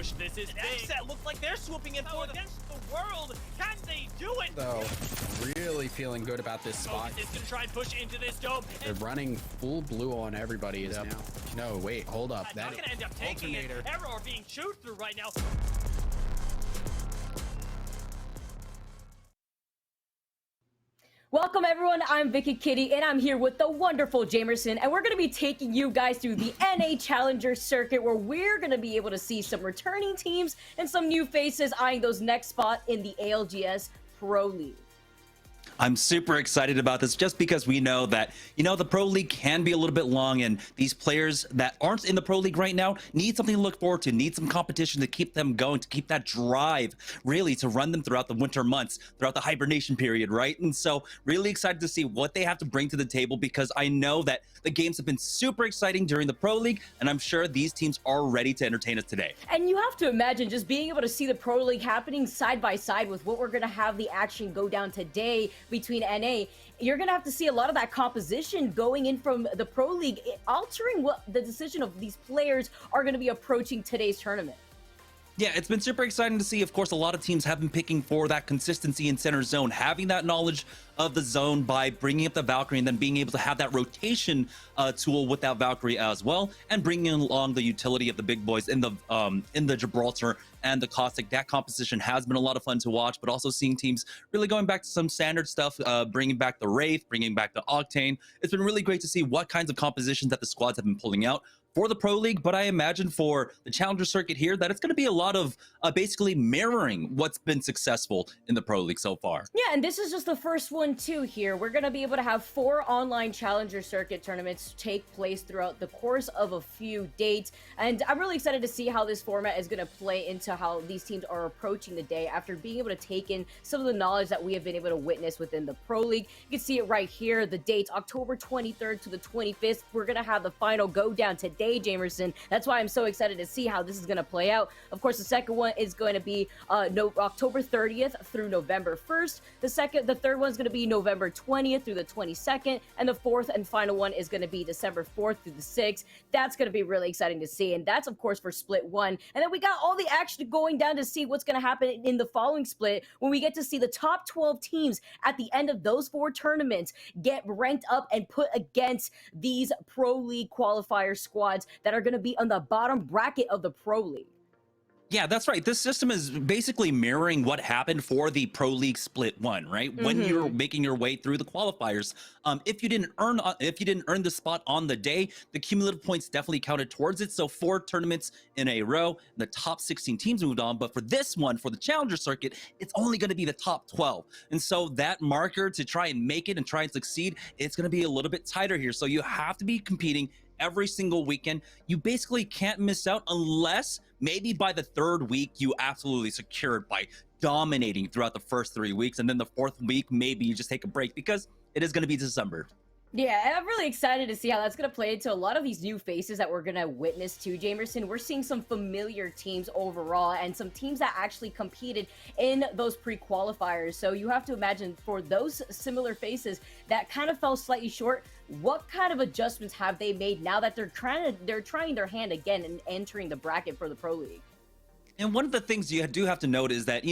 push. This is big. That looks like they're swooping in for against the world. Can they do it? So, really feeling good about this spot. Is going to try and push into this dome. They're running full blue on everybody is now. No, wait, hold up. That's not going to end up taking it. Error being chewed through right now. Welcome everyone, I'm Vicky Kitty and I'm here with the wonderful Jamerson, and we're going to be taking you guys through the NA Challenger Circuit, where we're going to be able to see some returning teams and some new faces eyeing those next spot in the ALGS Pro League. I'm super excited about this just because we know that, the Pro League can be a little bit long, and these players that aren't in the Pro League right now need something to look forward to, need some competition to keep them going, to keep that drive, really, to run them throughout the winter months, throughout the hibernation period, right? And so really excited to see what they have to bring to the table, because I know that the games have been super exciting during the Pro League, and I'm sure these teams are ready to entertain us today. And you have to imagine just being able to see the Pro League happening side by side with what we're going to have the action go down today between NA. You're going to have to see a lot of that composition going in from the Pro League, altering what the decision of these players are going to be approaching today's tournament. Yeah, it's been super exciting to see. Of course, a lot of teams have been picking for that consistency in center zone, having that knowledge of the zone by bringing up the Valkyrie and then being able to have that rotation tool with that Valkyrie as well, and bringing along the utility of the big boys in the Gibraltar and the Caustic. That composition has been a lot of fun to watch, but also seeing teams really going back to some standard stuff, bringing back the Wraith, bringing back the Octane. It's been really great to see what kinds of compositions that the squads have been pulling out for the Pro League, but I imagine for the Challenger Circuit here that it's going to be a lot of basically mirroring what's been successful in the Pro League so far. Yeah, and this is just the first one too here. We're going to be able to have 4 online Challenger Circuit tournaments take place throughout the course of a few dates, and I'm really excited to see how this format is going to play into how these teams are approaching the day after being able to take in some of the knowledge that we have been able to witness within the Pro League. You can see it right here, the dates, October 23rd to the 25th. We're going to have the final go down today, Jamerson. That's why I'm so excited to see how this is going to play out. Of course, the second one is going to be October 30th through November 1st. The third one is going to be November 20th through the 22nd, and the fourth and final one is going to be December 4th through the 6th. That's going to be really exciting to see, and that's of course for split 1. And then we got all the action going down to see what's going to happen in the following split, when we get to see the top 12 teams at the end of those 4 tournaments get ranked up and put against these Pro League qualifier squads that are going to be on the bottom bracket of the Pro League. Yeah, that's right. This system is basically mirroring what happened for the Pro League Split 1, right? When you're making your way through the qualifiers, if you didn't earn the spot on the day, the cumulative points definitely counted towards it. So 4 tournaments in a row, the top 16 teams moved on. But for this one, for the Challenger Circuit, it's only going to be the top 12. And so that marker to try and make it and try and succeed, it's going to be a little bit tighter here. So you have to be competing every single weekend. You basically can't miss out unless maybe by the 3rd week you absolutely secure it by dominating throughout the first 3 weeks, and then the 4th week maybe you just take a break, because it is going to be December. Yeah, and I'm really excited to see how that's going to play into a lot of these new faces that we're going to witness too, Jamerson. We're seeing some familiar teams overall, and some teams that actually competed in those pre-qualifiers. So you have to imagine, for those similar faces that kind of fell slightly short, what kind of adjustments have they made now that they're trying their hand again and entering the bracket for the Pro League? And one of the things you do have to note is that,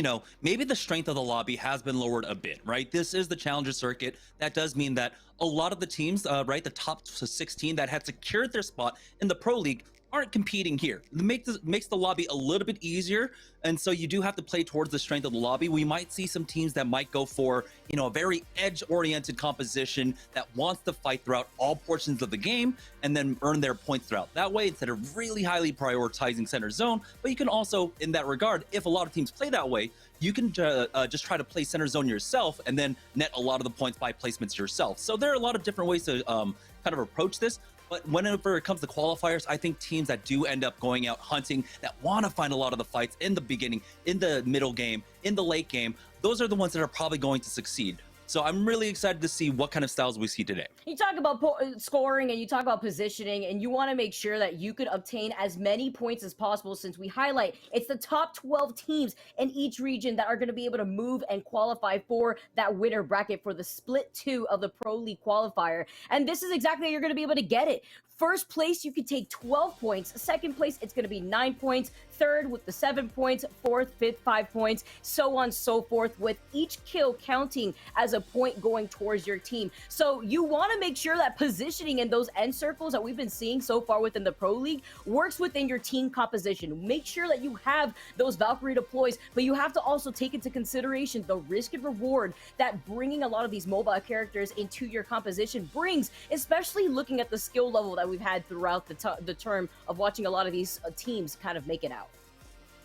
maybe the strength of the lobby has been lowered a bit, right? This is the Challenger Circuit. That does mean that a lot of the teams, right, the top 16 that had secured their spot in the Pro League aren't competing here. It makes the lobby a little bit easier, and so you do have to play towards the strength of the lobby. We might see some teams that might go for, a very edge-oriented composition that wants to fight throughout all portions of the game and then earn their points throughout that way, instead of really highly prioritizing center zone. But you can also, in that regard, if a lot of teams play that way, you can just try to play center zone yourself and then net a lot of the points by placements yourself. So there are a lot of different ways to kind of approach this. But whenever it comes to qualifiers, I think teams that do end up going out hunting, that want to find a lot of the fights in the beginning, in the middle game, in the late game, those are the ones that are probably going to succeed. So I'm really excited to see what kind of styles we see today. You talk about scoring and you talk about positioning, and you want to make sure that you could obtain as many points as possible, since we highlight it's the top 12 teams in each region that are going to be able to move and qualify for that winner bracket for the split 2 of the Pro League qualifier. And this is exactly how you're going to be able to get it. First place, you could take 12 points. Second place, it's going to be 9 points. Third with the 7 points. Fourth, fifth, 5 points. So on, so forth, with each kill counting as a point going towards your team. So you want to make sure that positioning in those end circles that we've been seeing so far within the Pro League works within your team composition. Make sure that you have those Valkyrie deploys, but you have to also take into consideration the risk and reward that bringing a lot of these mobile characters into your composition brings, especially looking at the skill level that we've had throughout the term of watching a lot of these teams kind of make it out.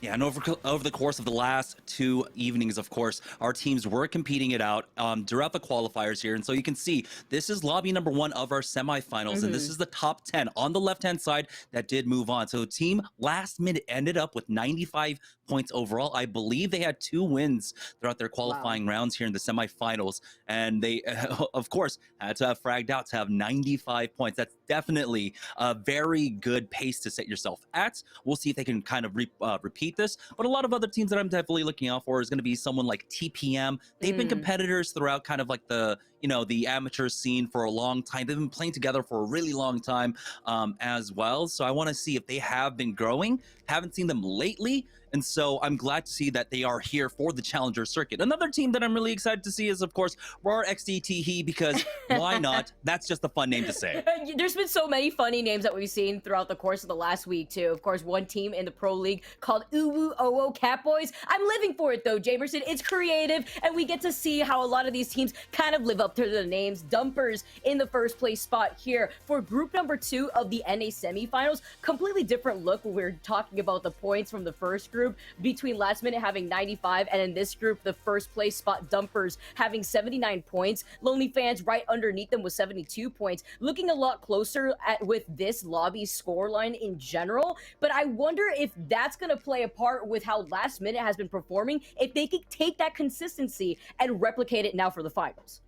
Yeah, and over the course of the last 2 evenings, of course, our teams were competing it out throughout the qualifiers here. And so you can see this is lobby number 1 of our semifinals, and this is the top 10 on the left-hand side that did move on. So team last minute ended up with 95 points overall. I believe they had 2 wins throughout their qualifying rounds here in the semifinals. And they, of course, had to have fragged out to have 95 points. That's definitely a very good pace to set yourself at. We'll see if they can kind of repeat this, but a lot of other teams that I'm definitely looking out for is going to be someone like TPM. They've been competitors throughout kind of like the the amateur scene for a long time. They've been playing together for a really long time as well. So I want to see if they have been growing. Haven't seen them lately. And so I'm glad to see that they are here for the Challenger Circuit. Another team that I'm really excited to see is, of course, RAR XDTE, because why not? That's just a fun name to say. There's been so many funny names that we've seen throughout the course of the last week, too. Of course, one team in the Pro League called Uwu Owo Catboys. I'm living for it, though, Jamerson. It's creative, and we get to see how a lot of these teams kind of live up to their names. Dumpers in the first place spot here for group number 2 of the NA semifinals. Completely different look when we're talking about the points from the first group, between last minute having 95, and in this group, the first place spot Dumpers having 79 points. Lonely Fans right underneath them with 72 points. Looking a lot closer with this lobby scoreline in general, but I wonder if that's going to play a part with how last minute has been performing, if they could take that consistency and replicate it now for the finals.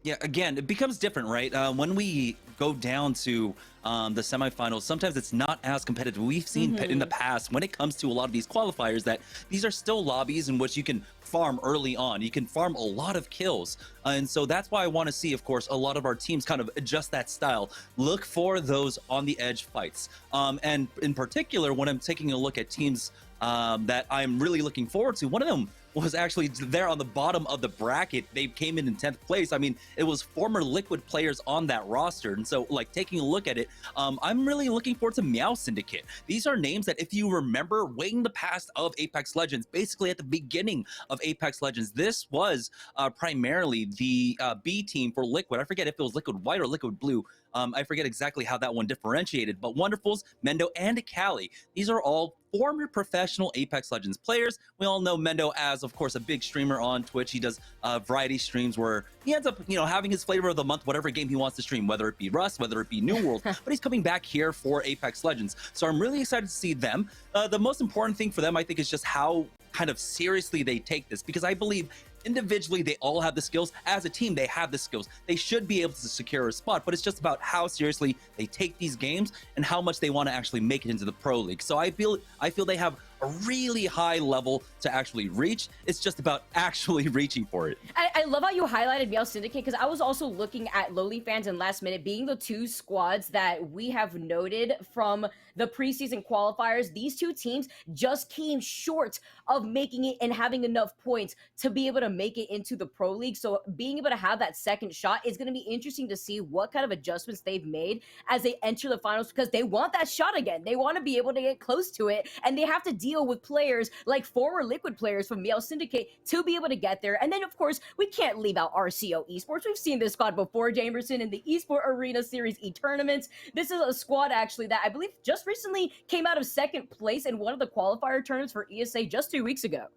Yeah, again, it becomes different, right? When we go down to the semifinals, sometimes it's not as competitive. We've seen in the past, when it comes to a lot of these qualifiers, that these are still lobbies in which you can farm early on. You can farm a lot of kills. And so that's why I want to see, of course, a lot of our teams kind of adjust that style. Look for those on the edge fights. And in particular, when I'm taking a look at teams that I'm really looking forward to, one of them was actually there on the bottom of the bracket. They came in 10th place. I mean, it was former Liquid players on that roster. And so, like, taking a look at it, I'm really looking forward to Meow Syndicate. These are names that, if you remember, way in the past of Apex Legends, basically at the beginning of Apex Legends, this was primarily the B team for Liquid. I forget if it was Liquid White or Liquid Blue. I forget exactly how that one differentiated, but Wonderfuls, Mendo, and Cali, these are all former professional Apex Legends players. We all know Mendo as, of course, a big streamer on Twitch. He does variety streams where he ends up, having his flavor of the month, whatever game he wants to stream, whether it be Rust, whether it be New World, but he's coming back here for Apex Legends. So I'm really excited to see them. The most important thing for them, I think, is just how kind of seriously they take this, because I believe individually they all have the skills. As a team, they have the skills. They should be able to secure a spot, but it's just about how seriously they take these games and how much they want to actually make it into the Pro League. So I feel they have a really high level to actually reach. It's just about actually reaching for it. I love how you highlighted Meow Syndicate, because I was also looking at Lowly Fans and Last Minute being the 2 squads that we have noted from the preseason qualifiers. These 2 teams just came short of making it and having enough points to be able to make it into the Pro League. So being able to have that second shot is going to be interesting to see what kind of adjustments they've made as they enter the finals, because they want that shot again. They want to be able to get close to it, and they have to deal with players like former Liquid players from Meow Syndicate to be able to get there. And then, of course, we can't leave out RCO Esports. We've seen this squad before, Jamerson, in the Esport Arena Series E tournaments. This is a squad, actually, that I believe just recently came out of 2nd place in one of the qualifier tournaments for ESA just 2 weeks ago.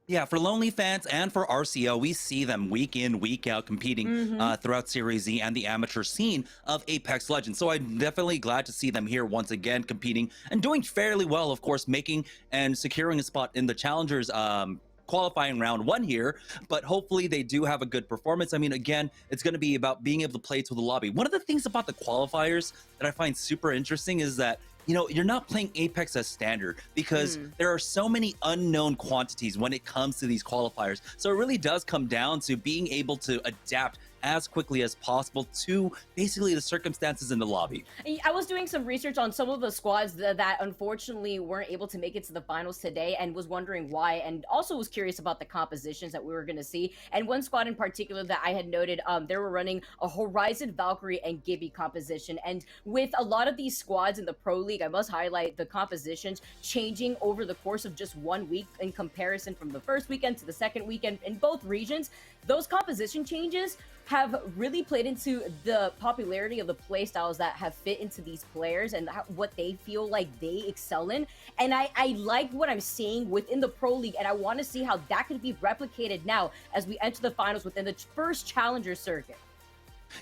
Yeah, for Lonely Fans and for RCO, we see them week in, week out competing throughout Series Z and the amateur scene of Apex Legends. So I'm definitely glad to see them here once again competing and doing fairly well, of course, making and securing a spot in the Challengers qualifying round 1 here, but hopefully they do have a good performance. I mean, again, it's going to be about being able to play to the lobby. One of the things about the qualifiers that I find super interesting is that, you know, you're not playing Apex as standard because there are so many unknown quantities when it comes to these qualifiers. So it really does come down to being able to adapt as quickly as possible to basically the circumstances in the lobby. I was doing some research on some of the squads that unfortunately weren't able to make it to the finals today, and was wondering why, and also was curious about the compositions that we were going to see. And one squad in particular that I had noted, they were running a Horizon, Valkyrie, and Gibby composition. And with a lot of these squads in the Pro League, I must highlight the compositions changing over the course of just 1 week in comparison from the first weekend to the second weekend in both regions. Those composition changes have really played into the popularity of the play styles that have fit into these players and what they feel like they excel in. And I like what I'm seeing within the Pro League, and I want to see how that could be replicated now as we enter the finals within the first Challenger circuit.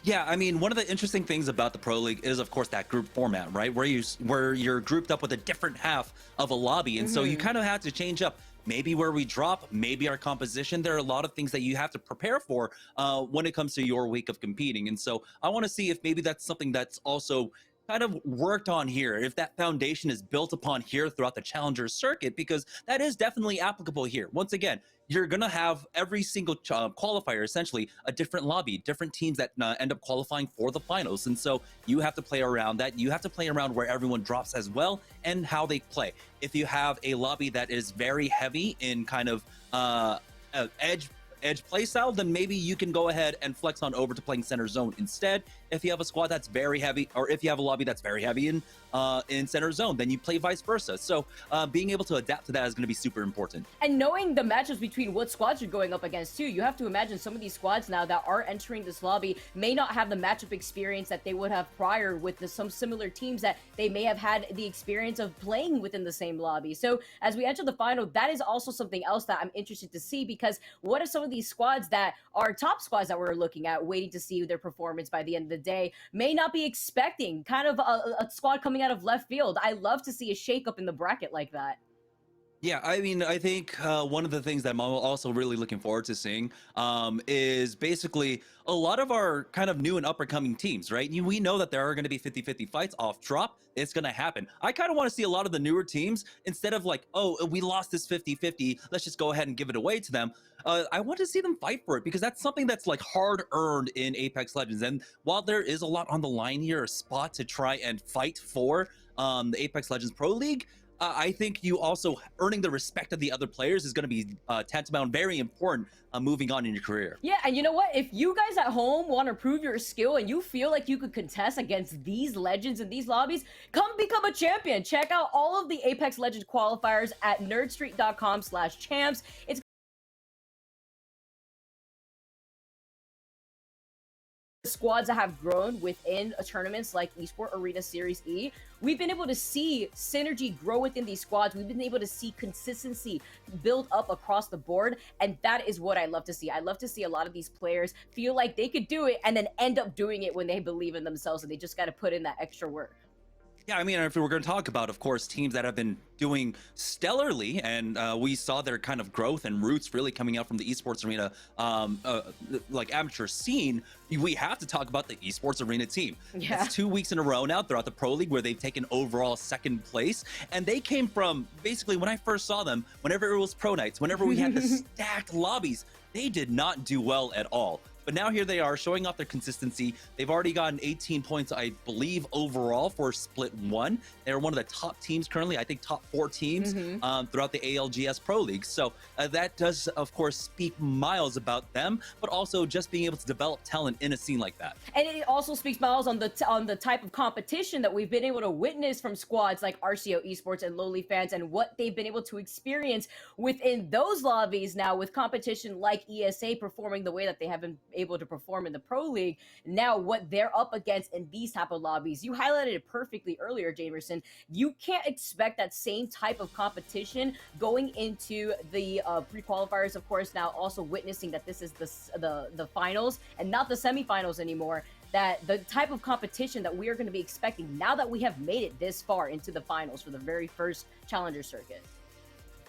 Yeah, I mean, one of the interesting things about the Pro League is, of course, that group format, right? Where you're grouped up with a different half of a lobby, and so you kind of have to change up. Maybe where we drop, maybe our composition. There are a lot of things that you have to prepare for when it comes to your week of competing. And so I want to see if maybe that's something that's also kind of worked on here, if that foundation is built upon here throughout the Challenger circuit, because that is definitely applicable here. Once again, you're going to have every single qualifier, essentially, a different lobby, different teams that end up qualifying for the finals. And so you have to play around that. You have to play around where everyone drops as well and how they play. If you have a lobby that is very heavy in kind of edge play style, then maybe you can go ahead and flex on over to playing center zone instead. If you have a squad that's very heavy, or if you have a lobby that's very heavy in center zone, then you play vice versa. So being able to adapt to that is going to be super important. And knowing the matchups between what squads you're going up against too, you have to imagine some of these squads now that are entering this lobby may not have the matchup experience that they would have prior with some similar teams that they may have had the experience of playing within the same lobby. So as we enter the final, that is also something else that I'm interested to see, because what if some of these squads that are top squads that we're looking at, waiting to see their performance by the end of the day, may not be expecting kind of a squad coming out of left field. I love to see a shakeup in the bracket like that. Yeah, I mean, I think one of the things that I'm also really looking forward to seeing is basically a lot of our kind of new and up-and-coming teams, right? We know that there are going to be 50-50 fights off drop. It's going to happen. I kind of want to see a lot of the newer teams, instead of like, oh, we lost this 50-50, let's just go ahead and give it away to them. I want to see them fight for it, because that's something that's like hard-earned in Apex Legends. And while there is a lot on the line here, a spot to try and fight for the Apex Legends Pro League, I think you also earning the respect of the other players is going to be tantamount, very important moving on in your career. Yeah, and you know what? If you guys at home want to prove your skill and you feel like you could contest against these legends in these lobbies, come become a champion. Check out all of the Apex Legends qualifiers at nerdstreet.com/champs. It's squads that have grown within tournaments like Esport Arena Series E. We've been able to see synergy grow within these squads. We've been able to see consistency build up across the board, and that is what I love to see. I love to see a lot of these players feel like they could do it and then end up doing it when they believe in themselves, and they just got to put in that extra work. Yeah, I mean, if we're going to talk about, of course, teams that have been doing stellarly, and we saw their kind of growth and roots really coming out from the esports arena, like amateur scene, we have to talk about the esports arena team. Yeah. It's 2 weeks in a row now throughout the Pro League where they've taken overall second place, and they came from, basically, when I first saw them, whenever it was pro nights, whenever we had the stacked lobbies, they did not do well at all. But now here they are showing off their consistency. They've already gotten 18 points, I believe, overall for Split 1. They're one of the top teams currently, I think top 4 teams throughout the ALGS Pro League. So that does, of course, speak miles about them, but also just being able to develop talent in a scene like that. And it also speaks miles on the type of competition that we've been able to witness from squads like RCO Esports and Lowly Fans, and what they've been able to experience within those lobbies now, with competition like ESA performing the way that they have been able to perform in the Pro League. Now what they're up against in these type of lobbies, you highlighted it perfectly earlier, Jamerson. You can't expect that same type of competition going into the pre-qualifiers, of course, now also witnessing that this is the finals and not the semifinals anymore. That the type of competition that we are going to be expecting now that we have made it this far into the finals for the very first Challenger circuit.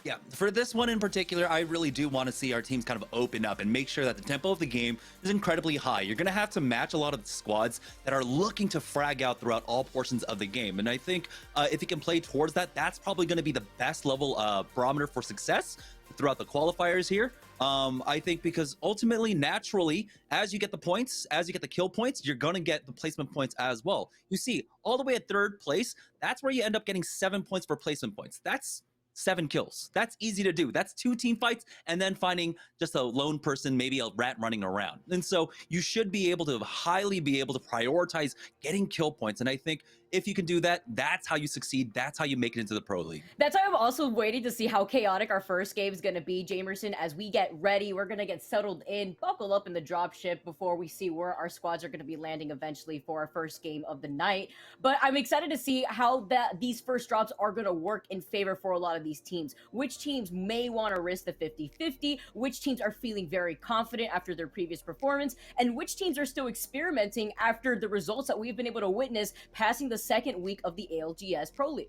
Yeah, for this one in particular, I really do want to see our teams kind of open up and make sure that the tempo of the game is incredibly high. You're going to have to match a lot of the squads that are looking to frag out throughout all portions of the game. And I think if you can play towards that, that's probably going to be the best level barometer for success throughout the qualifiers here. I think because ultimately, naturally, as you get the points, as you get the kill points, you're going to get the placement points as well. You see, all the way at 3rd place, that's where you end up getting 7 points for placement points. That's 7 kills. That's easy to do. That's 2 team fights and then finding just a lone person, maybe a rat running around. And so you should be able to highly be able to prioritize getting kill points. And I think if you can do that, that's how you succeed. That's how you make it into the Pro League. That's why I'm also waiting to see how chaotic our first game is going to be, Jamerson. As we get ready, we're going to get settled in, buckle up in the dropship before we see where our squads are going to be landing eventually for our first game of the night. But I'm excited to see how these first drops are going to work in favor for a lot of these teams. Which teams may want to risk the 50-50, which teams are feeling very confident after their previous performance, and which teams are still experimenting after the results that we've been able to witness passing the second week of the ALGS Pro League.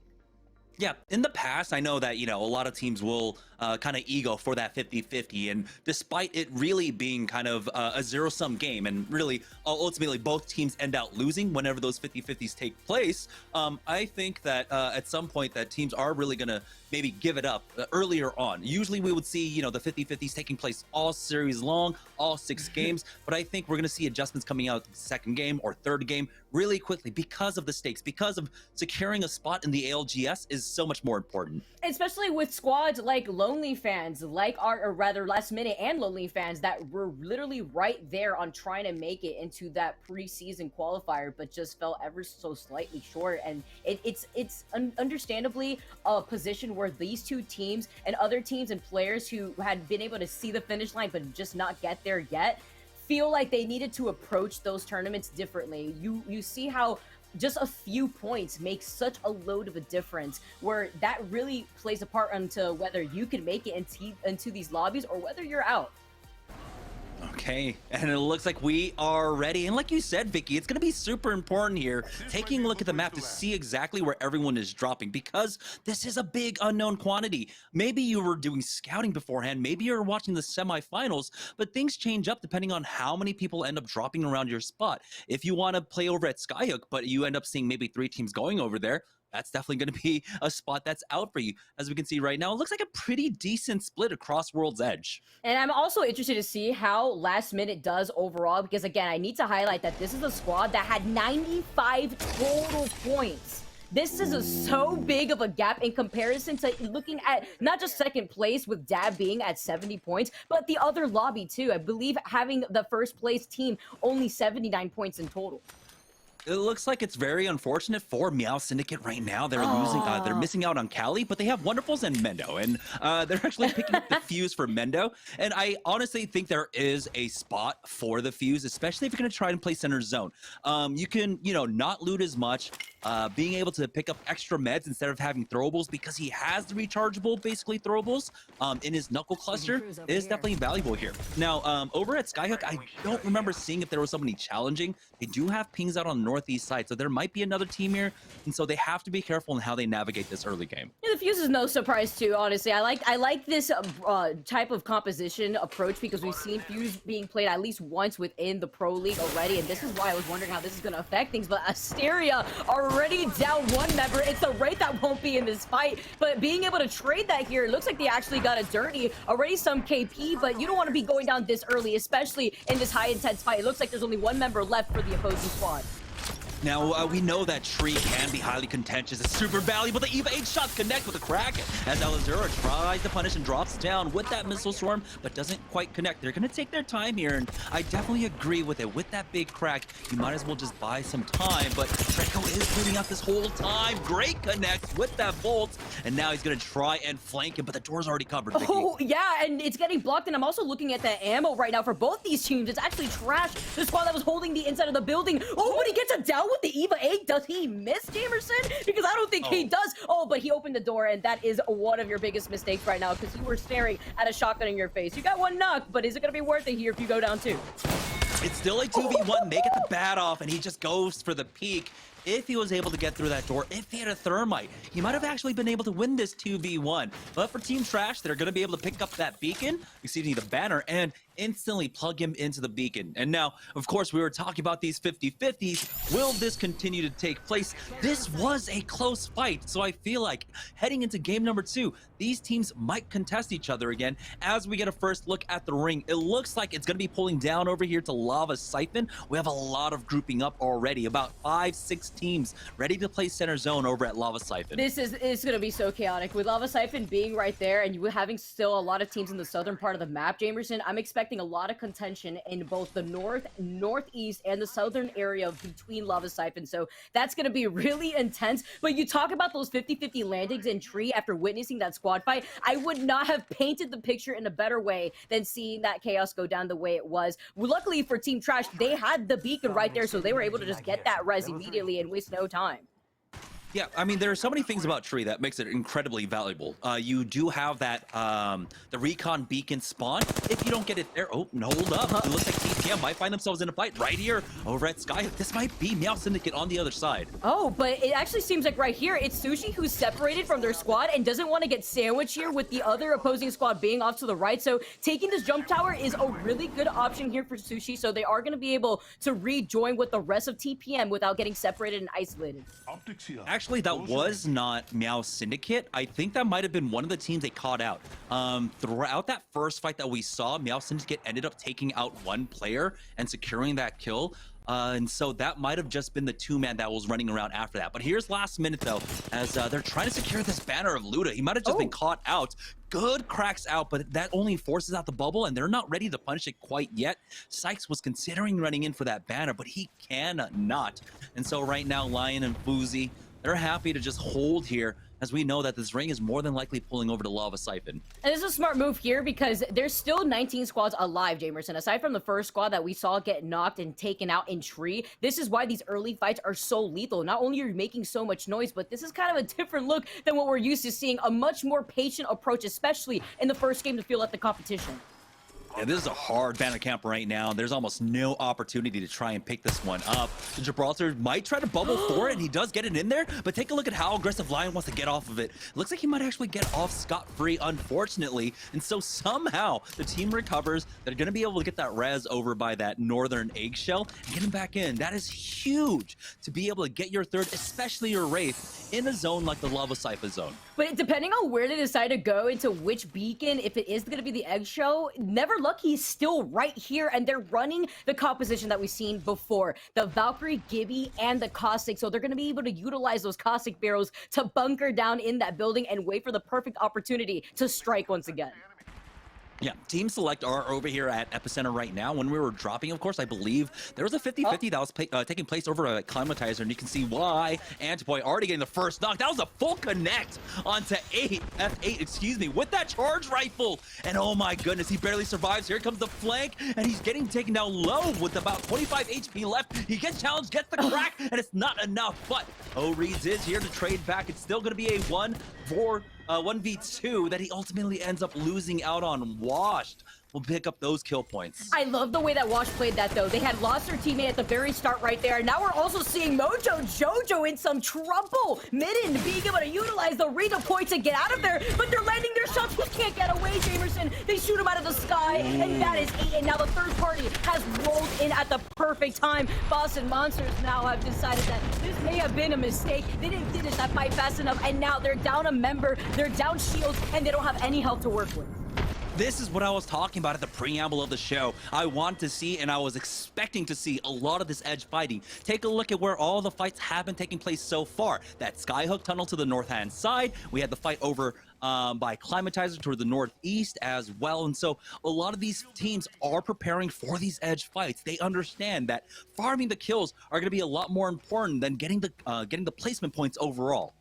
Yeah, in the past, I know that, a lot of teams will kind of ego for that 50-50. And despite it really being kind of a zero-sum game, and really, ultimately, both teams end out losing whenever those 50-50s take place, I think that at some point that teams are really going to maybe give it up earlier on. Usually we would see, the 50-50s taking place all series long, all 6 games. But I think we're going to see adjustments coming out the second game or third game really quickly because of the stakes, because of securing a spot in the ALGS is so much more important. Especially with squads like Lonely Fans, like or rather Last Minute and Lonely Fans that were literally right there on trying to make it into that preseason qualifier, but just fell ever so slightly short. And it's understandably a position where these two teams and other teams and players who had been able to see the finish line but just not get there yet feel like they needed to approach those tournaments differently. You see how just a few points make such a load of a difference, where that really plays a part into whether you can make it into these lobbies or whether you're out. Okay, and it looks like we are ready. And like you said, Vicky, it's going to be super important here, taking a look at the map to see exactly where everyone is dropping, because this is a big unknown quantity. Maybe you were doing scouting beforehand, maybe you're watching the semifinals, but things change up depending on how many people end up dropping around your spot. If you want to play over at Skyhook, but you end up seeing maybe 3 teams going over there, that's definitely going to be a spot that's out for you. As we can see right now, it looks like a pretty decent split across World's Edge. And I'm also interested to see how Last Minute does overall, because again, I need to highlight that this is a squad that had 95 total points. This is so big of a gap in comparison to looking at not just second place with Dab being at 70 points, but the other lobby too. I believe having the first place team only 79 points in total. It looks like it's very unfortunate for Meow Syndicate right now. They're losing, they're missing out on Cali, but they have Wonderfuls and Mendo, and they're actually picking up the Fuse for Mendo. And I honestly think there is a spot for the Fuse, especially if you're going to try and play center zone. You can, not loot as much, being able to pick up extra meds instead of having throwables, because he has the rechargeable, basically, throwables in his Knuckle Cluster. It is definitely valuable here. Now, over at Skyhook, I don't remember seeing if there was somebody challenging. They do have pings out on the northeast side, so there might be another team here, and so they have to be careful in how they navigate this early game. Yeah, the Fuse is no surprise too, honestly. I like this type of composition approach, because we've seen Fuse being played at least once within the Pro League already, and this is why I was wondering how this is going to affect things. But Asteria already down 1 member. It's a Wraith that won't be in this fight, but being able to trade that here, it looks like they actually got a dirty. Already some KP, but you don't want to be going down this early, especially in this high intense fight. It looks like there's only 1 member left for the opposing squad. Now, we know that Tree can be highly contentious. It's super valuable. The EVA 8 shots connect with the Kraken as Elazura tries to punish and drops down with that missile swarm, but doesn't quite connect. They're going to take their time here, and I definitely agree with it. With that big crack, you might as well just buy some time, but Treco is leading out this whole time. Great connects with that bolt, and now he's going to try and flank him, but the door's already covered, Vicky. Oh, yeah, and it's getting blocked, and I'm also looking at the ammo right now for both these teams. It's actually trash. The squad that was holding the inside of the building. Oh, but he gets it down with the EVA 8. Does he miss Jamerson? Because I don't think he does. Oh, but he opened the door, and that is one of your biggest mistakes right now, because you were staring at a shotgun in your face. You got 1 knock, but is it going to be worth it here if you go down 2? It's still a 2v1. They get the bat off, and he just goes for the peek. if he was able to get through that door, if he had a thermite, he might have actually been able to win this 2v1. But for Team Trash, they're going to be able to pick up that beacon, excuse me, the banner, and instantly plug him into the beacon. And now, of course, we were talking about these 50-50s. Will this continue to take place? This was a close fight, so I feel like heading into game number 2, these teams might contest each other again. As we get a first look at the ring, it looks like it's going to be pulling down over here to Lava Siphon. We have a lot of grouping up already, about 5-6 teams ready to play center zone over at Lava Siphon. This is going to be so chaotic. With Lava Siphon being right there and you having still a lot of teams in the southern part of the map, Jamerson, I'm expecting a lot of contention in both the north, northeast, and the southern area between Lava Siphon. So that's going to be really intense. But you talk about those 50-50 landings in tree after witnessing that squad fight. I would not have painted the picture in a better way than seeing that chaos go down the way it was. Luckily for Team Trash, they had the beacon right there, so they were able to just get that res immediately and waste no time. Yeah, I mean, there are so many things about Tree that makes it incredibly valuable. You do have that, the recon beacon spawn. If you don't get it there, oh, no, hold up. It looks like TTM might find themselves in a fight right here over at Sky. This might be Meow Syndicate on the other side. Oh, but it actually seems like right here, it's Sushi who's separated from their squad and doesn't want to get sandwiched here with the other opposing squad being off to the right. So taking this jump tower is a really good option here for Sushi. So they are going to be able to rejoin with the rest of TPM without getting separated and isolated. Actually, that was not Meow Syndicate. I think that might have been one of the teams they caught out. Throughout that first fight that we saw, Meow Syndicate ended up taking out one player and securing that kill. And so that might have just been the 2-man that was running around after that. But here's last minute, though, as they're trying to secure this banner of Luda. He might have just been caught out. Good cracks out, but that only forces out the bubble, and they're not ready to punish it quite yet. Sykes was considering running in for that banner, but he cannot. And so right now, Lion and Boozy, they're happy to just hold here, as we know that this ring is more than likely pulling over to Lava Siphon. And this is a smart move here because there's still 19 squads alive, Jamerson. Aside from the first squad that we saw get knocked and taken out in tree, this is why these early fights are so lethal. Not only are you making so much noise, but this is kind of a different look than what we're used to seeing. A much more patient approach, especially in the first game to feel like the competition. Yeah, this is a hard banner camp right now. There's almost no opportunity to try and pick this one up. The Gibraltar might try to bubble for it, and he does get it in there, but take a look at how aggressive Lion wants to get off of it. Looks like he might actually get off scot-free, unfortunately, and so somehow the team recovers. They're going to be able to get that res over by that northern eggshell and get him back in. That is huge to be able to get your third, especially your Wraith, in a zone like the Lava Siphon zone. But depending on where they decide to go into which beacon, if it is going to be the eggshell, never lucky is still right here, and they're running the composition that we've seen before. The Valkyrie, Gibby, and the Caustic, so they're going to be able to utilize those Caustic barrels to bunker down in that building and wait for the perfect opportunity to strike once again. Yeah, Team Select are over here at Epicenter right now. When we were dropping, of course, I believe there was a 50-50 that was taking place over a Climatizer, and you can see why Antiboy already getting the first knock. That was a full connect onto F8, excuse me, with that charge rifle. And oh my goodness, he barely survives. Here comes the flank, and he's getting taken down low with about 25 HP left. He gets challenged, gets the crack, and it's not enough. But O-Reeds is here to trade back. It's still going to be a 1v2 that he ultimately ends up losing out on. Washed will pick up those kill points. I love the way that Wash played that, though. They had lost their teammate at the very start right there. Now we're also seeing Mojo Jojo in some trouble. Midden being able to utilize the redeploy to get out of there, but they're landing their shots. He can't get away, Jamerson. They shoot him out of the sky, and that is 8. And now the third party has rolled in at the perfect time. Boston Monsters now have decided that this may have been a mistake. They didn't finish that fight fast enough, and now they're down a member, they're down shields, and they don't have any health to work with. This is what I was talking about at the preamble of the show. I want to see, and I was expecting to see, a lot of this edge fighting. Take a look at where all the fights have been taking place so far. That Skyhook tunnel to the north-hand side. We had the fight over by Climatizer toward the northeast as well. And so a lot of these teams are preparing for these edge fights. They understand that farming the kills are going to be a lot more important than getting the placement points overall.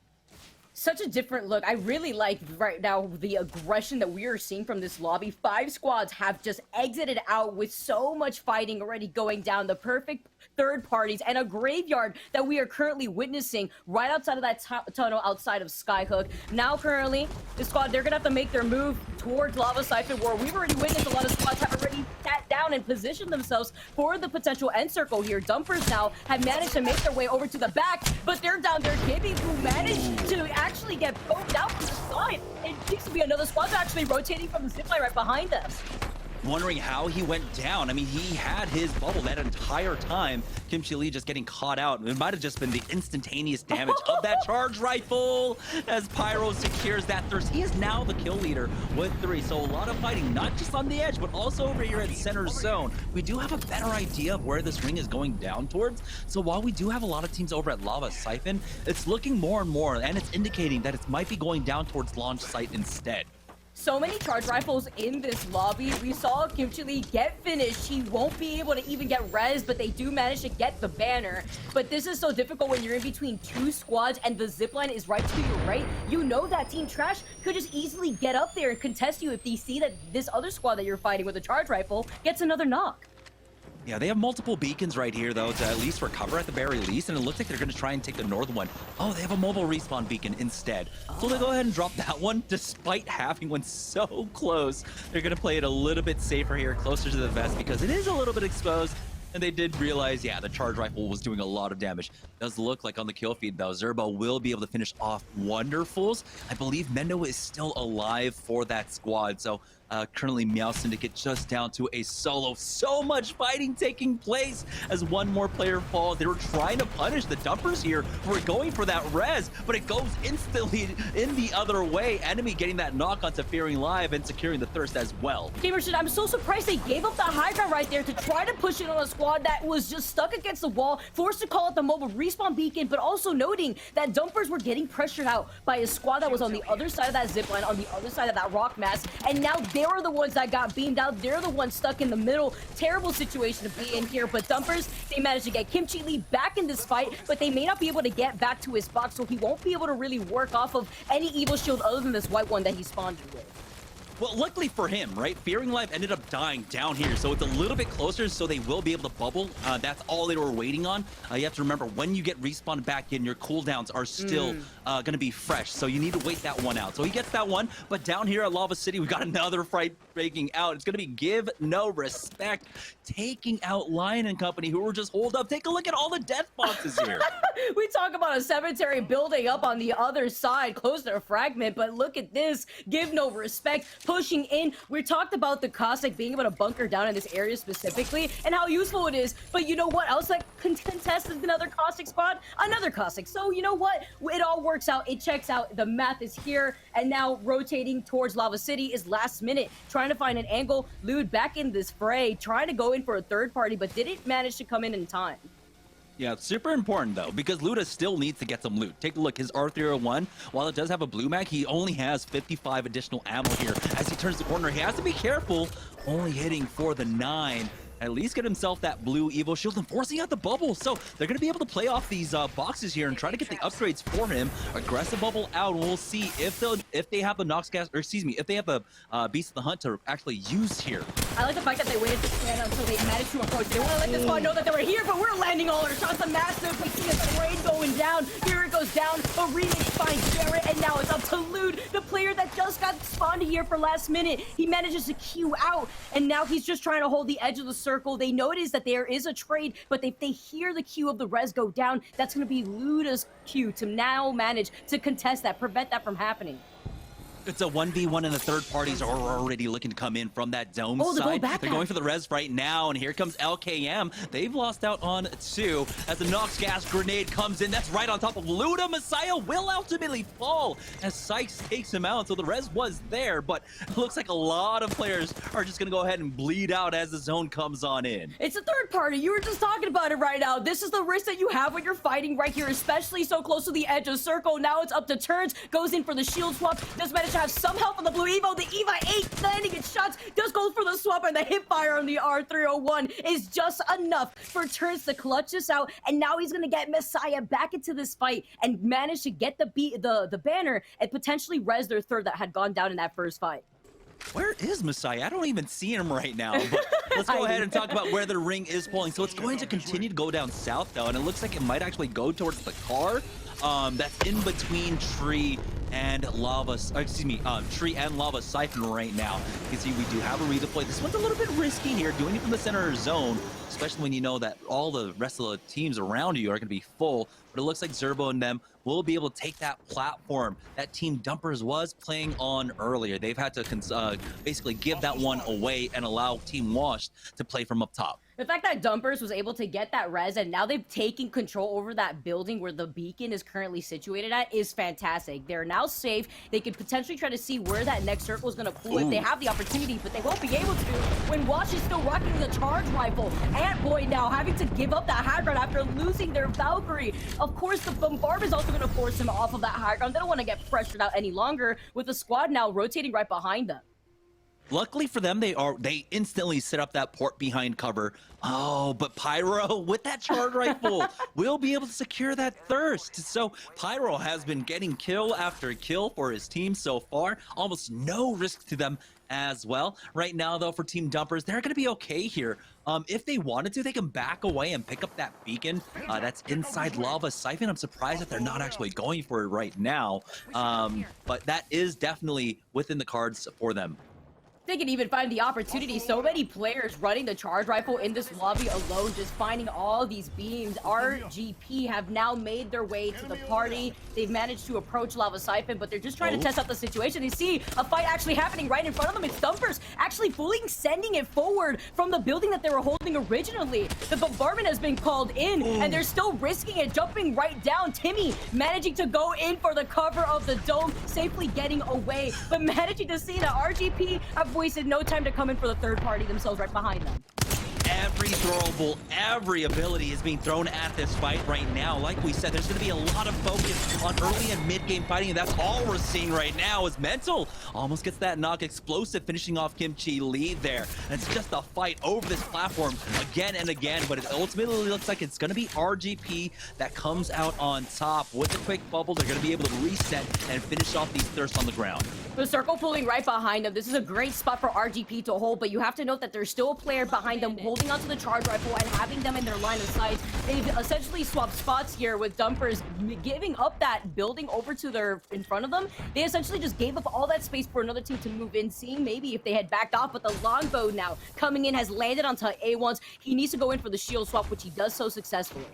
Such a different look. I really like right now the aggression that we are seeing from this lobby. 5 squads have just exited out with so much fighting already going down. The perfect third parties, and a graveyard that we are currently witnessing right outside of that tunnel outside of Skyhook. Now, currently, the squad, they're gonna have to make their move towards Lava Siphon, where we've already witnessed a lot of squads have already sat down and positioned themselves for the potential end circle here. Dumpers now have managed to make their way over to the back, but they're down there. Gibby, who managed to actually get poked out from the side. It seems to be another squad actually rotating from the zipline right behind us. Wondering how he went down. I mean, he had his bubble that entire time. Kim Chi Lee just getting caught out. It might have just been the instantaneous damage of that charge rifle as Pyro secures that thirst. He is now the kill leader with 3. So a lot of fighting, not just on the edge, but also over here at center zone. We do have a better idea of where this ring is going down towards. So while we do have a lot of teams over at Lava Siphon, it's looking more and more, and it's indicating that it might be going down towards launch site instead. So many charge rifles in this lobby. We saw Kim Chi Lee get finished. He won't be able to even get res, but they do manage to get the banner. But this is so difficult when you're in between 2 squads and the zipline is right to your right. You know that Team Trash could just easily get up there and contest you if they see that this other squad that you're fighting with a charge rifle gets another knock. Yeah, they have multiple beacons right here, though, to at least recover at the very least, and it looks like they're going to try and take the northern one. Oh, they have a mobile respawn beacon instead. So they go ahead and drop that one, despite having one so close. They're going to play it a little bit safer here, closer to the vest, because it is a little bit exposed. And they did realize, yeah, the charge rifle was doing a lot of damage. Does look like on the kill feed, though, Zerbo will be able to finish off Wonderfuls. I believe Mendo is still alive for that squad. So currently Meow Syndicate just down to a solo. So much fighting taking place as one more player falls. They were trying to punish the Dumpers here. We're going for that res, but it goes instantly in the other way. Enemy getting that knock onto Fearing Live and securing the thirst as well. Gamerson, I'm so surprised they gave up the high ground right there to try to push it on a squad that was just stuck against the wall, forced to call out the mobile respawn beacon, but also noting that Dumpers were getting pressured out by a squad that was on the other side of that zipline, on the other side of that rock mass, and now they were the ones that got beamed out. They're the ones stuck in the middle. Terrible situation to be in here, but Dumpers, they managed to get Kim Chi Lee back in this fight, but they may not be able to get back to his box, so he won't be able to really work off of any evil shield other than this white one that he spawned you with. Well, luckily for him, right? Fearing Life ended up dying down here, so it's a little bit closer, so they will be able to bubble. That's all they were waiting on. You have to remember, when you get respawned back in, your cooldowns are still going to be fresh, so you need to wait that one out. So he gets that one, but down here at Lava City, we got another fight breaking out. It's going to be Give No Respect, taking out Lion and Company, who were just holed up. Take a look at all the death boxes here. We talk about a cemetery building up on the other side, close to a fragment, but look at this. Give No Respect, pushing in. We talked about the Caustic being able to bunker down in this area specifically and how useful it is, but you know what else that contests another Caustic squad? Another Caustic. So you know what? It all works out. It checks out. The math is here, and now rotating towards Lava City is last minute, trying to find an angle. Lude back in this fray, trying to go in for a third party, but didn't manage to come in time. Yeah, it's super important, though, because Luda still needs to get some loot. Take a look. His R301, while it does have a blue mag, he only has 55 additional ammo here. As he turns the corner, he has to be careful, only hitting for the 9. At least get himself that blue Evo shield and forcing out the bubble. So they're going to be able to play off these boxes here and try to get the upgrades for him. Aggressive bubble out. We'll see if they have the Nox gas, or excuse me, if they have the Beast of the Hunt to actually use here. I like the fact that they waited to stand until they managed to approach. They want to let this squad know that they were here, but we're landing all our shots. A massive. We see the rain going down. Here it goes down. A remake finds Jarrett, and now it's up to Lude, the player that just got spawned here for last minute. He manages to queue out, and now he's just trying to hold the edge of the circle. They notice that there is a trade, but if they hear the queue of the res go down, that's going to be Luda's queue to now manage to contest that, prevent that from happening. It's a 1v1 and the third parties are already looking to come in from that dome side. They're going for the res right now, and here comes LKM. They've lost out on 2 as the Nox gas grenade comes in. That's right on top of Luda. Messiah will ultimately fall as Sykes takes him out. So the res was there, but it looks like a lot of players are just going to go ahead and bleed out as the zone comes on in. It's a third party. You were just talking about it right now. This is the risk that you have when you're fighting right here, especially so close to the edge of circle. Now it's up to turns. Goes in for the shield swap. Does manage to have some help on the blue Evo. The Eva 8 landing its shots. Does go for the swap, and the hip fire on the R301 is just enough for turns to clutch this out. And now he's gonna get Messiah back into this fight and manage to get the banner and potentially res their third that had gone down in that first fight. Where is Messiah? I don't even see him right now. But let's go ahead and talk about where the ring is pulling. So it's going to continue to go down south, though, and it looks like it might actually go towards the car. That's in between Tree and Lava, Tree and Lava Siphon right now. You can see we do have a redeploy. This one's a little bit risky here, doing it from the center zone, especially when you know that all the rest of the teams around you are going to be full. But it looks like Zerbo and them will be able to take that platform that Team Dumpers was playing on earlier. They've had to basically give that one away and allow Team Washed to play from up top. The fact that Dumpers was able to get that res and now they've taken control over that building where the beacon is currently situated at is fantastic. They're now safe. They could potentially try to see where that next circle is going to pull if they have the opportunity, but they won't be able to when Wash is still rocking the charge rifle. Antboy now having to give up that high ground after losing their Valkyrie. Of course, the bombardment is also going to force him off of that high ground. They don't want to get pressured out any longer with the squad now rotating right behind them. Luckily for them, they instantly set up that port behind cover. Oh, but Pyro with that charge rifle will be able to secure that thirst. So Pyro has been getting kill after kill for his team so far. Almost no risk to them as well. Right now, though, for Team Dumpers, they're going to be okay here. If they wanted to, they can back away and pick up that beacon that's inside Lava Siphon. I'm surprised that they're not actually going for it right now. But that is definitely within the cards for them. They can even find the opportunity. So many players running the charge rifle in this lobby alone, just finding all these beams. RGP have now made their way to the party. They've managed to approach Lava Siphon, but they're just trying to test out the situation. They see a fight actually happening right in front of them. It's Dumpers actually fully sending it forward from the building that they were holding originally. The bombardment has been called in, and they're still risking it, jumping right down. Timmy managing to go in for the cover of the dome, safely getting away, but managing to see that RGP have wasted no time to come in for the third party themselves right behind them. Every throwable, every ability is being thrown at this fight right now. Like we said, there's going to be a lot of focus on early and mid-game fighting, and that's all we're seeing right now is Mental almost gets that knock explosive, finishing off Kimchi Lee there. And it's just a fight over this platform again and again, but it ultimately looks like it's going to be RGP that comes out on top. With the quick bubble, they're going to be able to reset and finish off these thirsts on the ground. The circle pulling right behind them. This is a great spot for RGP to hold, but you have to note that there's still a player behind them holding onto the charge rifle and having them in their line of sight. They've essentially swapped spots here with Dumpers giving up that building over to in front of them. They essentially just gave up all that space for another team to move in, seeing maybe if they had backed off, but the longbow now coming in has landed onto A1's. He needs to go in for the shield swap, which he does so successfully.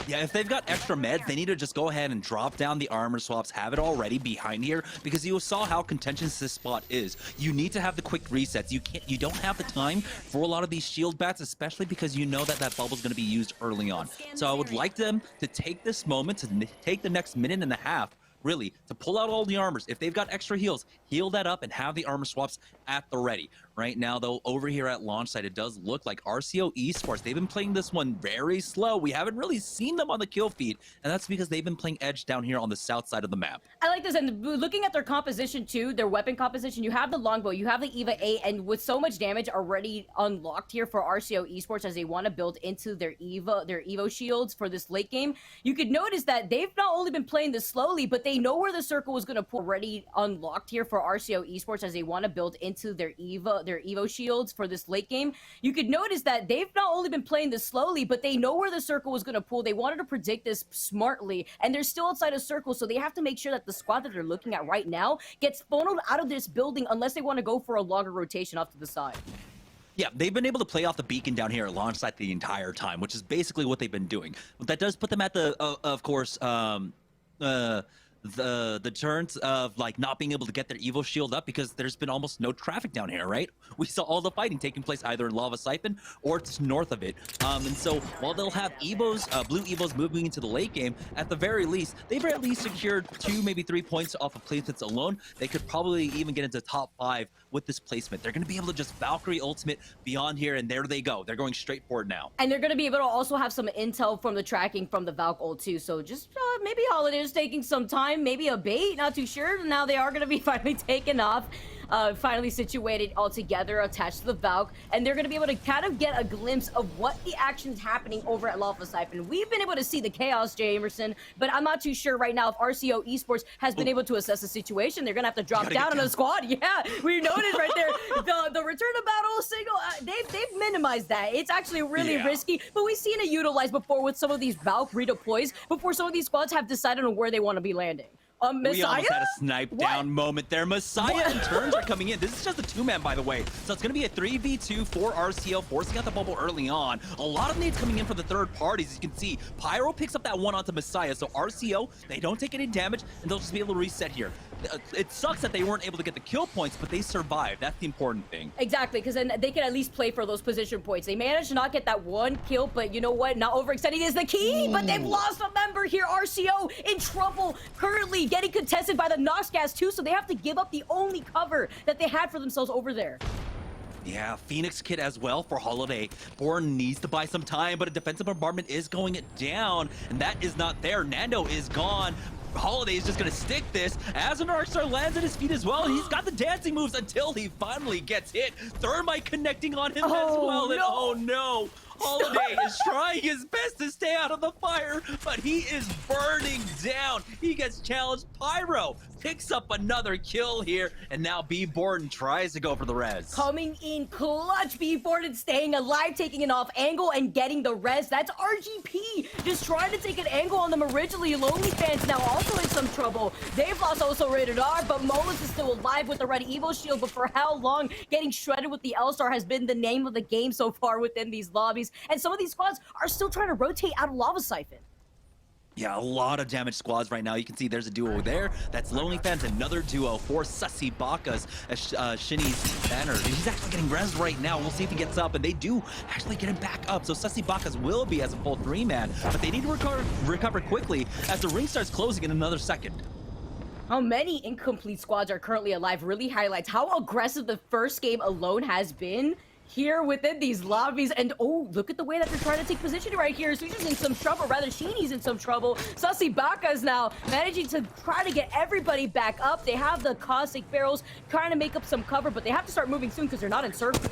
Yeah, if they've got extra meds, they need to just go ahead and drop down the armor swaps, have it already behind here, because you saw how contentious this spot is. You need to have the quick resets. You don't have the time for a lot of these shield bats, especially because you know that bubble's going to be used early on. So I would like them to take this moment, to take the next minute and a half, really, to pull out all the armors. If they've got extra heals, heal that up and have the armor swaps at the ready. Right now, though, over here at launch site, it does look like RCO Esports, they've been playing this one very slow. We haven't really seen them on the kill feed, and that's because they've been playing Edge down here on the south side of the map. I like this, and looking at their composition too, their weapon composition, you have the longbow, you have the EVA 8, and with so much damage already unlocked here for RCO Esports as they want to build into their Evo shields for this late game, you could notice that they've not only been playing this slowly, but they know where the circle is going to pull. Already unlocked here for RCO Esports as they want to build into their Evo shields for this late game. You could notice that they've not only been playing this slowly, but they know where the circle was going to pull. They wanted to predict this smartly, and they're still outside a circle, so they have to make sure that the squad that they're looking at right now gets funneled out of this building unless they want to go for a longer rotation off to the side. Yeah, they've been able to play off the beacon down here at launch site the entire time, which is basically what they've been doing. But that does put them at the, of course, the turns of like not being able to get their Evo shield up because there's been almost no traffic down here, right? We saw all the fighting taking place either in Lava Siphon or just north of it. And so while they'll have Evos, blue Evos moving into the late game, at the very least, they've at least secured 2, maybe 3 points off of placements alone. They could probably even get into top 5 with this placement. They're going to be able to just Valkyrie ultimate beyond here, and there they go. They're going straight forward now. And they're going to be able to also have some intel from the tracking from the Valk ult too. So just maybe Holiday is taking some time, maybe a bait, not too sure. Now they are going to be finally taken off. finally situated all together, attached to the Valk, and they're going to be able to kind of get a glimpse of what the action is happening over at Lava Siphon. We've been able to see the chaos, Jay Emerson, but I'm not too sure right now if RCO Esports has been able to assess the situation. They're going to have to drop down on a squad. Yeah, we noticed right there. The return to battle signal, they've minimized that. It's actually really risky, but we've seen it utilized before with some of these Valk redeploys before some of these squads have decided on where they want to be landing. Messiah? We almost had a snipe down moment there. Messiah and Turns are coming in. This is just a two-man, by the way. So it's going to be a 3v2 for RCO, forcing out the bubble early on. A lot of nades coming in for the third parties. As you can see, Pyro picks up that one onto Messiah. So RCO, they don't take any damage, and they'll just be able to reset here. It sucks that they weren't able to get the kill points, but they survived. That's the important thing. Exactly, because then they can at least play for those position points. They managed to not get that one kill, but you know what? Not overextending is the key, but they've lost a member here. RCO in trouble, currently getting contested by the Nox gas too, so they have to give up the only cover that they had for themselves over there. Yeah, Phoenix kit as well for Holiday. Born needs to buy some time, but a defensive bombardment is going down, and that is not there. Nando is gone. Holiday is just gonna stick this as an Arcstar lands at his feet as well. He's got the dancing moves until he finally gets hit. Thermite connecting on him as well, and oh no! Holiday is trying his best to stay out of the fire, but he is burning down. He gets challenged. Pyro picks up another kill here, and now B. Borden tries to go for the res. Coming in clutch, B. Borden staying alive, taking an off angle and getting the res. That's RGP just trying to take an angle on them originally. Lonely Fans now also in some trouble. They've lost also Rated R, but Molus is still alive with the Red Evo shield, but for how long? Getting shredded with the L-Star has been the name of the game so far within these lobbies, and some of these squads are still trying to rotate out of Lava Siphon. Yeah, a lot of damaged squads right now. You can see there's a duo there. That's Lonely Fans, another duo for Sussy Bakas as Shinny's banner. He's actually getting rezzed right now. We'll see if he gets up, and they do actually get him back up. So Sussy Bakas will be as a full 3-man, but they need to recover quickly as the ring starts closing in another second. How many incomplete squads are currently alive really highlights how aggressive the first game alone has been here within these lobbies. And oh, look at the way that they're trying to take position right here. Sushi's in some trouble, rather Sheeny's in some trouble. Sussy Baka's now managing to try to get everybody back up. They have the caustic barrels trying to make up some cover, but they have to start moving soon because they're not in circle.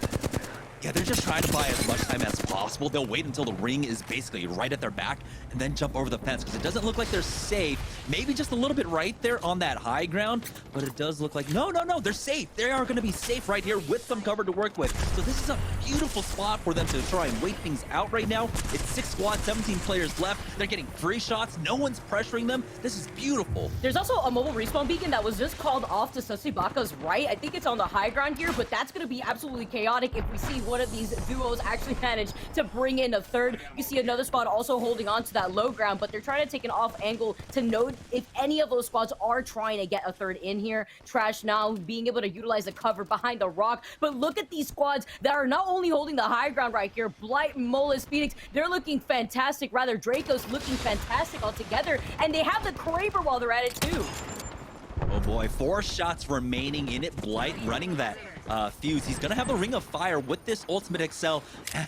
Yeah, they're just trying to buy as much time as possible. They'll wait until the ring is basically right at their back and then jump over the fence because it doesn't look like they're safe. Maybe just a little bit right there on that high ground, but it does look like, no, they're safe. They are going to be safe right here with some cover to work with. So this is a beautiful spot for them to try and wait things out right now. It's 6 squads, 17 players left. They're getting free shots. No one's pressuring them. This is beautiful. There's also a mobile respawn beacon that was just called off to Sussy Baka's right. I think it's on the high ground here, but that's going to be absolutely chaotic if we see one of these duos actually manage to bring in a third. You see another squad also holding on to that low ground, but they're trying to take an off angle to note if any of those squads are trying to get a third in here. Trash now being able to utilize the cover behind the rock, but look at these squads that are not only holding the high ground right here. Blight, Molus, Phoenix, they're looking fantastic. Rather, Draco's looking fantastic altogether, and they have the Kraber while they're at it too. Oh boy, 4 shots remaining in it. Blight running that fuse. He's gonna have the Ring of Fire with this Ultimate XL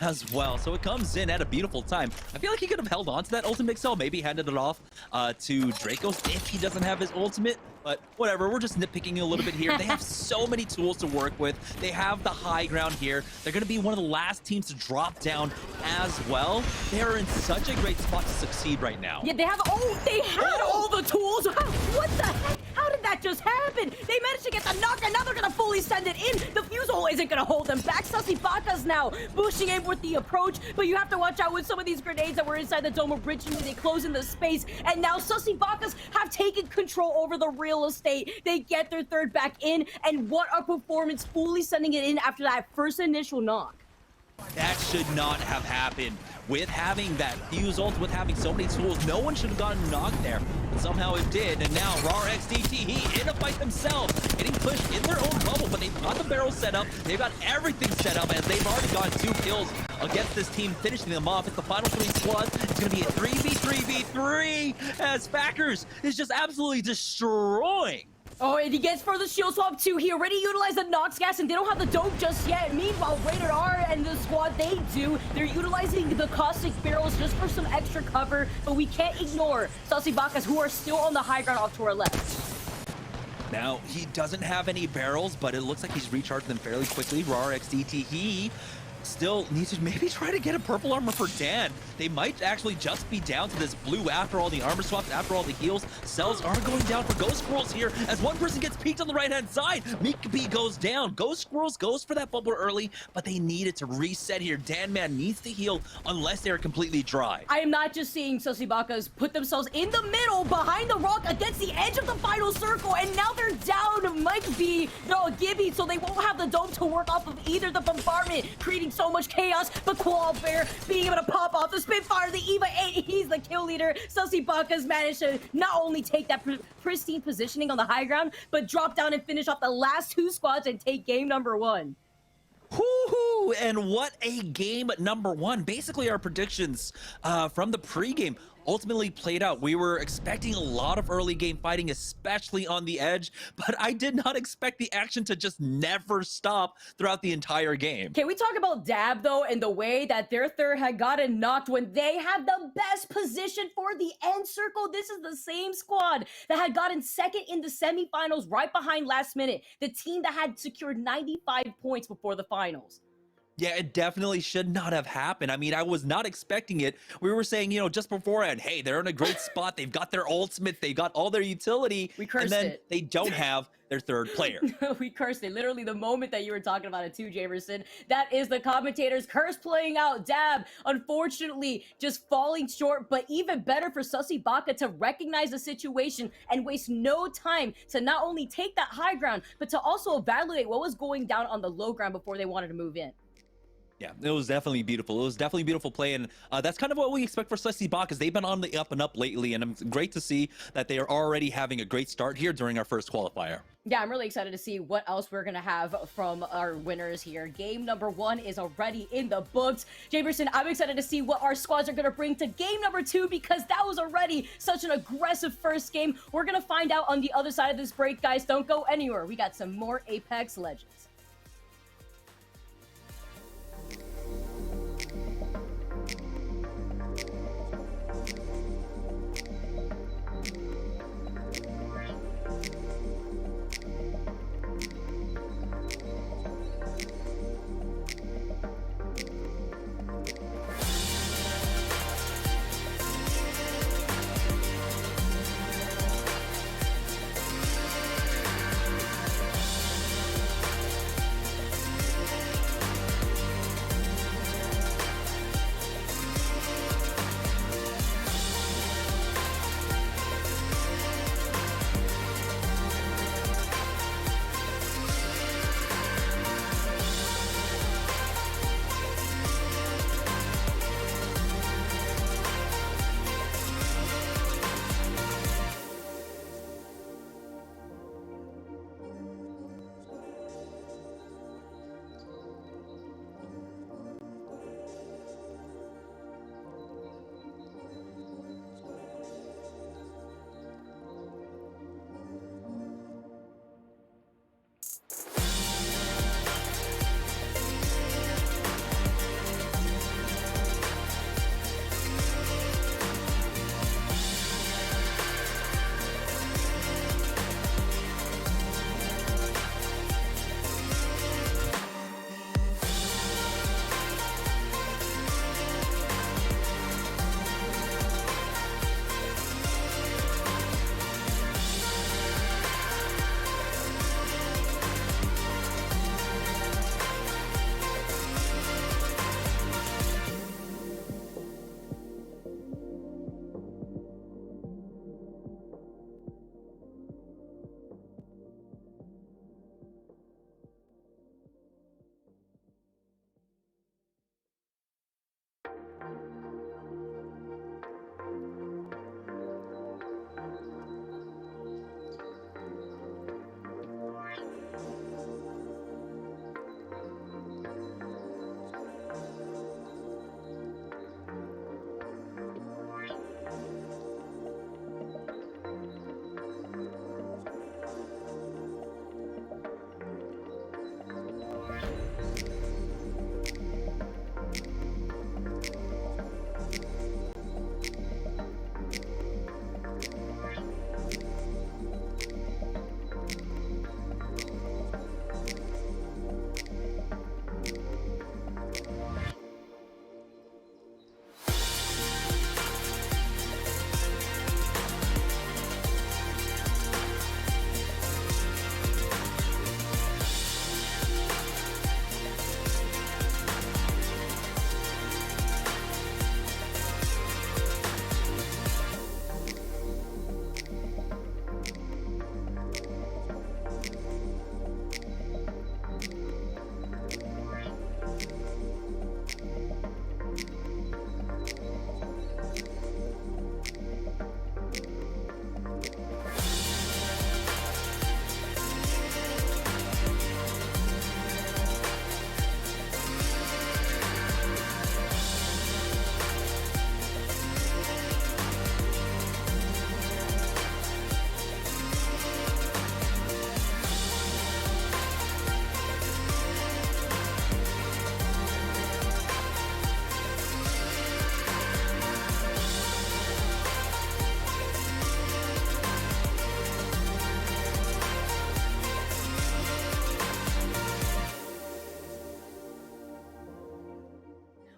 as well. So it comes in at a beautiful time. I feel like he could have held on to that Ultimate XL, maybe handed it off to Dracos if he doesn't have his ultimate. But whatever, we're just nitpicking a little bit here. They have so many tools to work with. They have the high ground here. They're going to be one of the last teams to drop down as well. They are in such a great spot to succeed right now. Yeah, they had all the tools. What the heck? How did that just happen? They managed to get the knock, and now they're going to fully send it in. The fuse hole isn't going to hold them back. Sussy Baka's now pushing in with the approach, but you have to watch out with some of these grenades that were inside the dome originally. They close in the space, and now Sussy Baka's have taken control over the real estate. They get their third back in, and what a performance, fully sending it in after that first initial knock. That should not have happened. With having that fuse ult, with having so many tools, no one should have gotten knocked there. But somehow it did, and now Raw XDT in a fight themselves, getting pushed in their own bubble, but they've got the barrel set up, they've got everything set up, as they've already got 2 kills against this team, finishing them off. It's the final 3 squads. It's going to be a 3v3v3 as Fackers is just absolutely destroying. Oh, and he gets for the shield swap too. He already utilized the Nox gas, and they don't have the dope just yet. Meanwhile, Rated R and the squad, they do. They're utilizing the caustic barrels just for some extra cover, but we can't ignore Sussy Bakas, who are still on the high ground off to our left. Now, he doesn't have any barrels, but it looks like he's recharged them fairly quickly. Rar XDT, he still needs to maybe try to get a purple armor for Dan. They might actually just be down to this blue after all the armor swaps, after all the heals. Cells are going down for Ghost Squirrels here as one person gets peeked on the right-hand side. Mikabe goes down. Ghost Squirrels goes for that bubble early, but they needed to reset here. Dan Man needs to heal unless they're completely dry. I am not just seeing Sussibakas put themselves in the middle behind the rock against the edge of the final circle, and now they're down Mike B, no, Gibby, so they won't have the dome to work off of either. The bombardment creating so much chaos, but Koala Bear being able to pop off the Spitfire, the Eva 8, he's the kill leader. Sussibakas managed to not only take that pristine positioning on the high ground, but drop down and finish off the last 2 squads and take game number 1. Woohoo! And what a game number 1. Basically, our predictions from the pregame ultimately played out. We were expecting a lot of early game fighting, especially on the edge, but I did not expect the action to just never stop throughout the entire game. Can we talk about Dab, though, and the way that their third had gotten knocked when they had the best position for the end circle? This is the same squad that had gotten second in the semifinals right behind last minute. The team that had secured 95 points before the finals. Yeah, it definitely should not have happened. I mean, I was not expecting it. We were saying, you know, just beforehand, hey, they're in a great spot. They've got their ultimate. They've got all their utility. We cursed and then it. They don't have their third player. We cursed it. Literally the moment that you were talking about it too, Jamerson. That is the commentator's curse playing out. Dab, unfortunately, just falling short, but even better for Sussibaka to recognize the situation and waste no time to not only take that high ground, but to also evaluate what was going down on the low ground before they wanted to move in. Yeah, it was definitely beautiful. It was definitely beautiful play, and that's kind of what we expect for Sussibaka, because they've been on the up and up lately, and it's great to see that they are already having a great start here during our first qualifier. Yeah, I'm really excited to see what else we're going to have from our winners here. Game number 1 is already in the books. Jamerson, I'm excited to see what our squads are going to bring to game number 2, because that was already such an aggressive first game. We're going to find out on the other side of this break, guys. Don't go anywhere. We got some more Apex Legends.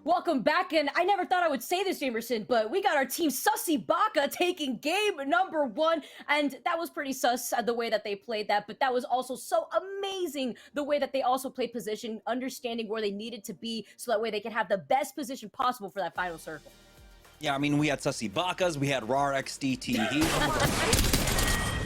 Welcome back, and I never thought I would say this, Jamerson, but we got our team Sussy Baka taking game number 1, and that was pretty sus the way that they played that, but that was also so amazing the way that they also played position, understanding where they needed to be so that way they could have the best position possible for that final circle. Yeah, I mean, we had Sussy Bakas, we had RAR XDT.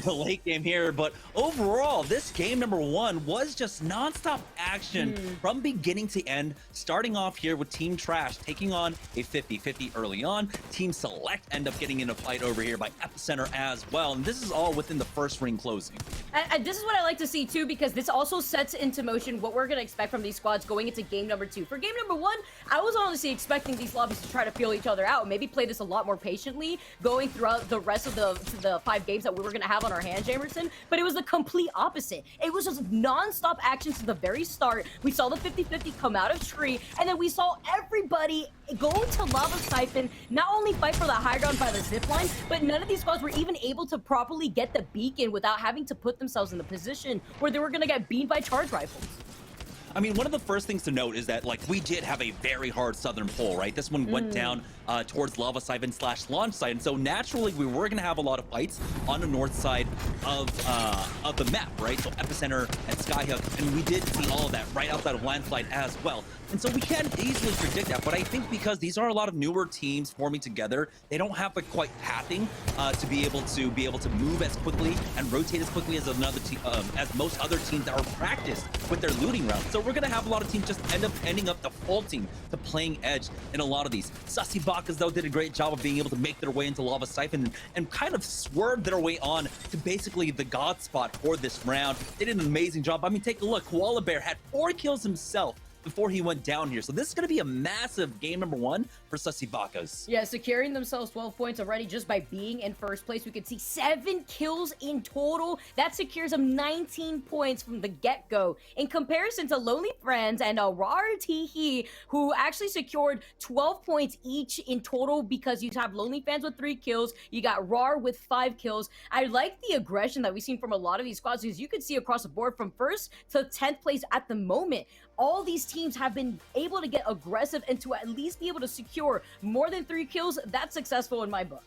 The late game here, but overall this game number 1 was just non-stop action from beginning to end, starting off here with Team Trash taking on a 50-50 early on. Team Select end up getting in a fight over here by Epicenter as well, and this is all within the first ring closing. And this is what I like to see too, because this also sets into motion what we're going to expect from these squads going into game number 2. For game number 1, I was honestly expecting these lobbies to try to feel each other out, maybe play this a lot more patiently going throughout the rest of the 5 games that we were going to have on our hands, Jamerson, but it was the complete opposite. It was just non-stop action to the very start. We saw the 50-50 come out of tree, and then we saw everybody go to Lava Siphon, not only fight for the high ground by the zipline, but none of these squads were even able to properly get the beacon without having to put themselves in the position where they were going to get beamed by charge rifles. I mean, one of the first things to note is that, like, we did have a very hard southern pull, right? This one went down towards Lava Siphon / launch side, and so naturally we were going to have a lot of fights on the north side of the map, right? So Epicenter and Skyhook, and we did see all of that right outside of Landslide as well. And so we can easily predict that, but I think because these are a lot of newer teams forming together, they don't have the quite pathing to be able to move as quickly and rotate as quickly as as most other teams that are practiced with their looting rounds. So we're gonna have a lot of teams just ending up defaulting to playing edge in a lot of these. Sussy Bakas though did a great job of being able to make their way into Lava Siphon and kind of swerve their way on to basically the god spot for this round. They did an amazing job. I mean, take a look. Koala Bear had 4 kills himself before he went down here. So this is going to be a massive game number 1 for Sussy Bakas. Yeah, securing themselves 12 points already just by being in first place. We could see 7 kills in total. That secures them 19 points from the get-go. In comparison to Lonely Friends and RAR Teehee, who actually secured 12 points each in total because you have Lonely Fans with 3 kills. You got RAR with 5 kills. I like the aggression that we've seen from a lot of these squads because you can see across the board from 1st to 10th place at the moment. All these teams have been able to get aggressive and to at least be able to secure more than 3 kills. That's successful in my book.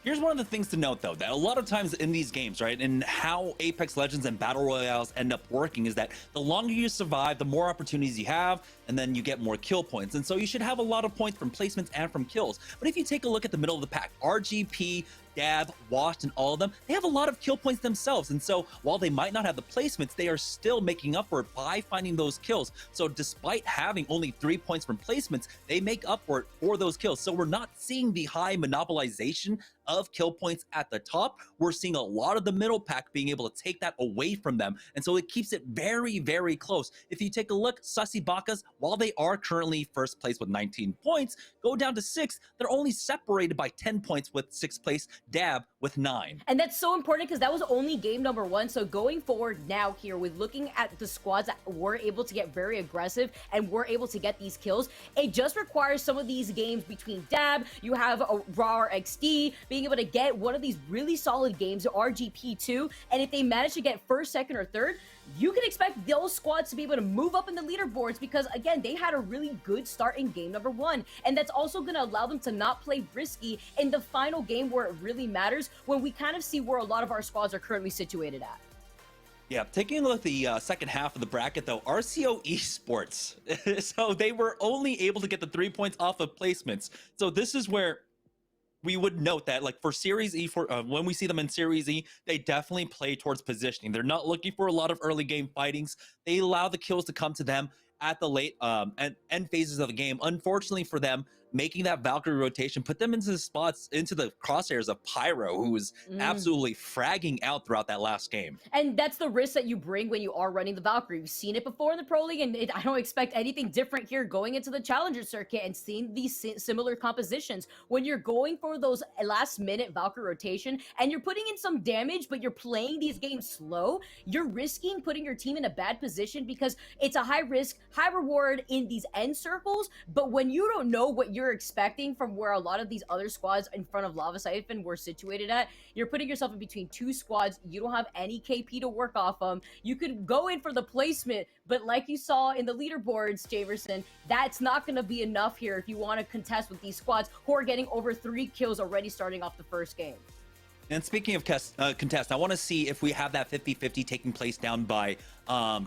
Here's one of the things to note, though, that a lot of times in these games, right, and how Apex Legends and Battle Royales end up working is that the longer you survive, the more opportunities you have, and then you get more kill points. And so you should have a lot of points from placements and from kills. But if you take a look at the middle of the pack, RGP, Dab, Washed, and all of them, they have a lot of kill points themselves. And so while they might not have the placements, they are still making up for it by finding those kills. So despite having only 3 points from placements, they make up for it for those kills. So we're not seeing the high monopolization of kill points at the top. We're seeing a lot of the middle pack being able to take that away from them. And so it keeps it very, very close. If you take a look, Sussy Bakas, while they are currently first place with 19 points, go down to 6th, they're only separated by 10 points with 6th place Dab with 9. And that's so important because that was only game number 1. So going forward now here with looking at the squads that were able to get very aggressive and were able to get these kills, it just requires some of these games between Dab, you have a RAR XD, being able to get one of these really solid games, RGP too, and if they manage to get 1st, 2nd, or 3rd, you can expect those squads to be able to move up in the leaderboards because, again, they had a really good start in game number 1. And that's also going to allow them to not play risky in the final game where it really matters when we kind of see where a lot of our squads are currently situated at. Yeah, taking a look at the second half of the bracket, though, RCO Esports. So they were only able to get the 3 points off of placements. So this is where we would note that, like, for Series E, when we see them in Series E, they definitely play towards positioning. They're not looking for a lot of early game fightings. They allow the kills to come to them at the late and end phases of the game. Unfortunately for them, making that Valkyrie rotation put them into the spots, into the crosshairs of Pyro, who was absolutely fragging out throughout that last game. And that's the risk that you bring when you are running the Valkyrie. We've seen it before in the Pro League, and I don't expect anything different here going into the Challenger circuit and seeing these similar compositions. When you're going for those last-minute Valkyrie rotation and you're putting in some damage, but you're playing these games slow, you're risking putting your team in a bad position because it's a high-risk high reward in these end circles, but when you don't know what you're expecting from where a lot of these other squads in front of Lava Siphon were situated at, you're putting yourself in between two squads. You don't have any KP to work off of. You could go in for the placement, but like you saw in the leaderboards, Javerson, that's not going to be enough here if you want to contest with these squads who are getting over 3 kills already starting off the first game. And speaking of contest, I want to see if we have that 50-50 taking place down by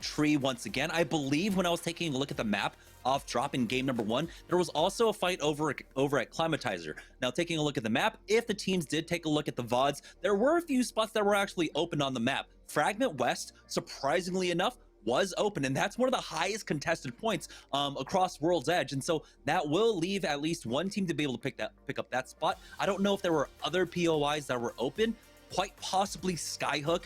Tree once again. I believe when I was taking a look at the map off drop in game number 1, there was also a fight over at Climatizer. Now, taking a look at the map, if the teams did take a look at the VODs, there were a few spots that were actually open on the map. Fragment West, surprisingly enough, was open, and that's one of the highest contested points across World's Edge, and so that will leave at least one team to be able to pick up that spot. I don't know if there were other POIs that were open, quite possibly Skyhook.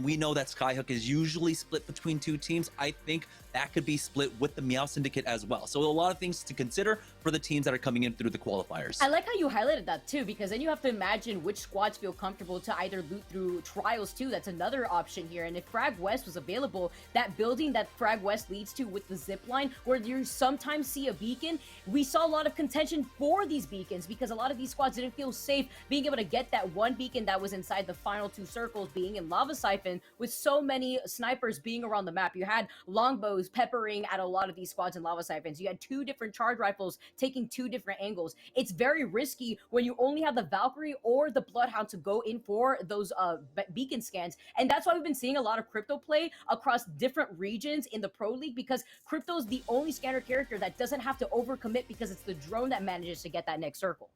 We know that Skyhook is usually split between 2 teams. I think that could be split with the Meow Syndicate as well. So a lot of things to consider for the teams that are coming in through the qualifiers. I like how you highlighted that too, because then you have to imagine which squads feel comfortable to either loot through trials too. That's another option here. And if Frag West was available, that building that Frag West leads to with the zip line, where you sometimes see a beacon, we saw a lot of contention for these beacons because a lot of these squads didn't feel safe being able to get that one beacon that was inside the final 2 circles, being in Lava Siphon, with so many snipers being around the map. You had longbows peppering at a lot of these squads in Lava Siphons. You had 2 different charge rifles taking 2 different angles. It's very risky when you only have the Valkyrie or the Bloodhound to go in for those beacon scans. And that's why we've been seeing a lot of Crypto play across different regions in the Pro League, because Crypto is the only scanner character that doesn't have to overcommit because it's the drone that manages to get that next circle.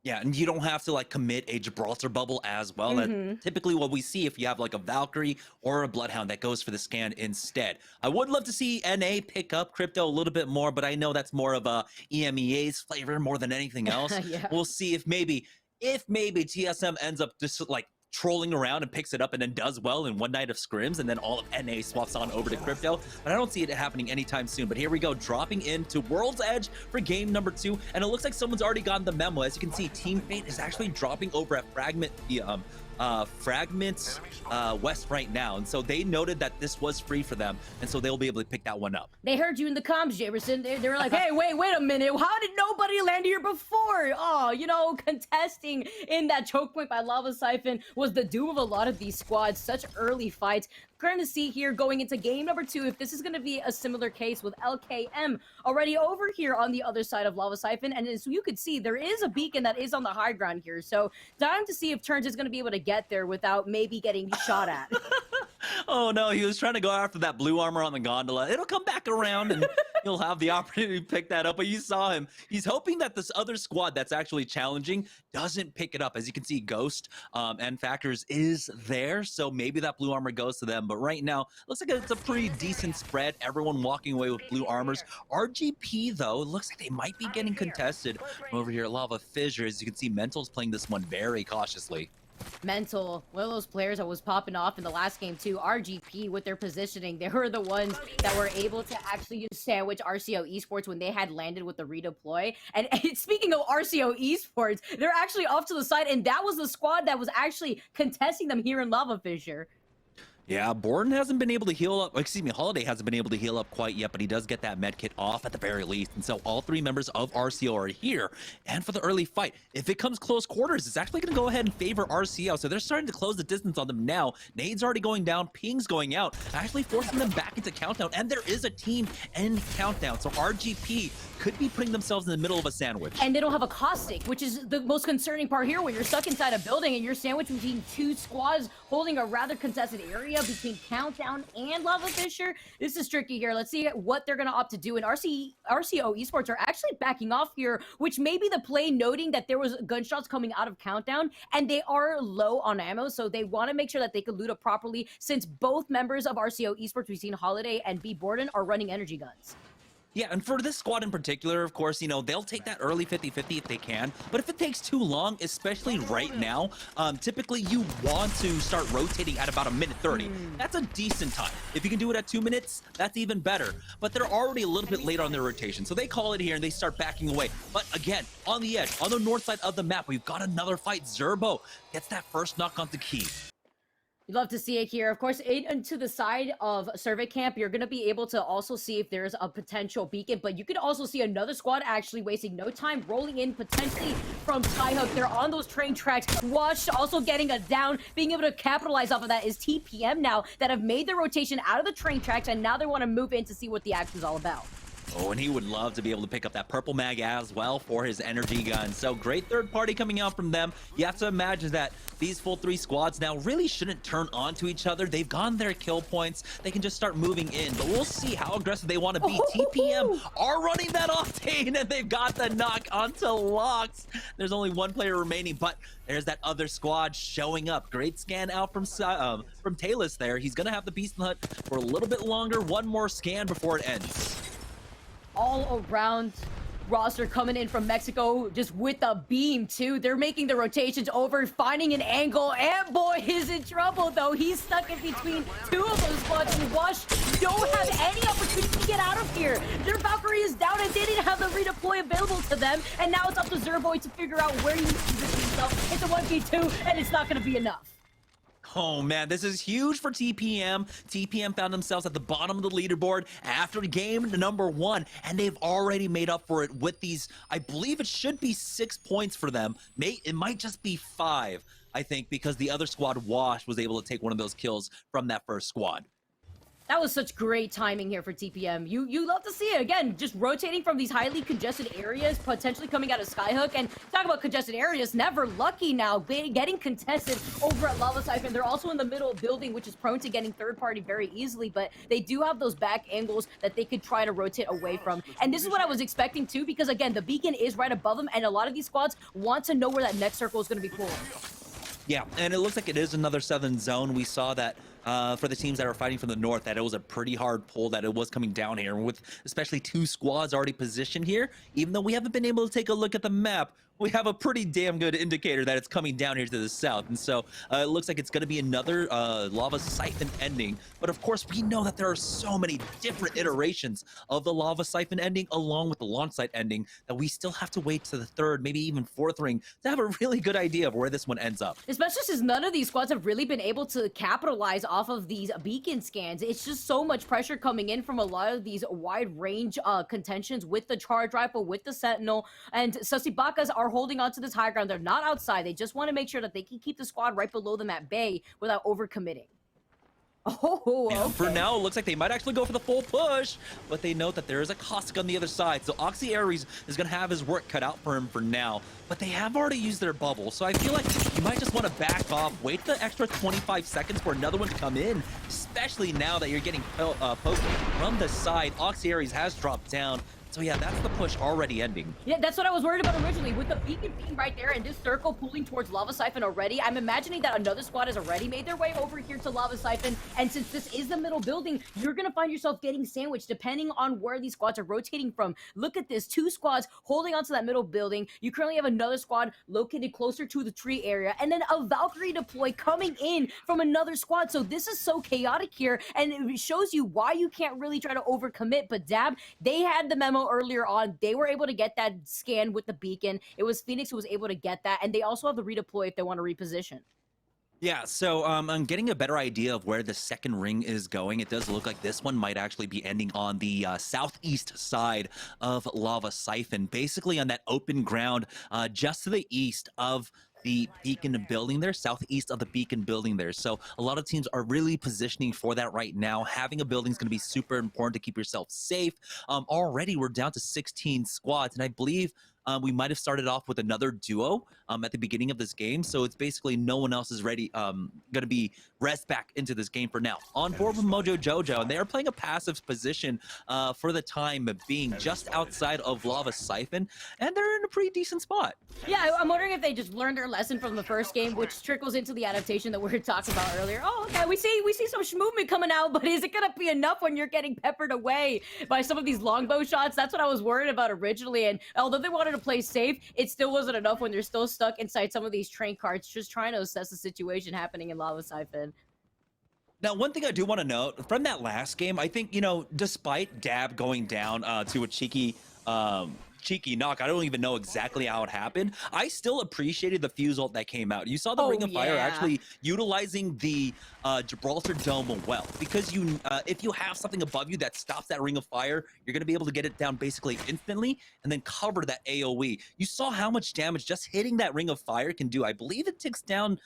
Yeah, and you don't have to like commit a Gibraltar bubble as well. That's typically what we see if you have like a Valkyrie or a Bloodhound that goes for the scan instead. I would love to see NA pick up Crypto a little bit more, but I know that's more of a EMEA's flavor more than anything else. Yeah. We'll see if maybe TSM ends up just like trolling around and picks it up and then does well in one night of scrims, and then all of NA swaps on over to Crypto. But I don't see it happening anytime soon. But here we go, dropping into World's Edge for game number 2, and it looks like someone's already gotten the memo. As you can see, Team Fate is actually dropping over at Fragment West right now, and so they noted that this was free for them, and so they'll be able to pick that one up. They heard you in the comms, Javerson. They were like, hey, wait a minute, how did nobody land here before? Oh, you know, contesting in that choke point by Lava Siphon was the doom of a lot of these squads. Such early fights. We're going to see here going into game number 2 if this is going to be a similar case with LKM already over here on the other side of Lava Siphon. And as you could see, there is a beacon that is on the high ground here. So time to see if Turns is going to be able to get there without maybe getting shot at. Oh no, he was trying to go after that blue armor on the gondola. It'll come back around and he'll have the opportunity to pick that up. But you saw him. He's hoping that this other squad that's actually challenging doesn't pick it up. As you can see, Ghost and Factors is there. So maybe that blue armor goes to them. But right now, looks like it's a pretty decent spread. Everyone walking away with blue armors. RGP, though, it looks like they might be getting contested over here at Lava Fissure. As you can see, Mental's playing this one very cautiously. Mental, one of those players that was popping off in the last game too. RGP with their positioning, they were the ones that were able to actually use sandwich RCO Esports when they had landed with the redeploy. And speaking of RCO Esports, they're actually off to the side, and that was the squad that was actually contesting them here in Lava Fissure. Yeah, Borden hasn't been able to heal up, excuse me, Holiday hasn't been able to heal up quite yet, but he does get that med kit off at the very least. And so all 3 members of RCO are here. And for the early fight, if it comes close quarters, it's actually going to go ahead and favor RCO. So they're starting to close the distance on them now. Nade's already going down, ping's going out, actually forcing them back into countdown. And there is a team in countdown. So RGP could be putting themselves in the middle of a sandwich. And they don't have a caustic, which is the most concerning part here, where you're stuck inside a building and you're sandwiched between 2 squads holding a rather contested area between Countdown and Lava Fissure. This is tricky here. Let's see what they're going to opt to do. And RCO Esports are actually backing off here, which may be the play, noting that there was gunshots coming out of Countdown and they are low on ammo, so they want to make sure that they can loot up properly, since both members of RCO Esports, we've seen Holiday and B. Borden, are running energy guns. Yeah, and for this squad in particular, of course, you know, they'll take that early 50-50 if they can. But if it takes too long, especially right now, typically you want to start rotating at about 1:30. That's a decent time. If you can do it at 2 minutes, that's even better. But they're already a little bit late on their rotation. So they call it here and they start backing away. But again, on the edge, on the north side of the map, we've got another fight. Zerbo gets that first knock on the key. You'd love to see it here. Of course, into the side of Survey Camp, you're going to be able to also see if there's a potential beacon, but you could also see another squad actually wasting no time, rolling in potentially from Skyhook. They're on those train tracks. Watch also getting a down, being able to capitalize off of that is TPM now that have made their rotation out of the train tracks, and now they want to move in to see what the action's all about. Oh, and he would love to be able to pick up that purple mag as well for his energy gun. So great third party coming out from them. You have to imagine that these full 3 squads now really shouldn't turn on to each other. They've gotten their kill points. They can just start moving in, but we'll see how aggressive they want to be. TPM are running that Octane, and they've got the knock onto Locks. There's only 1 player remaining, but there's that other squad showing up. Great scan out from Talus there. He's going to have the Beast in the Hut for a little bit longer. 1 more scan before it ends. All around roster coming in from Mexico just with a beam too. They're making the rotations over, finding an angle, and boy is in trouble though. He's stuck in between 2 of those squads, and Wash don't have any opportunity to get out of here. Their Valkyrie is down and they didn't have the redeploy available to them, and now it's up to Zerboy to figure out where he needs to position himself. It's a 1v2 and it's not going to be enough. Oh man, this is huge for TPM. TPM found themselves at the bottom of the leaderboard after game number 1, and they've already made up for it with these, I believe it should be 6 points for them. It might just be 5, I think, because the other squad, Wash, was able to take one of those kills from that first squad. That was such great timing here for TPM. You love to see it. Again, just rotating from these highly congested areas, potentially coming out of Skyhook. And talk about congested areas, never lucky now, getting contested over at Lava Siphon. They're also in the middle building, which is prone to getting third party very easily, but they do have those back angles that they could try to rotate away from. And this is what I was expecting too, because again, the beacon is right above them, and a lot of these squads want to know where that next circle is going to be pulled. Yeah, and it looks like it is another southern zone. We saw that for the teams that are fighting from the north, that it was a pretty hard pull, that it was coming down here, with especially 2 squads already positioned here. Even though we haven't been able to take a look at the map, we have a pretty damn good indicator that it's coming down here to the south. And so it looks like it's going to be another Lava Siphon ending. But of course, we know that there are so many different iterations of the Lava Siphon ending along with the launch site ending that we still have to wait to the 3rd, maybe even 4th ring to have a really good idea of where this one ends up. Especially since none of these squads have really been able to capitalize off of these beacon scans. It's just so much pressure coming in from a lot of these wide range contentions with the charge rifle, with the sentinel, and Sasibakas are holding on to this high ground. They're not outside. They just want to make sure that they can keep the squad right below them at bay without overcommitting. Oh, okay. For now, it looks like they might actually go for the full push, but they note that there is a Caustic on the other side, so Oxy Ares is going to have his work cut out for him for now. But they have already used their bubble, so I feel like you might just want to back off, wait the extra 25 seconds for another one to come in, especially now that you're getting poked from the side. Oxy Ares has dropped down. So yeah, that's the push already ending. Yeah, that's what I was worried about originally. With the beacon being right there and this circle pulling towards Lava Siphon already, I'm imagining that another squad has already made their way over here to Lava Siphon. And since this is the middle building, you're going to find yourself getting sandwiched depending on where these squads are rotating from. Look at this, 2 squads holding onto that middle building. You currently have another squad located closer to the tree area, and then a Valkyrie deploy coming in from another squad. So this is so chaotic here, and it shows you why you can't really try to overcommit. But Dab, they had the memo earlier on. They were able to get that scan with the beacon. It was Phoenix who was able to get that, and they also have the redeploy if they want to reposition. Yeah, so I'm getting a better idea of where the second ring is going. It does look like this one might actually be ending on the southeast side of Lava Siphon, basically on that open ground just to the east of the beacon building there, southeast of the beacon building there. So a lot of teams are really positioning for that right now. Having a building is going to be super important to keep yourself safe. Already we're down to 16 squads, and I believe we might have started off with another duo at the beginning of this game. So it's basically no one else is ready, going to be rest back into this game for now. On board with Mojo Jojo, and they are playing a passive position for the time being, just outside of Lava Siphon, and they're in a pretty decent spot. Yeah, I'm wondering if they just learned their lesson from the first game, which trickles into the adaptation that we were talking about earlier. Oh, okay, we see some movement coming out, but is it gonna be enough when you're getting peppered away by some of these longbow shots? That's what I was worried about originally, and although they wanted to play safe, it still wasn't enough when they're still stuck inside some of these train carts, just trying to assess the situation happening in Lava Siphon. Now, one thing I do want to note from that last game, I think, you know, despite Dab going down to a cheeky cheeky knock. I don't even know exactly how it happened. I still appreciated the fuse ult that came out. You saw the Ring of Fire actually utilizing the Gibraltar Dome well, because you if you have something above you that stops that Ring of Fire, you're going to be able to get it down basically instantly and then cover that AoE. You saw how much damage just hitting that Ring of Fire can do. I believe it ticks down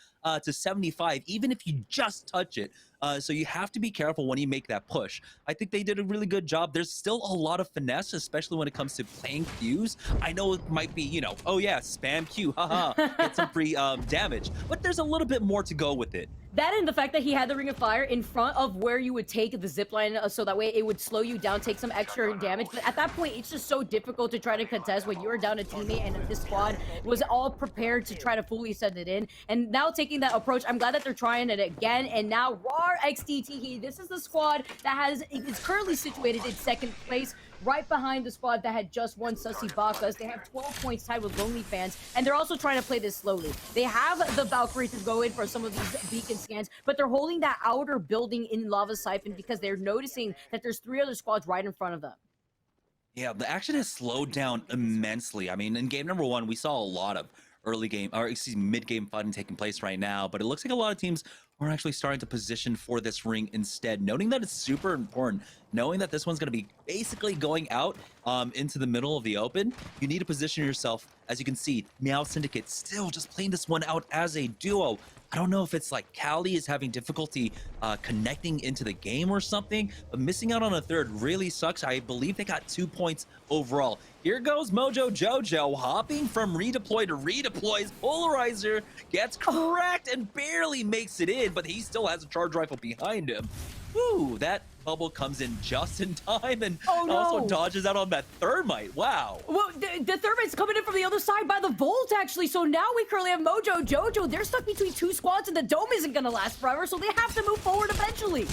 to 75 even if you just touch it. So you have to be careful when you make that push. I think they did a really good job. There's still a lot of finesse, especially when it comes to playing Qs. I know it might be, you know, oh yeah, spam Q, haha, get some free damage. But there's a little bit more to go with it. That and the fact that he had the Ring of Fire in front of where you would take the zipline, so that way it would slow you down, take some extra damage. But at that point, it's just so difficult to try to contest when you're down a teammate and this squad was all prepared to try to fully send it in. And now taking that approach, I'm glad that they're trying it again. And now RAR XDT, this is the squad that is currently situated in second place, right behind the squad that had just won Sussy Bakas. They have 12 points tied with Lonely Fans, and they're also trying to play this slowly. They have the Valkyrie to go in for some of these beacon scans, but they're holding that outer building in Lava Siphon because they're noticing that there's 3 other squads right in front of them. Yeah, the action has slowed down immensely. I mean, in game number 1, we saw a lot of mid-game fighting taking place right now, but it looks like a lot of teams are actually starting to position for this ring instead, noting that it's super important, knowing that this one's going to be basically going out into the middle of the open. You need to position yourself. As you can see, Meow Syndicate still just playing this one out as a duo. I don't know if it's like Cali is having difficulty connecting into the game or something, but missing out on a third really sucks. I believe they got 2 points overall. Here goes Mojo Jojo hopping from redeploy to redeploys. Polarizer gets cracked and barely makes it in, but he still has a charge rifle behind him. Woo, that bubble comes in just in time and also dodges out on that thermite. Wow. Well, the thermite's coming in from the other side by the Volt, actually. So now we currently have Mojo Jojo. They're stuck between 2 squads, and the dome isn't going to last forever, so they have to move forward eventually.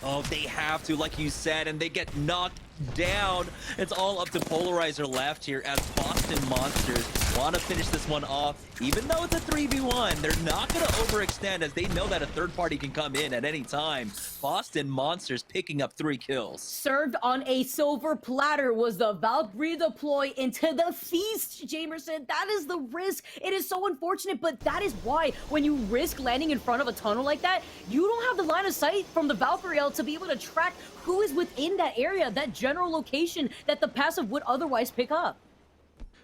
Oh, they have to, like you said, and they get knocked down. It's all up to Polarizer left here as Boston Monsters want to finish this one off. Even though it's a 3v1, they're not going to overextend as they know that a third party can come in at any time. Boston Monsters picking up 3 kills. Served on a silver platter was the Valkyrie deploy into the feast, Jamerson. That is the risk. It is so unfortunate, but that is why when you risk landing in front of a tunnel like that, you don't have the line of sight from the Valkyrie to be able to track who is within that area, that general location that the passive would otherwise pick up.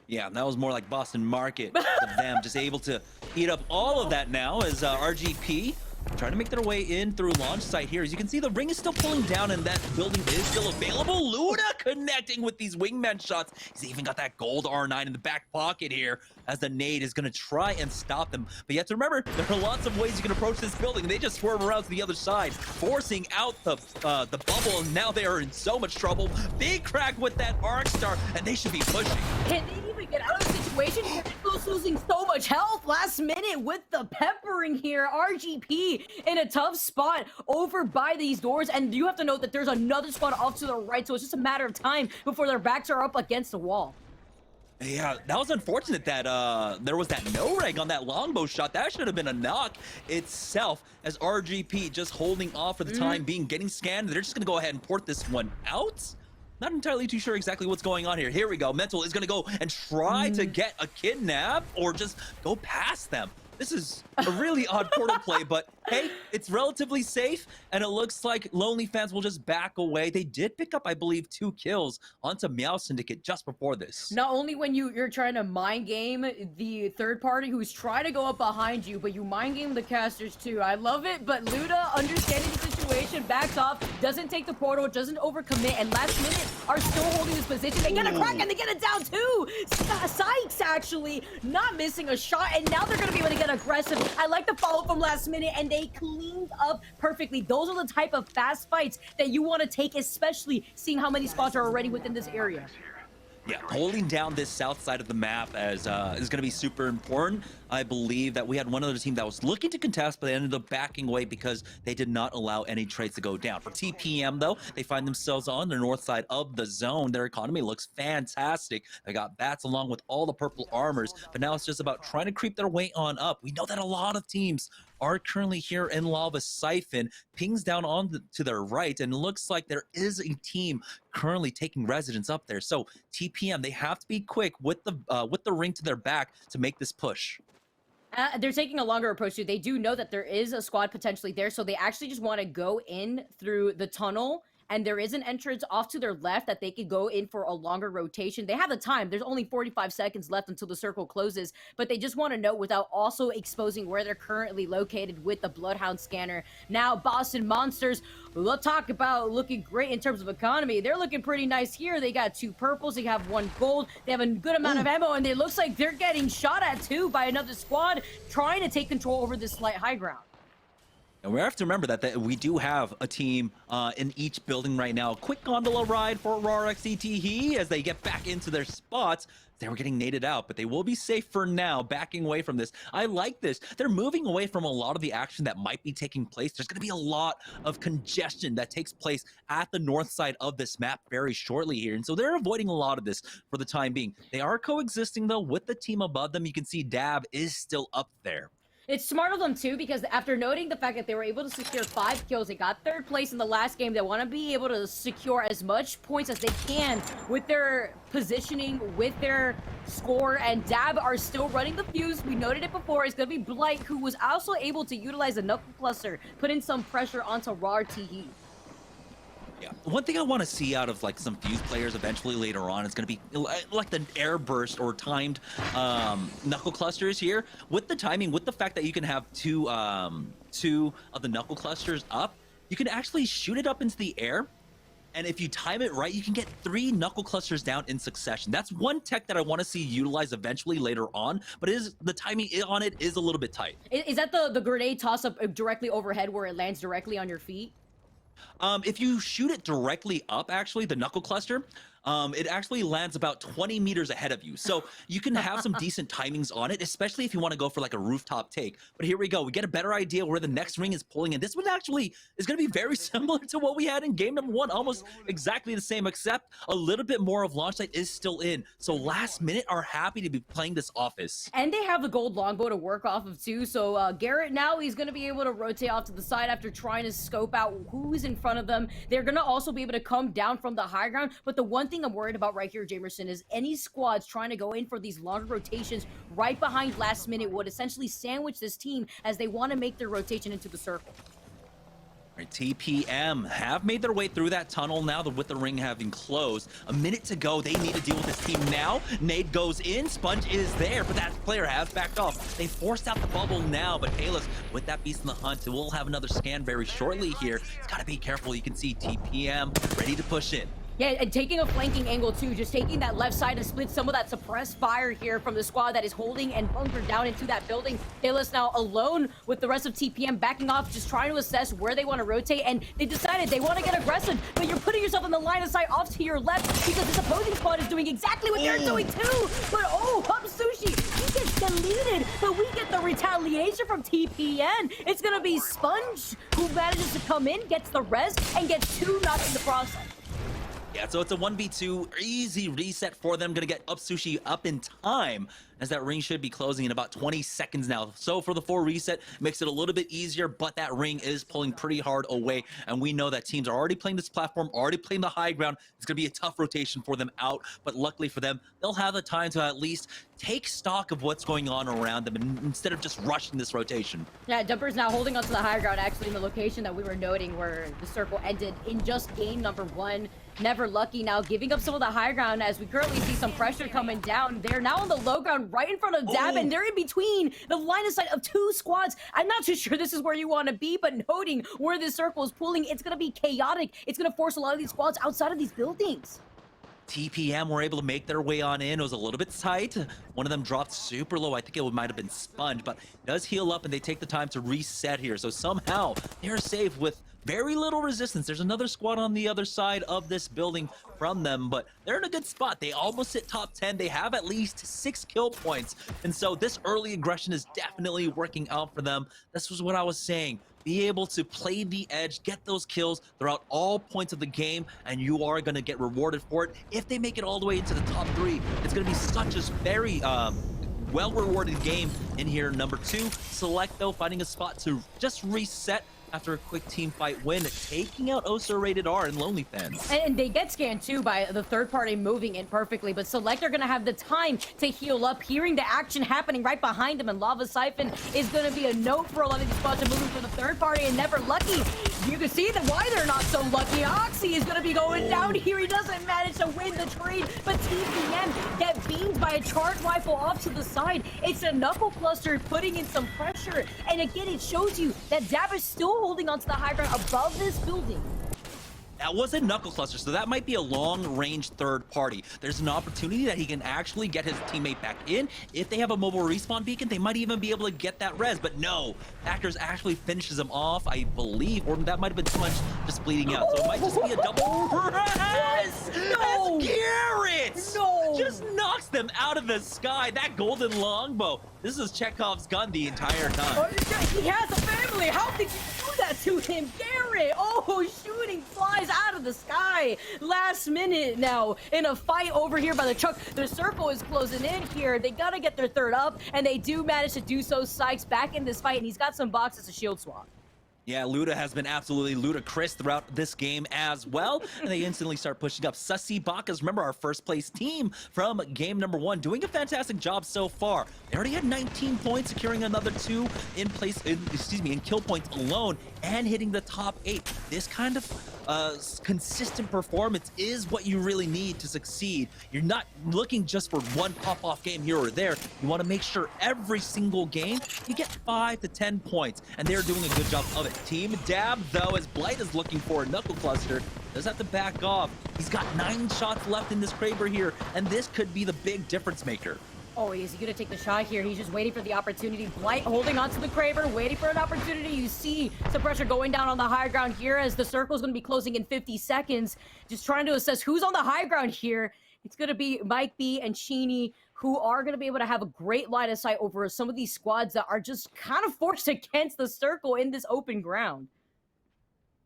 Yeah, that was more like Boston Market of them just able to eat up all of that now as RGP trying to make their way in through launch site here. As you can see, the ring is still pulling down and that building is still available. Luna connecting with these wingman shots. He's even got that gold R9 in the back pocket here as the nade is going to try and stop them. But you have to remember, there are lots of ways you can approach this building. They just swerve around to the other side, forcing out the bubble, and now they are in so much trouble. Big crack with that arc star, and they should be pushing. Can they even get out of the situation? They're losing so much health last minute with the peppering here. RGP in a tough spot over by these doors, and you have to note that there's another squad off to the right, so it's just a matter of time before their backs are up against the wall. Yeah, that was unfortunate that there was that no-reg on that longbow shot. That should have been a knock itself, as RGP just holding off for the time being, getting scanned. They're just going to go ahead and port this one out. Not entirely too sure exactly what's going on here. Here we go. Mental is going to go and try to get a kidnap or just go past them. This is a really odd portal play, but hey, it's relatively safe, and it looks like Lonely Fans will just back away. They did pick up, I believe, 2 kills onto Meow Syndicate just before this. Not only when you're trying to mind game the third party who's trying to go up behind you, but you mind game the casters too. I love it, but Luda, understanding the situation, backs off, doesn't take the portal, doesn't overcommit, and last minute are still holding this position. They get a crack and they get it down too. Sykes actually not missing a shot, and now they're going to be able to get aggressive. I like the follow from last minute, and they cleaned up perfectly. Those are the type of fast fights that you want to take, especially seeing how many spots are already within this area. Yeah, holding down this south side of the map as is going to be super important. I believe that we had one other team that was looking to contest, but they ended up backing away because they did not allow any trades to go down. For TPM, though, they find themselves on the north side of the zone. Their economy looks fantastic. They got bats along with all the purple armors, but now it's just about trying to creep their way on up. We know that a lot of teams are currently here in Lava Siphon. Pings down to their right, and it looks like there is a team currently taking residence up there. So TPM, they have to be quick with the ring to their back to make this push. They're taking a longer approach too. They do know that there is a squad potentially there, so they actually just want to go in through the tunnel, and there is an entrance off to their left that they could go in for a longer rotation. They have the time. There's only 45 seconds left until the circle closes, but they just want to know without also exposing where they're currently located with the Bloodhound scanner. Now, Boston Monsters, we'll talk about looking great in terms of economy. They're looking pretty nice here. They got 2 purples. They have 1 gold. They have a good amount of ammo, and it looks like they're getting shot at too by another squad trying to take control over this slight high ground. And we have to remember that we do have a team in each building right now. Quick gondola ride for RRXETE as they get back into their spots. They were getting naded out, but they will be safe for now, backing away from this. I like this. They're moving away from a lot of the action that might be taking place. There's going to be a lot of congestion that takes place at the north side of this map very shortly here. And so they're avoiding a lot of this for the time being. They are coexisting, though, with the team above them. You can see Dab is still up there. It's smart of them, too, because after noting the fact that they were able to secure 5 kills, they got 3rd place in the last game, they want to be able to secure as much points as they can with their positioning, with their score, and Dab are still running the fuse. We noted it before. It's going to be Blight, who was also able to utilize a knuckle cluster, put in some pressure onto RRTE. Yeah. One thing I want to see out of like some Fuse players eventually later on is going to be like the air burst or timed knuckle clusters here. With the timing, with the fact that you can have two of the knuckle clusters up, you can actually shoot it up into the air. And if you time it right, you can get 3 knuckle clusters down in succession. That's one tech that I want to see utilized eventually later on, but the timing on it is a little bit tight. Is that the grenade toss-up directly overhead where it lands directly on your feet? If you shoot it directly up, actually, the knuckle cluster, it actually lands about 20 meters ahead of you. So you can have some decent timings on it, especially if you want to go for like a rooftop take. But here we go. We get a better idea where the next ring is pulling in. This one actually is going to be very similar to what we had in game number 1. Almost exactly the same, except a little bit more of launch site is still in. So last minute are happy to be playing this office. And they have the gold longbow to work off of too. So Garrett now, he's going to be able to rotate off to the side after trying to scope out who's in front of them. They're going to also be able to come down from the high ground. But the one thing I'm worried about right here, Jamerson, is any squads trying to go in for these longer rotations right behind last minute would essentially sandwich this team as they want to make their rotation into the circle. Right, TPM have made their way through that tunnel now with the ring having closed. A minute to go. They need to deal with this team now. Nade goes in. Sponge is there, but that player has backed off. They forced out the bubble now, but Payless with that beast in the hunt, will have another scan very shortly here. It's got to be careful. You can see TPM ready to push in. Yeah, and taking a flanking angle too, just taking that left side to split some of that suppressed fire here from the squad that is holding and bunkered down into that building. Payless now alone with the rest of TPM backing off, just trying to assess where they want to rotate, and they decided they want to get aggressive, but you're putting yourself in the line of sight off to your left because this opposing squad is doing exactly what they're doing too. But oh, Hub Sushi, he gets deleted, but we get the retaliation from TPN. It's gonna be Sponge who manages to come in, gets the res, and gets 2 knocked in the process. Yeah, so it's a 1v2, easy reset for them. Gonna get Up Sushi up in time, as that ring should be closing in about 20 seconds now. So for the 4 reset, makes it a little bit easier, but that ring is pulling pretty hard away. And we know that teams are already playing this platform, already playing the high ground. It's gonna be a tough rotation for them out, but luckily for them, they'll have the time to at least take stock of what's going on around them instead of just rushing this rotation. Yeah, Dumper's now holding onto the high ground, actually in the location that we were noting where the circle ended in just game number 1. Never Lucky now giving up some of the high ground as we currently see some pressure coming down. They're now on the low ground right in front of Dab, and they're in between the line of sight of 2 squads. I'm not too sure this is where you want to be, but noting where this circle is pulling, it's going to be chaotic. It's going to force a lot of these squads outside of these buildings. TPM were able to make their way on in. It was a little bit tight. One of them dropped super low. I think it might have been Sponge, but does heal up and they take the time to reset here. So somehow they're safe with very little resistance. There's another squad on the other side of this building from them, but they're in a good spot. They almost hit top 10. They have at least 6 kill points. And so this early aggression is definitely working out for them. This was what I was saying. Be able to play the edge, get those kills throughout all points of the game, and you are going to get rewarded for it. If they make it all the way into the top 3, it's going to be such a very well-rewarded game in here. Number 2, Select, though, finding a spot to just reset after a quick team fight win, taking out Osa Rated R and Lonely Fans. And they get scanned too by the third party moving in perfectly, but Select are gonna have the time to heal up, hearing the action happening right behind them, and Lava Siphon is gonna be a note for a lot of these spots are moving for the third party and Never Lucky. You can see that why they're not so lucky. Oxy is gonna be going down here. He doesn't manage to win the trade, but TPM get beamed by a charge rifle off to the side. It's a Knuckle Cluster putting in some pressure, and again, it shows you that Dab is still holding onto the high ground above this building. That was a Knuckle Cluster, so that might be a long-range third party. There's an opportunity that he can actually get his teammate back in. If they have a mobile respawn beacon, they might even be able to get that res, but no. Factors actually finishes him off, I believe, or that might have been too much just bleeding out. So it might just be a double res! No! As Garrett! No! Just knocks them out of the sky. That golden longbow. This is Chekhov's gun the entire time. He has a family. How did you do that to him, Garrett? Oh, shooting flies out of the sky. Last minute now in a fight over here by the truck. The circle is closing in here. They gotta get their third up, and they do manage to do so. Sykes back in this fight, and he's got some boxes to shield swap. Yeah, Luda has been absolutely ludicrous throughout this game as well, and they instantly start pushing up. Sussy Bakas, remember our first place team from game number 1, doing a fantastic job so far. They already had 19 points, securing another 2 in kill points alone, and hitting the top 8. This kind of consistent performance is what you really need to succeed. You're not looking just for one pop-off game here or there. You want to make sure every single game you get 5 to 10 points, and they're doing a good job of it. Team Dab, though, as Blight is looking for a Knuckle Cluster, does have to back off. He's got 9 shots left in this Kraber here, and this could be the big difference maker. Oh, is he gonna take the shot here? He's just waiting for the opportunity. Blight holding onto the Kraber, waiting for an opportunity. You see some pressure going down on the high ground here as the circle's gonna be closing in 50 seconds. Just trying to assess who's on the high ground here. It's gonna be Mike B and Sheeny, who are going to be able to have a great line of sight over some of these squads that are just kind of forced against the circle in this open ground.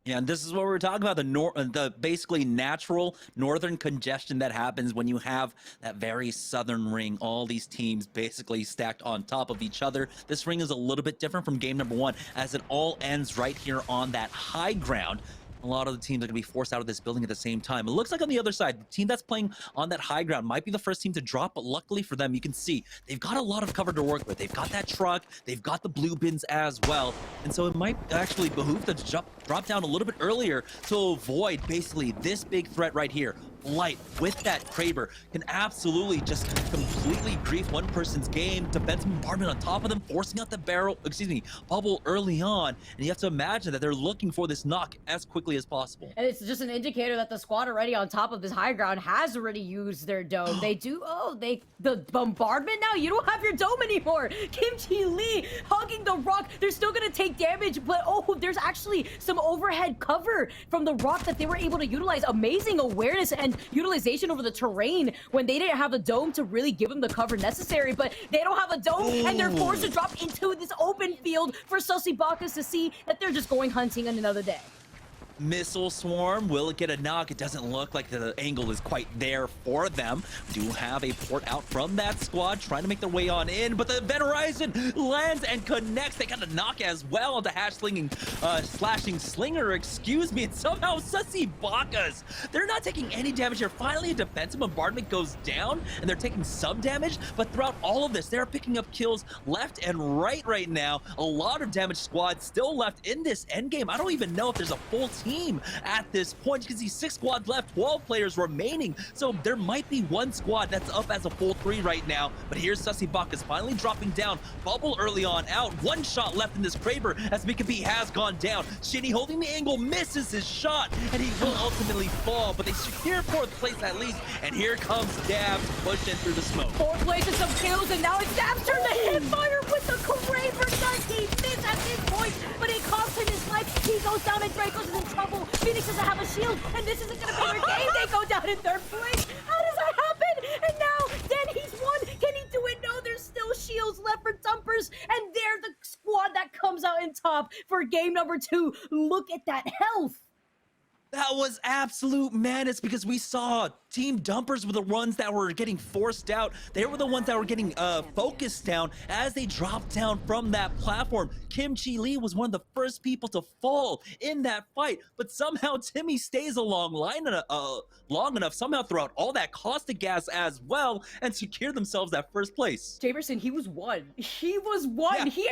Yeah, and this is what we're talking about, the basically natural northern congestion that happens when you have that very southern ring, all these teams basically stacked on top of each other. This ring is a little bit different from game number 1, as it all ends right here on that high ground. A lot of the teams are going to be forced out of this building at the same time. It looks like on the other side, the team that's playing on that high ground might be the first team to drop, but luckily for them, you can see they've got a lot of cover to work with. They've got that truck, they've got the blue bins as well, and so it might actually behoove them to drop down a little bit earlier to avoid basically this big threat right here. Light with that Kraber can absolutely just completely grief one person's game. Defensive bombardment on top of them, forcing out the bubble early on, and you have to imagine that they're looking for this knock as quickly as possible. And it's just an indicator that the squad already on top of this high ground has already used their dome. The bombardment now? You don't have your dome anymore. Kimchi Lee hugging the rock. They're still gonna take damage, but oh, there's actually some overhead cover from the rock that they were able to utilize. Amazing awareness and utilization over the terrain when they didn't have a dome to really give them the cover necessary, but they don't have a dome and they're forced to drop into this open field for Sussy Bakas to see that they're just going hunting on another day. Missile swarm, will it get a knock? It doesn't look like the angle is quite there for them. Do have a port out from that squad, trying to make their way on in, but the Event Horizon lands and connects. They got a knock as well onto slashing slinger, excuse me, and somehow Sussy Bakas. They're not taking any damage here. Finally, a defensive bombardment goes down, and they're taking some damage, but throughout all of this, they're picking up kills left and right now. A lot of damage squads still left in this endgame. I don't even know if there's a full team team at this point. You can see 6 squads left, 12 players remaining. So there might be one squad that's up as a full 3 right now. But here's Sussy Bacchus finally dropping down. Bubble early on out. One shot left in this Kraber as Mikabe has gone down. Shinny holding the angle, misses his shot, and he will ultimately fall. But they secure 4th place at least. And here comes Dabs pushing through the smoke. 4th place and some kills, and now it's Dabs turn to hit fire with the Kraber. Does he miss at this point? But it costs him his life. He goes down and Dracos is in trouble. Phoenix doesn't have a shield, and this isn't gonna be their game. They go down in 3rd place. How does that happen? And now, then he's won. Can he do it? No, there's still shields left for Dumpers, and they're the squad that comes out in top for game number 2. Look at that health. That was absolute madness because we saw Team Dumpers were the ones that were getting forced out. They were the ones that were getting focused down as they dropped down from that platform. Kim Chi Lee was one of the first people to fall in that fight, but somehow Timmy stays long enough somehow throughout all that caustic gas as well and secure themselves that 1st place. Jamerson, he was 1. He was 1. Yeah. He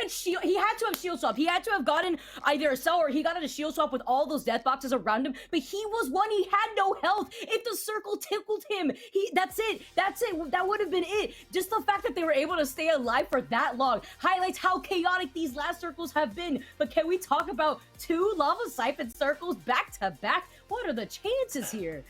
had to have shield swap. He had to have gotten either a cell or he got a shield swap with all those death boxes around him. But he was 1. He had no health. If the circle tickled him, that's it. That would have been it. Just the fact that they were able to stay alive for that long highlights how chaotic these last circles have been. But can we talk about 2 lava siphon circles back to back? What are the chances here?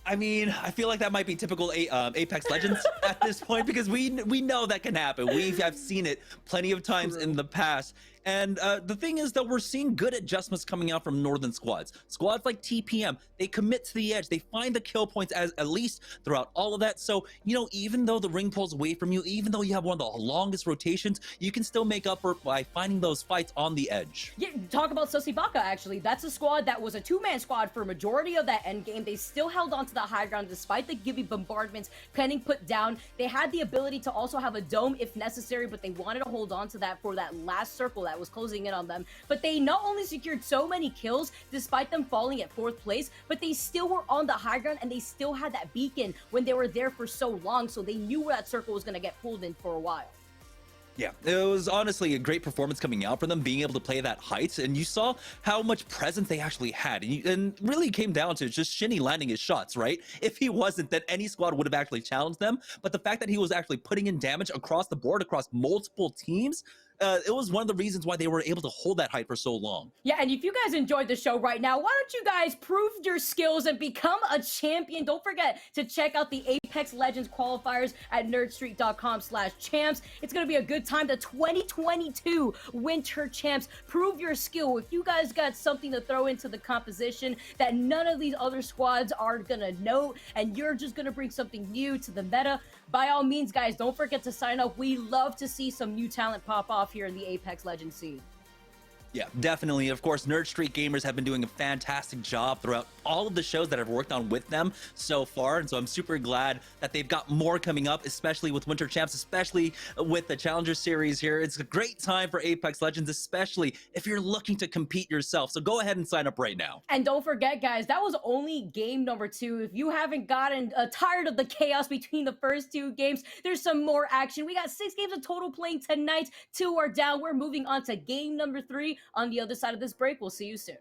I mean, I feel like that might be typical Apex Legends at this point because we know that can happen. We have seen it plenty of times in the past. And the thing is that we're seeing good adjustments coming out from Northern squads. Squads like TPM, they commit to the edge. They find the kill points at least throughout all of that. So, you know, even though the ring pulls away from you, even though you have one of the longest rotations, you can still make up for it by finding those fights on the edge. Yeah, talk about Sussy Bacchus, actually. That's a squad that was a 2-man squad for a majority of that end game. They still held on to the high ground despite the Gibby bombardments getting put down. They had the ability to also have a dome if necessary, but they wanted to hold on to that for that last circle that was closing in on them. But they not only secured so many kills despite them falling at 4th place, but they still were on the high ground and they still had that beacon when they were there for so long, so they knew where that circle was going to get pulled in for a while. Yeah, it was honestly a great performance coming out for them, being able to play that height, and you saw how much presence they actually had, and really came down to just Shinny landing his shots, right? If he wasn't, then any squad would have actually challenged them, but the fact that he was actually putting in damage across the board, across multiple teams, it was one of the reasons why they were able to hold that height for so long. Yeah, and if you guys enjoyed the show right now, why don't you guys prove your skills and become a champion? Don't forget to check out the Apex Legends qualifiers at nerdstreet.com/champs. It's going to be a good time. The 2022 Winter Champs. Prove your skill. If you guys got something to throw into the composition that none of these other squads are going to know, and you're just going to bring something new to the meta, by all means, guys, don't forget to sign up. We love to see some new talent pop off here in the Apex Legends scene. Yeah, definitely. Of course, Nerd Street Gamers have been doing a fantastic job throughout all of the shows that I've worked on with them so far, and so I'm super glad that they've got more coming up, especially with Winter Champs, especially with the Challenger Series here. It's a great time for Apex Legends, especially if you're looking to compete yourself, so go ahead and sign up right now. And don't forget, guys, that was only game number 2. If you haven't gotten tired of the chaos between the first 2 games, there's some more action. We got 6 games of total playing tonight. 2 are down. We're moving on to game number 3 on the other side of this break. We'll see you soon.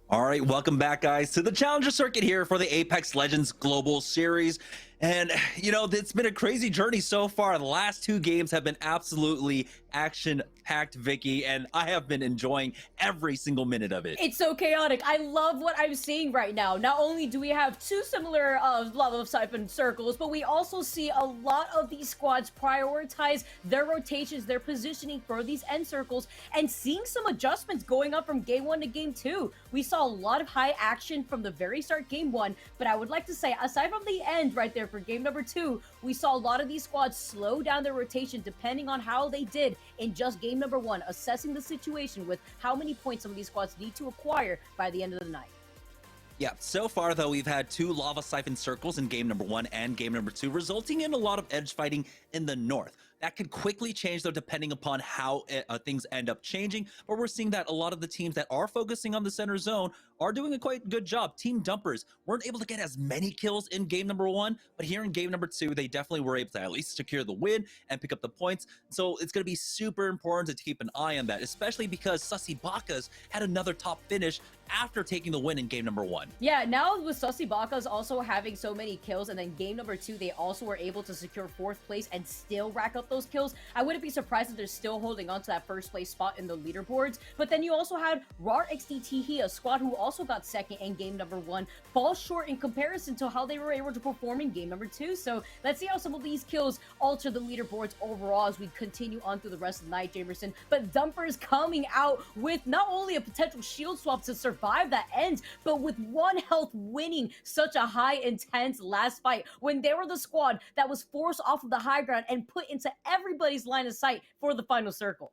All right, welcome back, guys, to the Challenger Circuit here for the Apex Legends Global Series. And, you know, it's been a crazy journey so far. The last 2 games have been absolutely action-packed, Vicky, and I have been enjoying every single minute of it. It's so chaotic. I love what I'm seeing right now. Not only do we have 2 similar lava siphon circles, but we also see a lot of these squads prioritize their rotations, their positioning for these end circles, and seeing some adjustments going up from game 1 to game 2. We saw a lot of high action from the very start game 1, but I would like to say, aside from the end right there for game number 2, we saw a lot of these squads slow down their rotation depending on how they did in just game number 1, assessing the situation with how many points some of these squads need to acquire by the end of the night. Yeah, so far, though, we've had 2 lava siphon circles in game number 1 and game number 2, resulting in a lot of edge fighting in the north. That could quickly change, though, depending upon how things end up changing. But we're seeing that a lot of the teams that are focusing on the center zone are doing a quite good job. Team Dumpers weren't able to get as many kills in game number 1, but here in game number 2, they definitely were able to at least secure the win and pick up the points. So it's going to be super important to keep an eye on that, especially because Sussy Bakas had another top finish after taking the win in game number 1. Yeah, now with Sussy Bakas also having so many kills, and then game number 2, they also were able to secure 4th place and still rack up those kills. I wouldn't be surprised if they're still holding on to that 1st place spot in the leaderboards. But then you also had RAR XDT, a squad who also got 2nd in game number 1, fall short in comparison to how they were able to perform in game number 2. So let's see how some of these kills alter the leaderboards overall as we continue on through the rest of the night, Jamerson. But Dumpers coming out with not only a potential shield swap to survive that end, but with 1 health winning such a high intense last fight when they were the squad that was forced off of the high ground and put into everybody's line of sight for the final circle.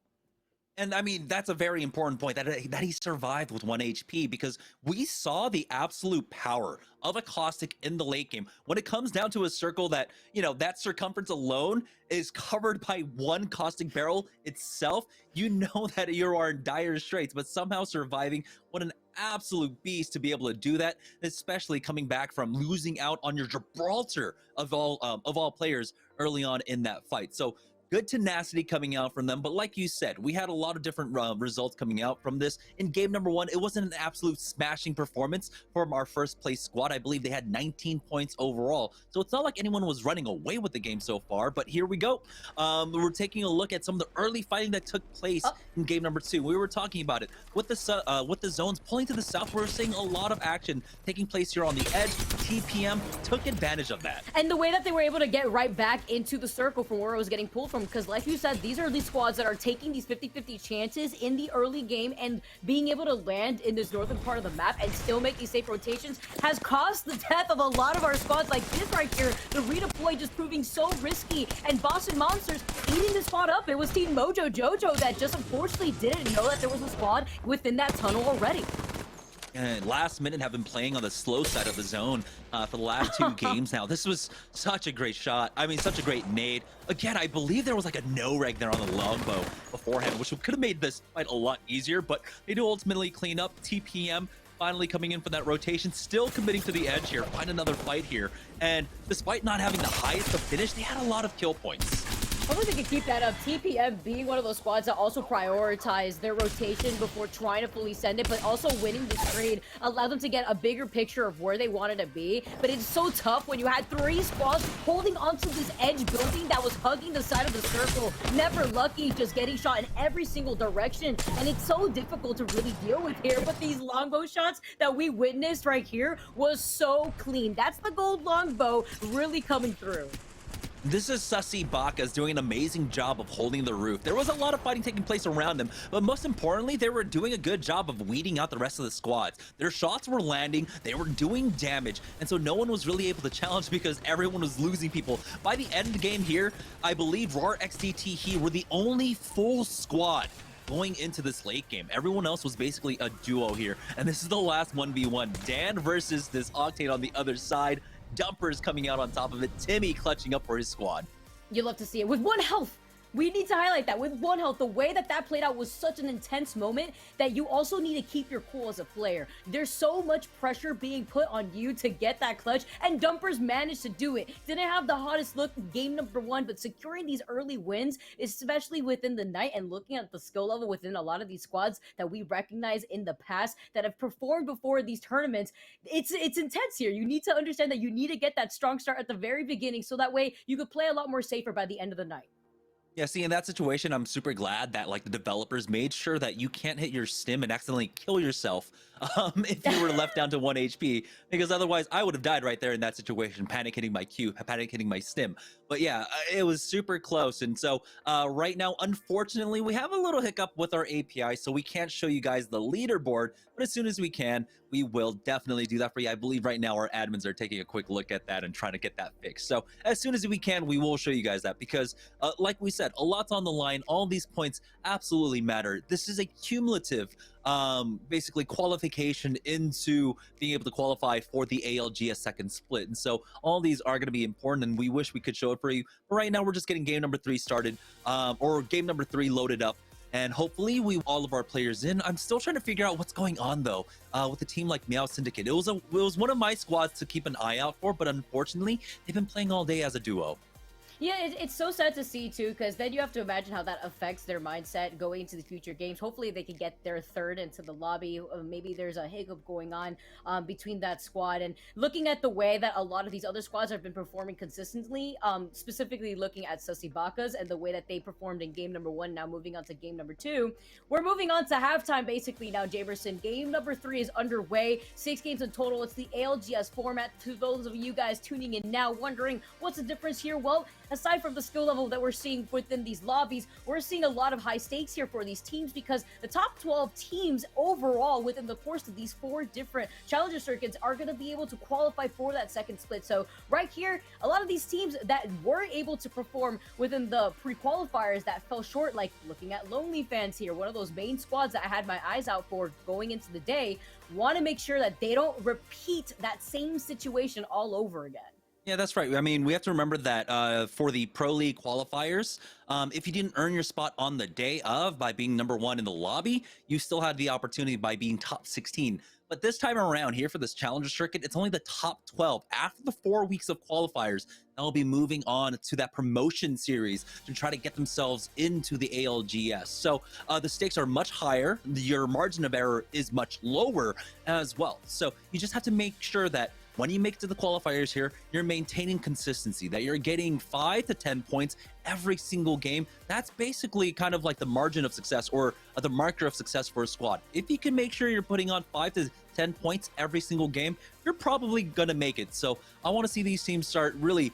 And I mean, that's a very important point that he survived with 1 HP, because we saw the absolute power of a Caustic in the late game. When it comes down to a circle that, you know, that circumference alone is covered by 1 Caustic barrel itself, you know that you are in dire straits, but somehow surviving. What an absolute beast to be able to do that, especially coming back from losing out on your Gibraltar of all players early on in that fight. So good tenacity coming out from them. But like you said, we had a lot of different results coming out from this. In game number 1, it wasn't an absolute smashing performance from our 1st place squad. I believe they had 19 points overall. So it's not like anyone was running away with the game so far. But here we go. We're taking a look at some of the early fighting that took place in game number 2. We were talking about it. With the zones pulling to the south, we're seeing a lot of action taking place here on the edge. TPM took advantage of that. And the way that they were able to get right back into the circle from where it was getting pulled from, because like you said, these are the squads that are taking these 50-50 chances in the early game, and being able to land in this northern part of the map and still make these safe rotations has caused the death of a lot of our squads like this right here. The redeploy just proving so risky, and Boston Monsters eating the spot up. It was Team Mojo Jojo that just unfortunately didn't know that there was a squad within that tunnel already. And last minute have been playing on the slow side of the zone for the last 2 games now. This was such a great shot. I mean, such a great nade. Again, I believe there was like a no-reg there on the longbow beforehand, which could have made this fight a lot easier, but they do ultimately clean up. TPM finally coming in for that rotation, still committing to the edge here, find another fight here. And despite not having the highest to finish, they had a lot of kill points. Hopefully they can keep that up. TPM being one of those squads that also prioritize their rotation before trying to fully send it, but also winning this trade allowed them to get a bigger picture of where they wanted to be. But it's so tough when you had 3 squads holding onto this edge building that was hugging the side of the circle. Never lucky, just getting shot in every single direction. And it's so difficult to really deal with here. But these longbow shots that we witnessed right here was so clean. That's the gold longbow really coming through. This is Sussy Bakas doing an amazing job of holding the roof. There was a lot of fighting taking place around them, but most importantly, they were doing a good job of weeding out the rest of the squads. Their shots were landing, they were doing damage, and so no one was really able to challenge because everyone was losing people. By the end of the game here, I believe RAR XDT were the only full squad going into this late game. Everyone else was basically a duo here, and this is the last 1v1. Dan versus this Octane on the other side. Dumpers coming out on top of it. Timmy clutching up for his squad. You love to see it with 1 health. We need to highlight that with 1 health, the way that that played out was such an intense moment that you also need to keep your cool as a player. There's so much pressure being put on you to get that clutch, and Dumpers managed to do it. Didn't have the hottest look in game number 1, but securing these early wins, especially within the night and looking at the skill level within a lot of these squads that we recognize in the past that have performed before these tournaments, it's intense here. You need to understand that you need to get that strong start at the very beginning so that way you could play a lot more safer by the end of the night. Yeah, see, in that situation, I'm super glad that like the developers made sure that you can't hit your stim and accidentally kill yourself if you were left down to 1 HP, because otherwise I would have died right there in that situation, panic hitting my Q, panic hitting my stim. But yeah, it was super close. And so right now, unfortunately, we have a little hiccup with our API, so we can't show you guys the leaderboard, but as soon as we can, we will definitely do that for you. I believe right now our admins are taking a quick look at that and trying to get that fixed. So as soon as we can, we will show you guys that, because like we said, a lot's on the line. All these points absolutely matter. This is a cumulative basically qualification into being able to qualify for the ALGS second split. And so all these are going to be important, and we wish we could show it for you. But right now we're just getting game number 3 started, or game number 3 loaded up. And hopefully we all of our players in. I'm still trying to figure out what's going on though with a team like Meow Syndicate. It was one of my squads to keep an eye out for, but unfortunately they've been playing all day as a duo. Yeah, it's so sad to see too, because then you have to imagine how that affects their mindset going into the future games. Hopefully they can get their third into the lobby. Maybe there's a hiccup going on between that squad. And looking at the way that a lot of these other squads have been performing consistently, specifically looking at Sasibakas and the way that they performed in game number 1, now moving on to game number 2. We're moving on to halftime basically now, Jamerson. Game number 3 is underway. 6 games in total. It's the ALGS format. To those of you guys tuning in now wondering what's the difference here, well, aside from the skill level that we're seeing within these lobbies, we're seeing a lot of high stakes here for these teams, because the top 12 teams overall within the course of these 4 different challenger circuits are going to be able to qualify for that second split. So right here, a lot of these teams that were able to perform within the pre-qualifiers that fell short, like looking at Lonely Fans here, one of those main squads that I had my eyes out for going into the day, want to make sure that they don't repeat that same situation all over again. Yeah, that's right. I mean, we have to remember that for the Pro League qualifiers, if you didn't earn your spot on the day of by being number 1 in the lobby, you still had the opportunity by being top 16. But this time around here for this challenger circuit, it's only the top 12 after the 4 weeks of qualifiers that will be moving on to that promotion series to try to get themselves into the ALGS. So the stakes are much higher. Your margin of error is much lower as well. So you just have to make sure that when you make it to the qualifiers here, you're maintaining consistency, that you're getting 5 to 10 points every single game. That's basically kind of like the margin of success, or the marker of success for a squad. If you can make sure you're putting on 5 to 10 points every single game, you're probably going to make it. So I want to see these teams start really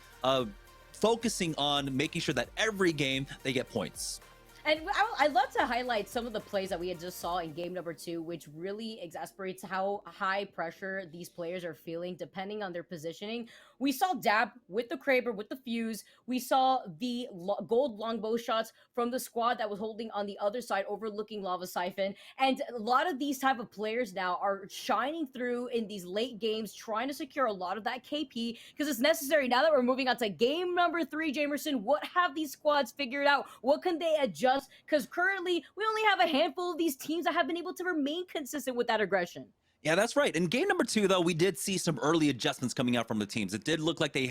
focusing on making sure that every game they get points. And I'd love to highlight some of the plays that we had just saw in game number 2, which really exasperates how high pressure these players are feeling depending on their positioning. We saw Dab with the Kraber, with the Fuse. We saw the gold longbow shots from the squad that was holding on the other side, overlooking Lava Siphon. And a lot of these type of players now are shining through in these late games, trying to secure a lot of that KP, because it's necessary. Now that we're moving on to game number 3, Jamerson, what have these squads figured out? What can they adjust? Because currently, we only have a handful of these teams that have been able to remain consistent with that aggression. Yeah, that's right. In game number 2, though, we did see some early adjustments coming out from the teams. It did look like they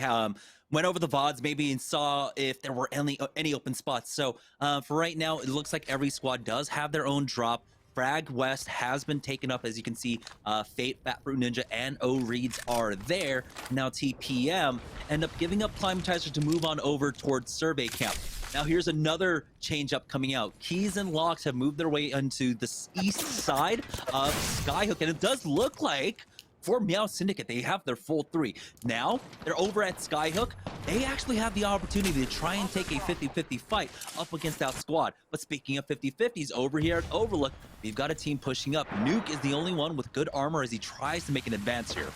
went over the VODs maybe and saw if there were any open spots. So for right now, it looks like every squad does have their own drop. Frag West has been taken up, as you can see. Fate, Fat Fruit Ninja, and O-Reeds are there. Now TPM end up giving up Climatizer to move on over towards Survey Camp. Now here's another change up coming out. Keys and Locks have moved their way into the east side of Skyhook, and it does look like for Meow Syndicate, they have their full 3. Now, they're over at Skyhook. They actually have the opportunity to try and take a 50-50 fight up against that squad. But speaking of 50-50s, over here at Overlook, we've got a team pushing up. Nuke is the only one with good armor as he tries to make an advance here.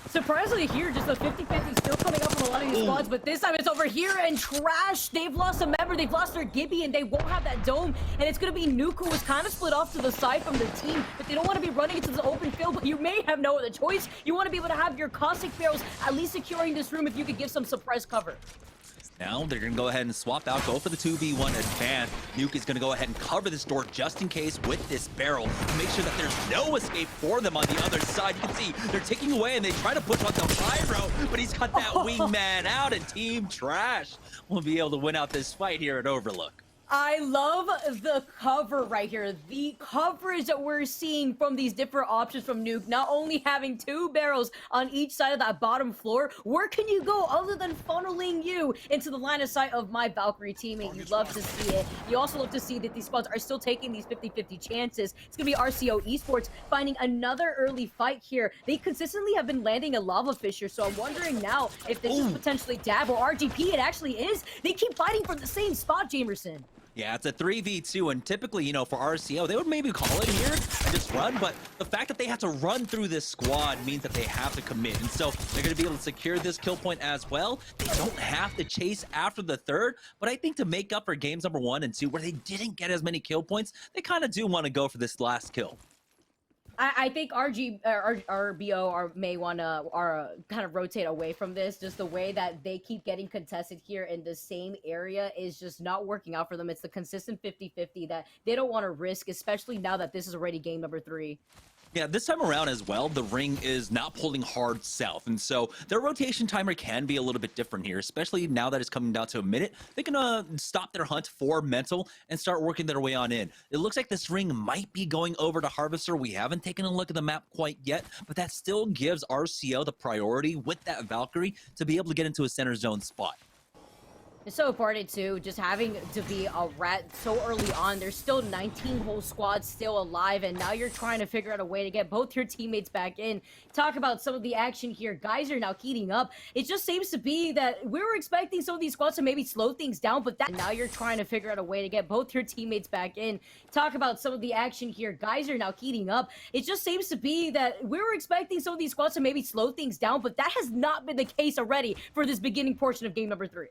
Surprisingly here, just a 50-50 still coming up from a lot of these squads, but this time it's over here and Trash. They've lost a member, they've lost their Gibby, and they won't have that dome. And it's going to be Nuke, who is kind of split off to the side from the team, but they don't want to be running into the open field, but you may have no other choice. You want to be able to have your caustic barrels at least securing this room if you could give some surprise cover. Now they're going to go ahead and swap out, go for the 2v1 advance. Nuke is going to go ahead and cover this door just in case with this barrel to make sure that there's no escape for them on the other side. You can see they're taking away and they try to push on the pyro, but he's got that wingman out, and Team Trash will be able to win out this fight here at Overlook. I love the cover right here. The coverage that we're seeing from these different options from Nuke, not only having 2 barrels on each side of that bottom floor, where can you go other than funneling you into the line of sight of my Valkyrie teammate? You love to see it. You also love to see that these squads are still taking these 50-50 chances. It's going to be RCO Esports finding another early fight here. They consistently have been landing a lava fissure, so I'm wondering now if this is potentially Dab or RGP. It actually is. They keep fighting from the same spot, Jamerson. Yeah, it's a 3v2, and typically, you know, for RCO, they would maybe call it here and just run, but the fact that they have to run through this squad means that they have to commit, and so they're going to be able to secure this kill point as well. They don't have to chase after the third, but I think to make up for games number 1 and 2, where they didn't get as many kill points, they kind of do want to go for this last kill. I think RBO may want to kind of rotate away from this. Just the way that they keep getting contested here in the same area is just not working out for them. It's the consistent 50-50 that they don't want to risk, especially now that this is already game number 3. Yeah, this time around as well, the ring is not pulling hard south, and so their rotation timer can be a little bit different here, especially now that it's coming down to a minute. They can stop their hunt for mental and start working their way on in. It looks like this ring might be going over to Harvester. We haven't taken a look at the map quite yet, but that still gives RCO the priority with that Valkyrie to be able to get into a center zone spot. It's so important too, just having to be a rat so early on. There's still 19 whole squads still alive, and now you're trying to figure out a way to get both your teammates back in. Talk about some of the action here. Guys are now heating up. It just seems to be that we were expecting some of these squads to maybe slow things down, but now you're trying to figure out a way to get both your teammates back in. Talk about some of the action here. Guys are now heating up. It just seems to be that we were expecting some of these squads to maybe slow things down, but that has not been the case already for this beginning portion of game number 3.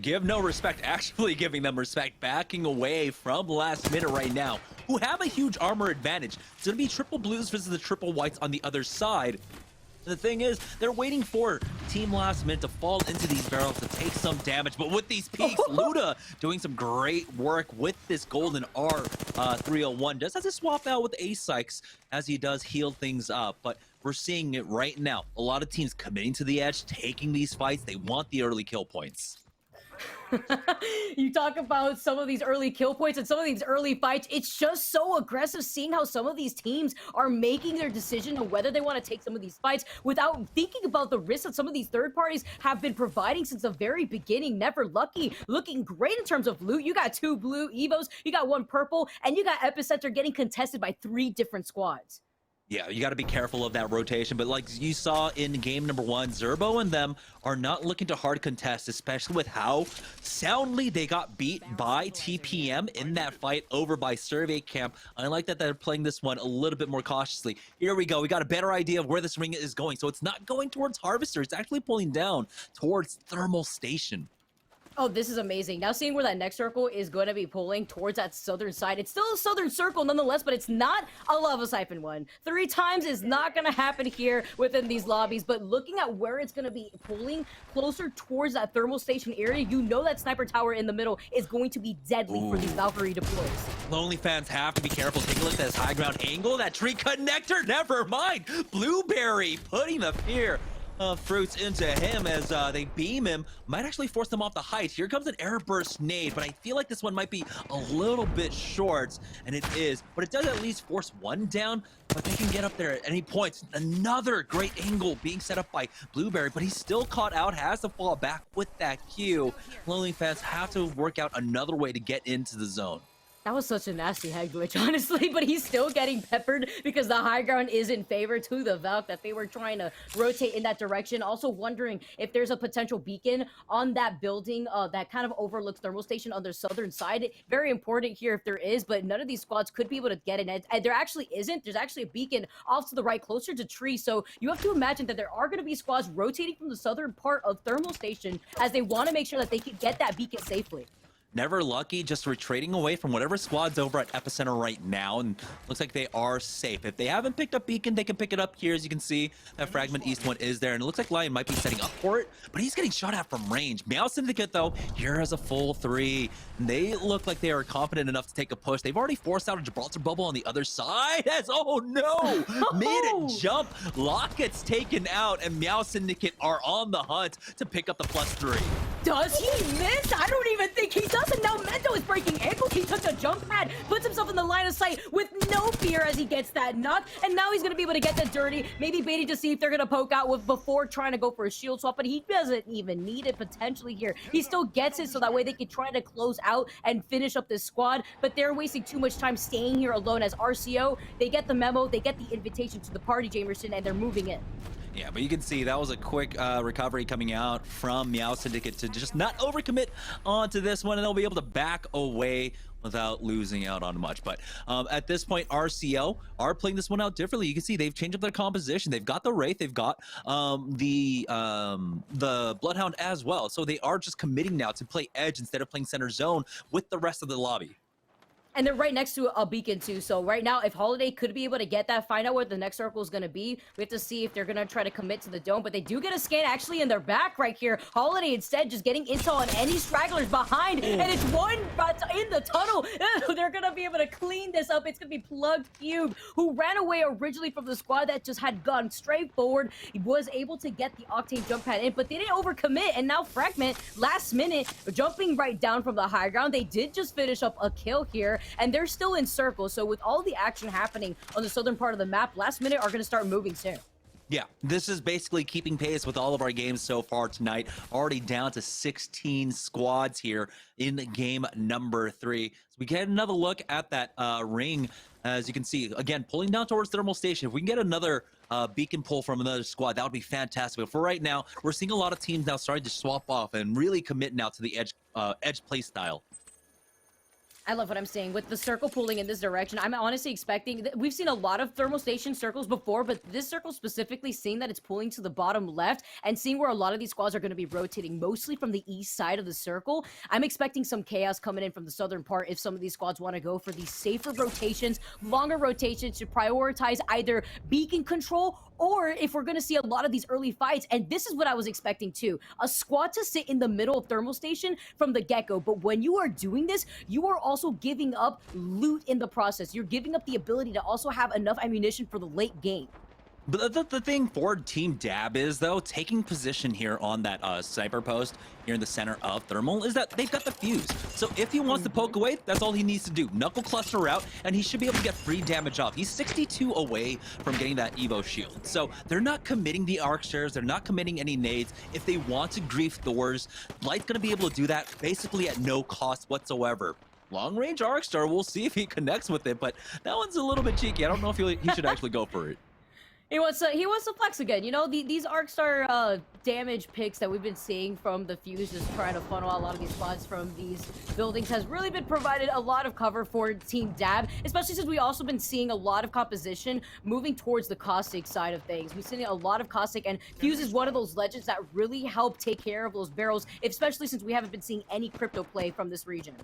Give no respect, actually giving them respect, backing away from last minute right now, who have a huge armor advantage. It's going to be triple blues versus the triple whites on the other side. The thing is, they're waiting for Team Last Minute to fall into these barrels to take some damage, but with these peaks, Luda doing some great work with this golden R301. Just has to swap out with A-Sykes as he does heal things up, but we're seeing it right now. A lot of teams committing to the edge, taking these fights. They want the early kill points. You talk about some of these early kill points and some of these early fights. It's just so aggressive seeing how some of these teams are making their decision on whether they want to take some of these fights without thinking about the risks that some of these third parties have been providing since the very beginning. Never Lucky looking great in terms of loot. You got 2 blue Evos, you got 1 purple, and you got Epicenter getting contested by 3 different squads. Yeah, you got to be careful of that rotation, but like you saw in game number 1, Zerbo and them are not looking to hard contest, especially with how soundly they got beat by TPM in that fight over by Survey Camp. I like that they're playing this one a little bit more cautiously. Here we go. We got a better idea of where this ring is going. So it's not going towards Harvester. It's actually pulling down towards Thermal Station. Oh, this is amazing. Now seeing where that next circle is going to be pulling towards that southern side. It's still a southern circle nonetheless, but it's not a lava siphon one. 3 times is not going to happen here within these lobbies, but looking at where it's going to be pulling closer towards that thermal station area, you know that sniper tower in the middle is going to be deadly for these Valkyrie deploys. Lonely fans have to be careful. Take a look at this high ground angle. That tree connector, never mind. Blueberry putting the fear fruits into him as they beam him. Might actually force them off the height. Here comes an air burst nade, but I feel like this one might be a little bit short, and it is, but it does at least force one down, but they can get up there at any point. Another great angle being set up by Blueberry, but he's still caught out, has to fall back with that Q. Lonely fans have to work out another way to get into the zone. That was such a nasty head glitch, honestly, but he's still getting peppered because the high ground is in favor to the Valk that they were trying to rotate in that direction. Also wondering if there's a potential beacon on that building that kind of overlooks thermal station on the southern side. Very important here if there is, but none of these squads could be able to get in it. And there actually isn't. There's actually a beacon off to the right, closer to tree. So you have to imagine that there are going to be squads rotating from the southern part of thermal station as they want to make sure that they can get that beacon safely. Never Lucky just retreating away from whatever squad's over at Epicenter right now, and looks like they are safe. If they haven't picked up Beacon, they can pick it up here. As you can see, that Fragment East one is there, and it looks like Lion might be setting up for it, but he's getting shot at from range. Meow Syndicate, though, here has a full 3. They look like they are confident enough to take a push. They've already forced out a Gibraltar bubble on the other side. Oh no! Mid-jump, Lock gets taken out, and Meow Syndicate are on the hunt to pick up the +3. Does he miss? I don't even think he does. And now Mendo is breaking ankles. He took a jump pad, puts himself in the line of sight with no fear as he gets that knock. And now he's going to be able to get the dirty, maybe baiting to see if they're going to poke out with before trying to go for a shield swap. But he doesn't even need it potentially here. He still gets it so that way they can try to close out and finish up this squad. But they're wasting too much time staying here alone as RCO. They get the memo, they get the invitation to the party, Jamerson, and they're moving in. Yeah, but you can see that was a quick recovery coming out from Meow Syndicate to just not overcommit onto this one, and they'll be able to back away without losing out on much. But at this point, RCO are playing this one out differently. You can see they've changed up their composition. They've got the Wraith, they've got the Bloodhound as well. So they are just committing now to play Edge instead of playing center zone with the rest of the lobby. And they're right next to a beacon too. So right now, if Holiday could be able to get that, find out where the next circle is going to be. We have to see if they're going to try to commit to the dome. But they do get a scan actually in their back right here. Holiday instead just getting intel on any stragglers behind. And it's one but in the tunnel. They're going to be able to clean this up. It's going to be Plug Cube, who ran away originally from the squad that just had gone straight forward. He was able to get the Octane jump pad in, but they didn't overcommit. And now Fragment, last minute, jumping right down from the high ground. They did just finish up a kill here. And they're still in circles, so with all the action happening on the southern part of the map, last minute are going to start moving soon. Yeah, this is basically keeping pace with all of our games so far tonight. Already down to 16 squads here in game number 3. So we get another look at that ring. As you can see, again, pulling down towards Thermal Station. If we can get another beacon pull from another squad, that would be fantastic. But for right now, we're seeing a lot of teams now starting to swap off and really commit now to the edge play style. I love what I'm seeing with the circle pulling in this direction. I'm honestly expecting that we've seen a lot of thermal station circles before, but this circle specifically, seeing that it's pulling to the bottom left and seeing where a lot of these squads are going to be rotating mostly from the east side of the circle. I'm expecting some chaos coming in from the southern part if some of these squads want to go for these safer rotations, longer rotations to prioritize either beacon control, or if we're going to see a lot of these early fights. And this is what I was expecting too, a squad to sit in the middle of thermal station from the get-go. But when you are doing this, you are also giving up loot in the process. You're giving up the ability to also have enough ammunition for the late game. But the thing for Team Dab is, though, taking position here on that sniper post here in the center of Thermal is that they've got the fuse. So if he wants to poke away, that's all he needs to do. Knuckle cluster out, and he should be able to get free damage off. He's 62 away from getting that Evo shield. So they're not committing the arc shares. They're not committing any nades. If they want to grief Thors, Light's going to be able to do that basically at no cost whatsoever. Long-range arc star, we'll see if he connects with it, but that one's a little bit cheeky. I don't know if he should actually go for it. He wants to flex again. You know, these Arcstar damage picks that we've been seeing from the Fuse, just trying to funnel out a lot of these spots from these buildings, has really been provided a lot of cover for Team Dab, especially since we also been seeing a lot of composition moving towards the Caustic side of things. We've seen a lot of Caustic, and Fuse is one of those legends that really help take care of those barrels, especially since we haven't been seeing any crypto play from this region.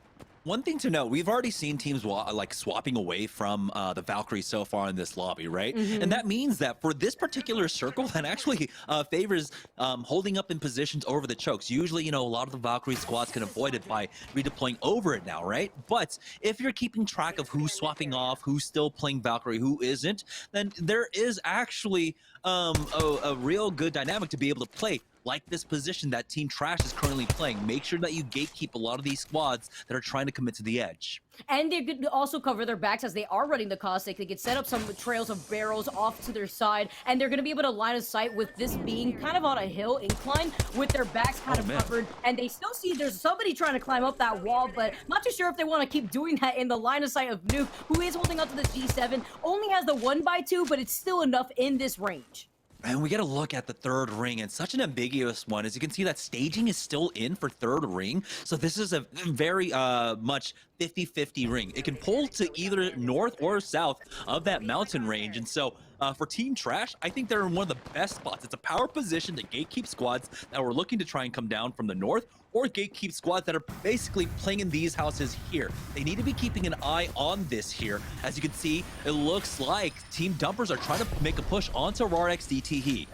One thing to note, we've already seen teams like swapping away from the Valkyrie so far in this lobby, right? And that means that for this particular circle, that actually favors holding up in positions over the chokes. Usually, you know, a lot of the Valkyrie squads can avoid it by redeploying over it now, right? But if you're keeping track of who's swapping off, who's still playing Valkyrie, who isn't, then there is actually a real good dynamic to be able to play like this position that Team Trash is currently playing. Make sure that you gatekeep a lot of these squads that are trying to commit to the edge. And they could also cover their backs as they are running the Caustic. They could set up some trails of barrels off to their side, and they're going to be able to line of sight with this being kind of on a hill incline with their backs kind of covered. And they still see there's somebody trying to climb up that wall, but not too sure if they want to keep doing that in the line of sight of Nuke, who is holding up to the G7. Only has the 1x2, but it's still enough in this range. And we get a look at the third ring, and such an ambiguous one. As you can see, that staging is still in for third ring. So this is a very much 50-50 ring. It can pull to either north or south of that mountain range. And so for Team Trash, I think they're in one of the best spots. It's a power position to gatekeep squads that were looking to try and come down from the north 4 gatekeep squads that are basically playing in these houses here. They need to be keeping an eye on this here. As you can see, it looks like Team Dumpers are trying to make a push onto RARXDTE.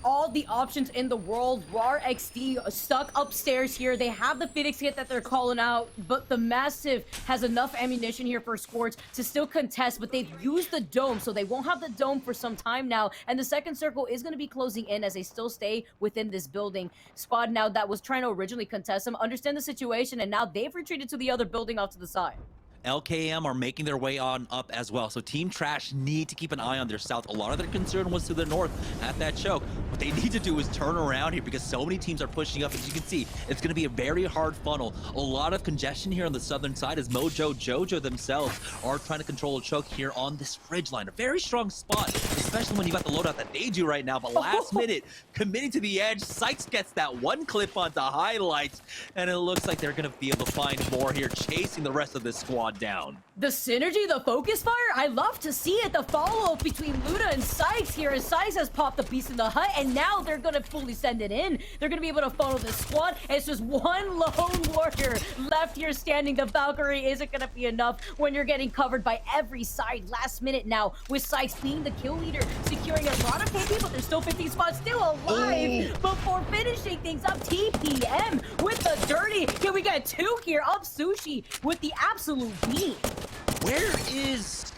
All the options in the world. RAR XD stuck upstairs here. They have the Phoenix hit that they're calling out, but the Massive has enough ammunition here for Squirts to still contest, but they've used the dome, so they won't have the dome for some time now, and the second circle is going to be closing in as they still stay within this building. Squad now that was trying to originally contest them understand the situation, and now they've retreated to the other building off to the side. LKM are making their way on up as well, so Team Trash need to keep an eye on their south. A lot of their concern was to the north at that choke. What they need to do is turn around here because so many teams are pushing up. As you can see, it's going to be a very hard funnel. A lot of congestion here on the southern side as Jojo themselves are trying to control a choke here on this fridge line. A very strong spot, especially when you got the loadout that they do right now. But last minute, committing to the edge, Sykes gets that one clip onto highlights, and it looks like they're going to be able to find more here, chasing the rest of this squad down. The synergy, the focus fire, I love to see it. The follow-up between Luna and Sykes here, as Sykes has popped the beast in the hut, and now they're gonna fully send it in. They're gonna be able to funnel this squad. It's just one lone warrior left here standing. The Valkyrie isn't gonna be enough when you're getting covered by every side. Last minute now, with Sykes being the kill leader, securing a lot of KP, but there's still 15 spots still alive. Before finishing things up, TPM with the dirty. Can we get 2 here? Up Sushi with the absolute beat. Where is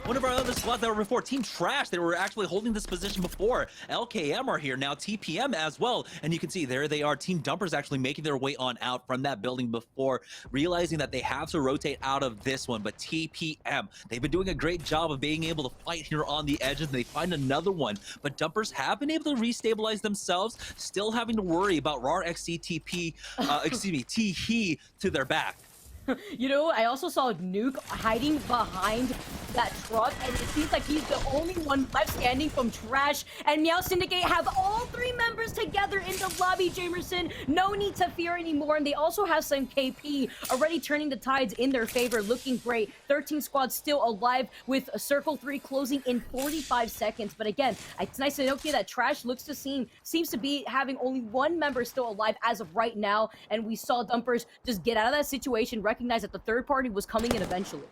one of our other squads that were before? Team Trash, they were actually holding this position before. LKM are here now, TPM as well. And you can see there they are. Team Dumpers actually making their way on out from that building before, realizing that they have to rotate out of this one. But TPM, they've been doing a great job of being able to fight here on the edges. They find another one. But Dumpers have been able to restabilize themselves, still having to worry about RARXDTP, T-He to their back. You know, I also saw Nuke hiding behind that truck, and it seems like he's the only one left standing from Trash. And Meow Syndicate have all 3 members together in the lobby, Jamerson. No need to fear anymore, and they also have some KP already turning the tides in their favor, looking great. 13 squads still alive with Circle 3 closing in 45 seconds. But again, it's nice to note here that Trash seems to be having only 1 member still alive as of right now, and we saw Dumpers just get out of that situation, recognize that the third party was coming in eventually.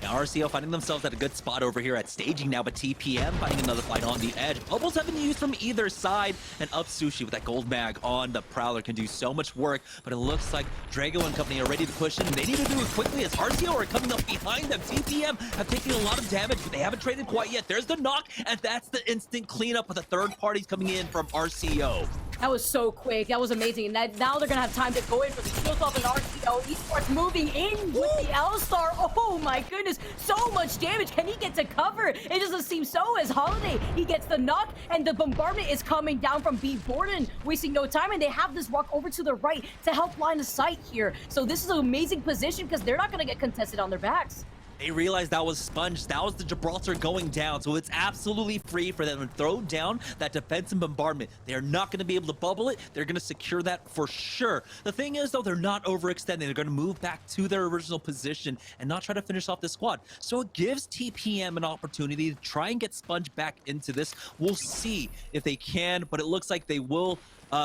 Now RCO finding themselves at a good spot over here at staging now, but TPM finding another fight on the edge. Bubbles have been used from either side, and Up Sushi with that gold mag on the Prowler can do so much work, but it looks like Drago and company are ready to push in. They need to do it quickly as RCO are coming up behind them. TPM have taken a lot of damage, but they haven't traded quite yet. There's the knock, and that's the instant cleanup with the third parties coming in from RCO. That was so quick. That was amazing. And now they're going to have time to go in for the shield off and RCO. Esports moving in with the L-Star. Oh my goodness. So much damage. Can he get to cover? It doesn't seem so as Holiday. He gets the knock and the bombardment is coming down from B. Borden. Wasting no time, and they have this walk over to the right to help line of sight here. So this is an amazing position because they're not going to get contested on their backs. They realized that was Sponge, that was the Gibraltar going down, so it's absolutely free for them to throw down that defensive bombardment. They are not going to be able to bubble it. They're going to secure that for sure. The thing is, though, they're not overextending. They're going to move back to their original position and not try to finish off the squad. So it gives TPM an opportunity to try and get Sponge back into this. We'll see if they can, but it looks like they will.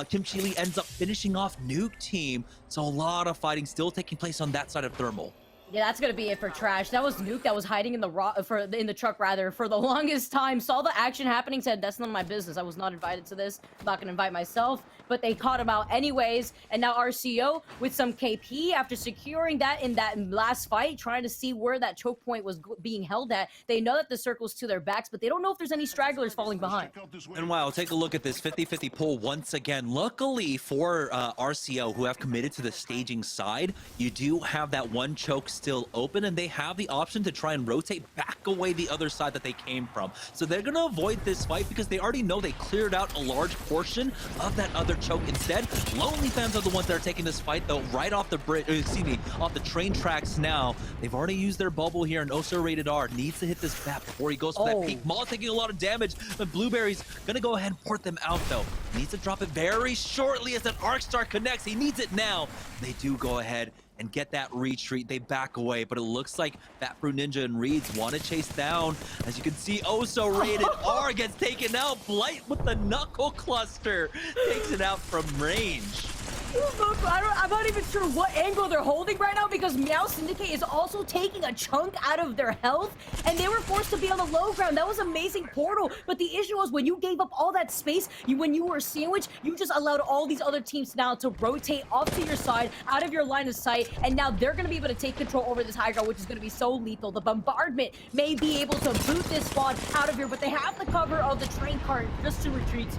Kim Chili ends up finishing off Nuke Team, so a lot of fighting still taking place on that side of Thermal. Yeah, that's gonna be it for Trash. That was Nuke that was hiding in the truck rather for the longest time. Saw the action happening, said that's none of my business. I was not invited to this. I'm not gonna invite myself. But they caught him out anyways. And now RCO with some KP after securing that in that last fight, trying to see where that choke point was being held at. They know that the circle's to their backs, but they don't know if there's any stragglers falling behind. And wow, take a look at this 50-50 pull once again. Luckily for RCO, who have committed to the staging side, you do have that one choke still open, and they have the option to try and rotate back away the other side that they came from. So they're going to avoid this fight because they already know they cleared out a large portion of that other choke. Instead, Lonely Fans are the ones that are taking this fight, though, right off the bridge, off the train tracks now. They've already used their bubble here, and Oso Rated R needs to hit this bat before he goes for that peak. Maul taking a lot of damage, but Blueberry's going to go ahead and port them out, though. Needs to drop it very shortly as an Arc Star connects. He needs it now. They do go ahead and get that retreat. They back away, but it looks like Fat Fruit Ninja and Reeds want to chase down. As you can see, Oso Rated R gets taken out. Blight with the knuckle cluster takes it out from range. I'm not even sure what angle they're holding right now because Meow Syndicate is also taking a chunk out of their health, and they were forced to be on the low ground. That was amazing portal, but the issue was when you gave up all that space, when you were sandwiched, you just allowed all these other teams now to rotate off to your side, out of your line of sight, and now they're going to be able to take control over this high ground, which is going to be so lethal. The bombardment may be able to boot this squad out of here, but they have the cover of the train cart just to retreat to.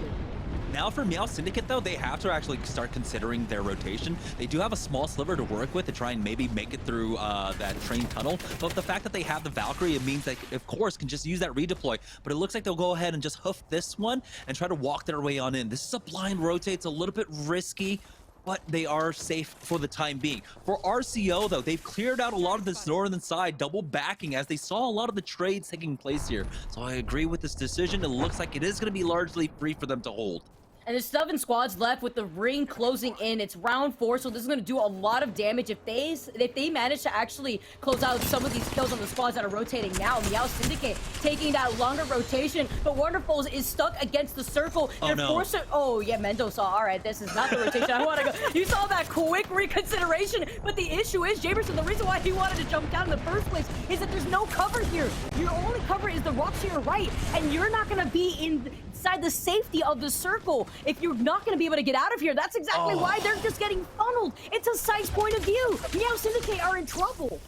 Now for Meow Syndicate, though, they have to actually start considering their rotation. They do have a small sliver to work with to try and maybe make it through that train tunnel. But the fact that they have the Valkyrie, it means they, of course, can just use that redeploy. But it looks like they'll go ahead and just hoof this one and try to walk their way on in. This is a blind rotate. It's a little bit risky, but they are safe for the time being. For RCO, though, they've cleared out a lot of this northern side, double backing as they saw a lot of the trades taking place here. So I agree with this decision. It looks like it is going to be largely free for them to hold. And there's 7 squads left with the ring closing in. It's round 4, so this is going to do a lot of damage. If they manage to actually close out some of these kills on the squads that are rotating now. Meow Syndicate taking that longer rotation, but Wonderful is stuck against the circle. Oh, no. Oh, yeah, Mendoza. All right, this is not the rotation I want to go. You saw that quick reconsideration, but the issue is, Jamerson, the reason why he wanted to jump down in the first place is that there's no cover here. Your only cover is the rocks to your right, and you're not going to be inside the safety of the circle. If you're not going to be able to get out of here, that's exactly why they're just getting funneled. It's a Site's point of view. Meow Syndicate are in trouble.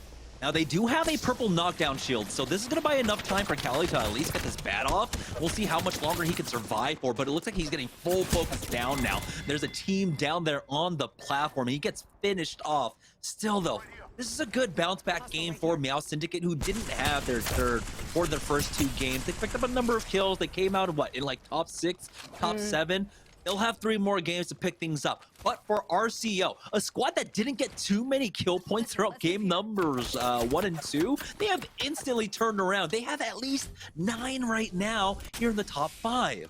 Now, they do have a purple knockdown shield, so this is going to buy enough time for Cali to at least get this bat off. We'll see how much longer he can survive for, but it looks like he's getting full focus down now. There's a team down there on the platform. He gets finished off. Still, though, this is a good bounce-back game for Meow Syndicate, who didn't have their third or their first 2 games. They picked up a number of kills. They came out in like top 6, top 7. They'll have 3 more games to pick things up. But for RCO, a squad that didn't get too many kill points throughout game numbers 1 and 2, they have instantly turned around. They have at least 9 right now here in the top 5.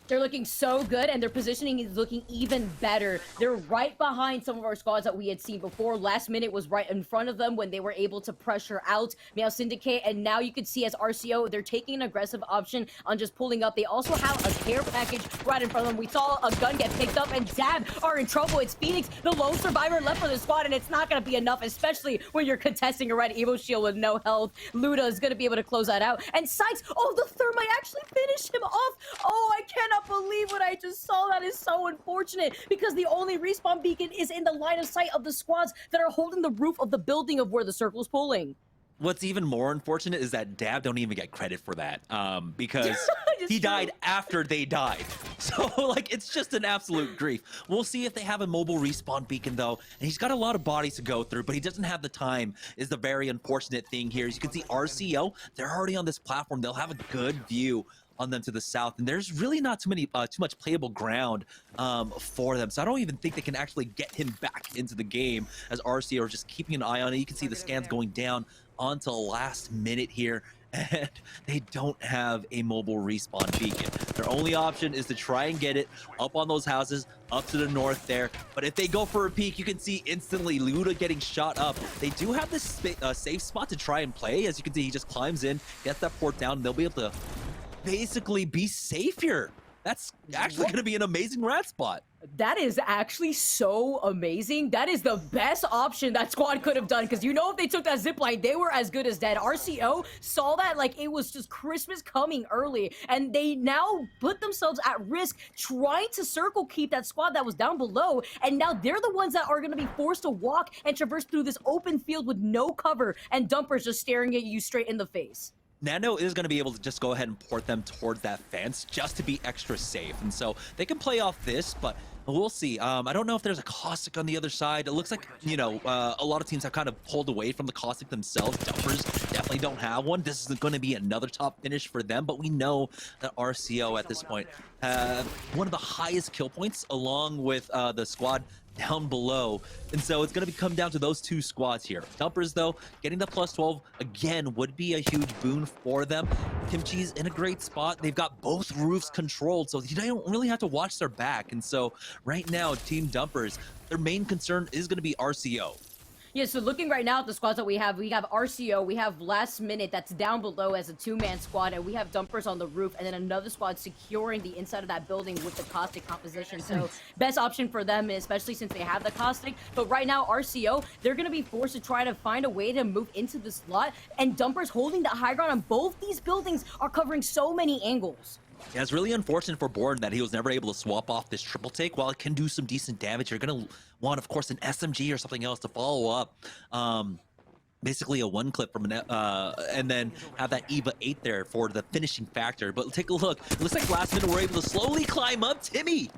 They're looking so good, and their positioning is looking even better. They're right behind some of our squads that we had seen before. Last Minute was right in front of them when they were able to pressure out Meow Syndicate, and now you can see as RCO, they're taking an aggressive option on just pulling up. They also have a care package right in front of them. We saw a gun get picked up, and Zab are in trouble. It's Phoenix, the lone survivor left for the squad, and it's not going to be enough, especially when you're contesting a red Evo shield with no health. Luda is going to be able to close that out. And Sykes, oh, the thermite actually finished him off. Oh, I cannot believe what I just saw. That is so unfortunate because the only respawn beacon is in the line of sight of the squads that are holding the roof of the building of where the circle's pulling. What's even more unfortunate is that Dab don't even get credit for that because he died after they died. So, like, it's just an absolute grief. We'll see if they have a mobile respawn beacon, though. And he's got a lot of bodies to go through, but he doesn't have the time is the very unfortunate thing here. As you can see, RCO, they're already on this platform. They'll have a good view on them to the south, and there's really not too much playable ground for them, so I don't even think they can actually get him back into the game as RC are just keeping an eye on it. You can see the scans going down onto last minute here, and they don't have a mobile respawn beacon. Their only option is to try and get it up on those houses up to the north there, but if they go for a peek, you can see instantly Luda getting shot up. They do have this safe spot to try and play. As you can see, he just climbs in, gets that port down, and they'll be able to basically be safe here. That's actually going to be an amazing rat spot. That is actually so amazing. That is the best option that squad could have done, because you know if they took that zip line, they were as good as dead. RCO saw that like it was just Christmas coming early, and they now put themselves at risk trying to circle keep that squad that was down below, and now they're the ones that are going to be forced to walk and traverse through this open field with no cover, and Dumpers just staring at you straight in the face. Nano is going to be able to just go ahead and port them towards that fence just to be extra safe. And so they can play off this, but we'll see. I don't know if there's a Caustic on the other side. It looks like, you know, a lot of teams have kind of pulled away from the Caustic themselves. Dumpers definitely don't have one. This is going to be another top finish for them, but we know that RCO at this point have one of the highest kill points along with the squad down below, and so it's going to come down to those 2 squads here. Dumpers, though, getting the plus 12 again would be a huge boon for them. Kimchi's in a great spot. They've got both roofs controlled, so they don't really have to watch their back. And so right now, Team Dumpers, their main concern is going to be RCO. Yeah, so looking right now at the squads that we have RCO, we have Last Minute that's down below as a 2-man squad, and we have Dumpers on the roof, and then another squad securing the inside of that building with the Caustic composition. So best option for them, especially since they have the Caustic. But right now, RCO, they're going to be forced to try to find a way to move into the slot, and Dumpers holding the high ground on both these buildings are covering so many angles. Yeah, it's really unfortunate for Borden that he was never able to swap off this triple take. While it can do some decent damage, you're going to want, of course, an SMG or something else to follow up. Basically a one clip from an and then have that EVA 8 there for the finishing factor. But take a look. It looks like Last Minute we're able to slowly climb up. Timmy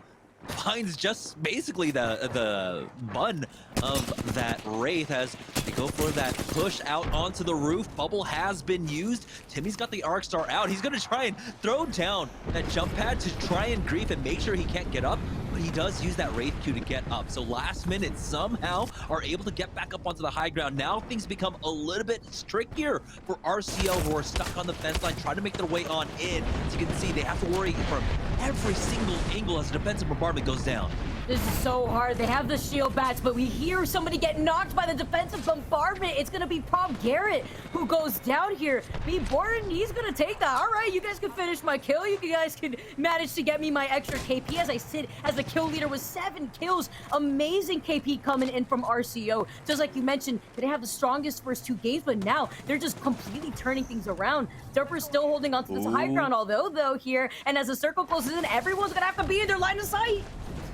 finds just basically the bun of that Wraith as they go for that push out onto the roof. Bubble has been used. Timmy's got the Arc Star out. He's going to try and throw down that jump pad to try and grief and make sure he can't get up. But he does use that Wraith Q to get up. So Last Minute somehow are able to get back up onto the high ground. Now things become a little bit trickier for RCO, who are stuck on the fence line, trying to make their way on in. As you can see, they have to worry from every single angle as the defensive bombardment goes down. This is so hard. They have the shield bats, but we hear somebody get knocked by the defensive bombardment. It's going to be Prob Garrett who goes down here. B. Borden, he's going to take that. All right, you guys can finish my kill. You guys can manage to get me my extra KP as I sit as the kill leader with 7 kills. Amazing KP coming in from RCO. Just like you mentioned, they didn't have the strongest first 2 games, but now they're just completely turning things around. Dumper's still holding on to this high ground, although here, and as the circle closes in, everyone's going to have to be in their line of sight.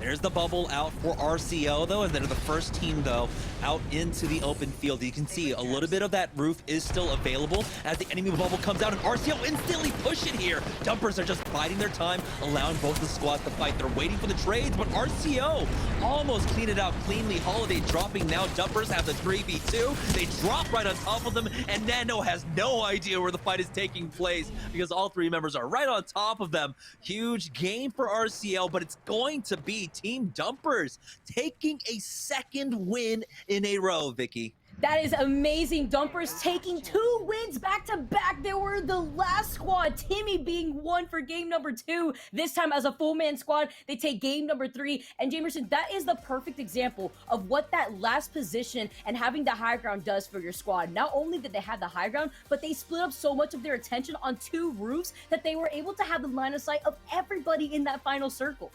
There's the bubble out for RCO, though, and then the first team, though, out into the open field. You can see a little bit of that roof is still available as the enemy bubble comes out, and RCO instantly push it here. Dumpers are just biding their time, allowing both the squads to fight. They're waiting for the trades, but RCO almost cleaned it out cleanly. Holiday dropping now. Dumpers have the 3v2. They drop right on top of them, and Nando has no idea where the fight is taking place because all 3 members are right on top of them. Huge game for RCO, but it's going to be Team Dumpers taking a 2nd win in a row, Vicky. That is amazing. Dumpers taking 2 wins back to back. They were the last squad. Timmy being 1 for game number 2. This time as a full man squad, they take game number 3. And Jamerson, that is the perfect example of what that last position and having the high ground does for your squad. Not only did they have the high ground, but they split up so much of their attention on 2 roofs that they were able to have the line of sight of everybody in that final circle.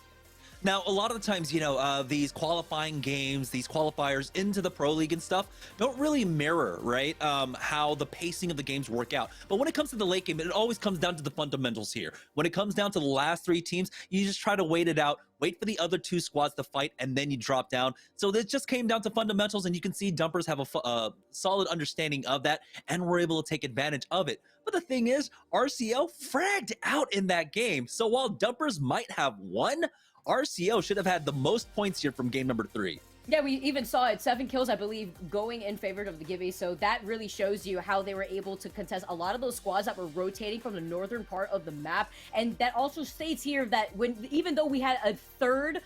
Now, a lot of the times, you know, these qualifying games, these qualifiers into the Pro League and stuff don't really mirror, right, how the pacing of the games work out. But when it comes to the late game, it always comes down to the fundamentals here. When it comes down to the last 3 teams, you just try to wait it out, wait for the other 2 squads to fight, and then you drop down. So this just came down to fundamentals, and you can see Dumpers have a solid understanding of that, and we're able to take advantage of it. But the thing is, RCO fragged out in that game. So while Dumpers might have won, RCO should have had the most points here from game number 3. Yeah, we even saw it, 7 kills, I believe, going in favor of the Gibby. So that really shows you how they were able to contest a lot of those squads that were rotating from the northern part of the map. And that also states here that even though we had a third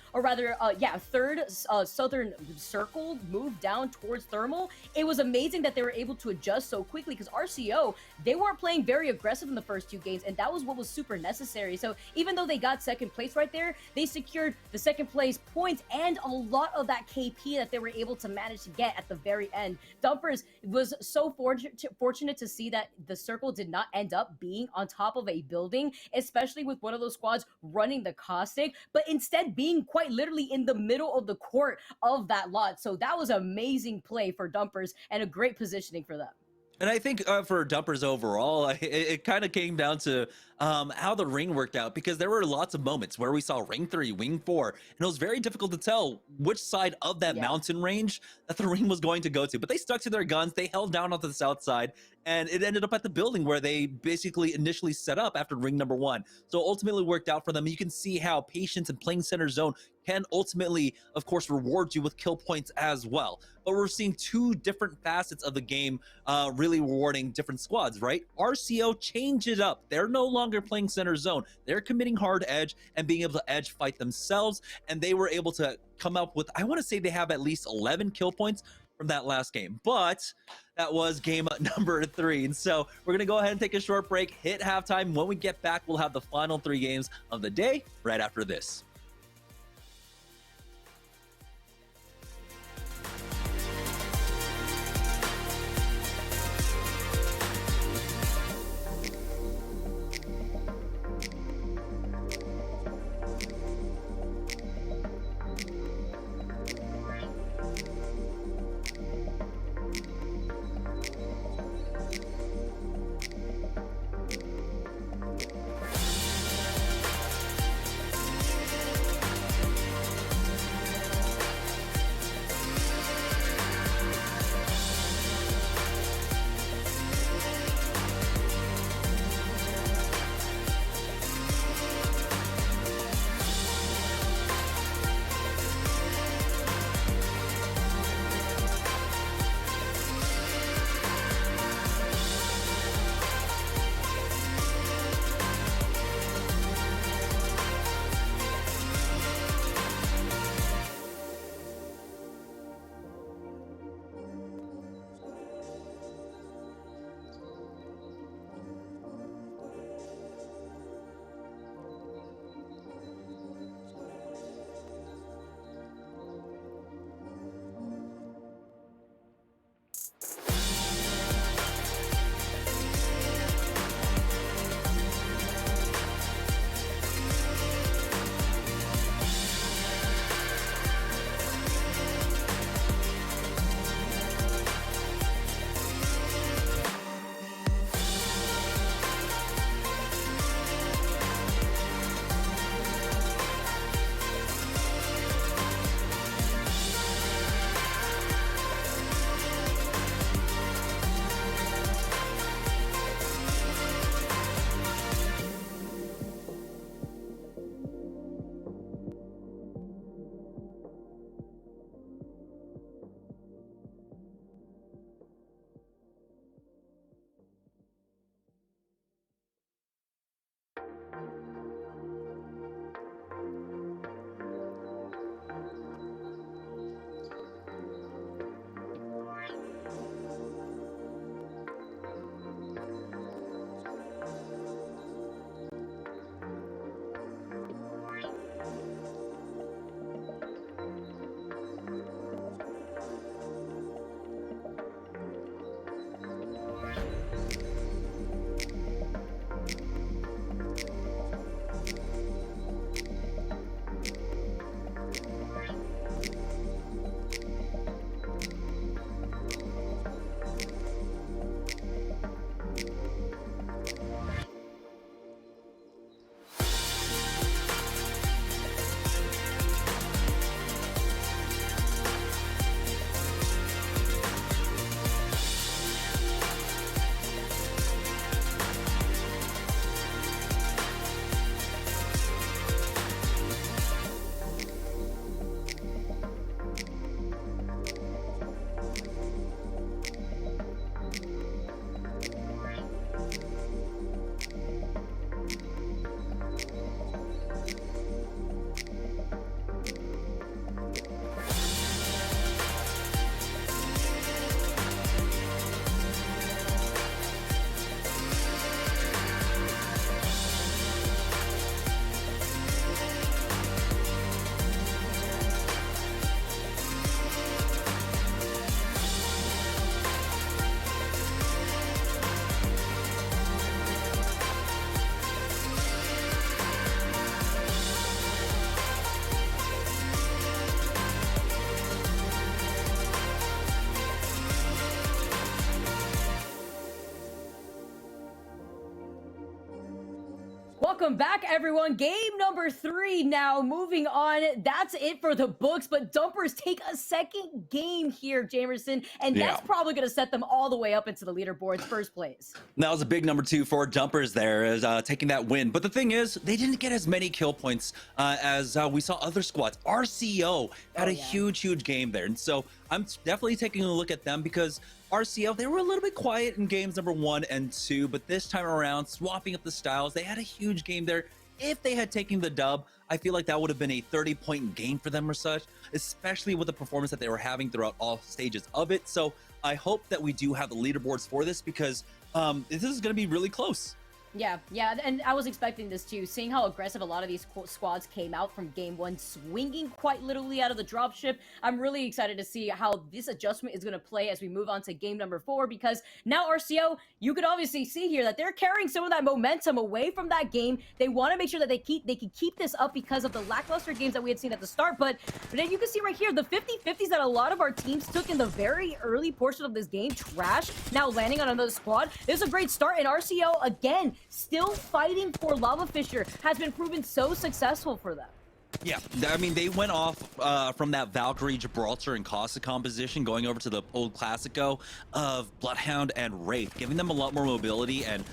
southern circle move down towards thermal, it was amazing that they were able to adjust so quickly because RCO, they weren't playing very aggressive in the first 2 games, and that was what was super necessary. So even though they got 2nd place right there, they secured the 2nd place points and a lot of that KP that they were able to manage to get at the very end. Dumpers was so fortunate to see that the circle did not end up being on top of a building, especially with one of those squads running the Caustic, but instead being quite literally in the middle of the court of that lot. So that was amazing play for Dumpers and a great positioning for them. And I think for Dumpers overall, it kind of came down to how the ring worked out, because there were lots of moments where we saw ring 3, wing 4, and it was very difficult to tell which side of that mountain range that the ring was going to go to. But they stuck to their guns. They held down onto the south side, and it ended up at the building where they basically initially set up after ring number 1. So ultimately worked out for them. You can see how patience and playing center zone can ultimately, of course, reward you with kill points as well. But we're seeing 2 different facets of the game really rewarding different squads, right? RCO changed it up. They're no longer playing center zone. They're committing hard edge and being able to edge fight themselves, and they were able to come up with, I want to say they have at least 11 kill points from that last game, but that was game number 3. And so we're going to go ahead and take a short break, hit halftime. When we get back, we'll have the final 3 games of the day right after this. Welcome back, everyone. Game number 3 now. Moving on. That's it for the books, but Dumpers take a second game here, Jamerson, and that's probably going to set them all the way up into the leaderboard's first place. That was a big number 2 for Dumpers there, as taking that win. But the thing is, they didn't get as many kill points as we saw other squads. RCO had a huge game there. And so I'm definitely taking a look at them because RCO, they were a little bit quiet in games number 1 and 2, but this time around, swapping up the styles, they had a huge game there. If they had taken the dub, I feel like that would have been a 30-point game for them or such, especially with the performance that they were having throughout all stages of it. So I hope that we do have the leaderboards for this because this is going to be really close. Yeah, and I was expecting this too, seeing how aggressive a lot of these squads came out from game 1, swinging quite literally out of the dropship. I'm really excited to see how this adjustment is going to play as we move on to game number 4, because now RCO, you could obviously see here that they're carrying some of that momentum away from that game. They want to make sure that they can keep this up because of the lackluster games that we had seen at the start, but then you can see right here, the 50-50s that a lot of our teams took in the very early portion of this game, trash, now landing on another squad. This is a great start, and RCO, again, still fighting for Lava Fisher has been proven so successful for them. Yeah, I mean, they went off from that Valkyrie, Gibraltar, and Costa composition, going over to the old Classico of Bloodhound and Wraith, giving them a lot more mobility and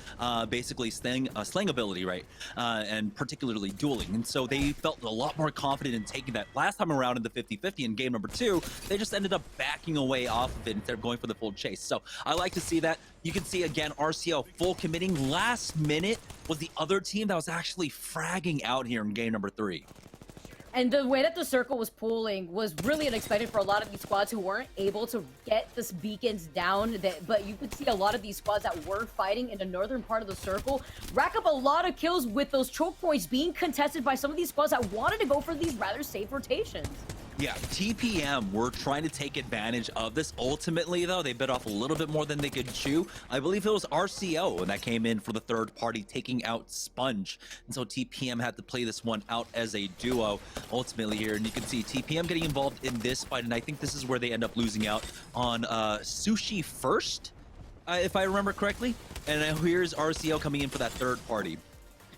basically slaying ability, right? And particularly dueling. And so they felt a lot more confident in taking that last time around in the 50-50 in game number 2. They just ended up backing away off of it instead of going for the full chase. So I like to see that. You can see, again, RCO full committing. Last minute was the other team that was actually fragging out here in game number 3. And the way that the circle was pulling was really unexpected for a lot of these squads who weren't able to get this beacons down. But you could see a lot of these squads that were fighting in the northern part of the circle rack up a lot of kills with those choke points being contested by some of these squads that wanted to go for these rather safe rotations. Yeah, TPM were trying to take advantage of this. Ultimately, though, they bit off a little bit more than they could chew. I believe it was RCO that came in for the third party, taking out Sponge. And so TPM had to play this one out as a duo ultimately here. And you can see TPM getting involved in this fight. And I think this is where they end up losing out on Sushi first, if I remember correctly. And now here's RCO coming in for that third party.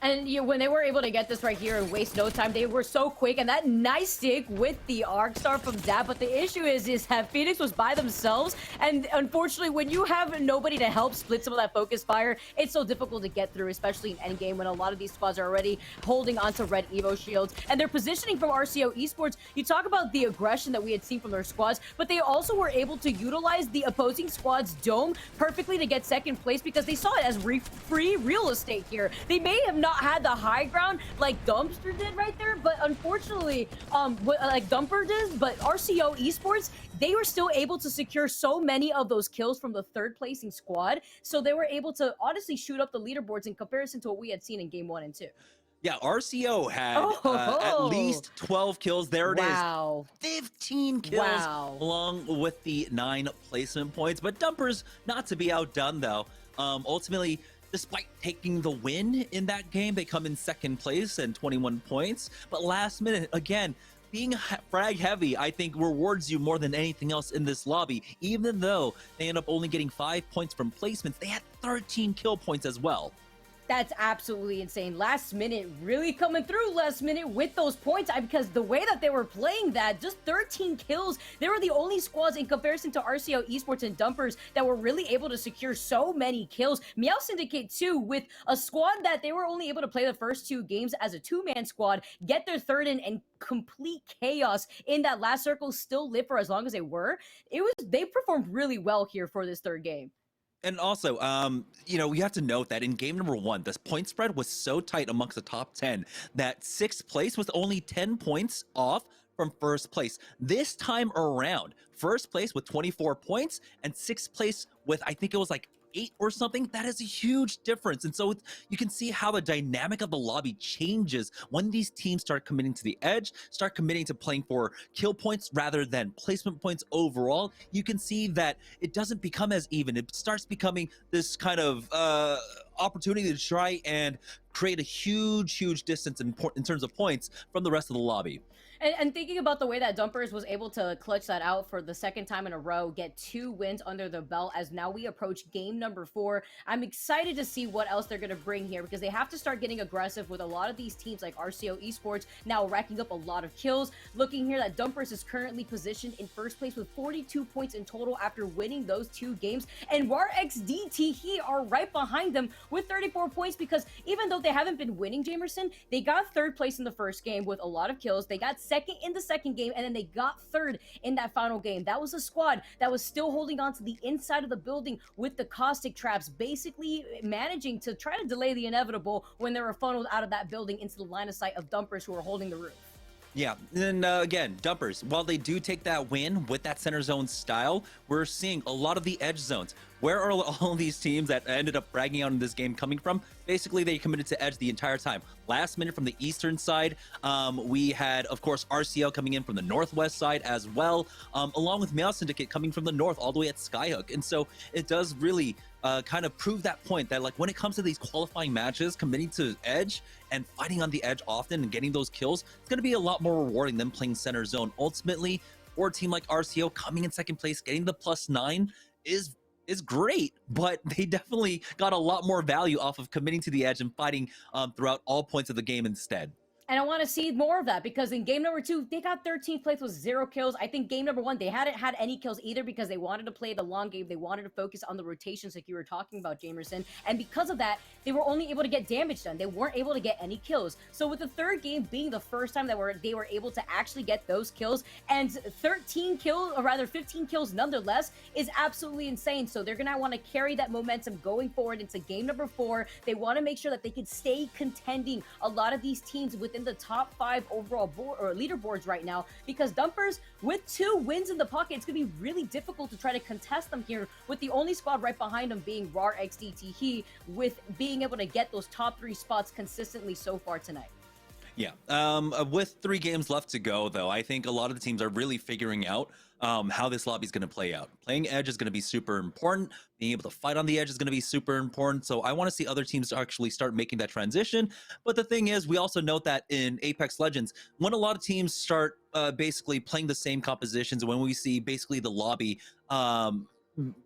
And when they were able to get this right here and waste no time, they were so quick. And that nice stick with the Arc Star from Zap. But the issue is that Phoenix was by themselves. And unfortunately, when you have nobody to help split some of that focus fire, it's so difficult to get through, especially in endgame when a lot of these squads are already holding onto red Evo shields. And their positioning from RCO Esports, you talk about the aggression that we had seen from their squads, but they also were able to utilize the opposing squad's dome perfectly to get second place because they saw it as free real estate here. They may have not had the high ground like Dumpster did right there, but unfortunately, like Dumper did, but RCO Esports, they were still able to secure so many of those kills from the third placing squad, so they were able to honestly shoot up the leaderboards in comparison to what we had seen in game 1 and 2. Yeah, RCO had at least 12 kills. There it is. 15 kills along with the 9 placement points. But Dumpers, not to be outdone though, ultimately, despite taking the win in that game, they come in second place and 21 points. But last minute, again, being frag heavy, I think rewards you more than anything else in this lobby. Even though they end up only getting 5 points from placements, they had 13 kill points as well. That's absolutely insane. Last minute really coming through last minute with those points because the way that they were playing that, just 13 kills, they were the only squads in comparison to RCO Esports and Dumpers that were really able to secure so many kills. Meow Syndicate too, with a squad that they were only able to play the first 2 games as a 2-man squad, get their third in and complete chaos in that last circle, still live for as long as they were. They performed really well here for this third game. And also, you know, we have to note that in game number 1, this point spread was so tight amongst the top 10 that 6th place was only 10 points off from first place. This time around, first place with 24 points and 6th place with, I think it was like 8 or something. That is a huge difference. And so you can see how the dynamic of the lobby changes when these teams start committing to the edge, start committing to playing for kill points rather than placement points overall. You can see that it doesn't become as even. It starts becoming this kind of opportunity to try and create a huge distance in terms of points from the rest of the lobby. And thinking about the way that Dumpers was able to clutch that out for the second time in a row, get 2 wins under the belt as now we approach game number 4. I'm excited to see what else they're going to bring here because they have to start getting aggressive with a lot of these teams like RCO Esports now racking up a lot of kills. Looking here that Dumpers is currently positioned in first place with 42 points in total after winning those 2 games. And RXDT are right behind them with 34 points because even though they haven't been winning, Jamerson, they got 3rd place in the first game with a lot of kills. They got 2nd in the second game, and then they got 3rd in that final game. That was a squad that was still holding on to the inside of the building with the caustic traps, basically managing to try to delay the inevitable when they were funneled out of that building into the line of sight of Dumpers who are holding the roof. Yeah, and again, Dumpers, while they do take that win with that center zone style, we're seeing a lot of the edge zones. Where are all these teams that ended up bragging out in this game coming from? Basically, they committed to edge the entire time. Last minute from the eastern side, we had, of course, RCL coming in from the northwest side as well, along with Mail Syndicate coming from the north all the way at Skyhook. And so it does really kind of prove that point that, like, when it comes to these qualifying matches, committing to edge and fighting on the edge often and getting those kills, it's going to be a lot more rewarding than playing center zone. Ultimately, for a team like RCO, coming in second place, getting the +9 is great, but they definitely got a lot more value off of committing to the edge and fighting throughout all points of the game instead. And I want to see more of that because in game number 2, they got 13th place with 0 kills. I think game number 1, they hadn't had any kills either because they wanted to play the long game. They wanted to focus on the rotations like you were talking about, Jamerson. And because of that, they were only able to get damage done. They weren't able to get any kills. So with the 3rd game being the first time that they were able to actually get those kills, and 13 kills, or rather 15 kills nonetheless, is absolutely insane. So they're going to want to carry that momentum going forward into game number 4. They want to make sure that they can stay contending a lot of these teams within the top 5 overall board or leaderboards right now, because Dumpers with 2 wins in the pocket, it's gonna be really difficult to try to contest them here, with the only squad right behind them being RAR XDT with being able to get those top 3 spots consistently so far tonight. Yeah, with 3 games left to go, though, I think a lot of the teams are really figuring out how this lobby is going to play out. Playing edge is going to be super important. Being able to fight on the edge is going to be super important. So I want to see other teams actually start making that transition. But the thing is, we also note that in Apex Legends, when a lot of teams start basically playing the same compositions, when we see basically the lobby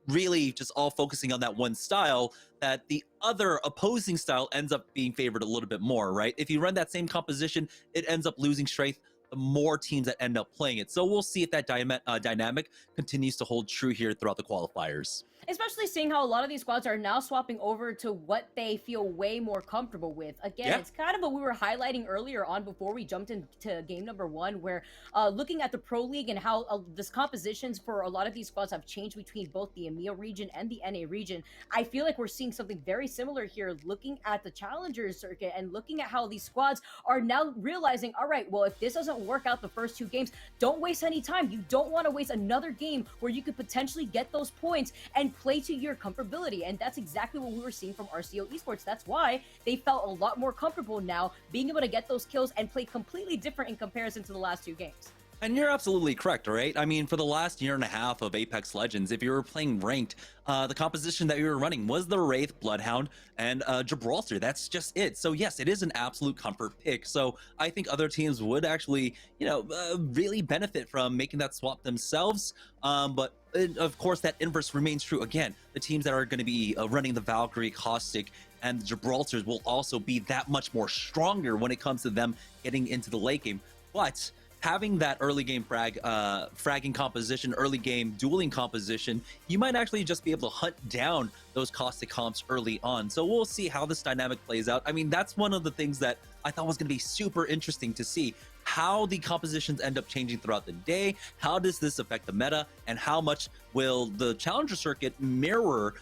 really just all focusing on that one style, that the other opposing style ends up being favored a little bit more, right? If you run that same composition, it ends up losing strength the more teams that end up playing it. So we'll see if that dynamic continues to hold true here throughout the qualifiers. Especially seeing how a lot of these squads are now swapping over to what they feel way more comfortable with. Again, It's kind of what we were highlighting earlier on before we jumped into game number 1, where looking at the Pro League and how this compositions for a lot of these squads have changed between both the EMEA region and the NA region. I feel like we're seeing something very similar here, looking at the Challengers circuit and looking at how these squads are now realizing, all right, well, if this doesn't work out the first 2 games, don't waste any time. You don't want to waste another game where you could potentially get those points and play to your comfortability. And that's exactly what we were seeing from RCO Esports. That's why they felt a lot more comfortable now being able to get those kills and play completely different in comparison to the last 2 games. And you're absolutely correct, right? I mean, for the last year and a half of Apex Legends, if you were playing ranked, the composition that you were running was the Wraith, Bloodhound, and Gibraltar. That's just it. So yes, it is an absolute comfort pick. So I think other teams would actually, really benefit from making that swap themselves. But of course, that inverse remains true. Again, the teams that are going to be running the Valkyrie, Caustic, and the Gibraltars will also be that much more stronger when it comes to them getting into the late game. But having that early game fragging composition, early game dueling composition, you might actually just be able to hunt down those caustic comps early on. So we'll see how this dynamic plays out. I mean, that's one of the things that I thought was going to be super interesting to see, how the compositions end up changing throughout the day. How does this affect the meta, and how much will the Challenger circuit mirror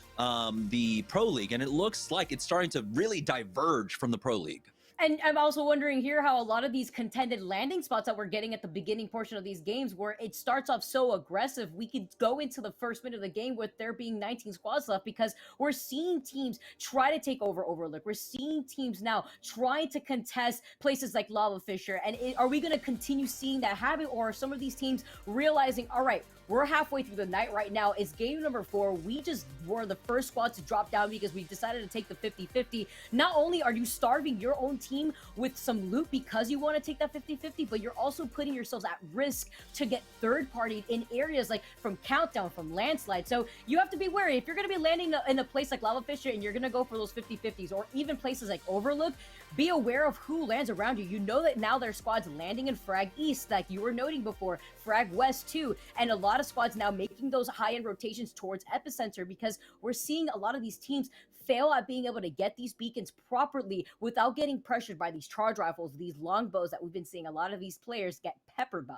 the Pro League? And it looks like it's starting to really diverge from the Pro League. And I'm also wondering here how a lot of these contended landing spots that we're getting at the beginning portion of these games, where it starts off so aggressive, we could go into the first minute of the game with there being 19 squads left, because we're seeing teams try to take over Overlook. We're seeing teams now trying to contest places like Lava Fisher. And are we going to continue seeing that happen, or are some of these teams realizing, all right, we're halfway through the night right now. It's game number 4. We just were the first squad to drop down because we decided to take the 50-50. Not only are you starving your own team with some loot because you want to take that 50-50, but you're also putting yourselves at risk to get third-partied in areas like from Countdown, from Landslide. So you have to be wary. If you're going to be landing in a place like Lava Fisher and you're going to go for those 50-50s, or even places like Overlook, be aware of who lands around you. You know that now there's squads landing in Frag East, like you were noting before, Frag West too, and a lot of squads now making those high-end rotations towards Epicenter, because we're seeing a lot of these teams fail at being able to get these beacons properly without getting pressured by these charge rifles, these longbows that we've been seeing a lot of these players get peppered by.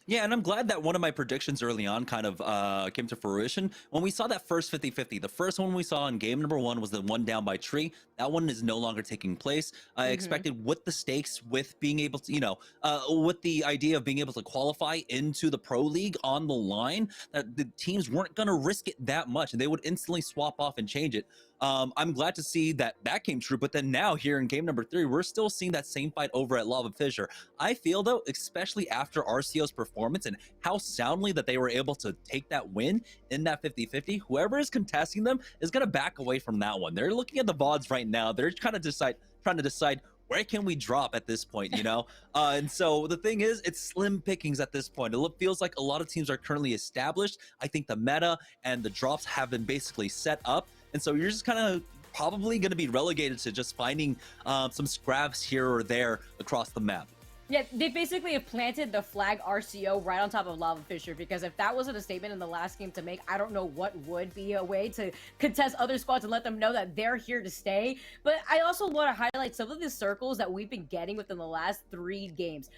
Yeah, and I'm glad that one of my predictions early on kind of came to fruition. When we saw that first 50-50, the first one we saw in game number 1 was the one down by tree. That one is no longer taking place. I expected with the stakes, with being able to, with the idea of being able to qualify into the Pro League on the line, that the teams weren't going to risk it that much, and they would instantly swap off and change it. I'm glad to see that came true, but then now here in game number 3, we're still seeing that same fight over at Lava Fisher. I feel though, especially after RCO's performance and how soundly that they were able to take that win in that 50-50, whoever is contesting them is going to back away from that one. They're looking at the VODs right now. They're trying to decide where can we drop at this point, and so the thing is, it's slim pickings at this point. It feels like a lot of teams are currently established. I think the meta and the drops have been basically set up, and so you're just kind of probably going to be relegated to just finding some scraps here or there across the map. Yeah, they basically have planted the flag RCO right on top of Lava Fisher, because if that wasn't a statement in the last game to make, I don't know what would be a way to contest other squads and let them know that they're here to stay. But I also want to highlight some of the circles that we've been getting within the last 3 games.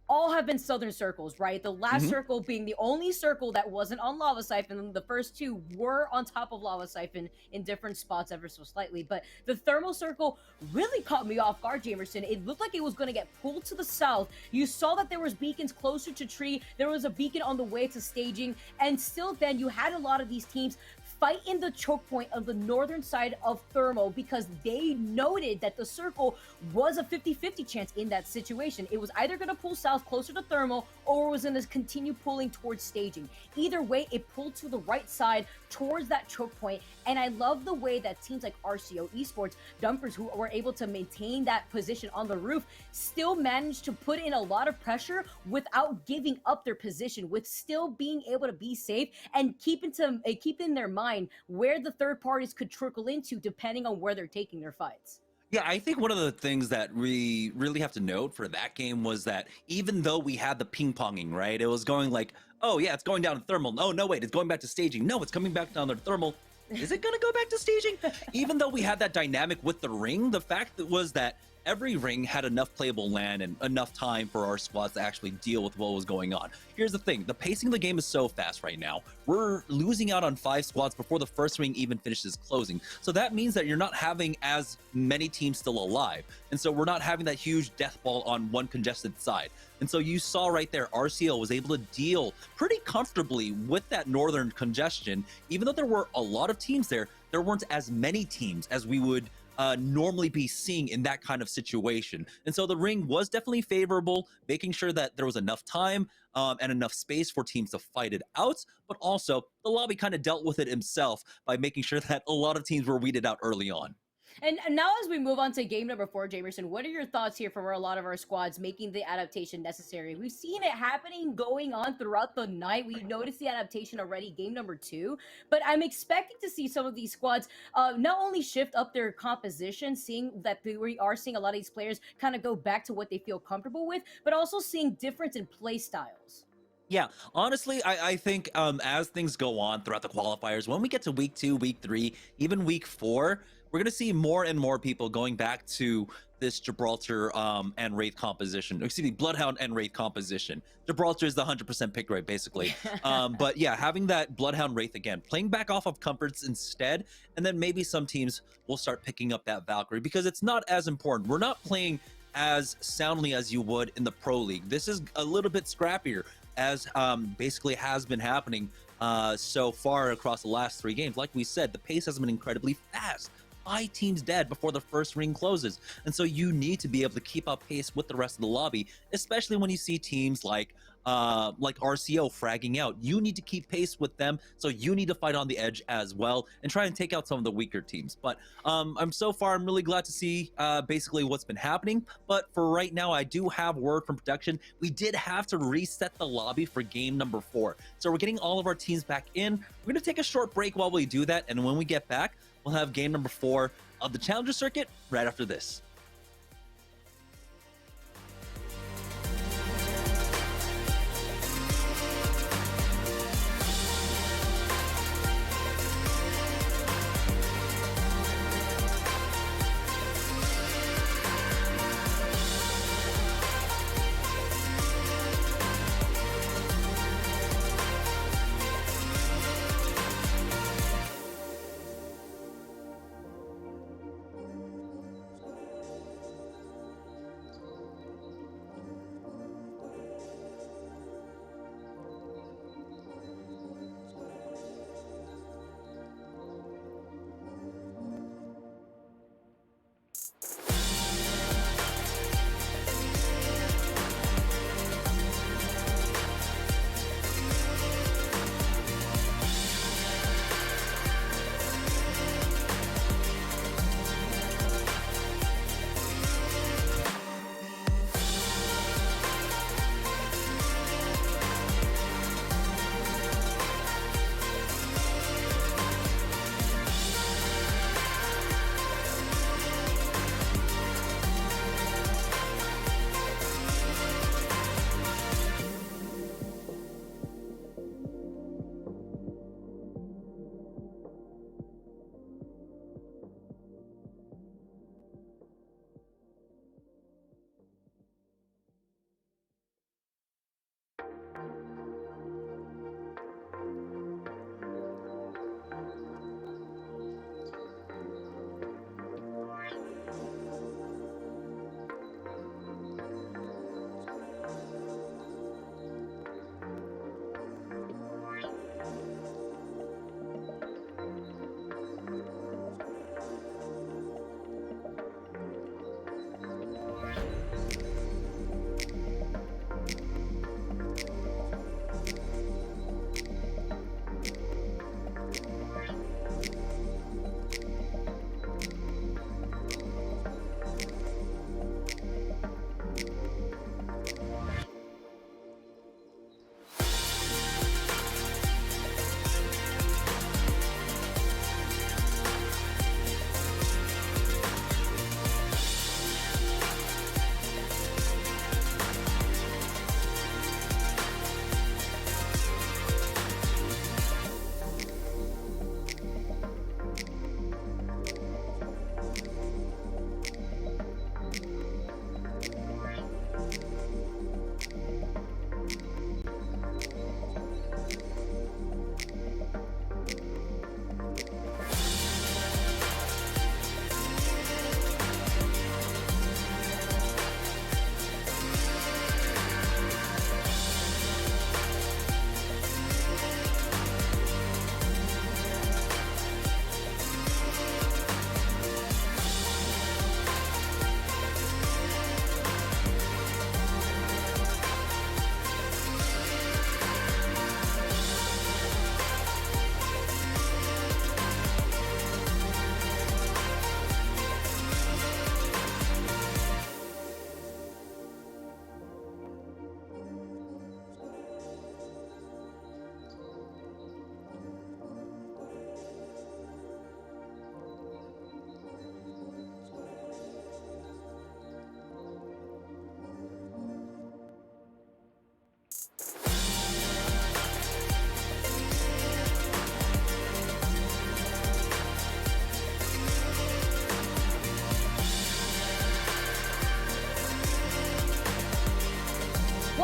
All have been southern circles, right? The last circle being the only circle that wasn't on Lava Siphon. The first 2 were on top of Lava Siphon in different spots ever so slightly. But the thermal circle really caught me off guard, Jamerson. It looked like it was going to get pulled to the south. You saw that there was beacons closer to tree. There was a beacon on the way to staging. And still then, you had a lot of these teams fight in the choke point of the northern side of thermal, because they noted that the circle was a 50-50 chance in that situation. It was either going to pull south closer to thermal, or it was going to continue pulling towards staging. Either way, it pulled to the right side towards that choke point. And I love the way that teams like RCO Esports, Dumpers, who were able to maintain that position on the roof, still managed to put in a lot of pressure without giving up their position, with still being able to be safe and keep in their mind where the third parties could trickle into depending on where they're taking their fights. Yeah, I think one of the things that we really have to note for that game was that even though we had the ping-ponging, right? It was going like, oh yeah, it's going down to thermal. Oh no, wait, it's going back to staging. No, it's coming back down to thermal. Is it gonna go back to staging? Even though we had that dynamic with the ring, the fact that was that every ring had enough playable land and enough time for our squads to actually deal with what was going on. Here's the thing, the pacing of the game is so fast right now. We're losing out on 5 squads before the first ring even finishes closing. So that means that you're not having as many teams still alive. And so we're not having that huge death ball on one congested side. And so you saw right there, RCO was able to deal pretty comfortably with that northern congestion. Even though there were a lot of teams there, there weren't as many teams as we would normally be seeing in that kind of situation. And so the ring was definitely favorable, making sure that there was enough time and enough space for teams to fight it out. But also the lobby kind of dealt with it himself by making sure that a lot of teams were weeded out early on. And now as we move on to game number 4, Jamerson, what are your thoughts here from a lot of our squads making the adaptation necessary? We've seen it happening going on throughout the night. We noticed the adaptation already game number 2, but I'm expecting to see some of these squads not only shift up their composition, seeing that we are seeing a lot of these players kind of go back to what they feel comfortable with, but also seeing difference in play styles. Yeah, honestly, I think as things go on throughout the qualifiers, when we get to week 2, week 3, even week 4, we're going to see more and more people going back to this Gibraltar and Wraith composition. Excuse me, Bloodhound and Wraith composition. Gibraltar is the 100% pick rate, basically. But yeah, having that Bloodhound Wraith again, playing back off of Comforts instead, and then maybe some teams will start picking up that Valkyrie, because it's not as important. We're not playing as soundly as you would in the Pro League. This is a little bit scrappier, as basically has been happening so far across the last 3 games. Like we said, the pace has been incredibly fast. 5 teams dead before the first ring closes. And so you need to be able to keep up pace with the rest of the lobby, especially when you see teams like RCO fragging out. You need to keep pace with them, so you need to fight on the edge as well and try and take out some of the weaker teams. But I'm really glad to see basically what's been happening. But for right now, I do have word from production. We did have to reset the lobby for game number 4. So we're getting all of our teams back in. We're going to take a short break while we do that, and when we get back, we'll have game number 4 of the Challenger Circuit right after this.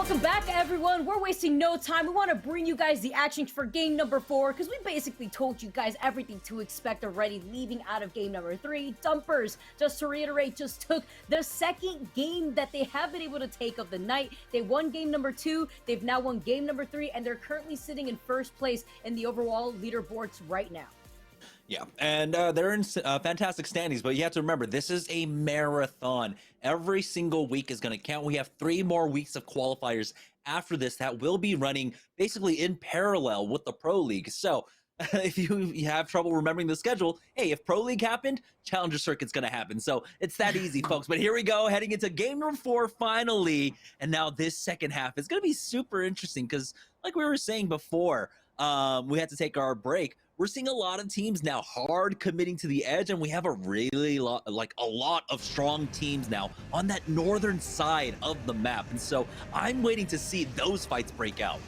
welcome back, everyone. We're wasting no time. We want to bring you guys the action for game number 4 because we basically told you guys everything to expect already leaving out of game number 3. Dumpers, just to reiterate, just took the second game that they have been able to take of the night. They won game number 2. They've now won game number 3, and they're currently sitting in first place in the overall leaderboards right now. Yeah, and they're in fantastic standings, but you have to remember, this is a marathon. Every single week is going to count. We have 3 more weeks of qualifiers after this that will be running basically in parallel with the Pro League. So if you have trouble remembering the schedule, hey, if Pro League happened, Challenger Circuit's going to happen. So it's that easy, folks. But here we go, heading into game number 4 finally. And now this second half is going to be super interesting because like we were saying before, we had to take our break. We're seeing a lot of teams now hard committing to the edge, and we have a really lot of strong teams now on that northern side of the map. And so I'm waiting to see those fights break out.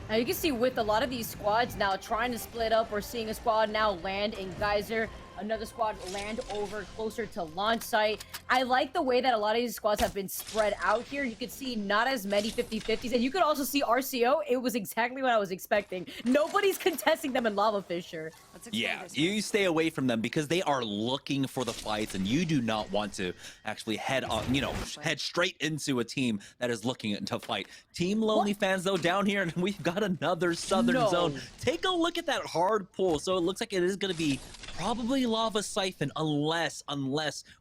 Now you can see with a lot of these squads now trying to split up, we're seeing a squad now land in Geyser, another squad land over closer to launch site. I like the way that a lot of these squads have been spread out here. You can see not as many 50-50s, and you could also see RCO. It was exactly what I was expecting. Nobody's contesting them in Lava Fisher. Yeah, you stay away from them because they are looking for the fights, and you do not want to actually head straight into a team that is looking to fight. Team Lonely fans though down here, and we've got another southern zone. Take a look at that hard pull. So it looks like it is going to be probably Lava Siphon unless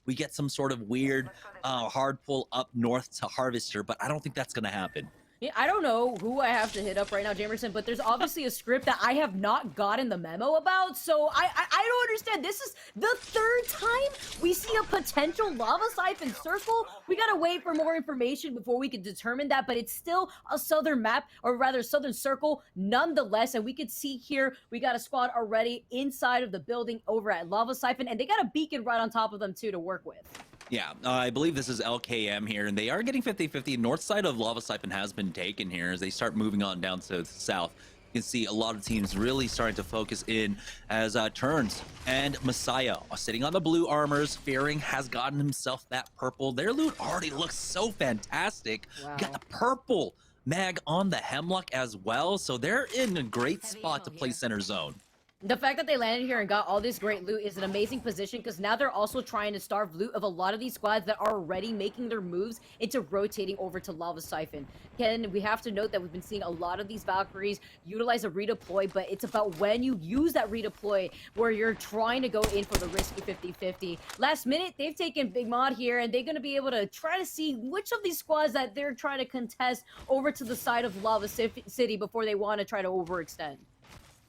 we get some sort of weird hard pull up north to Harvester, but I don't think that's going to happen. Yeah, I don't know who I have to hit up right now, Jamerson, but there's obviously a script that I have not gotten the memo about, so I don't understand. This is the 3rd time we see a potential Lava Siphon circle. We gotta wait for more information before we can determine that, but it's still a southern map, or rather southern circle nonetheless, and we can see here we got a squad already inside of the building over at Lava Siphon, and they got a beacon right on top of them too to work with. Yeah, I believe this is LKM here, and they are getting 50-50. North side of Lava Siphon has been taken here as they start moving on down to the south. You can see a lot of teams really starting to focus in as Turns and Messiah are sitting on the blue armors. Fearing has gotten himself that purple. Their loot already looks so fantastic. Wow. You got the purple mag on the Hemlock as well, so they're in a great spot to play center zone. The fact that they landed here and got all this great loot is an amazing position because now they're also trying to starve loot of a lot of these squads that are already making their moves into rotating over to Lava Siphon. Again, we have to note that we've been seeing a lot of these Valkyries utilize a redeploy, but it's about when you use that redeploy where you're trying to go in for the risky 50-50. Last minute, they've taken Big Mod here, and they're going to be able to try to see which of these squads that they're trying to contest over to the side of Lava City before they want to try to overextend.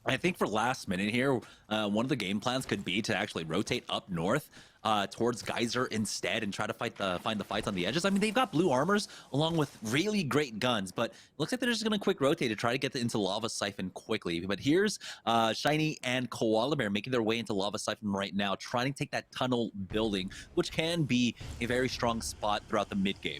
I think for last minute here, one of the game plans could be to actually rotate up north towards Geyser instead and try to find the fights on the edges. I mean, they've got blue armors along with really great guns, but it looks like they're just going to quick rotate to try to get into Lava Siphon quickly. But here's Shiny and Koala Bear making their way into Lava Siphon right now, trying to take that tunnel building, which can be a very strong spot throughout the mid game.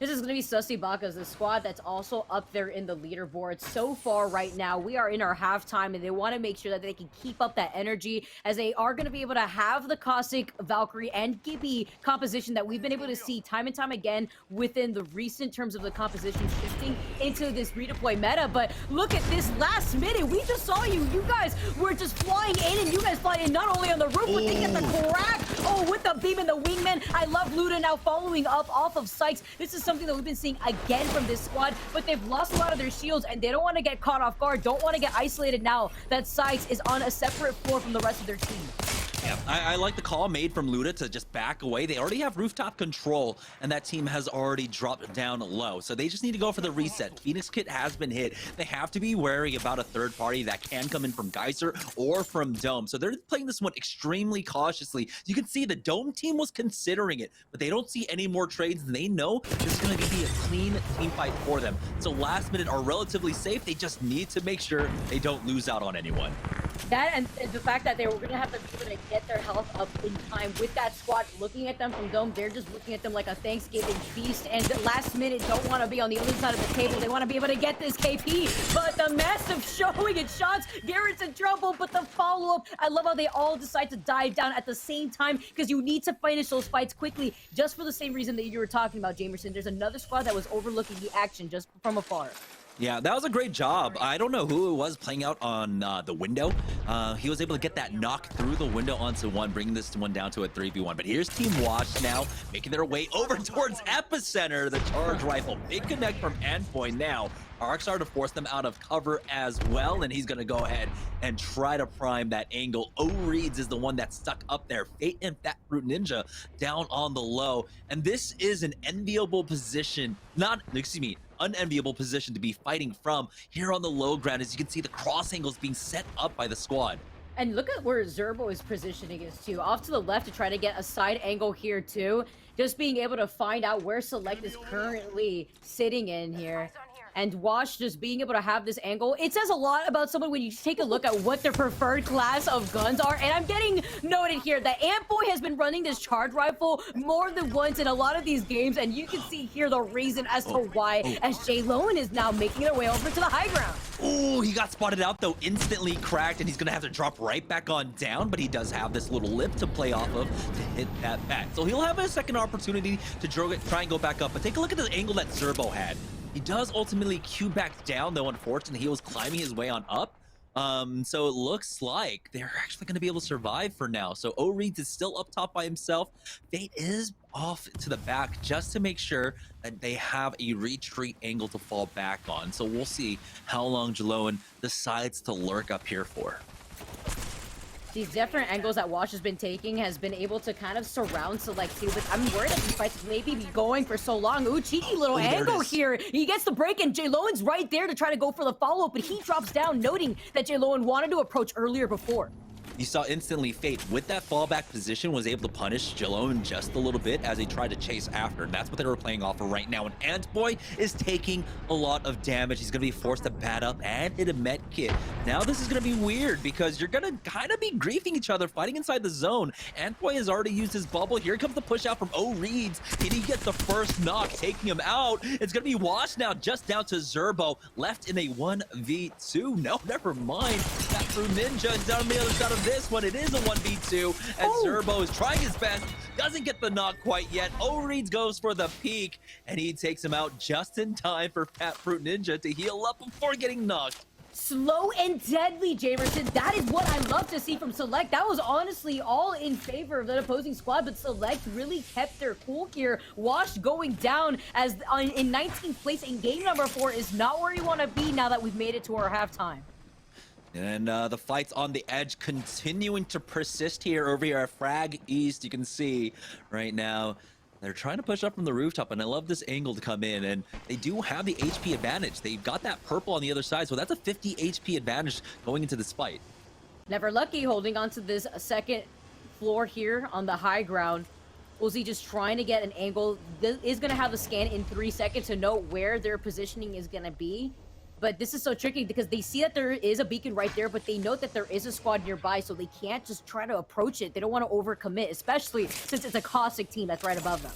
This is going to be Sussy Bakas, the squad that's also up there in the leaderboard. So far right now, we are in our halftime, and they want to make sure that they can keep up that energy as they are going to be able to have the Cossack, Valkyrie, and Gibby composition that we've been able to see time and time again within the recent terms of the composition shifting into this redeploy meta. But look at this last minute. We just saw you. You guys were just flying in, and you guys flying in not only on the roof, but they get the crack. Oh, with the beam and the wingman. I love Luda now following up off of Sykes. This is something that we've been seeing again from this squad, but they've lost a lot of their shields and they don't want to get caught off guard, don't want to get isolated now that Sykes is on a separate floor from the rest of their team. Yeah, I like the call made from Luda to just back away. They already have rooftop control, and that team has already dropped down low. So they just need to go for the reset. Phoenix Kit has been hit. They have to be wary about a third party that can come in from Geyser or from Dome. So they're playing this one extremely cautiously. You can see the Dome team was considering it, but they don't see any more trades, and they know this is going to be a clean team fight for them. So last minute are relatively safe. They just need to make sure they don't lose out on anyone. That and the fact that they were gonna have to be able to get their health up in time with that squad looking at them from Dome, they're just looking at them like a Thanksgiving feast, and last minute don't want to be on the other side of the table. They want to be able to get this KP, but the massive showing and shots, Garrett's in trouble, but the follow-up, I love how they all decide to dive down at the same time, because you need to finish those fights quickly, just for the same reason that you were talking about, Jamerson. There's another squad that was overlooking the action just from afar. Yeah, that was a great job. I don't know who it was playing out on the window. He was able to get that knock through the window onto one, bringing this one down to a 3v1. But here's Team Wash now, making their way over towards Epicenter. The charge rifle, big connect from Endpoint now. Arcstar to force them out of cover as well, and he's gonna go ahead and try to prime that angle. O-Reeds is the one that's stuck up there. Fate and Fat Fruit Ninja down on the low, and this is an enviable position, unenviable position to be fighting from here on the low ground. As you can see, the cross angles being set up by the squad. And look at where Zerbo is positioning his too. Off to the left to try to get a side angle here too. Just being able to find out where Select is currently sitting in here. And Wash just being able to have this angle. It says a lot about someone when you take a look at what their preferred class of guns are. And I'm getting noted here that Antboy has been running this charge rifle more than once in a lot of these games. And you can see here the reason as to why, as J-Lone is now making their way over to the high ground. Oh, he got spotted out though, instantly cracked, and he's gonna have to drop right back on down, but he does have this little lip to play off of to hit that back. So he'll have a second opportunity to try and go back up, but take a look at the angle that Zerbo had. He does ultimately queue back down, though unfortunately he was climbing his way on up. So it looks like they're actually going to be able to survive for now. So O-Reeds is still up top by himself. Fate is off to the back just to make sure that they have a retreat angle to fall back on. So we'll see how long Jaloan decides to lurk up here for. These different angles that Wash has been taking has been able to kind of surround Select too, but I'm worried that these fights maybe be going for so long. Ooh, cheeky little angle here. He gets the break, and J-Lowen's right there to try to go for the follow-up, but he drops down, noting that J-Lowen wanted to approach earlier before. You saw instantly Fate, with that fallback position, was able to punish Jalone just a little bit as he tried to chase after. And that's what they were playing off of right now. And Antboy is taking a lot of damage. He's going to be forced to bat up and hit a med kit. Now this is going to be weird because you're going to kind of be griefing each other, fighting inside the zone. Antboy has already used his bubble. Here comes the push out from O-Reeds. Did he get the first knock, taking him out? It's going to be Wash now, just down to Zerbo, left in a 1v2. No, never mind. That through Ninja is down on the other side of this one. It is a 1v2 as Zerbo is trying his best, doesn't get the knock quite yet. O-Reeds goes for the peek, and he takes him out just in time for Fat Fruit Ninja to heal up before getting knocked. Slow and deadly, Jamerson. That is what I love to see from Select. That was honestly all in favor of the opposing squad, but Select really kept their cool here. Wash going down as in 19th place in game number 4 is not where you want to be now that we've made it to our halftime. And the fights on the edge continuing to persist here over here at Frag East. You can see right now they're trying to push up from the rooftop, and I love this angle to come in, and they do have the HP advantage. They've got that purple on the other side, so that's a 50 HP advantage going into this fight. Never Lucky holding on to this second floor here on the high ground. Uzi just trying to get an angle. This is going to have a scan in 3 seconds to know where their positioning is going to be. But this is so tricky because they see that there is a beacon right there, but they know that there is a squad nearby, so they can't just try to approach it. They don't want to overcommit, especially since it's a caustic team that's right above them.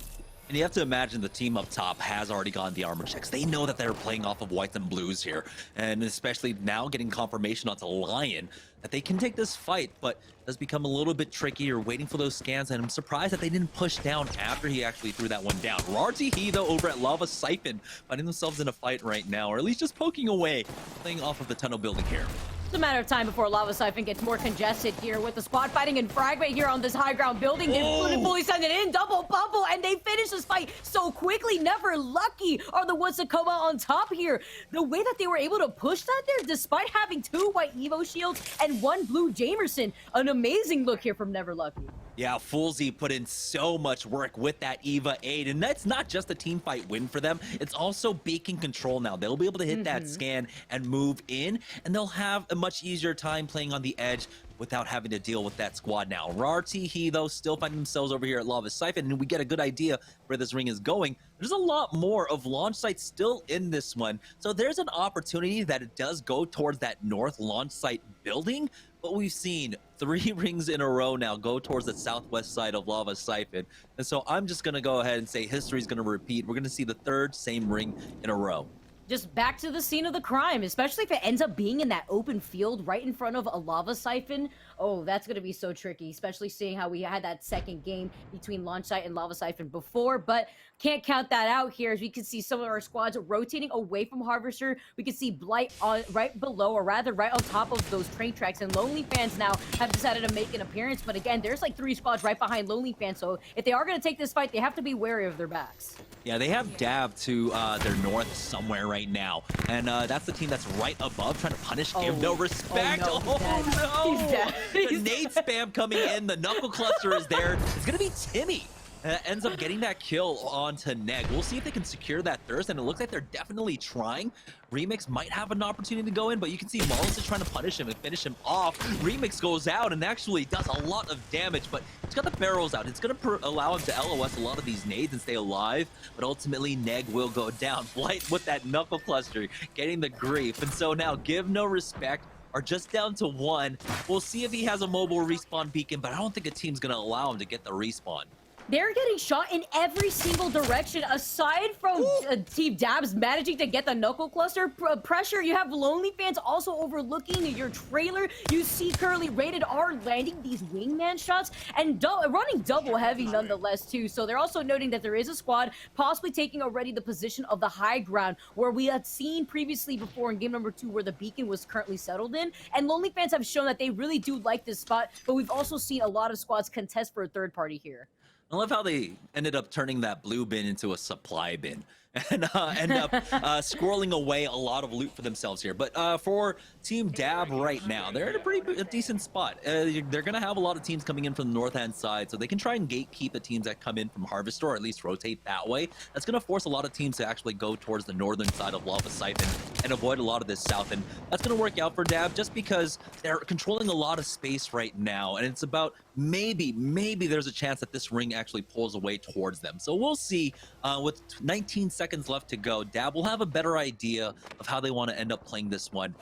And you have to imagine the team up top has already gotten the armor checks. They know that they're playing off of whites and blues here. And especially now getting confirmation onto Lion that they can take this fight, but it does become a little bit trickier waiting for those scans. And I'm surprised that they didn't push down after he actually threw that one down. Rarty He, though, over at Lava Siphon, finding themselves in a fight right now, or at least just poking away, playing off of the tunnel building here. It's a matter of time before Lava Siphon gets more congested here with the squad fighting in Fragment here on this high ground building. They fully send it in, double bubble, and they finish this fight so quickly. Never Lucky are the ones to come out on top here. The way that they were able to push that there, despite having 2 white Evo shields and 1 blue Jamerson. An amazing look here from Never Lucky. Yeah, Foolsy put in so much work with that EVA 8, and that's not just a team fight win for them. It's also beacon control now. They'll be able to hit that scan and move in, and they'll have a much easier time playing on the edge, without having to deal with that squad now. Rartihi, though, still finding themselves over here at Lava Siphon, and we get a good idea where this ring is going. There's a lot more of launch sites still in this one, so there's an opportunity that it does go towards that north launch site building, but we've seen 3 rings in a row now go towards the southwest side of Lava Siphon, and so I'm just going to go ahead and say history's going to repeat. We're going to see the 3rd same ring in a row. Just back to the scene of the crime, especially if it ends up being in that open field right in front of a lava siphon. Oh, that's going to be so tricky, especially seeing how we had that second game between launch site and lava siphon before, but can't count that out here, as we can see some of our squads rotating away from Harvester. We can see Blight on right below, or rather right on top of those train tracks, and Lonely Fans now have decided to make an appearance, but again, there's like 3 squads right behind Lonely Fans, so if they are going to take this fight, they have to be wary of their backs. Yeah, they have Dab to their north somewhere right now, and that's the team that's right above, trying to punish, give no respect. Oh, no. He's dead. The nade spam coming in, the knuckle cluster is there. It's gonna be Timmy. Ends up getting that kill onto Neg. We'll see if they can secure that thirst, and it looks like they're definitely trying. Remix might have an opportunity to go in, but you can see Marlins is trying to punish him and finish him off. Remix goes out and actually does a lot of damage, but he's got the barrels out. It's going to allow him to LOS a lot of these nades and stay alive, but ultimately Neg will go down. Blight with that knuckle cluster, getting the grief. And so now Give No Respect are just down to 1. We'll see if he has a mobile respawn beacon, but I don't think a team's going to allow him to get the respawn. They're getting shot in every single direction, aside from Team Dabs managing to get the knuckle cluster pressure. You have Lonely Fans also overlooking your trailer. You see Curly Rated R landing these wingman shots and running double heavy nonetheless too. So they're also noting that there is a squad possibly taking already the position of the high ground, where we had seen previously before in game number 2 where the beacon was currently settled in. And Lonely Fans have shown that they really do like this spot, but we've also seen a lot of squads contest for a third party here. I love how they ended up turning that blue bin into a supply bin and end up squirreling away a lot of loot for themselves here. But for Team Dab right now, they're in a pretty decent spot. They're going to have a lot of teams coming in from the north-hand side, so they can try and gatekeep the teams that come in from Harvester, or at least rotate that way. That's going to force a lot of teams to actually go towards the northern side of Lava Siphon and avoid a lot of this south. And that's going to work out for Dab just because they're controlling a lot of space right now, and it's about maybe there's a chance that this ring actually pulls away towards them. So we'll see. With 19 seconds left to go, Dab will have a better idea of how they want to end up playing this one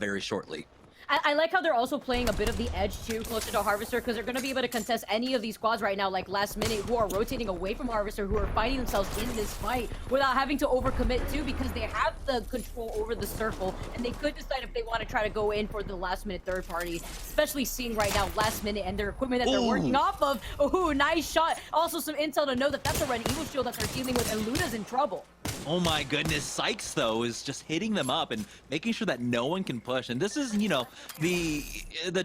very shortly. I like how they're also playing a bit of the edge too, closer to Harvester, because they're going to be able to contest any of these squads right now, like last minute, who are rotating away from Harvester, who are finding themselves in this fight without having to overcommit too, because they have the control over the circle, and they could decide if they want to try to go in for the last minute third party, especially seeing right now last minute and their equipment that they're working off of. Ooh, nice shot. Also some intel to know that that's a red evil shield that they're dealing with, and Luna's in trouble. Oh my goodness, Sykes though is just hitting them up and making sure that no one can push. And this is, you know, the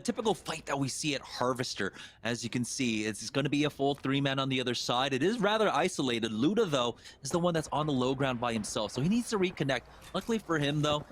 typical fight that we see at Harvester. As you can see, it's going to be a full 3-man on the other side. It is rather isolated. Luda though is the one that's on the low ground by himself, so he needs to reconnect. Luckily for him though,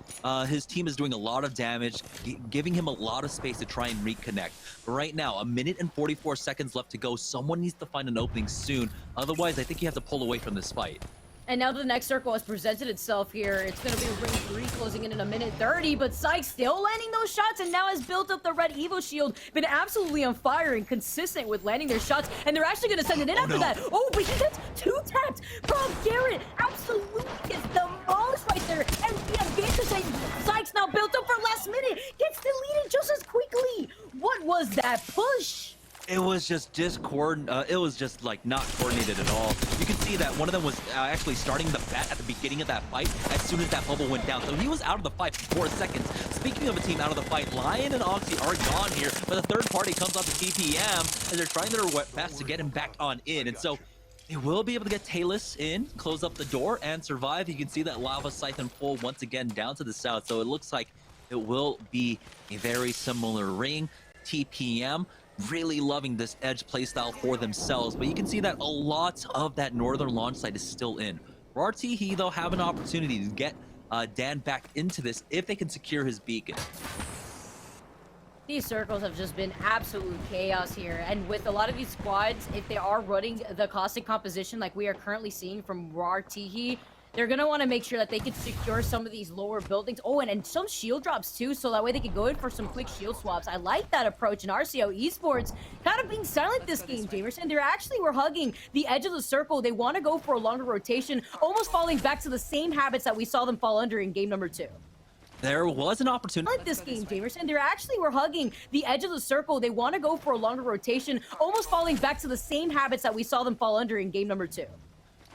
his team is doing a lot of damage, giving him a lot of space to try and reconnect. But right now, 1 minute and 44 seconds left to go. Someone needs to find an opening soon. Otherwise, I think you have to pull away from this fight. And now the next circle has presented itself here. It's going to be ring 3 closing in 1 minute 30, but Sykes still landing those shots and now has built up the red Evo shield. Been absolutely on fire and consistent with landing their shots, and they're actually going to send it in after that. Oh, but he gets 2 tapped from Garrett. Absolutely gets demolished right there. And the advantage Sykes now built up for last minute gets deleted just as quickly. What was that push? It was just it was just like not coordinated at all. You can see that one of them was actually starting the bat at the beginning of that fight as soon as that bubble went down. So he was out of the fight for 4 seconds. Speaking of a team out of the fight, Lion and Oxy are gone here, but the third party comes off the TPM as they're trying their best to get him back on in. And so they will be able to get Talus in, close up the door, and survive. You can see that Lava Siphon pull once again down to the south. So it looks like it will be a very similar ring. TPM really loving this edge playstyle for themselves, but you can see that a lot of that northern launch site is still in. RTE though have an opportunity to get Dan back into this if they can secure his beacon. These circles have just been absolute chaos here, and with a lot of these squads, if they are running the caustic composition like we are currently seeing from RTE, they're going to want to make sure that they can secure some of these lower buildings. Oh, and some shield drops too, so that way they can go in for some quick shield swaps. I like that approach. And RCO Esports kind of being silent this game, Jamerson. They're actually were hugging the edge of the circle. They want to go for a longer rotation, almost falling back to the same habits that we saw them fall under in game number 2. There was an opportunity. Like this game, Jamerson. They're actually were hugging the edge of the circle. They want to go for a longer rotation, almost falling back to the same habits that we saw them fall under in game number 2.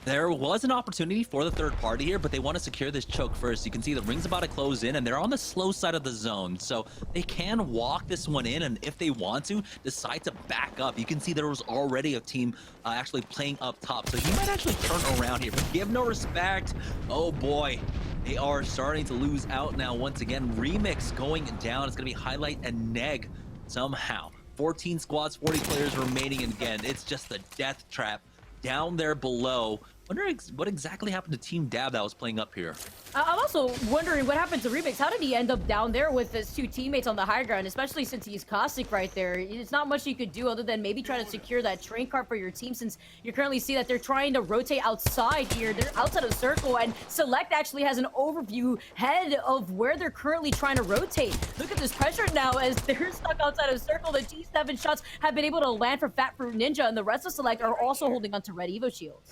There was an opportunity for the third party here, but they want to secure this choke first. You can see the ring's about to close in, and they're on the slow side of the zone, so they can walk this one in, and if they want to, decide to back up. You can see there was already a team actually playing up top, so he might actually turn around here, but give no respect. Oh boy, they are starting to lose out now once again. Remix going down. It's going to be Highlight and Neg somehow. 14 squads, 40 players remaining, and again, it's just a death trap down there below. Wonder what exactly happened to Team Dab that was playing up here. I'm also wondering what happened to Remix. How did he end up down there with his 2 teammates on the high ground, especially since he's Caustic right there? It's not much you could do other than maybe try to secure that train car for your team, since you currently see that they're trying to rotate outside here. They're outside of the circle, and Select actually has an overview head of where they're currently trying to rotate. Look at this pressure now as they're stuck outside of the circle. The G7 shots have been able to land for Fat Fruit Ninja, and the rest of Select are also holding onto Red Evo shields.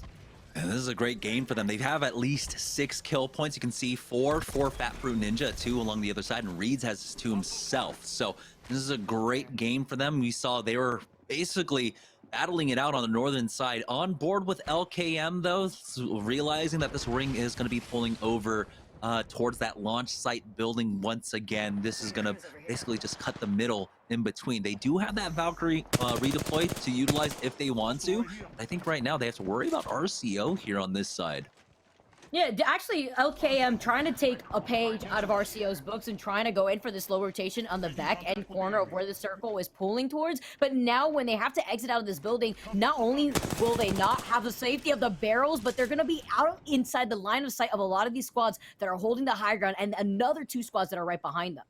And this is a great game for them. They have at least 6 kill points. You can see 4 for Fat Fruit Ninja, 2 along the other side, and Reeds has his 2 himself. So this is a great game for them. We saw they were basically battling it out on the northern side. On board with LKM though, realizing that this ring is going to be pulling over towards that launch site building once again. This is going to basically just cut the middle in between. They do have that Valkyrie redeployed to utilize if they want to. I think right now they have to worry about RCO here on this side. Yeah, actually, LKM trying to take a page out of RCO's books and trying to go in for this low rotation on the back end corner of where the circle is pulling towards. But now when they have to exit out of this building, not only will they not have the safety of the barrels, but they're going to be out inside the line of sight of a lot of these squads that are holding the high ground and another 2 squads that are right behind them.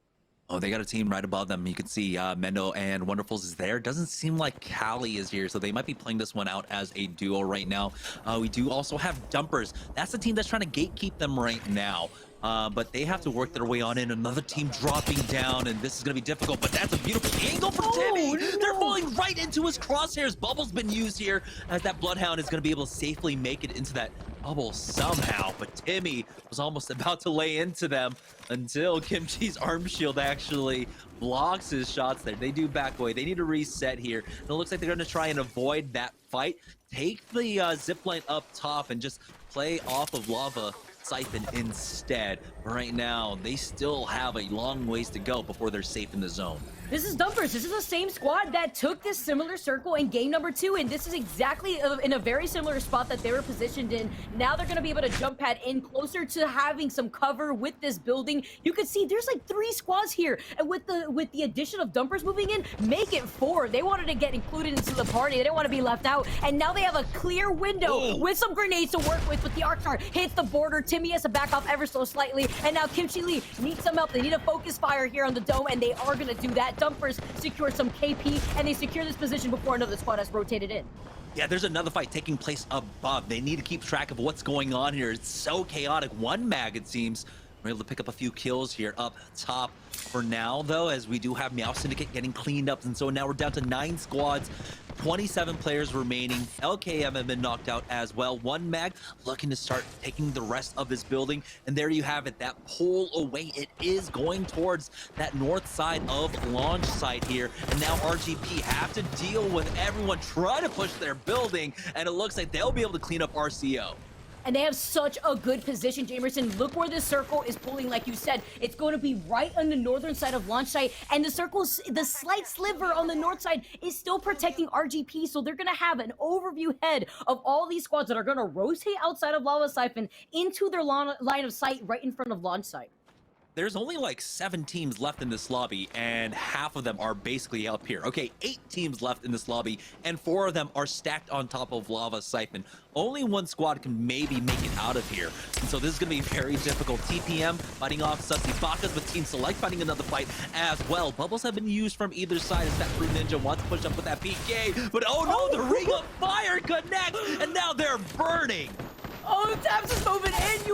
Oh, they got a team right above them. You can see Mendo and Wonderfuls is there. Doesn't seem like Callie is here, so they might be playing this one out as a duo right now. We do also have Dumpers. That's the team that's trying to gatekeep them right now. But they have to work their way on in. Another team dropping down, and this is going to be difficult, but that's a beautiful angle for Timmy. No. They're falling right into his crosshairs. Bubble's been used here as that Bloodhound is going to be able to safely make it into that bubble somehow, but Timmy was almost about to lay into them until Kimchi's arm shield actually blocks his shots there. They do back away. They need to reset here. And it looks like they're going to try and avoid that fight. Take the zipline up top and just play off of Lava Siphon instead. Right now, they still have a long ways to go before they're safe in the zone. This is Dumpers. This is the same squad that took this similar circle in game number 2, and this is exactly in a very similar spot that they were positioned in. Now they're going to be able to jump pad in closer to having some cover with this building. You can see there's like 3 squads here, and with the addition of Dumpers moving in, make it 4. They wanted to get included into the party. They didn't want to be left out, and now they have a clear window with some grenades to work with the arc star hits the border. Timmy has to back off ever so slightly, and now Kimchi Lee needs some help. They need a focus fire here on the dome, and they are going to do that. Dumpers secure some KP, and they secure this position before another squad has rotated in. Yeah, there's another fight taking place above. They need to keep track of what's going on here. It's so chaotic. 1 mag, it seems. We're able to pick up a few kills here up top for now, though, as we do have Meow Syndicate getting cleaned up. And so now we're down to 9 squads, 27 players remaining. LKM have been knocked out as well. 1 mag looking to start taking the rest of this building. And there you have it, that pull away. It is going towards that north side of launch site here. And now RGP have to deal with everyone trying to push their building. And it looks like they'll be able to clean up RCO. And they have such a good position, Jamerson. Look where this circle is pulling, like you said. It's going to be right on the northern side of launch site. And the circle's, the slight sliver on the north side is still protecting RGP. So they're going to have an overview head of all these squads that are going to rotate outside of Lava Siphon into their line of sight right in front of launch site. There's only like 7 teams left in this lobby, and half of them are basically up here. Okay, 8 teams left in this lobby, and 4 of them are stacked on top of Lava Siphon. Only 1 squad can maybe make it out of here. And so this is going to be very difficult. TPM fighting off Sussy Bakas, with Team Select fighting another fight as well. Bubbles have been used from either side as that Fruit Ninja wants to push up with that PK. But oh no, the Ring of Fire connects, and now they're burning. Oh, Tabs is moving in.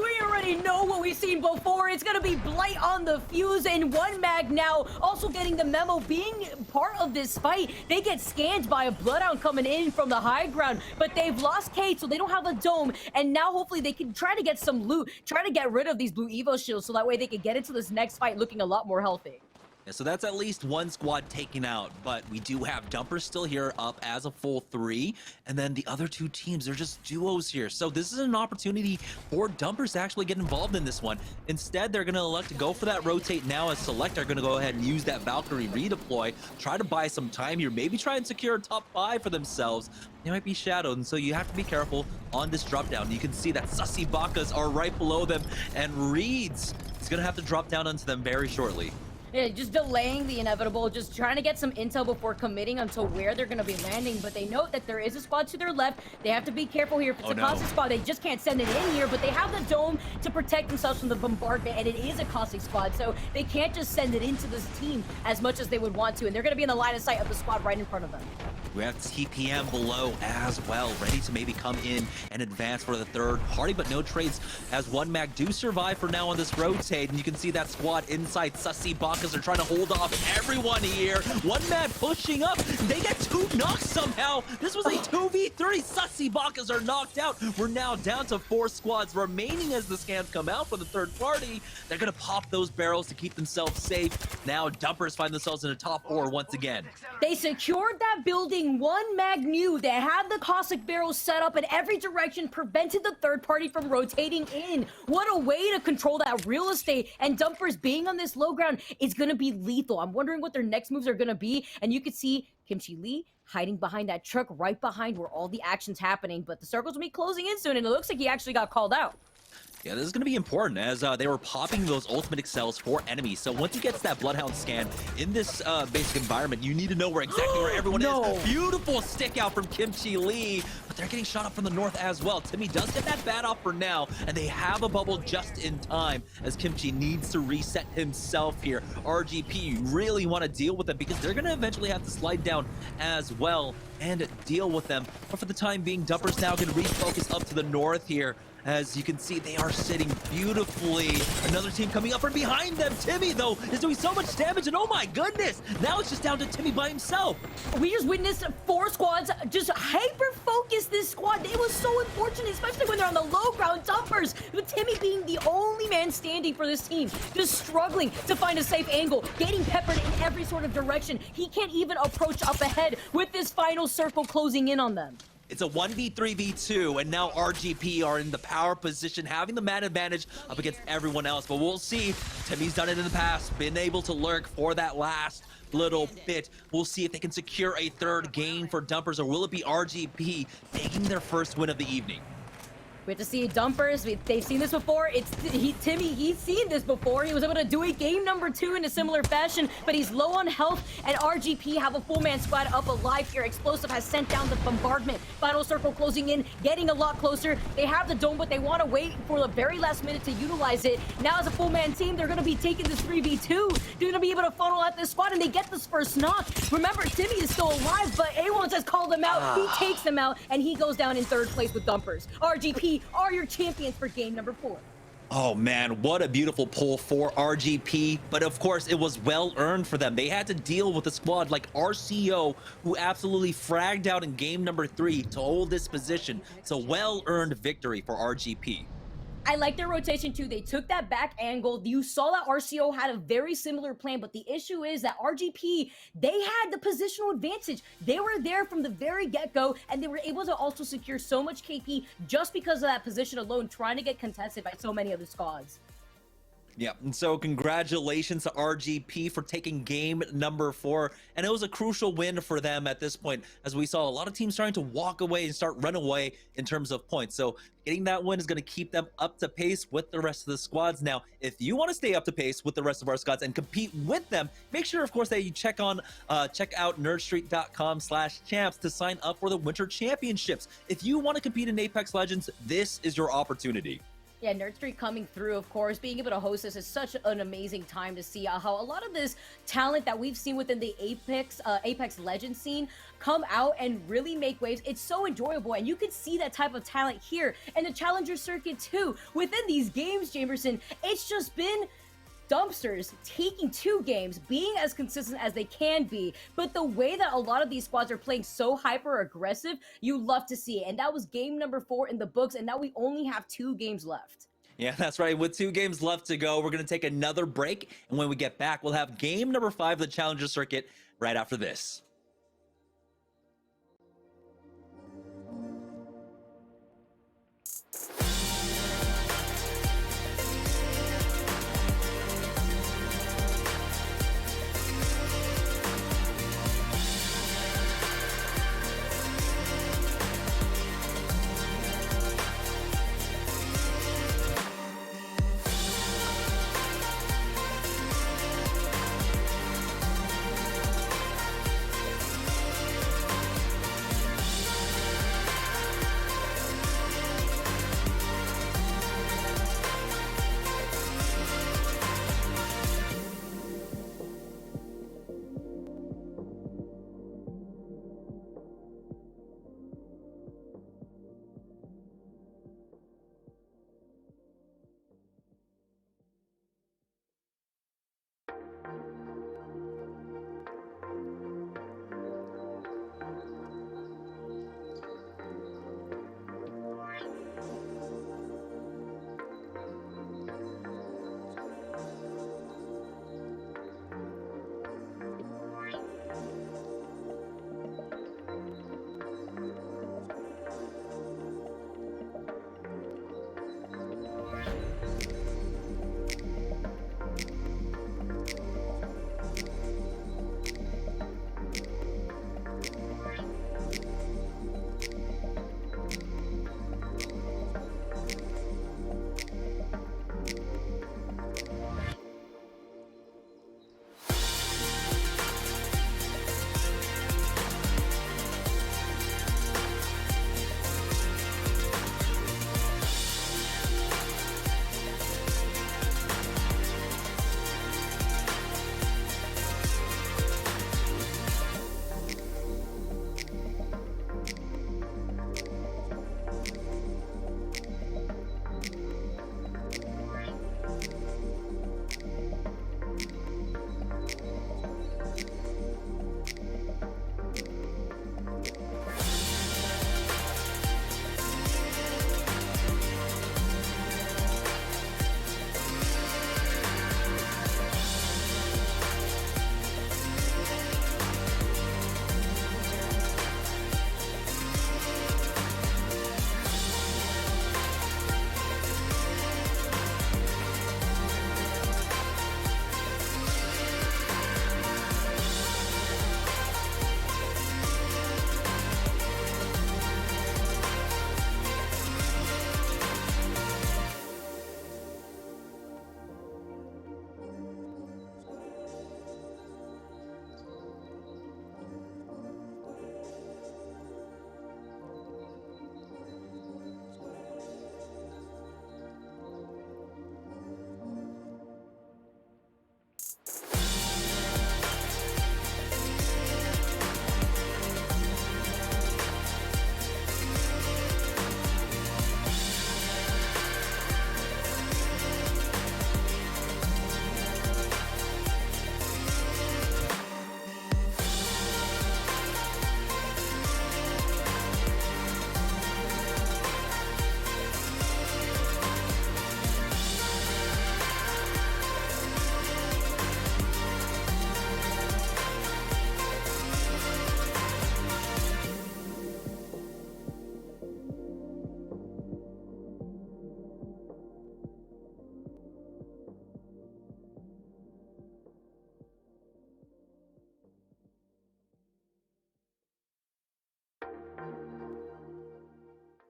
they know what we've seen before. It's gonna be Blight on the fuse, and one mag now also getting the memo, being part of this fight. They get scanned by a Bloodhound coming in from the high ground, but they've lost Kate, so they don't have a dome, and now hopefully they can try to get some loot, try to get rid of these blue Evo shields, so that way they can get into this next fight looking a lot more healthy. Yeah, so that's at least one squad taken out, but we do have Dumpers still here up as a full 3, and then the other 2 teams, they're just duos here. So this is an opportunity for Dumpers to actually get involved in this one. Instead, they're going to elect to go for that rotate now, as Select are going to go ahead and use that Valkyrie redeploy, try to buy some time here, maybe try and secure a top 5 for themselves. They might be shadowed, and so you have to be careful on this drop down. You can see that Sussy Bakas are right below them, and Reeds is going to have to drop down onto them very shortly. Yeah, just delaying the inevitable, just trying to get some intel before committing onto where they're going to be landing. But they know that there is a squad to their left. They have to be careful here. If it's a caustic squad, they just can't send it in here. But they have the dome to protect themselves from the bombardment, and it is a caustic squad. So they can't just send it into this team as much as they would want to. And they're going to be in the line of sight of the squad right in front of them. We have TPM below as well, ready to maybe come in and advance for the third party, but no trades as one mag do survive for now on this rotate. And you can see that squad inside. Sussy Bakas are trying to hold off everyone here. One mag pushing up. They get 2 knocks somehow. This was a 2v3. Sussy Bakas are knocked out. We're now down to 4 squads remaining as the scans come out for the third party. They're going to pop those barrels to keep themselves safe. Now Dumpers find themselves in a top 4 once again. They secured that building. One mag knew they had the caustic barrels set up in every direction, prevented the third party from rotating in. What a way to control that real estate, and Dumpers being on this low ground is going to be lethal. I'm wondering what their next moves are going to be, and you can see Kimchi Lee hiding behind that truck right behind where all the action's happening, but the circles will be closing in soon, and it looks like he actually got called out. Yeah, this is going to be important as they were popping those ultimate excels for enemies. So once you get to that Bloodhound scan in this basic environment, you need to know exactly where everyone is. Beautiful stick out from Kimchi Lee, but they're getting shot up from the north as well. Timmy does get that bat off for now, and they have a bubble just in time as Kimchi needs to reset himself here. RGP, you really want to deal with them because they're going to eventually have to slide down as well and deal with them. But for the time being, Dumpers now can refocus up to the north here. As you can see, they are sitting beautifully. Another team coming up from behind them. Timmy, though, is doing so much damage, and oh my goodness, now it's just down to Timmy by himself. We just witnessed 4 squads just hyper-focus this squad. It was so unfortunate, especially when they're on the low ground. Dumpers, with Timmy being the only man standing for this team, just struggling to find a safe angle, getting peppered in every sort of direction. He can't even approach up ahead with this final circle closing in on them. It's a 1v3v2, and now RGP are in the power position, having the man advantage up against everyone else. But we'll see. Timmy's done it in the past, been able to lurk for that last little bit. We'll see if they can secure a third game for Dumpers, or will it be RGP taking their first win of the evening? We have to see Dumpers. They've seen this before. Timmy, he's seen this before. He was able to do it game number 2 in a similar fashion, but he's low on health, and RGP have a full man squad up alive here. Explosive has sent down the bombardment. Final circle closing in, getting a lot closer. They have the dome, but they want to wait for the very last minute to utilize it. Now as a full man team, they're going to be taking this 3v2. They're going to be able to funnel out this squad, and they get this first knock. Remember, Timmy is still alive, but A1 has called him out. He takes them out, and he goes down in 3rd place with Dumpers. RGP are your champions for game number 4. Oh man, what a beautiful pull for RGP, but of course it was well earned for them. They had to deal with a squad like RCO, who absolutely fragged out in game number 3 to hold this position. It's a well earned victory for RGP. I like their rotation too. They took that back angle. You saw that RCO had a very similar plan, but the issue is that RGP, they had the positional advantage. They were there from the very get-go, and they were able to also secure so much KP just because of that position alone, trying to get contested by so many other squads. Yeah, and so congratulations to RGP for taking game number 4, and it was a crucial win for them at this point, as we saw a lot of teams starting to walk away and start run away in terms of points. So getting that win is going to keep them up to pace with the rest of the squads. Now, if you want to stay up to pace with the rest of our squads and compete with them, make sure, of course, that you check out nerdstreet.com/champs to sign up for the Winter Championships. If you want to compete in Apex Legends, this is your opportunity. Yeah, Nerd Street coming through, of course. Being able to host this is such an amazing time to see how a lot of this talent that we've seen within the Apex Legends scene come out and really make waves. It's so enjoyable, and you can see that type of talent here in the Challenger Circuit too. Within these games, Jamerson, it's just been dumpsters taking 2 games, being as consistent as they can be, but the way that a lot of these squads are playing so hyper aggressive, you love to see it. And that was game number 4 in the books, and now we only have 2 games left. Yeah, that's right. With 2 games left to go, we're going to take another break, and when we get back, we'll have game number 5 of the Challenger Circuit right after this.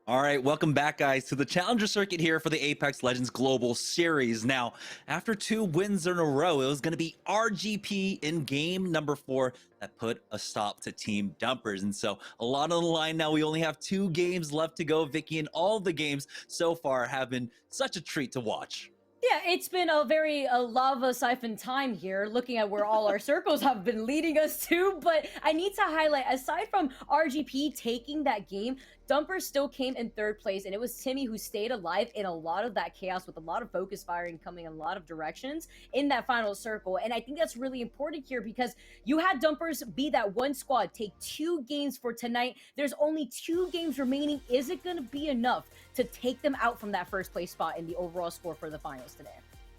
All right, welcome back, guys, to the Challenger Circuit here for the Apex Legends Global Series. Now, after 2 wins in a row, it was going to be RGP in game number 4 that put a stop to Team Dumpers. And so, a lot on the line now. We only have 2 games left to go, Vicky, and all the games so far have been such a treat to watch. Yeah, it's been a very lava siphon time here, looking at where all our circles have been leading us to. But I need to highlight, aside from RGP taking that game, Dumper still came in 3rd place, and it was Timmy who stayed alive in a lot of that chaos with a lot of focus firing coming in a lot of directions in that final circle. And I think that's really important here because you had Dumpers be that one squad, take 2 games for tonight. There's only 2 games remaining. Is it going to be enough to take them out from that 1st place spot in the overall score for the finals today?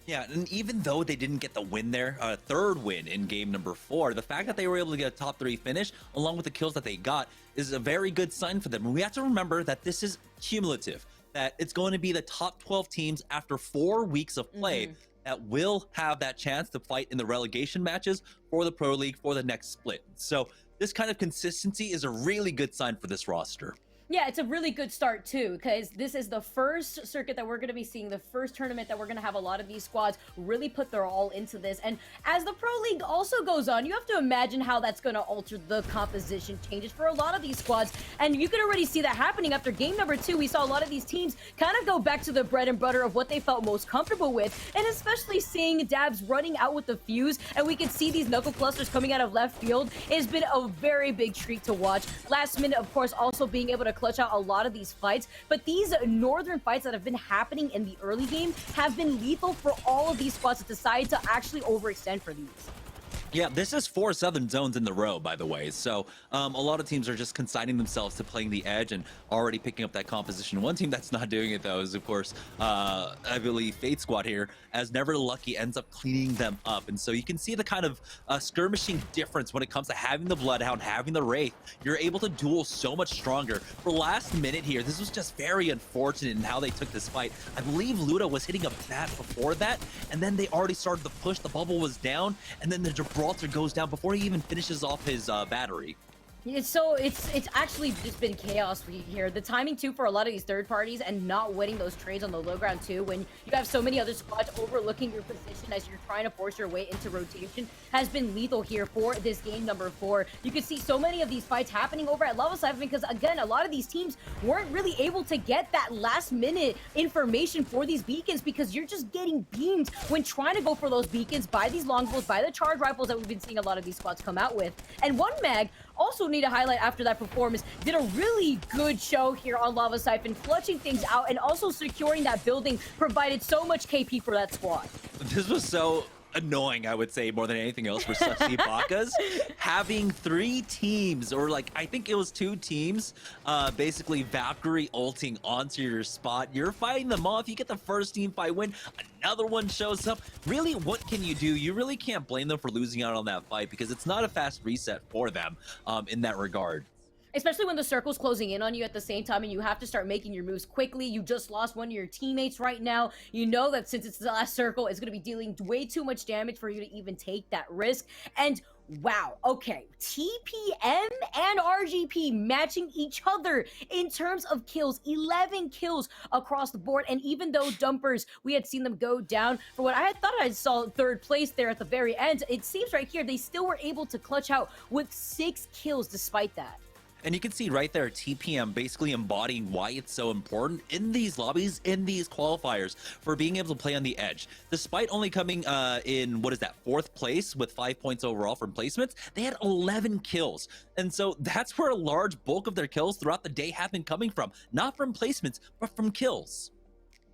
Yeah, and even though they didn't get the win there, 3rd win in game number 4, the fact that they were able to get a top 3 finish, along with the kills that they got, is a very good sign for them. And we have to remember that this is cumulative, that it's going to be the top 12 teams after 4 weeks of play that will have that chance to fight in the relegation matches for the Pro League for the next split. So this kind of consistency is a really good sign for this roster. Yeah, it's a really good start too, because this is the first circuit that we're going to be seeing, the first tournament that we're going to have a lot of these squads really put their all into this. And as the Pro League also goes on, you have to imagine how that's going to alter the composition changes for a lot of these squads. And you can already see that happening after game number 2. We saw a lot of these teams kind of go back to the bread and butter of what they felt most comfortable with, and especially seeing Dabs running out with the fuse, and we could see these knuckle clusters coming out of left field. It's been a very big treat to watch. Last minute, of course, also being able to clutch out a lot of these fights, but these northern fights that have been happening in the early game have been lethal for all of these squads that decide to actually overextend for these. Yeah, this is 4 Southern zones in the row, by the way. So a lot of teams are just consigning themselves to playing the edge and already picking up that composition. One team that's not doing it, though, is, of course, I believe Fate Squad here, as Never Lucky ends up cleaning them up. And so you can see the kind of skirmishing difference when it comes to having the Bloodhound, having the Wraith. You're able to duel so much stronger. For last minute here, this was just very unfortunate in how they took this fight. I believe Luda was hitting a bat before that, and then they already started to push. The bubble was down, and then the Gibraltar goes down before he even finishes off his battery. It's actually just been chaos here. The timing too for a lot of these third parties and not winning those trades on the low ground too, when you have so many other squads overlooking your position as you're trying to force your way into rotation, has been lethal here for this game number 4. You can see so many of these fights happening over at level 7 because, again, a lot of these teams weren't really able to get that last minute information for these beacons because you're just getting beamed when trying to go for those beacons by these longbows, by the charge rifles that we've been seeing a lot of these squads come out with. And one mag also need to highlight after that performance, did a really good show here on Lava Siphon, clutching things out and also securing that building, provided so much KP for that squad. This was so annoying, I would say, more than anything else for Sussy Bakas. Having 3 teams, or like, I think it was 2 teams, basically Valkyrie ulting onto your spot. You're fighting them off. You get the first team fight win. Another one shows up. Really, what can you do? You really can't blame them for losing out on that fight because it's not a fast reset for them in that regard. Especially when the circle's closing in on you at the same time and you have to start making your moves quickly. You just lost one of your teammates right now. You know that since it's the last circle, it's going to be dealing way too much damage for you to even take that risk. And wow, okay, TPM and RGP matching each other in terms of kills, 11 kills across the board. And even though Dumpers, we had seen them go down for what I had thought I saw 3rd place there at the very end, it seems right here they still were able to clutch out with 6 kills despite that. And you can see right there, TPM basically embodying why it's so important in these lobbies, in these qualifiers, for being able to play on the edge. Despite only coming in, what is that, 4th place with 5 points overall from placements, they had 11 kills. And so that's where a large bulk of their kills throughout the day have been coming from. Not from placements, but from kills.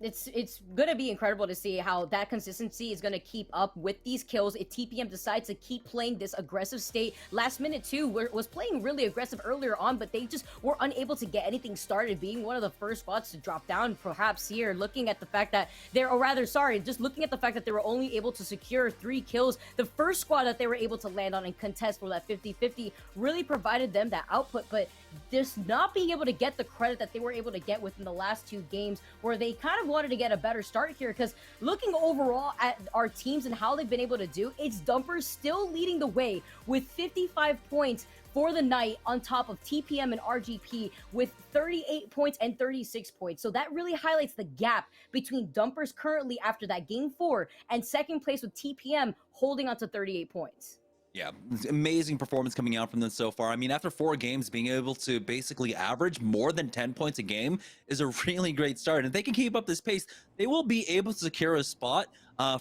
It's going to be incredible to see how that consistency is going to keep up with these kills if TPM decides to keep playing this aggressive state. Last minute too was playing really aggressive earlier on, but they just were unable to get anything started, being one of the first spots to drop down perhaps here, looking at the fact that they're, or rather, sorry, just looking at the fact that they were only able to secure 3 kills. The first squad that they were able to land on and contest for that 50-50 really provided them that output, but just not being able to get the credit that they were able to get within the last 2 games, where they kind of wanted to get a better start here. Because looking overall at our teams and how they've been able to do, it's Dumpers still leading the way with 55 points for the night, on top of TPM and RGP with 38 points and 36 points. So that really highlights the gap between Dumpers currently after that game 4 and second place with TPM holding on to 38 points. Yeah, amazing performance coming out from them so far. I mean, after 4 games, being able to basically average more than 10 points a game is a really great start. And if they can keep up this pace, they will be able to secure a spot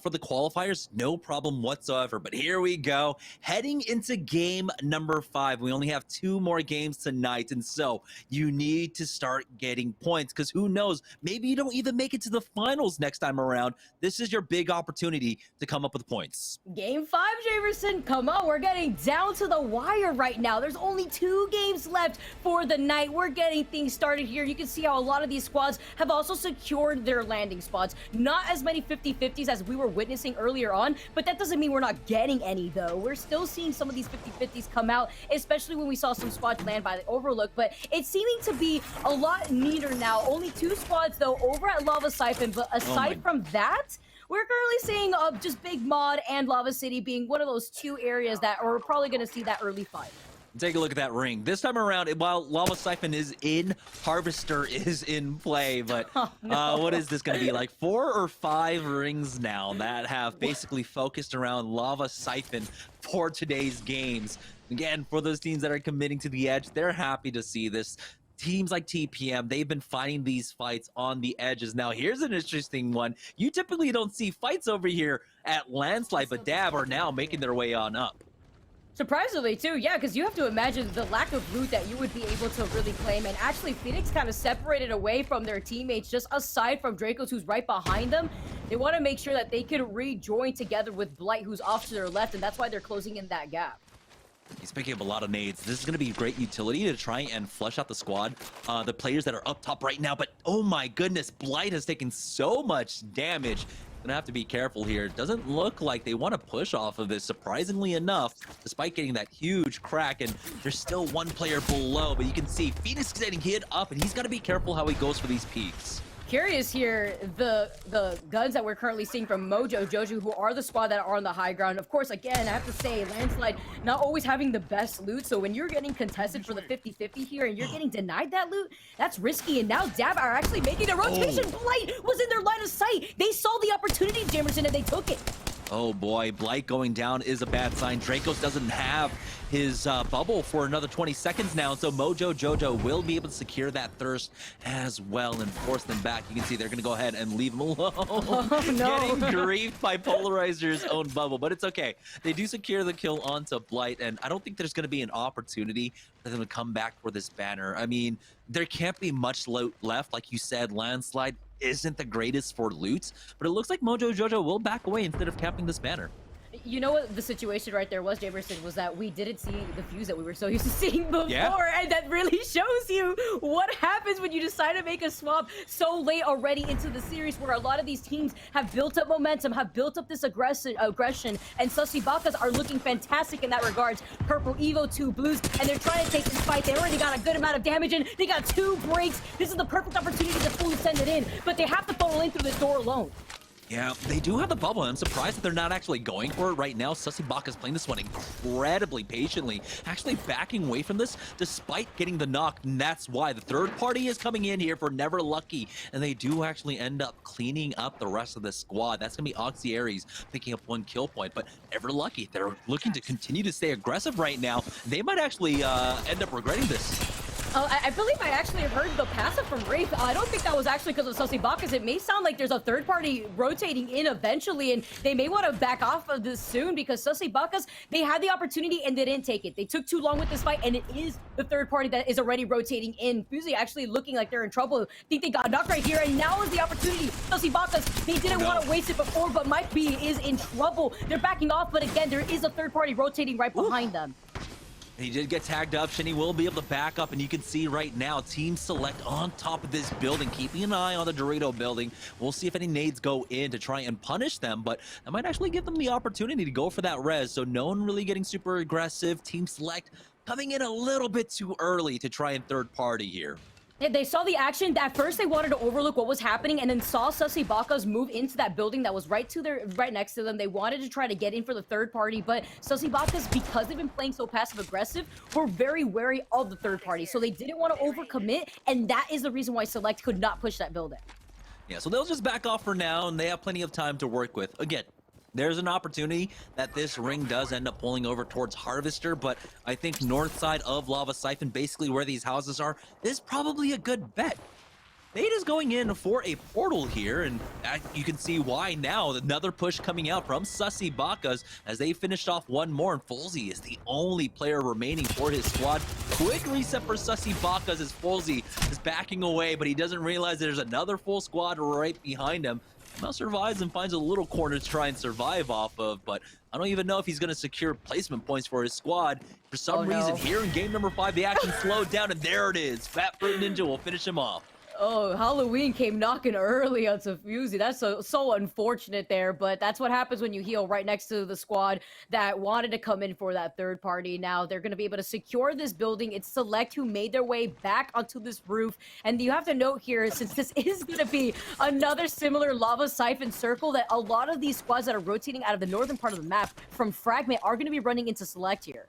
for the qualifiers, no problem whatsoever. But here we go, heading into game number 5. We only have 2 more games tonight, and so you need to start getting points, because who knows, maybe you don't even make it to the finals next time around. This is your big opportunity to come up with points. Game 5, Jamerson, come on, we're getting down to the wire right now. There's only 2 games left for the night. We're getting things started here. You can see how a lot of these squads have also secured their landing spots. Not as many 50-50s as we were witnessing earlier on, but that doesn't mean we're not getting any, though. We're still seeing some of these 50-50s come out, especially when we saw some squads land by the Overlook, but it's seeming to be a lot neater now. Only 2 squads, though, over at Lava Siphon, but aside from that, we're currently seeing just Big Mod and Lava City being one of those 2 areas that we're probably going to see that early fight. Take a look at that ring. This time around, while Lava Siphon is in, Harvester is in play, but what is this going to be, like 4 or 5 rings now that have basically focused around Lava Siphon for today's games? Again, for those teams that are committing to the edge, they're happy to see this. Teams like TPM, they've been fighting these fights on the edges. Now, here's an interesting one. You typically don't see fights over here at Landslide, but Dab are now making their way on up. Surprisingly, too, yeah, because you have to imagine the lack of loot that you would be able to really claim. And actually, Phoenix kind of separated away from their teammates, just aside from Dracos, who's right behind them. They want to make sure that they can rejoin together with Blight, who's off to their left, and that's why they're closing in that gap. He's picking up a lot of nades. This is going to be great utility to try and flush out the squad, the players that are up top right now. But oh my goodness, Blight has taken so much damage. Gonna have to be careful here. Doesn't look like they want to push off of this, surprisingly enough, despite getting that huge crack. And there's still 1 player below, but you can see Phoenix is getting hit up, and he's got to be careful how he goes for these peaks. Curious here, the guns that we're currently seeing from Mojo, Joju, who are the squad that are on the high ground. Of course, again, I have to say, Landslide not always having the best loot, so when you're getting contested for the 50-50 here and you're getting denied that loot, that's risky. And now Dab are actually making a rotation. Blight was in their line of sight. They saw the opportunity, Jamerson, and they took it. Oh boy, Blight going down is a bad sign. Dracos doesn't have his bubble for another 20 seconds now, so Mojo Jojo will be able to secure that thirst as well and force them back. You can see they're going to go ahead and leave him alone. Oh, no. Getting griefed by Polarizer's own bubble, but it's okay. They do secure the kill onto Blight, and I don't think there's going to be an opportunity for them to come back for this banner. I mean, there can't be much loot left. Like you said, Landslide isn't the greatest for loot, but it looks like Mojo Jojo will back away instead of capping this banner. You know what the situation right there was, Jamerson, was that we didn't see the fuse that we were so used to seeing before, and that really shows you what happens when you decide to make a swap so late already into the series, where a lot of these teams have built up momentum, have built up this aggression, and Sussy Bakas are looking fantastic in that regards. Purple, Evo, 2 blues, and they're trying to take this fight. They already got a good amount of damage in. They got 2 breaks. This is the perfect opportunity to fully send it in, but they have to funnel in through the door alone. Yeah, they do have the bubble. I'm surprised that they're not actually going for it right now. Sussy Baka's playing this one incredibly patiently, actually backing away from this despite getting the knock, and that's why the third party is coming in here for Never Lucky, and they do actually end up cleaning up the rest of the squad. That's going to be Oxy Aries picking up 1 kill point, but Never Lucky, they're looking to continue to stay aggressive right now. They might actually end up regretting this. I believe I actually heard the passive from Wraith. I don't think that was actually because of Sussy Bakas. It may sound like there's a third party rotating in eventually, and they may want to back off of this soon because Sussy Bakas, they had the opportunity and they didn't take it. They took too long with this fight, and it is the third party that is already rotating in. Fuzi actually looking like they're in trouble. I think they got knocked right here, and now is the opportunity. Sussy Bakas, they didn't want to waste it before, but Mike B is in trouble. They're backing off, but again, there is a third party rotating right behind them. He did get tagged up. Shinny will be able to back up, and you can see right now Team Select on top of this building, keeping an eye on the Dorito building. We'll see if any nades go in to try and punish them, but that might actually give them the opportunity to go for that res. So no one really getting super aggressive. Team Select coming in a little bit too early to try and third party here. They saw the action. At first, they wanted to overlook what was happening, and then saw Sussy Baka's move into that building that was right next to them. They wanted to try to get in for the third party, but Sussy Baka's, because they've been playing so passive aggressive, were very wary of the third party. So they didn't want to overcommit, and that is the reason why Select could not push that building. Yeah, so they'll just back off for now, and they have plenty of time to work with. Again, there's an opportunity that this ring does end up pulling over towards Harvester, but I think north side of Lava Siphon, basically where these houses are, is probably a good bet. Fade is going in for a portal here, and you can see why now. Another push coming out from Sussy Bakas as they finished off one more, and Folsey is the only player remaining for his squad. Quick reset for Sussy Bakas as Folsey is backing away, but he doesn't realize there's another full squad right behind him. Now survives and finds a little corner to try and survive off of, but I don't even know if he's going to secure placement points for his squad. For some reason, here in game number 5, the action slowed down, and there it is. Fat Fruit Ninja will finish him off. Oh, Halloween came knocking early on Sufuzi. That's so unfortunate there, but that's what happens when you heal right next to the squad that wanted to come in for that third party. Now they're going to be able to secure this building. It's Select who made their way back onto this roof. And you have to note here, since this is going to be another similar Lava Siphon circle, that a lot of these squads that are rotating out of the northern part of the map from Fragment are going to be running into Select here.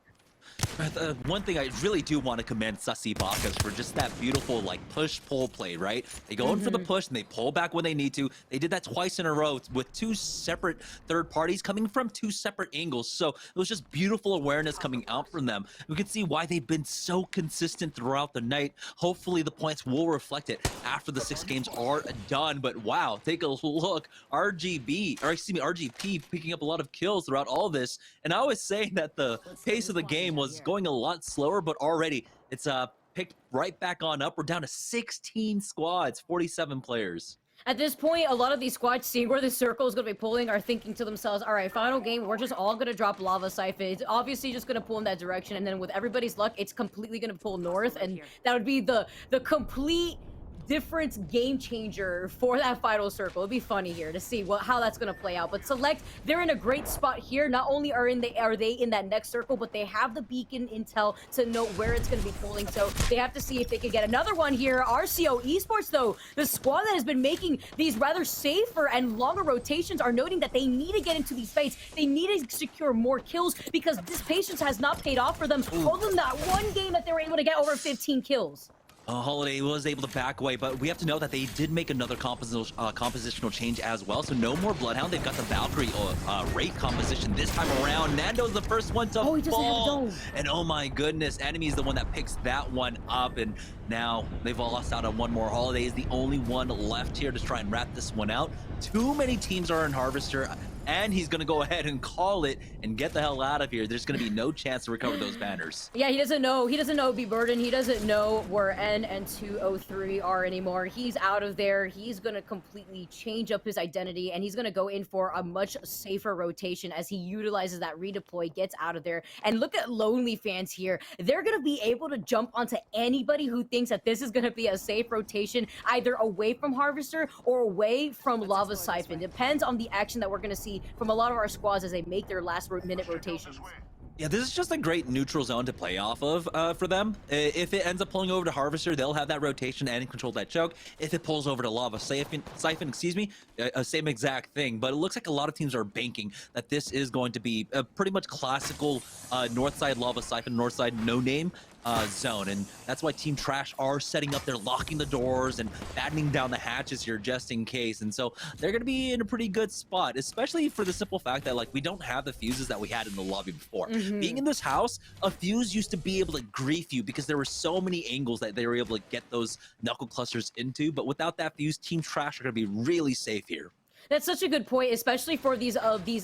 One thing I really do want to commend Sussy Bakas for just that beautiful like push-pull play, right? They go in for the push and they pull back when they need to. They did that twice in a row with two separate third parties coming from two separate angles. So it was just beautiful awareness coming out from them. We can see why they've been so consistent throughout the night. Hopefully the points will reflect it after the 6 games are done. But wow, take a look. RGP picking up a lot of kills throughout all this. And I was saying that the pace of the game was going a lot slower, but already it's picked right back on up. We're down to 16 squads, 47 players. At this point, a lot of these squads, seeing where the circle is going to be pulling, are thinking to themselves, all right, final game, we're just all going to drop Lava Siphon. It's obviously just going to pull in that direction, and then with everybody's luck, it's completely going to pull north, and that would be the complete difference game changer for that final circle. It'd be funny here to see how that's going to play out. But Select, they're in a great spot here. Not only are they in that next circle, but they have the beacon intel to know where it's going to be pulling. So they have to see if they can get another one here. RCO Esports, though, the squad that has been making these rather safer and longer rotations, are noting that they need to get into these fights. They need to secure more kills because this patience has not paid off for them. Other than that one game that they were able to get over 15 kills. Holiday was able to back away, but we have to know that they did make another compositional change as well. So no more Bloodhound. They've got the Valkyrie Wraith composition this time around. Nando's the first one to fall. And oh my goodness, Enemy is the one that picks that one up. And now they've all lost out on one more. Holiday is the only one left here to try and wrap this one out. Too many teams are in Harvester, and he's going to go ahead and call it and get the hell out of here. There's going to be no chance to recover those banners. Yeah, he doesn't know B Burden. He doesn't know where N and 203 are anymore. He's out of there. He's going to completely change up his identity, and he's going to go in for a much safer rotation as he utilizes that redeploy, gets out of there. And look at Lonely Fans here. They're going to be able to jump onto anybody who thinks that this is going to be a safe rotation, either away from Harvester or away from Lava Siphon. Depends on the action that we're going to see from a lot of our squads as they make their last minute rotations. Yeah, this is just a great neutral zone to play off of for them. If it ends up pulling over to Harvester, they'll have that rotation and control that choke. If it pulls over to Lava Siphon, excuse me, same exact thing. But it looks like a lot of teams are banking that this is going to be a pretty much classical north side Lava Siphon, north side no name zone, and that's why Team Trash are setting up. They're locking the doors and battening down the hatches here just in case, and so they're going to be in a pretty good spot, especially for the simple fact that like we don't have the fuses that we had in the lobby before. Being in this house, a fuse used to be able to grief you because there were so many angles that they were able to get those knuckle clusters into, but without that fuse, Team Trash are going to be really safe here. That's such a good point, especially for these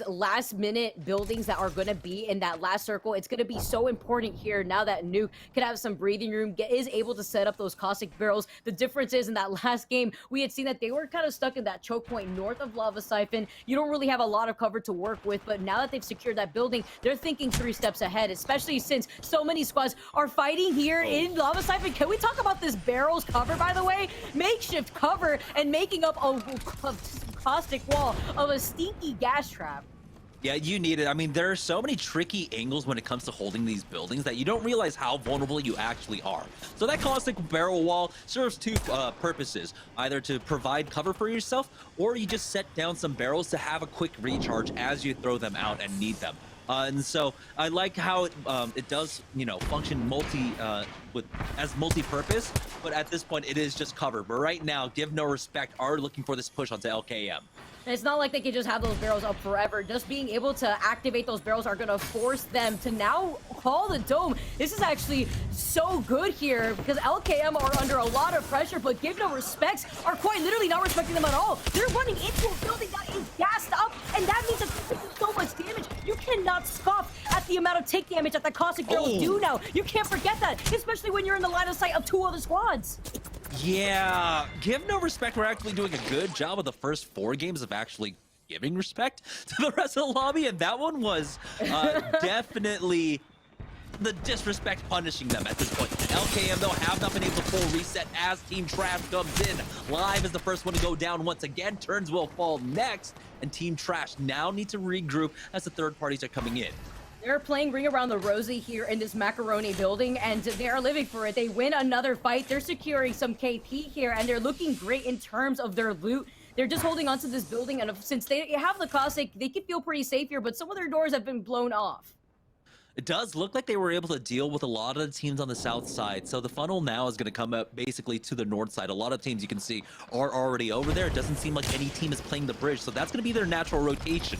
last-minute buildings that are going to be in that last circle. It's going to be so important here now that Nuke can have some breathing room, is able to set up those caustic barrels. The difference is in that last game, we had seen that they were kind of stuck in that choke point north of Lava Siphon. You don't really have a lot of cover to work with, but now that they've secured that building, they're thinking 3 steps ahead, especially since so many squads are fighting here in Lava Siphon. Can we talk about this barrels cover, by the way? Makeshift cover and making up a caustic wall of a stinky gas trap. Yeah, you need it. I mean, there are so many tricky angles when it comes to holding these buildings that you don't realize how vulnerable you actually are. So that caustic barrel wall serves two purposes, either to provide cover for yourself, or you just set down some barrels to have a quick recharge as you throw them out and need them. And so I like how it does, you know, function as multi-purpose, but at this point it is just cover. But right now, Give No Respect are looking for this push onto LKM. And it's not like they can just have those barrels up forever. Just being able to activate those barrels are going to force them to now call the dome. This is actually so good here because LKM are under a lot of pressure, but Give No Respects are quite literally not respecting them at all. They're running into a building that is gassed up, and that means that this is so much damage. You cannot scoff at the amount of take damage that the caustic barrels do now. You can't forget that, especially when you're in the line of sight of two other squads. Yeah, Give No Respect were actually doing a good job of the first 4 games of actually giving respect to the rest of the lobby, and that one was definitely the disrespect punishing them at this point. LKM, though, have not been able to full reset as Team Trash comes in. Live is the first one to go down once again. Turns will fall next, and Team Trash now need to regroup as the third parties are coming in. They're playing Ring Around the Rosie here in this macaroni building, and they are living for it. They win another fight. They're securing some KP here, and they're looking great in terms of their loot. They're just holding on to this building, and since they have the caustic, they can feel pretty safe here, but some of their doors have been blown off. It does look like they were able to deal with a lot of the teams on the south side. So the funnel now is going to come up basically to the north side. A lot of teams you can see are already over there. It doesn't seem like any team is playing the bridge. So that's going to be their natural rotation.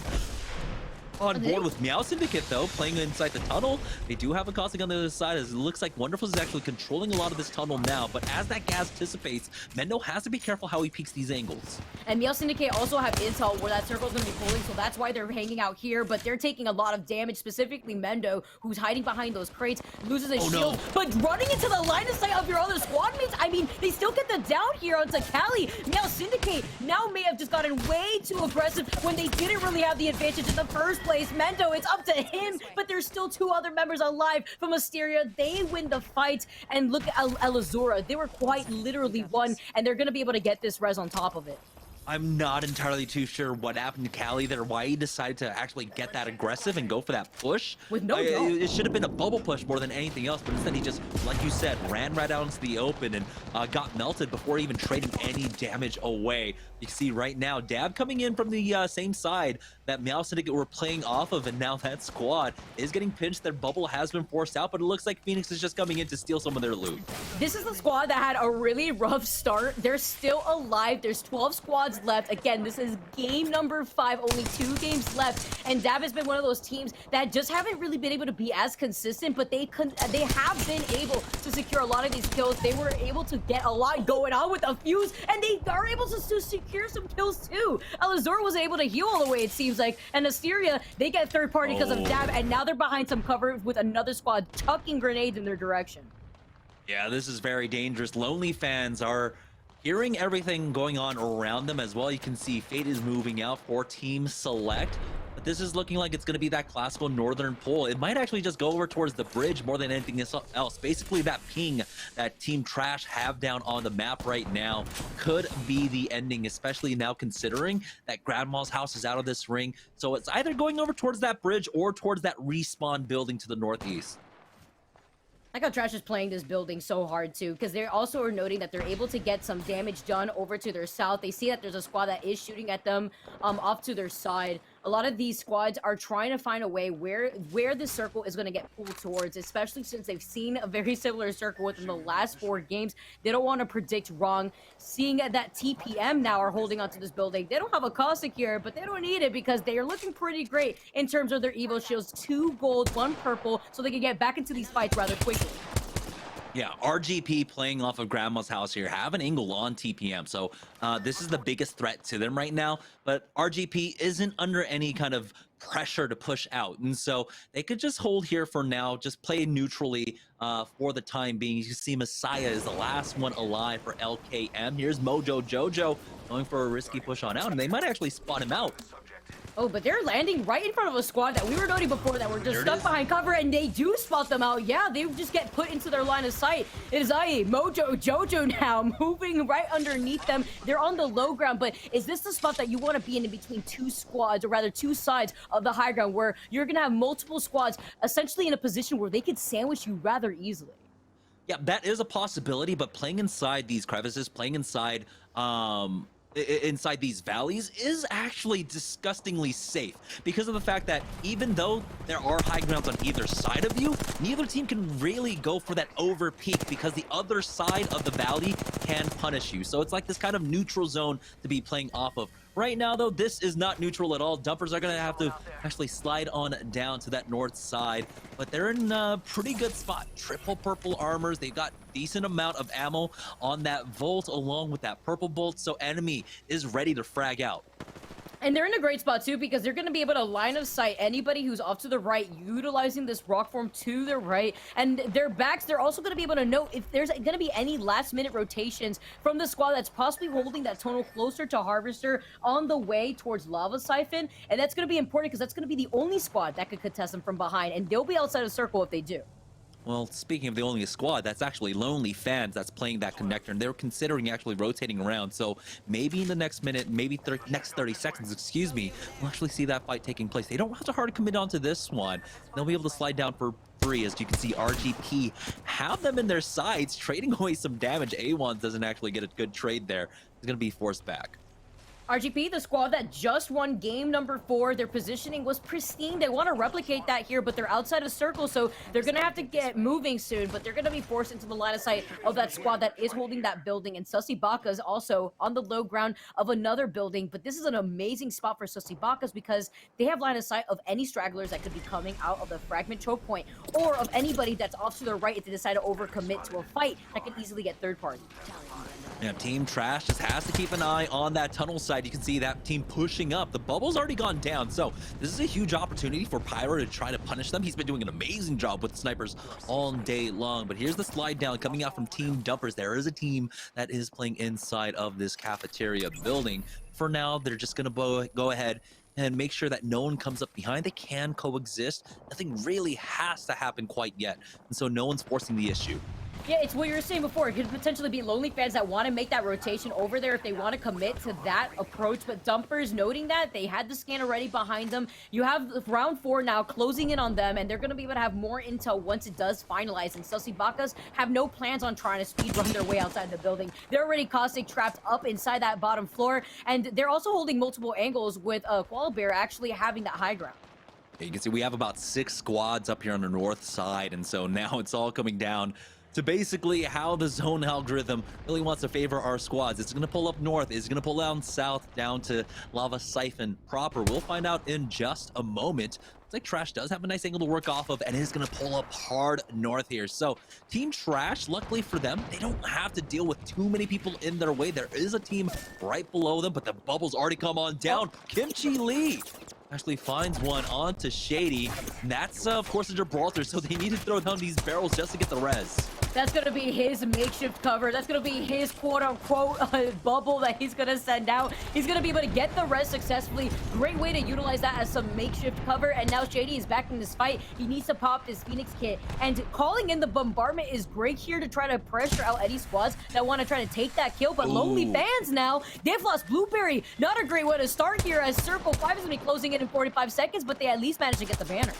On board with Meow Syndicate, though, playing inside the tunnel. They do have a caustic on the other side, as it looks like Wonderful is actually controlling a lot of this tunnel now. But as that gas dissipates, Mendo has to be careful how he peeks these angles. And Meow Syndicate also have intel where that circle is going to be pulling, so that's why they're hanging out here. But they're taking a lot of damage, specifically Mendo, who's hiding behind those crates, loses his shield. No. But running into the line of sight of your other squad mates, I mean, they still get the down here onto Cali. Meow Syndicate now may have just gotten way too aggressive when they didn't really have the advantage in the first place. Mendo, it's up to him, but there's still 2 other members alive from Asteria. They win the fight, and look at Elazura. They were quite literally won, and they're going to be able to get this res on top of it. I'm not entirely too sure what happened to Cali there, why he decided to actually get that aggressive and go for that push. With no doubt. It should have been a bubble push more than anything else, but instead he just, like you said, ran right out into the open and got melted before even trading any damage away. You can see right now, Dab coming in from the same side that Meow Syndicate were playing off of, and now that squad is getting pinched. Their bubble has been forced out, but it looks like Phoenix is just coming in to steal some of their loot. This is the squad that had a really rough start. They're still alive. There's 12 squads left. Again, this is game number 5, only 2 games left, and Dab has been one of those teams that just haven't really been able to be as consistent, but they have been able to secure a lot of these kills. They were able to get a lot going on with a fuse, and they are able to secure some kills too. Elazur was able to heal all the way, it seems like, and Asteria, they get third party because of Dab, and now they're behind some cover with another squad chucking grenades in their direction. Yeah, this is very dangerous. Lonely fans are hearing everything going on around them as well. You can see Fate is moving out for Team Select, but this is looking like it's going to be that classical northern pull. It might actually just go over towards the bridge more than anything else. Basically, that ping that Team Trash have down on the map right now could be the ending, especially now considering that Grandma's house is out of this ring. So it's either going over towards that bridge or towards that respawn building to the northeast. I like how Trash is playing this building so hard too, because they also are noting that they're able to get some damage done over to their south. They see that there's a squad that is shooting at them off to their side. A lot of these squads are trying to find a way where the circle is going to get pulled towards, especially since they've seen a very similar circle within the last 4 games. They don't want to predict wrong. Seeing that TPM now are holding onto this building, they don't have a caustic here, but they don't need it because they are looking pretty great in terms of their Evo shields. 2 gold, 1 purple, so they can get back into these fights rather quickly. Yeah, RGP playing off of Grandma's house here, have an angle on TPM, so this is the biggest threat to them right now, but RGP isn't under any kind of pressure to push out, and so they could just hold here for now, just play neutrally for the time being. You can see Messiah is the last one alive for LKM. Here's Mojo Jojo going for a risky push on out, and they might actually spot him out. Oh, but they're landing right in front of a squad that we were noting before that were just stuck behind cover, and they do spot them out. Yeah, they just get put into their line of sight. It is Mojo, Jojo now moving right underneath them. They're on the low ground, but is this the spot that you want to be in between two squads, or rather two sides of the high ground, where you're going to have multiple squads essentially in a position where they could sandwich you rather easily? Yeah, that is a possibility, but playing inside these crevices, playing inside inside these valleys is actually disgustingly safe because of the fact that even though there are high grounds on either side of you, neither team can really go for that over peak because the other side of the valley can punish you. So it's like this kind of neutral zone to be playing off of. Right now, though, this is not neutral at all. Dumpers are going to have to actually slide on down to that north side, but they're in a pretty good spot. Triple purple armors. They've got decent amount of ammo on that Volt along with that purple bolt, so enemy is ready to frag out. And they're in a great spot, too, because they're going to be able to line of sight anybody who's off to the right, utilizing this rock form to their right. And their backs, they're also going to be able to know if there's going to be any last-minute rotations from the squad that's possibly holding that tunnel closer to Harvester on the way towards Lava Siphon. And that's going to be important because that's going to be the only squad that could contest them from behind. And they'll be outside of circle if they do. Well, speaking of the only squad, that's actually Lonely Fans that's playing that connector, and they're considering actually rotating around. So maybe in the next minute, maybe next 30 seconds, excuse me, we'll actually see that fight taking place. They don't have to hard commit onto this one. They'll be able to slide down for free. As you can see, RGP have them in their sides, trading away some damage. A1 doesn't actually get a good trade there. He's going to be forced back. RGP, the squad that just won game number 4, their positioning was pristine. They want to replicate that here, but they're outside of circle, so they're going to have to get moving soon, but they're going to be forced into the line of sight of that squad that is holding that building. And Sussy Baka is also on the low ground of another building, but this is an amazing spot for Sussy Bakas because they have line of sight of any stragglers that could be coming out of the fragment choke point, or of anybody that's off to their right if they decide to overcommit to a fight that can easily get third party. Yeah, Team Trash just has to keep an eye on that tunnel side. You can see that team pushing up. The bubble's already gone down, so this is a huge opportunity for Pyro to try to punish them. He's been doing an amazing job with snipers all day long, but here's the slide down coming out from Team Dumpers. There is a team that is playing inside of this cafeteria building. For now, they're just going to go ahead and make sure that no one comes up behind. They can coexist. Nothing really has to happen quite yet, and so no one's forcing the issue. Yeah, it's what you were saying before. It could potentially be Lonely Fans that want to make that rotation over there if they want to commit to that approach. But Dumpers, noting that, they had the scan already behind them. You have round 4 now closing in on them, and they're going to be able to have more intel once it does finalize. And Sussy Bakas have no plans on trying to speed run their way outside the building. They're already Caustic trapped up inside that bottom floor, and they're also holding multiple angles with Koala Bear actually having that high ground. You can see we have about 6 squads up here on the north side, and so now it's all coming down to basically how the zone algorithm really wants to favor our squads. It's going to pull up north. It's going to pull down south, down to Lava Siphon proper. We'll find out in just a moment. Looks like Trash does have a nice angle to work off of and is going to pull up hard north here. So Team Trash, luckily for them, they don't have to deal with too many people in their way. There is a team right below them, but the bubbles already come on down. Kimchi Lee actually finds one onto Shady. And that's, of course, a Gibraltar, so they need to throw down these barrels just to get the res. That's going to be his makeshift cover. That's going to be his quote-unquote bubble that he's going to send out. He's going to be able to get the res successfully. Great way to utilize that as some makeshift cover. And now Shady is back in this fight. He needs to pop this Phoenix kit. And calling in the bombardment is great here to try to pressure out any squads that want to try to take that kill. But Lonely Fans now, they've lost Blueberry. Not a great way to start here as Circle 5 is going to be closing in 45 seconds, but they at least managed to get the banner.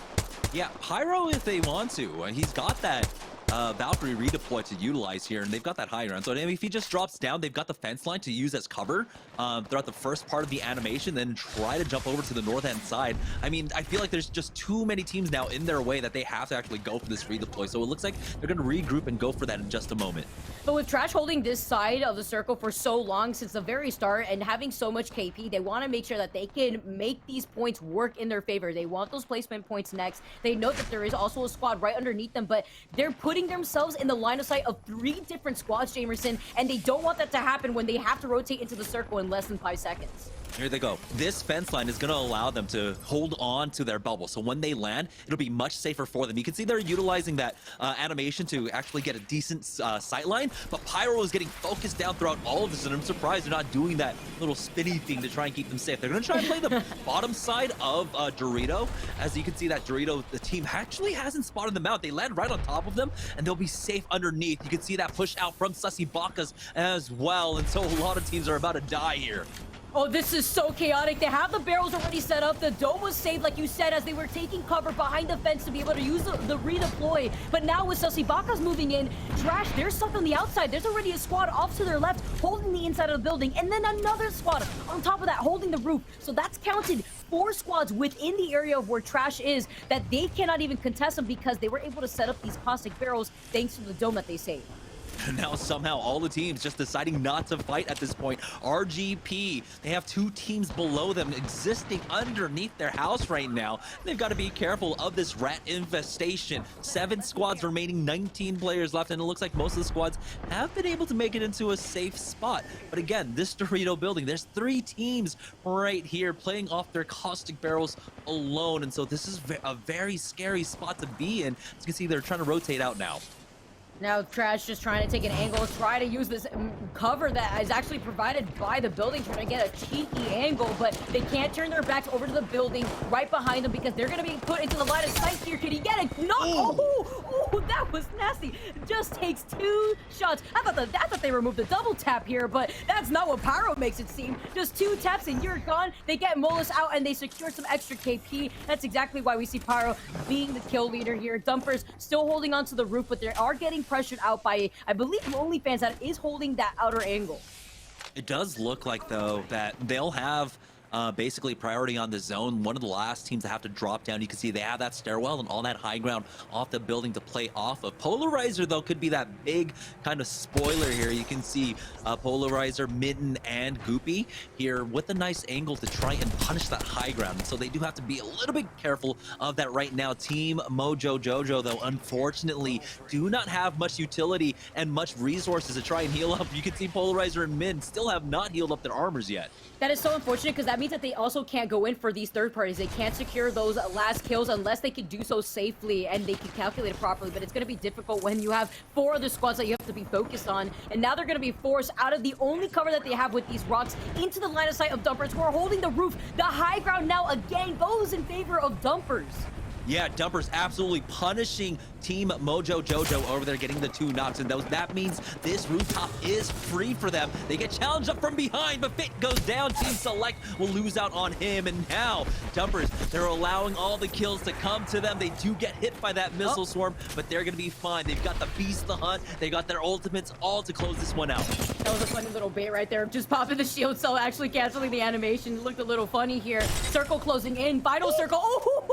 Yeah, Pyro if they want to. He's got that Valkyrie redeploy to utilize here, and they've got that high ground. So if he just drops down, they've got the fence line to use as cover throughout the first part of the animation, then try to jump over to the north-hand side. I mean, I feel like there's just too many teams now in their way that they have to actually go for this redeploy. So it looks like they're going to regroup and go for that in just a moment. But with Trash holding this side of the circle for so long since the very start and having so much KP, they want to make sure that they can make these points work in their favor. They want those placement points next. They know that there is also a squad right underneath them, but they're putting themselves in the line of sight of 3 different squads, Jamerson, and they don't want that to happen when they have to rotate into the circle in less than 5 seconds. Here they go. This fence line is going to allow them to hold on to their bubble. So when they land, it'll be much safer for them. You can see they're utilizing that animation to actually get a decent sight line. But Pyro is getting focused down throughout all of this. And I'm surprised they're not doing that little spinny thing to try and keep them safe. They're going to try and play the bottom side of Dorito. As you can see that Dorito, the team actually hasn't spotted them out. They land right on top of them and they'll be safe underneath. You can see that push out from Sussy Bakas as well. And so a lot of teams are about to die here. Oh, this is so chaotic. They have the barrels already set up. The dome was saved, like you said, as they were taking cover behind the fence to be able to use the redeploy. But now with Sussy Bakas moving in, Trash, they're stuck on the outside. There's already a squad off to their left, holding the inside of the building, and then another squad on top of that, holding the roof. So that's counted 4 squads within the area of where Trash is that they cannot even contest them because they were able to set up these caustic barrels thanks to the dome that they saved. Now somehow all the teams just deciding not to fight at this point. RGP, they have 2 teams below them existing underneath their house right now. They've got to be careful of this rat infestation. 7 squads remaining, 19 players left, and it looks like most of the squads have been able to make it into a safe spot. But again, this Dorito building, there's 3 teams right here playing off their caustic barrels alone, and so this is a very scary spot to be in. As you can see, they're trying to rotate out now. Now Trash just trying to take an angle, try to use this cover that is actually provided by the building, trying to get a cheeky angle, but they can't turn their backs over to the building right behind them because they're going to be put into the line of sight here. Can he get it? No! Oh, that was nasty. Just takes 2 shots. I thought they removed the double tap here, but that's not what Pyro makes it seem. Just 2 taps and you're gone. They get Molus out and they secure some extra KP. That's exactly why we see Pyro being the kill leader here. Dumpers still holding onto the roof, but they are getting pressured out by, I believe, OnlyFans that is holding that outer angle. It does look like, though, that they'll have basically priority on the zone. One of the last teams to have to drop down. You can see they have that stairwell and all that high ground off the building to play off of. Polarizer, though, could be that big kind of spoiler here. You can see Polarizer, Mitten, and Goopy here with a nice angle to try and punish that high ground. And so they do have to be a little bit careful of that right now. Team Mojo Jojo, though, unfortunately, do not have much utility and much resources to try and heal up. You can see Polarizer and Min still have not healed up their armors yet. That is so unfortunate because that means that they also can't go in for these third parties. They can't secure those last kills unless they can do so safely and they can calculate it properly. But it's going to be difficult when you have 4 other squads that you have to be focused on. And now they're going to be forced out of the only cover that they have with these rocks into the line of sight of Dumpers, who are holding the roof. The high ground now again goes in favor of Dumpers. Yeah, Dumpers absolutely punishing Team Mojo Jojo over there, getting the 2 knocks, and that means this rooftop is free for them. They get challenged up from behind, but Fit goes down. Team Select will lose out on him, and now Dumpers, they're allowing all the kills to come to them. They do get hit by that missile swarm, but they're going to be fine. They've got the Beast the Hunt. They got their ultimates all to close this one out. That was a funny little bait right there. Just popping the shield cell, actually canceling the animation. It looked a little funny here. Circle closing in. Final circle. Oh,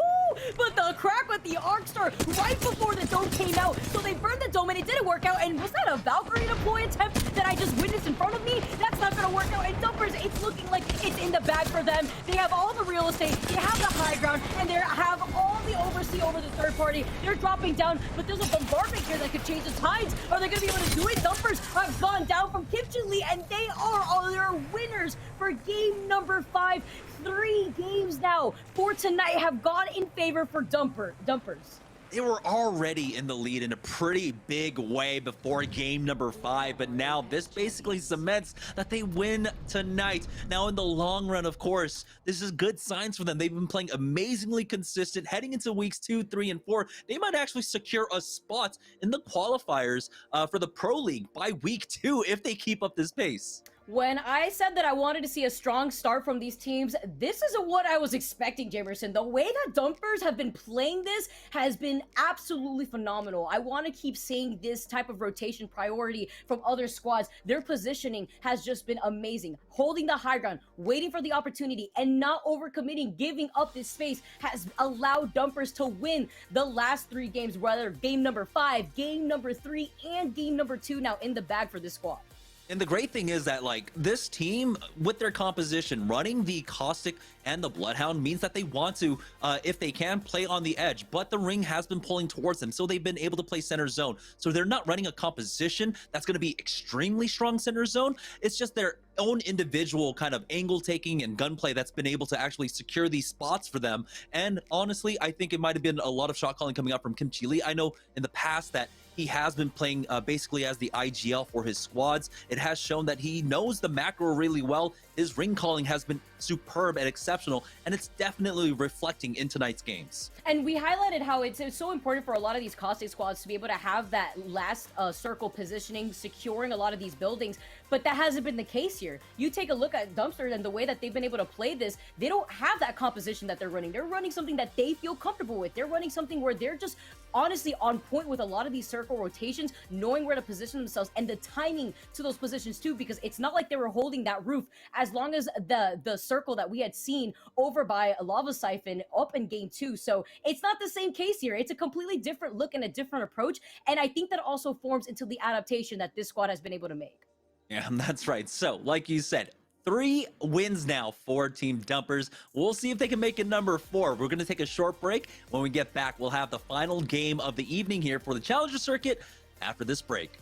but the crack with the Arc Star right before the dome came out. So they burned the dome and it didn't work out. And was that a Valkyrie deploy attempt that I just witnessed in front of me? That's not going to work out. And Dumpers, it's looking like it's in the bag for them. They have all the real estate. They have the high ground. And they have all the oversee over the third party. They're dropping down. But there's a bombardment here that could change the tides. Are they going to be able to do it? Dumpers have gone down from Kitchen Lee. And they are their winners for game number 5. 3 games now for tonight have gone in favor for Dumpers. They were already in the lead in a pretty big way before game number 5, but now this basically cements that they win tonight. Now in the long run, of course, this is good signs for them. They've been playing amazingly consistent. Heading into weeks 2, 3, and 4, they might actually secure a spot in the qualifiers for the Pro League by week 2 if they keep up this pace. When I said that I wanted to see a strong start from these teams, this isn't what I was expecting, Jamerson. The way that Dumpers have been playing this has been absolutely phenomenal. I want to keep seeing this type of rotation priority from other squads. Their positioning has just been amazing. Holding the high ground, waiting for the opportunity, and not overcommitting, giving up this space has allowed Dumpers to win the last 3 games, whether game number 5, game number 3, and game number 2 now in the bag for this squad. And the great thing is that, like, this team, with their composition, running the Caustic and the Bloodhound means that they want to, if they can, play on the edge. But the ring has been pulling towards them, so they've been able to play center zone. So they're not running a composition that's going to be extremely strong center zone. It's just they're own individual kind of angle taking and gunplay that's been able to actually secure these spots for them. And honestly, I think it might have been a lot of shot calling coming up from Kim Chi-lee. I know in the past that he has been playing basically as the IGL for his squads. It has shown that he knows the macro really well. His ring calling has been superb and exceptional, and it's definitely reflecting in tonight's games. And we highlighted how it's so important for a lot of these caustic squads to be able to have that last circle positioning, securing a lot of these buildings, but that hasn't been the case here. You take a look at Dumpster and the way that they've been able to play this, they don't have that composition that they're running. They're running something that they feel comfortable with. They're running something where they're just honestly on point with a lot of these circle rotations, knowing where to position themselves and the timing to those positions too, because it's not like they were holding that roof as long as the circle that we had seen over by a Lava Siphon up in game 2. So it's not the same case here. It's a completely different look and a different approach, and I think that also forms into the adaptation that this squad has been able to make. Yeah, that's right. So, like you said, 3 wins now for Team Dumpers. We'll see if they can make it number 4. We're going to take a short break. When we get back, we'll have the final game of the evening here for the Challenger Circuit after this break.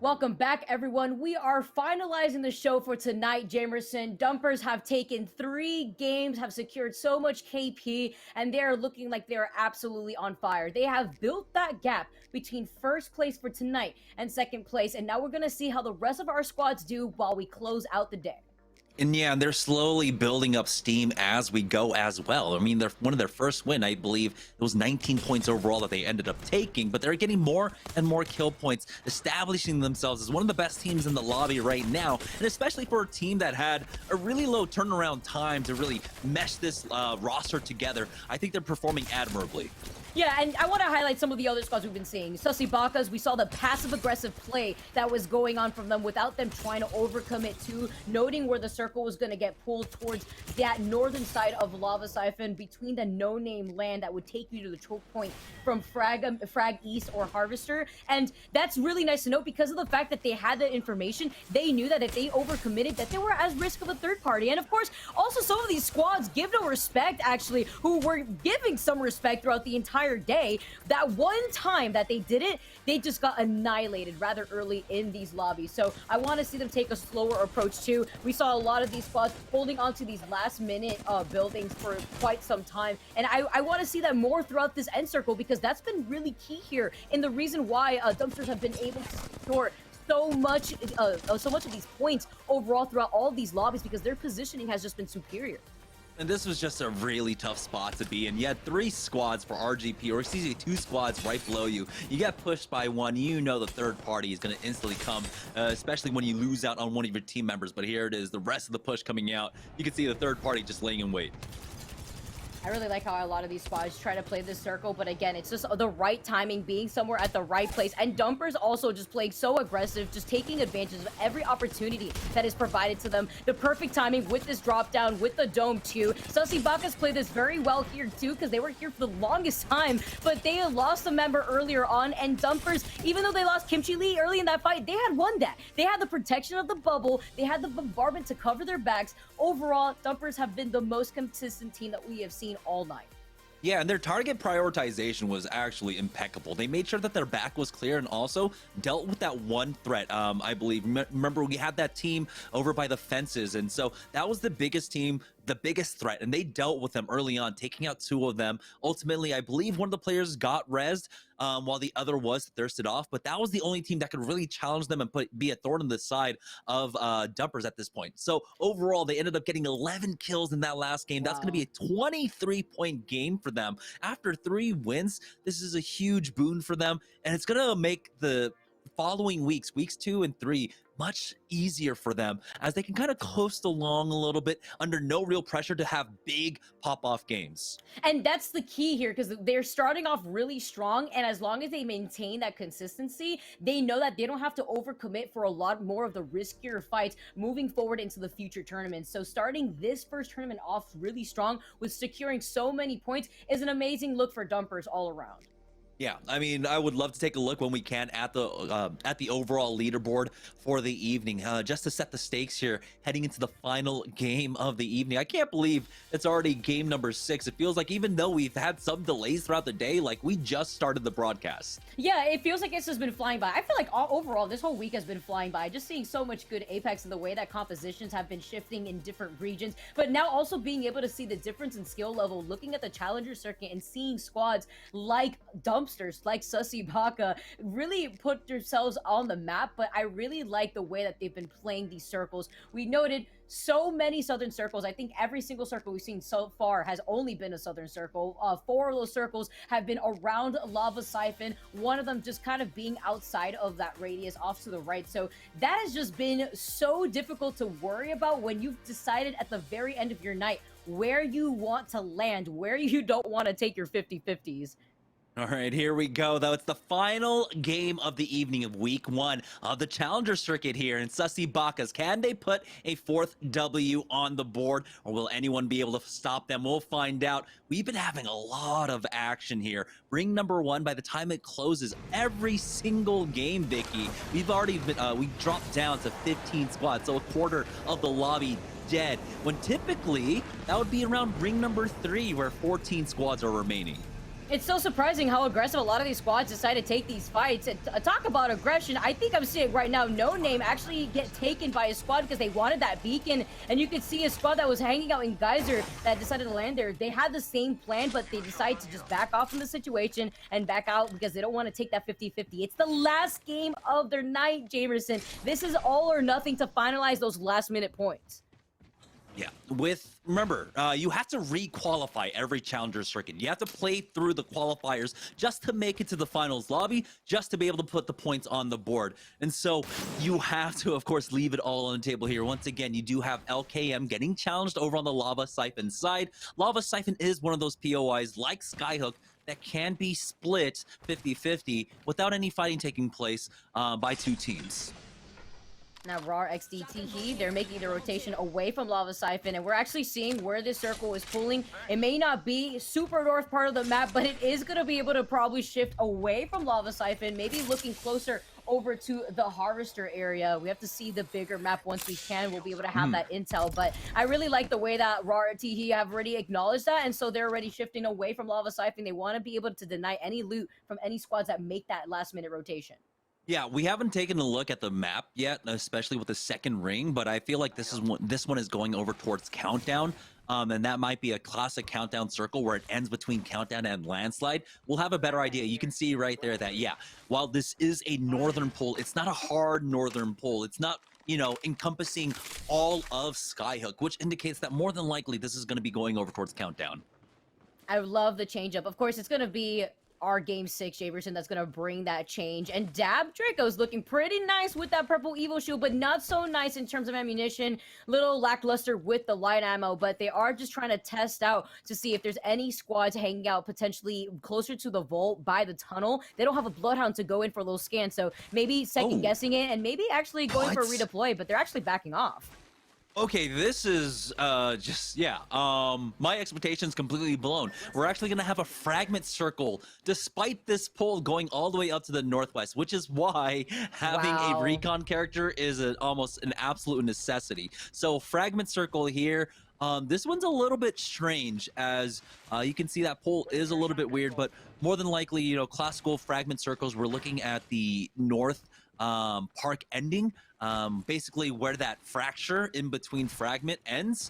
Welcome back, everyone. We are finalizing the show for tonight, Jamerson. Dumpers have taken 3 games, have secured so much KP, and they are looking like they are absolutely on fire. They have built that gap between first place for tonight and second place, and now we're going to see how the rest of our squads do while we close out the day. And yeah, they're slowly building up steam as we go as well. I mean, they're one of their first win, I believe it was 19 points overall that they ended up taking, but they're getting more and more kill points, establishing themselves as one of the best teams in the lobby right now. And especially for a team that had a really low turnaround time to really mesh this roster together, I think they're performing admirably. Yeah, and I want to highlight some of the other squads we've been seeing. Sussy Bakas, we saw the passive-aggressive play that was going on from them without them trying to overcommit to, noting where the circle was going to get pulled towards that northern side of Lava Siphon between the no-name land that would take you to the choke point from Frag East or Harvester. And that's really nice to note because of the fact that they had the information. They knew that if they overcommitted, that they were at risk of a third party. And of course, also some of these squads give no respect, actually, who were giving some respect throughout the entire day. That one time that they did it, they just got annihilated rather early in these lobbies. So I want to see them take a slower approach too. We saw a lot of these squads holding on to these last minute buildings for quite some time. And I want to see that more throughout this end circle because that's been really key here in the reason why Dumpsters have been able to secure so much of these points overall throughout all of these lobbies because their positioning has just been superior. And this was just a really tough spot to be in. You had 3 squads for RGP, or excuse me, 2 squads right below you. You get pushed by one, you know the third party is going to instantly come, especially when you lose out on one of your team members. But here it is, the rest of the push coming out. You can see the third party just laying in wait. I really like how a lot of these squads try to play this circle, but again, it's just the right timing, being somewhere at the right place. And Dumpers also just playing so aggressive, just taking advantage of every opportunity that is provided to them. The perfect timing with this drop down, with the dome too. Sussy Bakas played this very well here too, because they were here for the longest time, but they had lost a member earlier on, and Dumpers, even though they lost Kimchi Lee early in that fight, they had won that. They had the protection of the bubble, they had the bombardment to cover their backs. Overall, Dumpers have been the most consistent team that we have seen all night. Yeah, and their target prioritization was actually impeccable. They made sure that their back was clear and also dealt with that one threat, I believe. Remember, we had that team over by the fences, and so that was the biggest team, the biggest threat, and they dealt with them early on, taking out 2 of them. Ultimately, I believe one of the players got rezzed while the other was thirsted off, but that was the only team that could really challenge them and be a thorn in the side of Dumpers at this point. So overall, they ended up getting 11 kills in that last game. Wow. That's going to be a 23-point game for them. After 3 wins, this is a huge boon for them, and it's going to make the following weeks 2 and 3, much easier for them as they can kind of coast along a little bit under no real pressure to have big pop-off games. And that's the key here, because they're starting off really strong, and as long as they maintain that consistency, they know that they don't have to overcommit for a lot more of the riskier fights moving forward into the future tournaments. So starting this first tournament off really strong with securing so many points is an amazing look for Dumpers all around. Yeah, I mean, I would love to take a look when we can at the overall leaderboard for the evening, just to set the stakes here, heading into the final game of the evening. I can't believe it's already game number 6. It feels like even though we've had some delays throughout the day, like we just started the broadcast. Yeah, it feels like it's just been flying by. I feel like overall, this whole week has been flying by. Just seeing so much good Apex and the way that compositions have been shifting in different regions, but now also being able to see the difference in skill level, looking at the Challenger circuit and seeing squads like Dumpsters, like Sussy Baka, really put themselves on the map. But I really like the way that they've been playing these circles. We noted so many southern circles. I think every single circle we've seen so far has only been a southern circle. 4 of those circles have been around Lava Siphon, one of them just kind of being outside of that radius off to the right. So that has just been so difficult to worry about when you've decided at the very end of your night where you want to land, where you don't want to take your 50-50s. All right, here we go, though. It's the final game of the evening of week 1 of the Challenger circuit here in Sussy Bakas. Can they put a 4th W on the board, or will anyone be able to stop them? We'll find out. We've been having a lot of action here. Ring number 1, by the time it closes, every single game, Vicky, we've already been, we dropped down to 15 squads, so a quarter of the lobby dead, when typically that would be around ring number 3, where 14 squads are remaining. It's so surprising how aggressive a lot of these squads decide to take these fights. And talk about aggression. I think I'm seeing right now No Name actually get taken by a squad because they wanted that beacon. And you could see a squad that was hanging out in Geyser that decided to land there. They had the same plan, but they decided to just back off from the situation and back out because they don't want to take that 50-50. It's the last game of their night, Jamerson. This is all or nothing to finalize those last-minute points. Yeah, remember, you have to re-qualify every challenger circuit. You have to play through the qualifiers just to make it to the finals lobby, just to be able to put the points on the board. And so you have to, of course, leave it all on the table here. Once again, you do have LKM getting challenged over on the Lava Siphon side. Lava Siphon is one of those POIs like Skyhook that can be split 50-50 without any fighting taking place by two teams. Now, Raw XDT, they're making the rotation away from Lava Siphon, and we're actually seeing where this circle is pulling. It may not be super north part of the map, but it is going to be able to probably shift away from Lava Siphon, maybe looking closer over to the Harvester area. We have to see the bigger map once we can. We'll be able to have that intel, but I really like the way that Raw XDT have already acknowledged that, and so they're already shifting away from Lava Siphon. They want to be able to deny any loot from any squads that make that last-minute rotation. Yeah, we haven't taken a look at the map yet, especially with the second ring, but I feel like this one is going over towards Countdown, and that might be a classic Countdown circle where it ends between Countdown and Landslide. We'll have a better idea. You can see right there that, yeah, while this is a northern pull, it's not a hard northern pull. It's not, you know, encompassing all of Skyhook, which indicates that more than likely this is going to be going over towards Countdown. I love the change up. Of course, it's going to be our Game 6 Javerson that's going to bring that change. And Dab Draco's looking pretty nice with that purple Evo shield, but not so nice in terms of ammunition. Little lackluster with the light ammo, but they are just trying to test out to see if there's any squads hanging out potentially closer to the vault by the tunnel. They don't have a Bloodhound to go in for those scans, so maybe second guessing it and maybe actually going for a redeploy, but they're actually backing off. Okay, this is just, yeah, my expectations completely blown. We're actually going to have a fragment circle despite this pull going all the way up to the northwest, which is why having a recon character is almost an absolute necessity. So fragment circle here. This one's a little bit strange, as you can see that pull is a little bit weird, but more than likely, you know, classical fragment circles, we're looking at the north park ending, basically where that fracture in between fragment ends.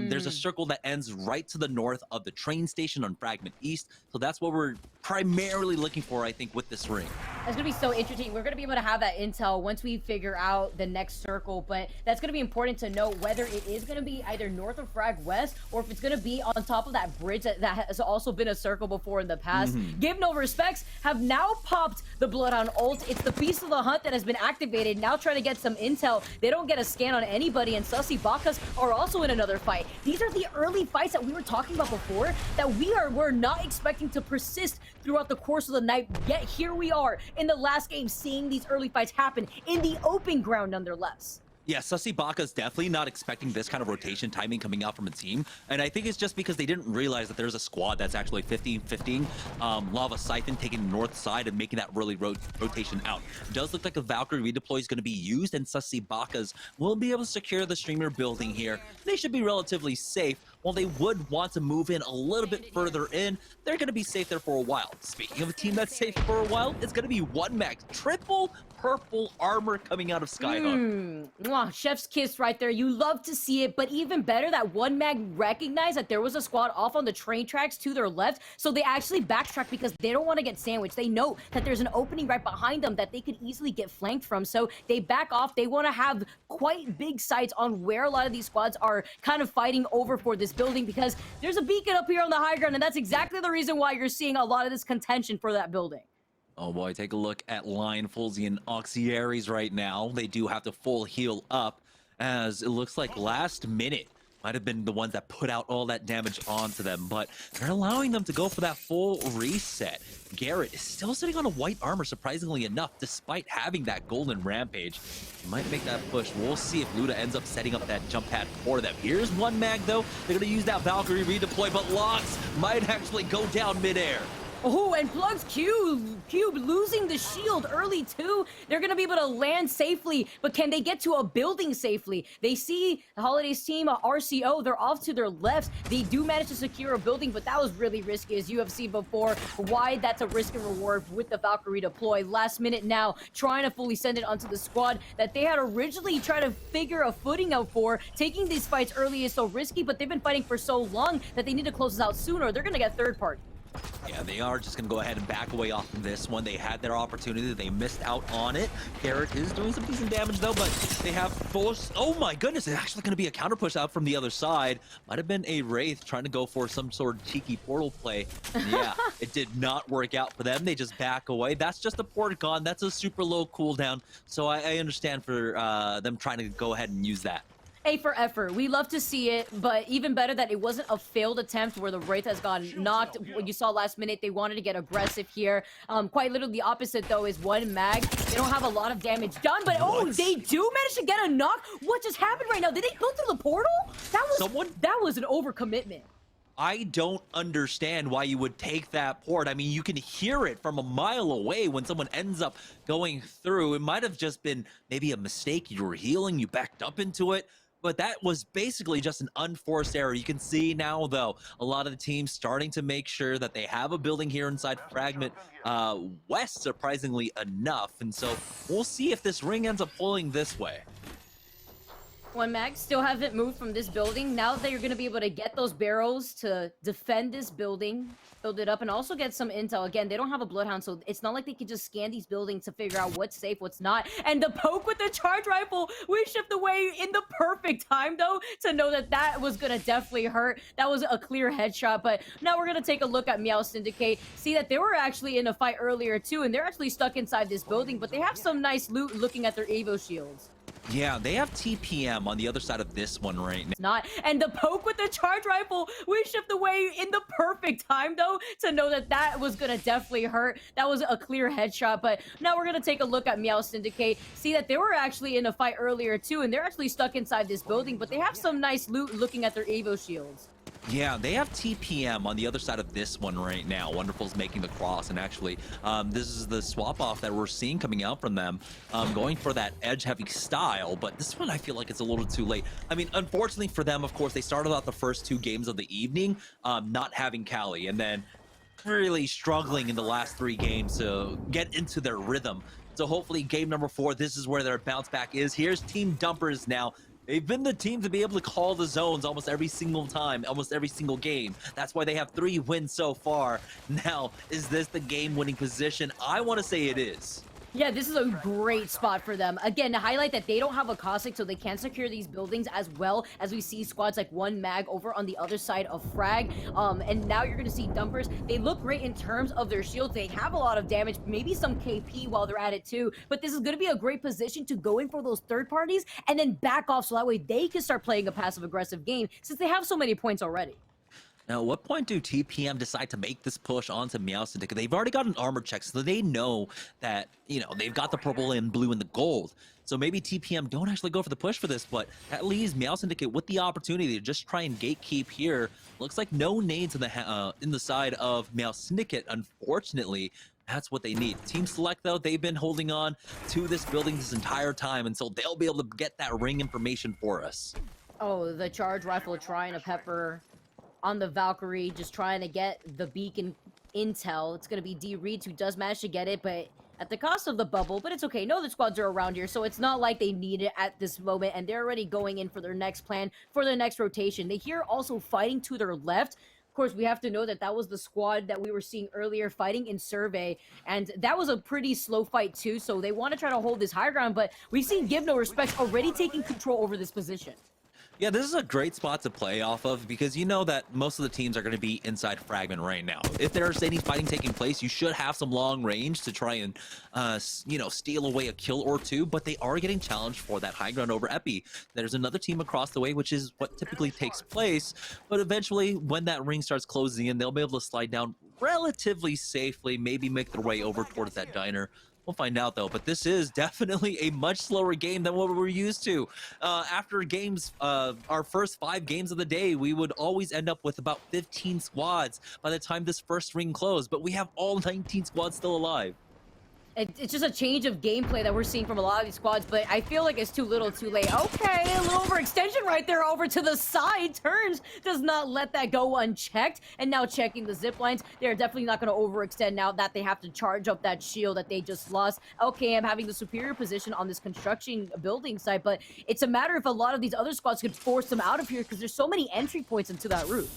There's a circle that ends right to the north of the train station on Fragment East. So that's what we're primarily looking for, I think, with this ring. It's going to be so interesting. We're going to be able to have that intel once we figure out the next circle, but that's going to be important to know whether it is going to be either north of Frag West or if it's going to be on top of that bridge that has also been a circle before in the past. Give No Respects have now popped the Bloodhound ult. It's the Beast of the Hunt that has been activated, now trying to get some intel. They don't get a scan on anybody, and Sussy Bakas are also in another fight. These are the early fights that we were talking about before that we're not expecting to persist throughout the course of the night, yet here we are in the last game seeing these early fights happen in the open ground nonetheless. Yeah, Sussy Baka's definitely not expecting this kind of rotation timing coming out from a team. And I think it's just because they didn't realize that there's a squad that's actually 15-15. Lava Siphon taking the north side and making that really rotation out. It does look like a Valkyrie redeploy is going to be used, and Sussy Baka's will be able to secure the streamer building here. They should be relatively safe. While they would want to move in a little bit further in, they're going to be safe there for a while. Speaking of a team that's safe for a while, it's going to be One Max. Triple purple armor coming out of Skyhook. Chef's kiss right there. You love to see it, but even better that One Mag recognized that there was a squad off on the train tracks to their left, so they actually backtrack because they don't want to get sandwiched. They know that there's an opening right behind them that they could easily get flanked from, so they back off. They want to have quite big sights on where a lot of these squads are kind of fighting over for this building, because there's a beacon up here on the high ground, and that's exactly the reason why you're seeing a lot of this contention for that building. Oh boy, take a look at Lion, Fulzy, and Auxiliaries right now. They do have to full heal up, as it looks like last minute might have been the ones that put out all that damage onto them, but they're allowing them to go for that full reset. Garrett is still sitting on a white armor, surprisingly enough, despite having that golden rampage. He might make that push. We'll see if Luda ends up setting up that jump pad for them. Here's One Mag, though. They're going to use that Valkyrie redeploy, but Lox might actually go down midair. Oh, and Plugs Cube losing the shield early too. They're gonna be able to land safely, but can they get to a building safely? They see the Holidays team, RCO, they're off to their left. They do manage to secure a building, but that was really risky, as you have seen before. Why that's a risk and reward with the Valkyrie deploy. Last minute now, trying to fully send it onto the squad that they had originally tried to figure a footing out for. Taking these fights early is so risky, but they've been fighting for so long that they need to close this out sooner. They're gonna get third party. Yeah, they are just going to go ahead and back away off of this one. They had their opportunity. They missed out on it. Garrett is doing some decent damage, though, but they have force. Oh, my goodness. It's actually going to be a counter push out from the other side. Might have been a Wraith trying to go for some sort of cheeky portal play. Yeah, it did not work out for them. They just back away. That's just a port gun. That's a super low cooldown. So I understand for them trying to go ahead and use that. A for effort. We love to see it, but even better that it wasn't a failed attempt where the Wraith has gotten knocked. What you saw last minute, they wanted to get aggressive here. Quite literally the opposite, though, is one mag. They don't have a lot of damage done, but oh, they do manage to get a knock. What just happened right now? Did they go through the portal? That was an overcommitment. I don't understand why you would take that port. I mean, you can hear it from a mile away when someone ends up going through. It might have just been maybe a mistake. You were healing, you backed up into it. But that was basically just an unforced error. You can see now, though, a lot of the teams starting to make sure that they have a building here inside Fragment West, surprisingly enough. And so we'll see if this ring ends up pulling this way. One mag still haven't moved from this building. Now that you're going to be able to get those barrels to defend this building, build it up, and also get some intel. Again, they don't have a Bloodhound, so it's not like they can just scan these buildings to figure out what's safe, what's not. And the poke with the charge rifle, we shipped away in the perfect time, though, to know that that was going to definitely hurt. That was a clear headshot, but now we're going to take a look at Meow Syndicate, see that they were actually in a fight earlier, too, and they're actually stuck inside this building, but they have some nice loot looking at their Evo shields. Yeah, they have TPM on the other side of this one right now. And the poke with the charge rifle, we shipped away in the perfect time, though, to know that that was going to definitely hurt. That was a clear headshot, but now we're going to take a look at Meow Syndicate, see that they were actually in a fight earlier, too, and they're actually stuck inside this building, but they have some nice loot looking at their Evo shields. Yeah, they have TPM on the other side of this one right now. Wonderful's making the cross, and actually, this is the swap-off that we're seeing coming out from them, going for that edge-heavy style, but this one I feel like it's a little too late. I mean, unfortunately for them, of course, they started out the first two games of the evening not having Cali, and then really struggling in the last three games to get into their rhythm. So hopefully game number 4, this is where their bounce back is. Here's Team Dumpers now. They've been the team to be able to call the zones almost every single time, almost every single game. That's why they have 3 wins so far. Now, is this the game-winning position? I want to say it is. Yeah, this is a great spot for them. Again, to highlight that they don't have a Cossack, so they can't secure these buildings as well as we see squads like one mag over on the other side of Frag. And now you're going to see Dumpers. They look great in terms of their shields. They have a lot of damage, maybe some KP while they're at it too. But this is going to be a great position to go in for those third parties and then back off so that way they can start playing a passive-aggressive game since they have so many points already. Now, at what point do TPM decide to make this push onto Meow Syndicate? They've already got an armor check, so they know that, you know, they've got the purple and blue and the gold. So maybe TPM don't actually go for the push for this, but that leaves Meow Syndicate with the opportunity to just try and gatekeep here. Looks like no nades in the side of Meow Syndicate, unfortunately. That's what they need. Team Select, though, they've been holding on to this building this entire time, and so they'll be able to get that ring information for us. Oh, the charge rifle trying to pepper on the Valkyrie, just trying to get the beacon intel. It's going to be D. Reeds who does manage to get it, but at the cost of the bubble. But it's okay. No other squads are around here, so it's not like they need it at this moment, and they're already going in for their next plan, for their next rotation. They hear also fighting to their left. Of course, we have to know that that was the squad that we were seeing earlier fighting in Survey, and that was a pretty slow fight too, so they want to try to hold this high ground, but we've seen Give No Respect already taking control over this position. Yeah, this is a great spot to play off of because you know that most of the teams are going to be inside Fragment right now. If there's any fighting taking place, you should have some long range to try and, you know, steal away a kill or two, but they are getting challenged for that high ground over Epi. There's another team across the way, which is what typically takes place, but eventually when that ring starts closing in, they'll be able to slide down relatively safely, maybe make their way over towards that diner. We'll find out though, but this is definitely a much slower game than what we're used to. After games, our first 5 games of the day, we would always end up with about 15 squads by the time this first ring closed, but we have all 19 squads still alive. It's just a change of gameplay that we're seeing from a lot of these squads, but I feel like it's too little too late. Okay, a little overextension right there over to the side. Turns does not let that go unchecked. And now checking the zip lines, they're definitely not going to overextend now that they have to charge up that shield that they just lost. LKM having the superior position on this construction building site, but it's a matter if a lot of these other squads could force them out of here because there's so many entry points into that roof.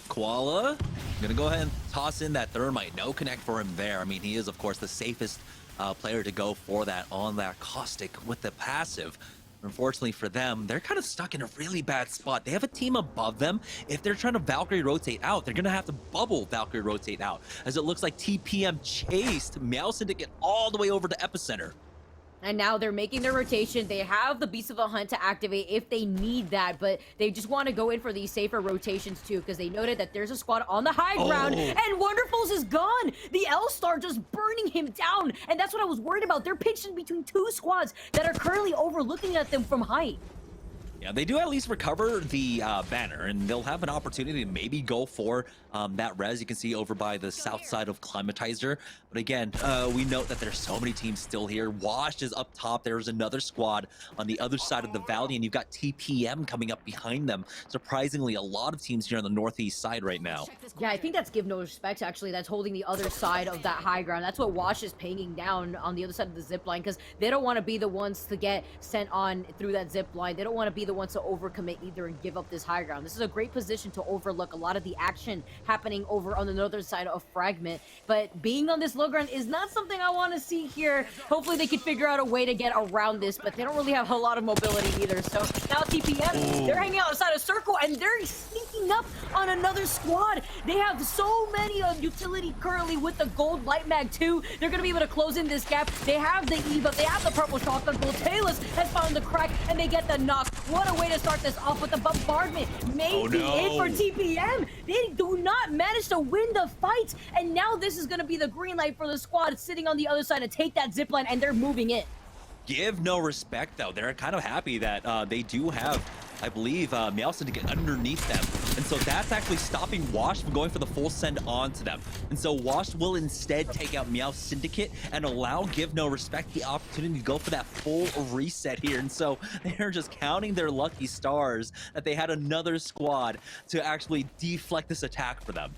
Koala, gonna go ahead and toss in that thermite. No connect for him there. I mean, he is, of course, the safest player to go for that on that caustic with the passive. Unfortunately for them, they're kind of stuck in a really bad spot. They have a team above them. If they're trying to Valkyrie rotate out, they're going to have to bubble Valkyrie rotate out, as it looks like TPM chased Meow Syndicate all the way over to Epicenter. And now they're making their rotation. They have the Beast of a Hunt to activate if they need that, but they just want to go in for these safer rotations too, because they noted that there's a squad on the high ground, and Wonderfuls is gone. The L-Star just burning him down, and that's what I was worried about. They're pitched in between 2 squads that are currently overlooking at them from height. Yeah, they do at least recover the banner, and they'll have an opportunity to maybe go for that res you can see over by the south side of Climatizer. But again, we note that there's so many teams still here. Washed is up top. There's another squad on the other side of the valley, and you've got TPM coming up behind them. Surprisingly, a lot of teams here on the northeast side right now. Yeah, I think that's Give No Respect, actually. That's holding the other side of that high ground. That's what Wash is pinging down on the other side of the zip line, because they don't want to be the ones to get sent on through that zip line. They don't want to be the ones to overcommit either and give up this high ground. This is a great position to overlook a lot of the action happening over on the northern side of Fragment. But being on this low ground is not something I want to see here. Hopefully they can figure out a way to get around this, but they don't really have a lot of mobility either. So now TPM, they're hanging outside a circle, and they're sneaking up on another squad. They have so many utility currently with the gold light mag too. They're going to be able to close in this gap. They have the E, but they have the purple shotgun. Taylor's has found the crack, and they get the knock. What a way to start this off with the bombardment. May be it for TPM. They do not manage to win the fight, and now this is going to be the green light for the squad sitting on the other side to take that zipline, and they're moving in. Give No Respect, though. They're kind of happy that they do have, I believe, Meowson to get underneath them. And so that's actually stopping Wash from going for the full send on to them. And so Wash will instead take out Meow Syndicate and allow Give No Respect the opportunity to go for that full reset here. And so they're just counting their lucky stars that they had another squad to actually deflect this attack for them.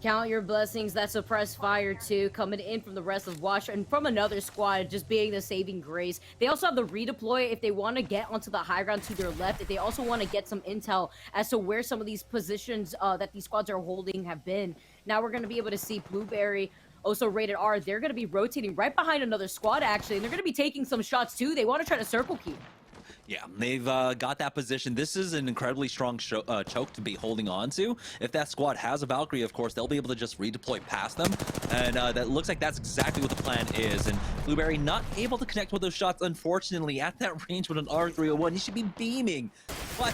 Count your blessings. That suppressed fire too, coming in from the rest of Wash and from another squad, just being the saving grace. They also have the redeploy if they want to get onto the high ground to their left, if they also want to get some intel as to where some of these positions that these squads are holding have been. Now we're going to be able to see Blueberry, also rated R. They're going to be rotating right behind another squad, actually, and they're going to be taking some shots too. They want to try to circle keep. Yeah, they've got that position. This is an incredibly strong choke to be holding on to. If that squad has a Valkyrie, of course, they'll be able to just redeploy past them. And that looks like that's exactly what the plan is. And Blueberry not able to connect with those shots, unfortunately, at that range with an R301. He should be beaming. But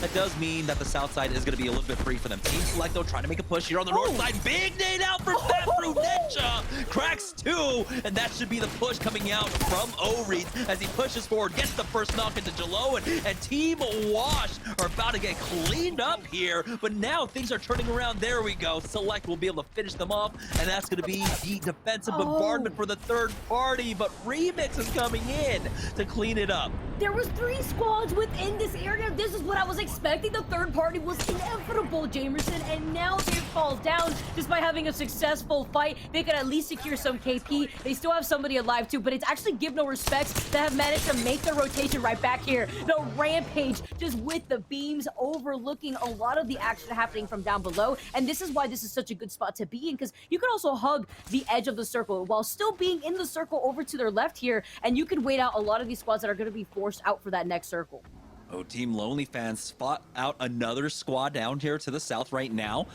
that does mean that the south side is going to be a little bit free for them. Team Select, though, trying to make a push here on the north side. Big nade out for Fat Fruit Ninja. Cracks 2, and that should be the push coming out from O-Reed as he pushes forward, gets the first knock into Jalo, and Team Wash are about to get cleaned up here. But now things are turning around. There we go. Select will be able to finish them off, and that's going to be the defensive bombardment for the third party. But Remix is coming in to clean it up. There was 3 squads within this area. This is what I was expecting. The third party was inevitable, Jamerson, and now they fall down just by having a successful fight. They could at least secure some KP. They still have somebody alive too, but it's actually Give No Respects that have managed to make the rotation right back here. The Rampage just with the beams overlooking a lot of the action happening from down below, and this is why this is such a good spot to be in, because you can also hug the edge of the circle while still being in the circle over to their left here, and you can wait out a lot of these squads that are going to be forced out for that next circle. Oh, Team Lonely fans spot out another squad down here to the south right now.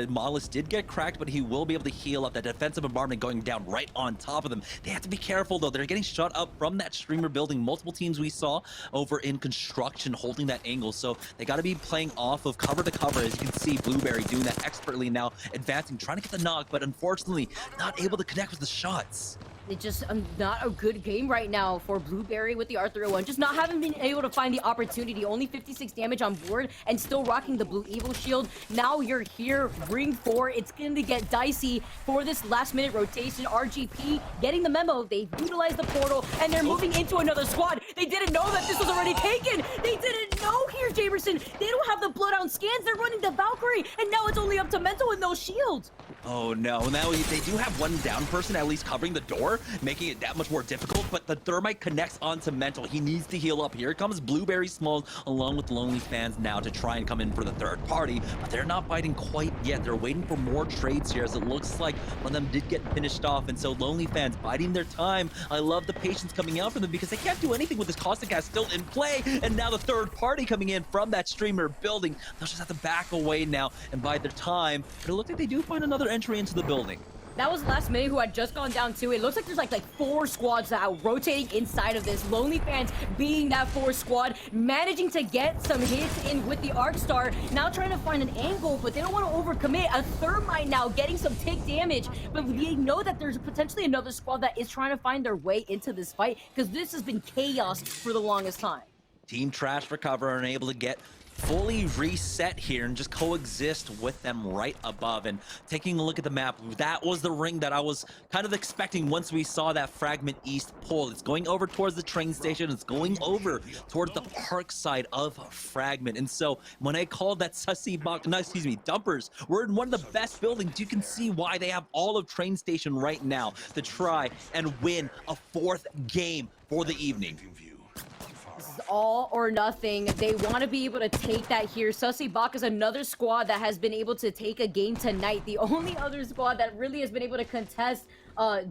Mollis did get cracked, but he will be able to heal up. That defensive bombardment going down right on top of them. They have to be careful, though. They're getting shot up from that streamer building. Multiple teams we saw over in construction holding that angle, so they got to be playing off of cover to cover. As you can see, Blueberry doing that expertly now, advancing, trying to get the knock, but unfortunately not able to connect with the shots. It's just not a good game right now for Blueberry with the R301. Just not having been able to find the opportunity. Only 56 damage on board and still rocking the Blue Evil Shield. Now you're here, ring 4. It's going to get dicey for this last-minute rotation. RGP getting the memo. They utilized the portal, and they're moving into another squad. They didn't know that this was already taken. They didn't know here, Jamerson. They don't have the Bloodhound scans. They're running the Valkyrie, and now it's only up to Mental with no shield. Oh no, now they do have one down person at least covering the door, making it that much more difficult, but the Thermite connects onto Mental. He needs to heal up. Here comes Blueberry Smalls along with Lonely Fans now to try and come in for the third party, but they're not biting quite yet. They're waiting for more trades here as it looks like one of them did get finished off, and so Lonely Fans biding their time. I love the patience coming out from them because they can't do anything with this Caustic Gas still in play, and now the third party coming in from that streamer building. They'll just have to back away now and bide their time, but it looks like they do find another entry into the building. That was last minute who had just gone down too. It looks like there's like 4 squads that are rotating inside of this. Lonely Fans being that 4th squad, managing to get some hits in with the Arc Star. Now trying to find an angle, but they don't want to overcommit. A Thermite now getting some tick damage, but they know that there's potentially another squad that is trying to find their way into this fight because this has been chaos for the longest time. Team Trash Recover are able to get fully reset here and just coexist with them right above. And taking a look at the map, that was the ring that I was kind of expecting once we saw that Fragment East pull. It's going over towards the train station. It's going over towards the park side of Fragment. And so when I called that Dumpers, we're in one of the best buildings. You can see why they have all of train station right now to try and win a 4th game for the evening. This is all or nothing. They want to be able to take that here. Sussy Bach is another squad that has been able to take a game tonight. The only other squad that really has been able to contest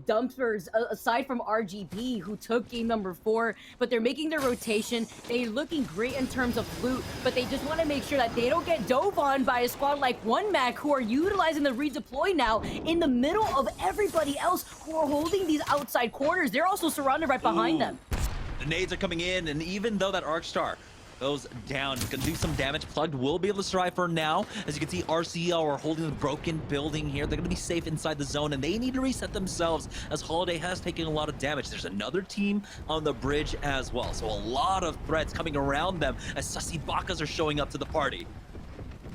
Dumpers, aside from RGB, who took game number 4, but they're making their rotation. They're looking great in terms of loot, but they just want to make sure that they don't get dove on by a squad like 1Mac, who are utilizing the redeploy now in the middle of everybody else who are holding these outside corners. They're also surrounded right behind them. The nades are coming in, and even though that Arc Star goes down, it's gonna do some damage. Plugged will be able to survive for now. As you can see, RCL are holding the broken building here. They're gonna be safe inside the zone, and they need to reset themselves as Holiday has taken a lot of damage. There's another team on the bridge as well, so a lot of threats coming around them as Sussy Bakas are showing up to the party.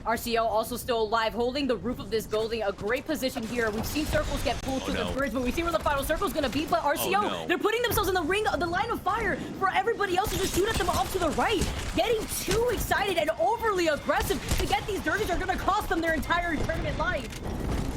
RCL also still alive, holding the roof of this building. A great position here. We've seen circles get pulled to the bridge, but we see where the final circle is going to be. But RCL, they're putting themselves in the ring, the line of fire for everybody else to just shoot at them off to the right. Getting too excited and overly aggressive to get these dirties are going to cost them their entire tournament life.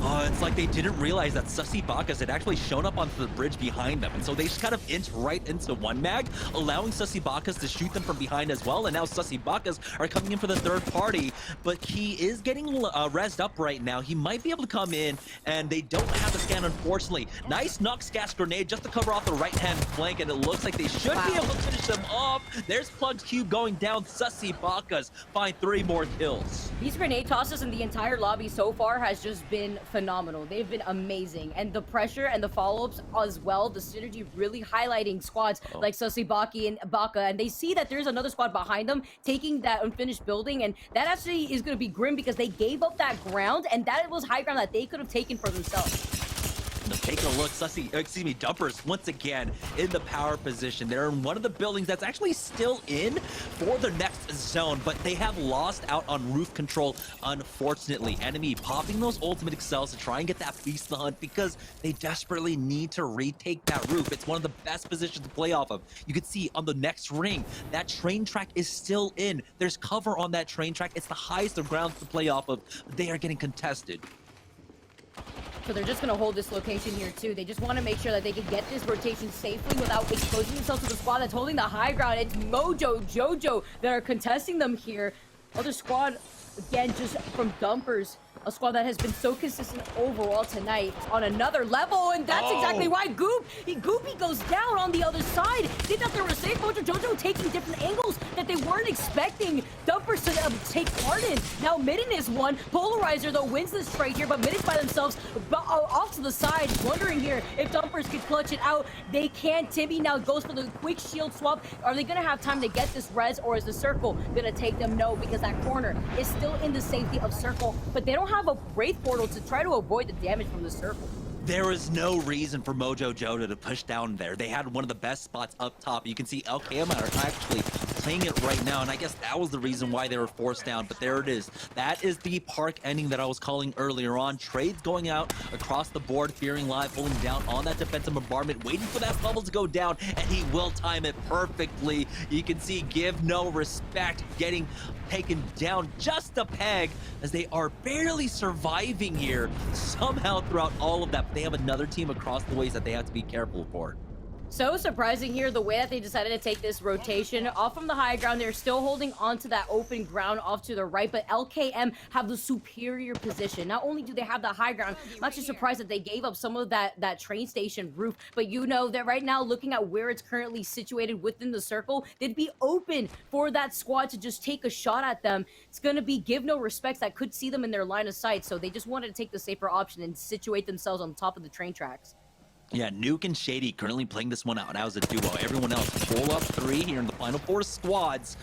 It's like they didn't realize that Sussy Bakas had actually shown up onto the bridge behind them. And so they just kind of inch right into 1Mag, allowing Sussy Bakas to shoot them from behind as well. And now Sussy Bakas are coming in for the third party, but he is getting rezzed up right now. He might be able to come in, and they don't have the scan, unfortunately. Nice Nox Gas Grenade just to cover off the right-hand flank, and it looks like they should be able to finish them off. There's Plugged Cube going down. Sussy Bakas find 3 more kills. These grenade tosses in the entire lobby so far has just been phenomenal. They've been amazing, and the pressure and the follow-ups as well, the synergy really highlighting squads like Sussy Baki and Baka, and they see that there's another squad behind them taking that unfinished building, and that actually is going to be grim because they gave up that ground, and that was high ground that they could have taken for themselves. Take a look, Dumpers once again in the power position. They're in one of the buildings that's actually still in for the next zone, but they have lost out on roof control, unfortunately. Enemy popping those ultimate excels to try and get that Feast the Hunt because they desperately need to retake that roof. It's one of the best positions to play off of. You can see on the next ring, that train track is still in. There's cover on that train track. It's the highest of grounds to play off of. They are getting contested. So they're just going to hold this location here, too. They just want to make sure that they can get this rotation safely without exposing themselves to the squad that's holding the high ground. It's Mojo, Jojo that are contesting them here. Other squad, again, just from Dumpers. A squad that has been so consistent overall tonight on another level, and that's exactly why Goopy goes down on the other side. They thought they were safe. Mojo Jojo taking different angles that they weren't expecting Dumpers to take part in. Now Midden is one. Polarizer, though, wins this trade here, but Midden by themselves off to the side, wondering here if Dumpers could clutch it out. They can't. Timmy now goes for the quick shield swap. Are they going to have time to get this res, or is the circle going to take them? No, because that corner is still in the safety of circle, but they don't have a Wraith portal to try to avoid the damage from the circle. There is no reason for Mojo Jojo to push down there. They had one of the best spots up top. You can see LKM are actually playing it right now, and I guess that was the reason why they were forced down, but there it is. That is the park ending that I was calling earlier on. Trades going out across the board, Fearing Live pulling down on that defensive bombardment, waiting for that bubble to go down, and he will time it perfectly. You can see Give No Respect getting taken down just a peg as they are barely surviving here somehow throughout all of that. But they have another team across the ways that they have to be careful for. So surprising here, the way that they decided to take this rotation off from the high ground. They're still holding on to that open ground off to the right, but LKM have the superior position. Not only do they have the high ground, I'm not just surprised that they gave up some of that train station roof, but you know that right now, looking at where it's currently situated within the circle, they'd be open for that squad to just take a shot at them. It's going to be Give No Respects that could see them in their line of sight, so they just wanted to take the safer option and situate themselves on top of the train tracks. Yeah, Nuke and Shady currently playing this one out now as a duo. Everyone else pull up 3 here in the final 4 squads.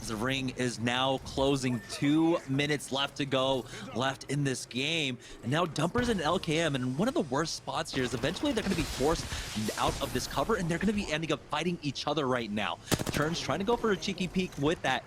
The ring is now closing. 2 minutes left to go left in this game. And now Dumpers and LKM, and one of the worst spots here is eventually they're going to be forced out of this cover, and they're going to be ending up fighting each other right now. Turns trying to go for a cheeky peek with that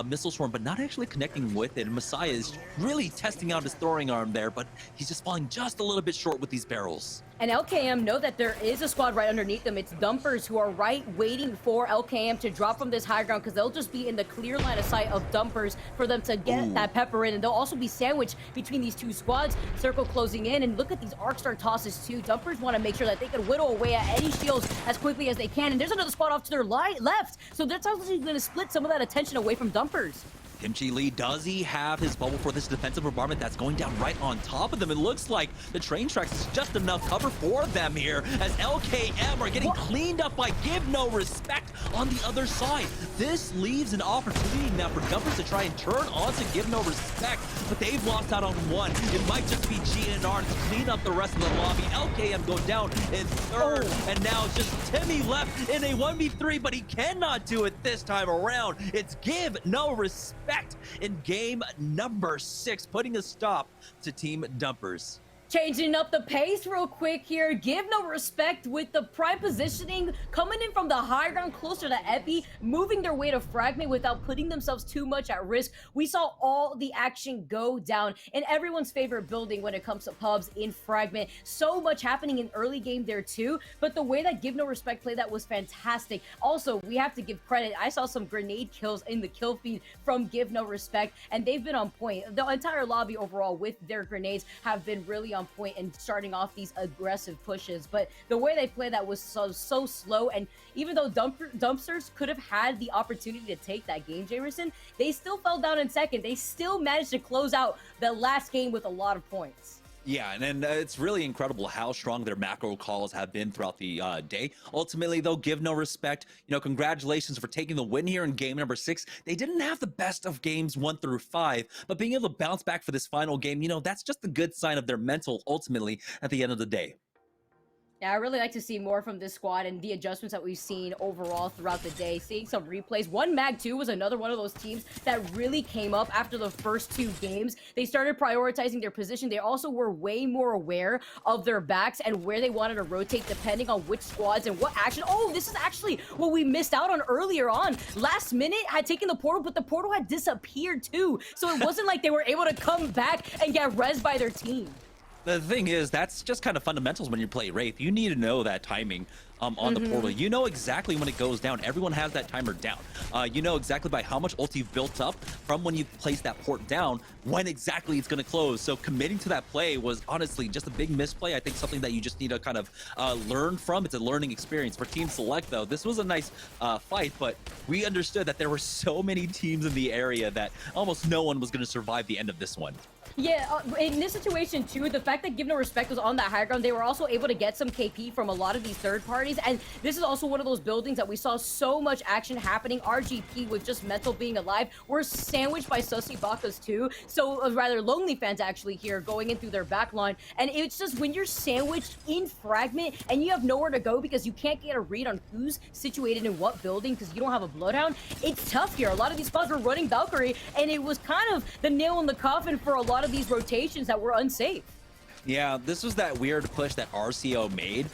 missile swarm, but not actually connecting with it. And Messiah is really testing out his throwing arm there, but he's just falling just a little bit short with these barrels. And LKM know that there is a squad right underneath them. It's Dumpers who are right waiting for LKM to drop from this high ground, because they'll just be in the clear line of sight of Dumpers for them to get that pepper in. And they'll also be sandwiched between these 2 squads. Circle closing in, and look at these arc star tosses too. Dumpers want to make sure that they can whittle away at any shields as quickly as they can. And there's another squad off to their left. So that's actually going to split some of that attention away from Dumpers. Kimchi Lee, does he have his bubble for this defensive bombardment that's going down right on top of them? It looks like the train tracks is just enough cover for them here as LKM are getting cleaned up by Give No Respect on the other side. This leaves an opportunity now for Dumpers to try and turn on to Give No Respect, but they've lost out on one. It might just be GNR to clean up the rest of the lobby. LKM go down in 3rd, and now it's just Timmy left in a 1v3, but he cannot do it this time around. It's Give No Respect in game number 6, putting a stop to Team Dumpers. Changing up the pace real quick here. Give No Respect with the prime positioning, coming in from the high ground closer to Epi, moving their way to Fragment without putting themselves too much at risk. We saw all the action go down in everyone's favorite building when it comes to pubs in Fragment. So much happening in early game there too, but the way that Give No Respect played that was fantastic. Also, we have to give credit. I saw some grenade kills in the kill feed from Give No Respect, and they've been on point. The entire lobby overall with their grenades have been really on point and starting off these aggressive pushes, but the way they played that was so slow. And even though Dumpsters could have had the opportunity to take that game, Jamerson, they still fell down in 2nd. They still managed to close out the last game with a lot of points. Yeah, and it's really incredible how strong their macro calls have been throughout the day. Ultimately, they'll Give No Respect. You know, congratulations for taking the win here in game number 6. They didn't have the best of games 1 through 5, but being able to bounce back for this final game, you know, that's just a good sign of their mental ultimately at the end of the day. Yeah, I really like to see more from this squad and the adjustments that we've seen overall throughout the day. Seeing some replays. One Mag 2 was another one of those teams that really came up after the first 2 games. They started prioritizing their position. They also were way more aware of their backs and where they wanted to rotate depending on which squads and what action. Oh, this is actually what we missed out on earlier on. Last minute had taken the portal, but the portal had disappeared too. So it wasn't like they were able to come back and get rezzed by their team. The thing is, that's just kind of fundamentals when you play Wraith. You need to know that timing on the portal. You know exactly when it goes down. Everyone has that timer down. You know exactly by how much ult you've built up from when you place that port down, when exactly it's going to close. So committing to that play was honestly just a big misplay. I think something that you just need to kind of learn from. It's a learning experience. For Team Select, though, this was a nice fight, but we understood that there were so many teams in the area that almost no one was going to survive the end of this one. Yeah, in this situation too, the fact that Give No Respect was on that high ground, they were also able to get some KP from a lot of these third parties, and this is also one of those buildings that we saw so much action happening. RGP with just mental being alive. We're sandwiched by Sussy Bakas too, so rather lonely fans actually here going in through their back line, and it's just when you're sandwiched in Fragment and you have nowhere to go because you can't get a read on who's situated in what building because you don't have a Bloodhound, it's tough here. A lot of these spots were running Valkyrie, and it was kind of the nail in the coffin for a lot of these rotations that were unsafe. Yeah, this was that weird push that RCO made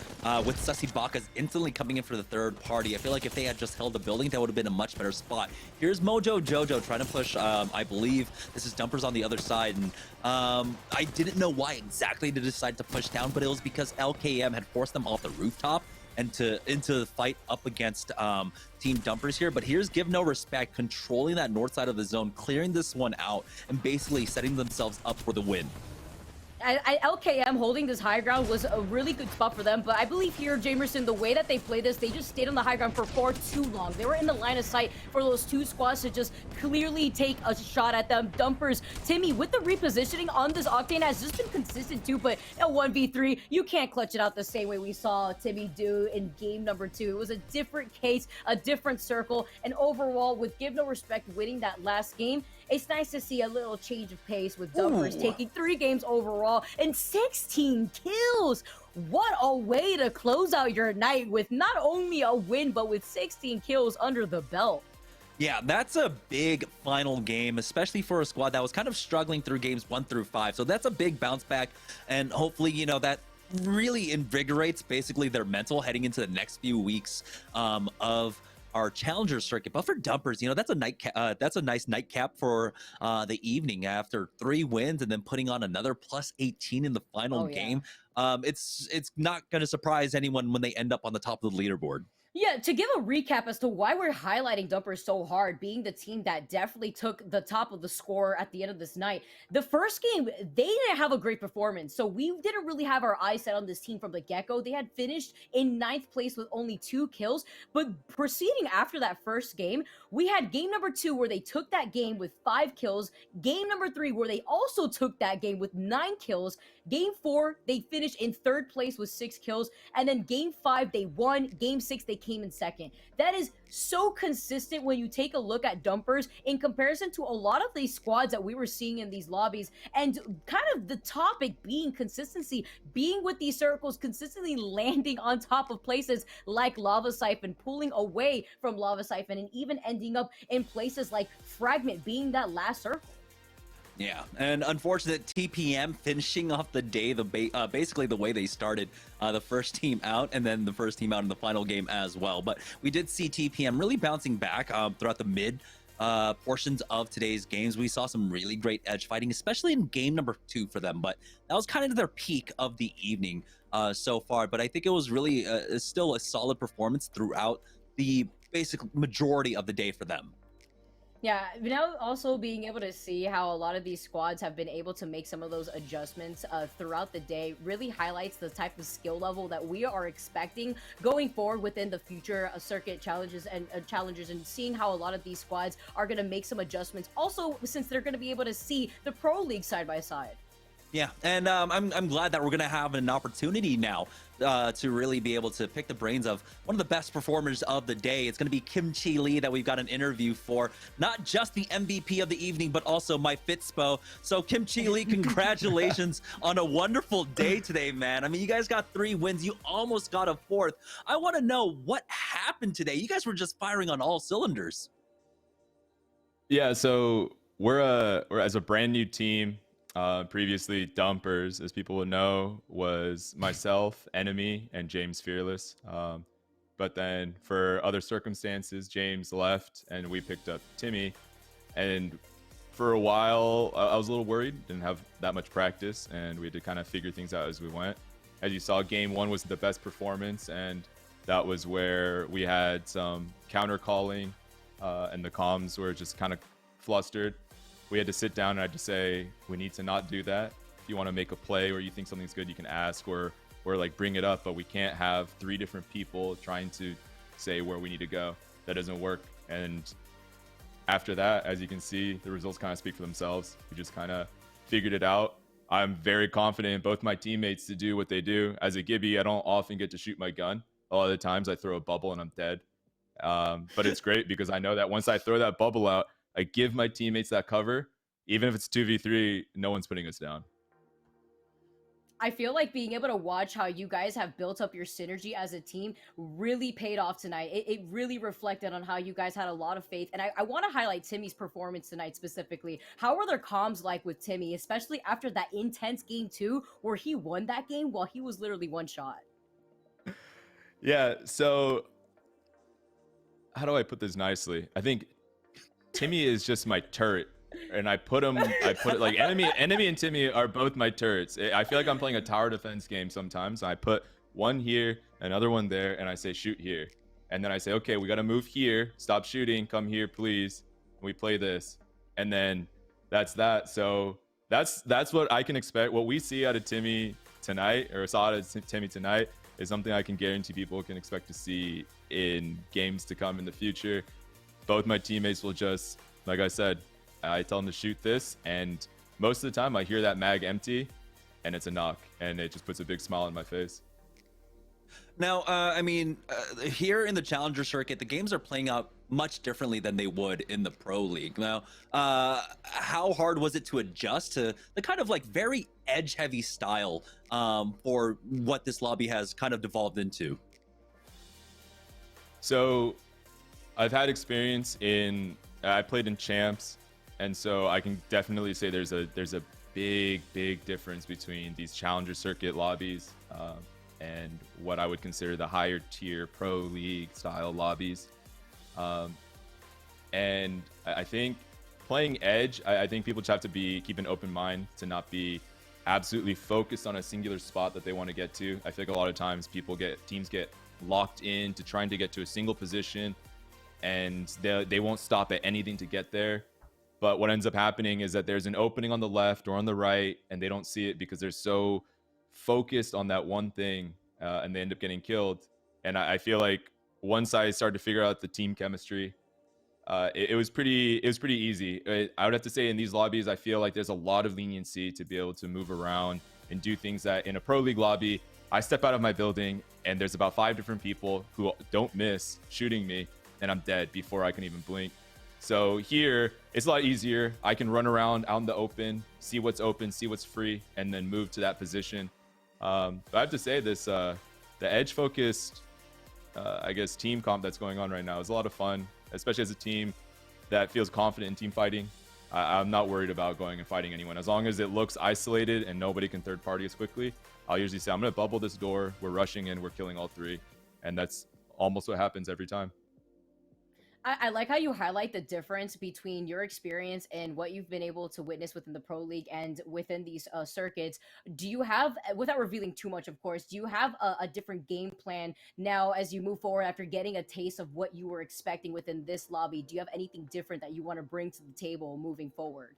with Sussy Bakas instantly coming in for the third party. I feel like if they had just held the building, that would have been a much better spot. Here's Mojo Jojo trying to push, I believe this is Dumpers on the other side. And I didn't know why exactly they decided to push down, but it was because LKM had forced them off the rooftop and into the fight up against Team Dumpers here. But here's Give No Respect controlling that north side of the zone, clearing this one out, and basically setting themselves up for the win. LKM holding this high ground was a really good spot for them, but I believe here, Jamerson, the way that they played this, they just stayed on the high ground for far too long. They were in the line of sight for those two squads to just clearly take a shot at them. Dumpers, Timmy, with the repositioning on this Octane has just been consistent too, but a 1v3, you can't clutch it out the same way we saw Timmy do in game number 2. It was a different case, a different circle, and overall, with Give No Respect winning that last game, it's nice to see a little change of pace with Dumpers taking 3 games overall and 16 kills. What a way to close out your night with not only a win, but with 16 kills under the belt. Yeah, that's a big final game, especially for a squad that was kind of struggling through games 1 through 5. So that's a big bounce back, and hopefully, you know, that really invigorates basically their mental heading into the next few weeks of our challenger circuit. But for Dumpers, you know, that's a nice nightcap for the evening after 3 wins and then putting on another plus 18 in the final game. It's not going to surprise anyone when they end up on the top of the leaderboard. Yeah, to give a recap as to why we're highlighting Dumpers so hard, being the team that definitely took the top of the score at the end of this night. The first game, they didn't have a great performance, so we didn't really have our eyes set on this team from the get-go. They had finished in 9th place with only 2 kills, but proceeding after that first game, we had game number 2 where they took that game with 5 kills, game number 3 where they also took that game with 9 kills, game 4, they finished in 3rd place with 6 kills, and then game 5, they won, game 6, they came in 2nd. That is so consistent when you take a look at Dumpers in comparison to a lot of these squads that we were seeing in these lobbies, and kind of the topic being consistency, being with these circles, consistently landing on top of places like Lava Siphon, pulling away from Lava Siphon, and even ending up in places like Fragment, being that last circle. Yeah, and unfortunate TPM finishing off the day basically the way they started, the first team out and then the first team out in the final game as well. But we did see TPM really bouncing back throughout the mid portions of today's games. We saw some really great edge fighting, especially in game number 2 for them, but that was kind of their peak of the evening so far. But I think it was really still a solid performance throughout the basic majority of the day for them. Yeah, now also being able to see how a lot of these squads have been able to make some of those adjustments throughout the day really highlights the type of skill level that we are expecting going forward within the future circuit challenges and challengers, and seeing how a lot of these squads are going to make some adjustments. Also, since they're going to be able to see the Pro League side by side. Yeah, and I'm glad that we're going to have an opportunity now to really be able to pick the brains of one of the best performers of the day. It's going to be Kimchi Lee that we've got an interview for, not just the MVP of the evening, but also my Fitspo. So Kimchi Lee, congratulations on a wonderful day today, man. I mean, you guys got 3 wins. You almost got a 4th. I want to know what happened today. You guys were just firing on all cylinders. Yeah, so we're as a brand new team. Previously, Dumpers, as people would know, was myself, Enemy, and James Fearless. But then for other circumstances, James left and we picked up Timmy. And for a while, I was a little worried, didn't have that much practice, and we had to kind of figure things out as we went. As you saw, game 1 was the best performance, and that was where we had some counter calling, and the comms were just kind of flustered. We had to sit down and I had to say, we need to not do that. If you want to make a play or you think something's good, you can ask or like bring it up, but we can't have 3 different people trying to say where we need to go. That doesn't work. And after that, as you can see, the results kind of speak for themselves. We just kind of figured it out. I'm very confident in both my teammates to do what they do. As a Gibby, I don't often get to shoot my gun. A lot of the times I throw a bubble and I'm dead. But it's great because I know that once I throw that bubble out, I give my teammates that cover. Even if it's 2v3, no one's putting us down. I feel like being able to watch how you guys have built up your synergy as a team really paid off tonight. It really reflected on how you guys had a lot of faith. And I want to highlight Timmy's performance tonight specifically. How were their comms like with Timmy, especially after that intense game 2 where he won that game while he was literally one shot? Yeah, so how do I put this nicely? I think Timmy is just my turret, and I put it like enemy and Timmy are both my turrets. I feel like I'm playing a tower defense game sometimes. I put one here, another one there, and I say shoot here, and then I say, okay, we got to move here, stop shooting, come here please, and we play this, and then that's that. So that's what I can expect. What we see out of Timmy tonight, or saw out of Timmy tonight, is something I can guarantee people can expect to see in games to come in the future. Both my teammates will just, like I said, I tell them to shoot this, and most of the time I hear that mag empty, and it's a knock, and it just puts a big smile on my face. Now, I mean, here in the Challenger circuit, the games are playing out much differently than they would in the Pro League. Now, how hard was it to adjust to the kind of like very edge-heavy style for what this lobby has kind of devolved into? So, I've had experience I played in champs, and so I can definitely say there's a big difference between these Challenger circuit lobbies and what I would consider the higher tier Pro League style lobbies. And I think playing Edge, I think people just have to keep an open mind to not be absolutely focused on a singular spot that they want to get to. I feel like a lot of times teams get locked into trying to get to a single position, and they won't stop at anything to get there. But what ends up happening is that there's an opening on the left or on the right, and they don't see it because they're so focused on that one thing, and they end up getting killed. And I feel like once I started to figure out the team chemistry, it was pretty easy. I would have to say in these lobbies, I feel like there's a lot of leniency to be able to move around and do things that in a Pro League lobby, I step out of my building and there's about 5 different people who don't miss shooting me, and I'm dead before I can even blink. So here, it's a lot easier. I can run around out in the open, see what's open, see what's free, and then move to that position. But I have to say this, the edge-focused, I guess, team comp that's going on right now is a lot of fun, especially as a team that feels confident in team fighting. I'm not worried about going and fighting anyone. As long as it looks isolated and nobody can third party as quickly, I'll usually say, I'm going to bubble this door, we're rushing in, we're killing all 3. And that's almost what happens every time. I like how you highlight the difference between your experience and what you've been able to witness within the Pro League and within these circuits. Do you have, without revealing too much, of course, do you have a different game plan now as you move forward after getting a taste of what you were expecting within this lobby? Do you have anything different that you want to bring to the table moving forward?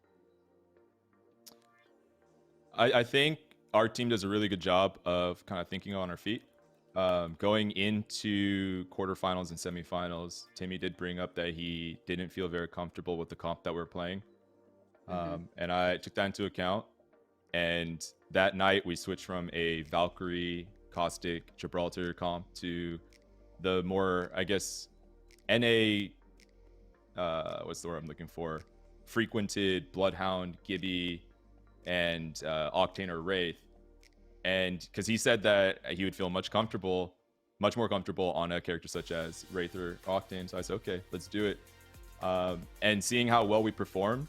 I think our team does a really good job of kind of thinking on our feet. Going into quarterfinals and semifinals, Timmy did bring up that he didn't feel very comfortable with the comp that we're playing. And I took that into account. And that night we switched from a Valkyrie, Caustic, Gibraltar comp to the more, I guess, NA, what's the word I'm looking for? Frequented Bloodhound, Gibby, and Octane or Wraith. And because he said that he would feel much more comfortable on a character such as Wraith or Octane. So I said, okay, let's do it. And seeing how well we performed,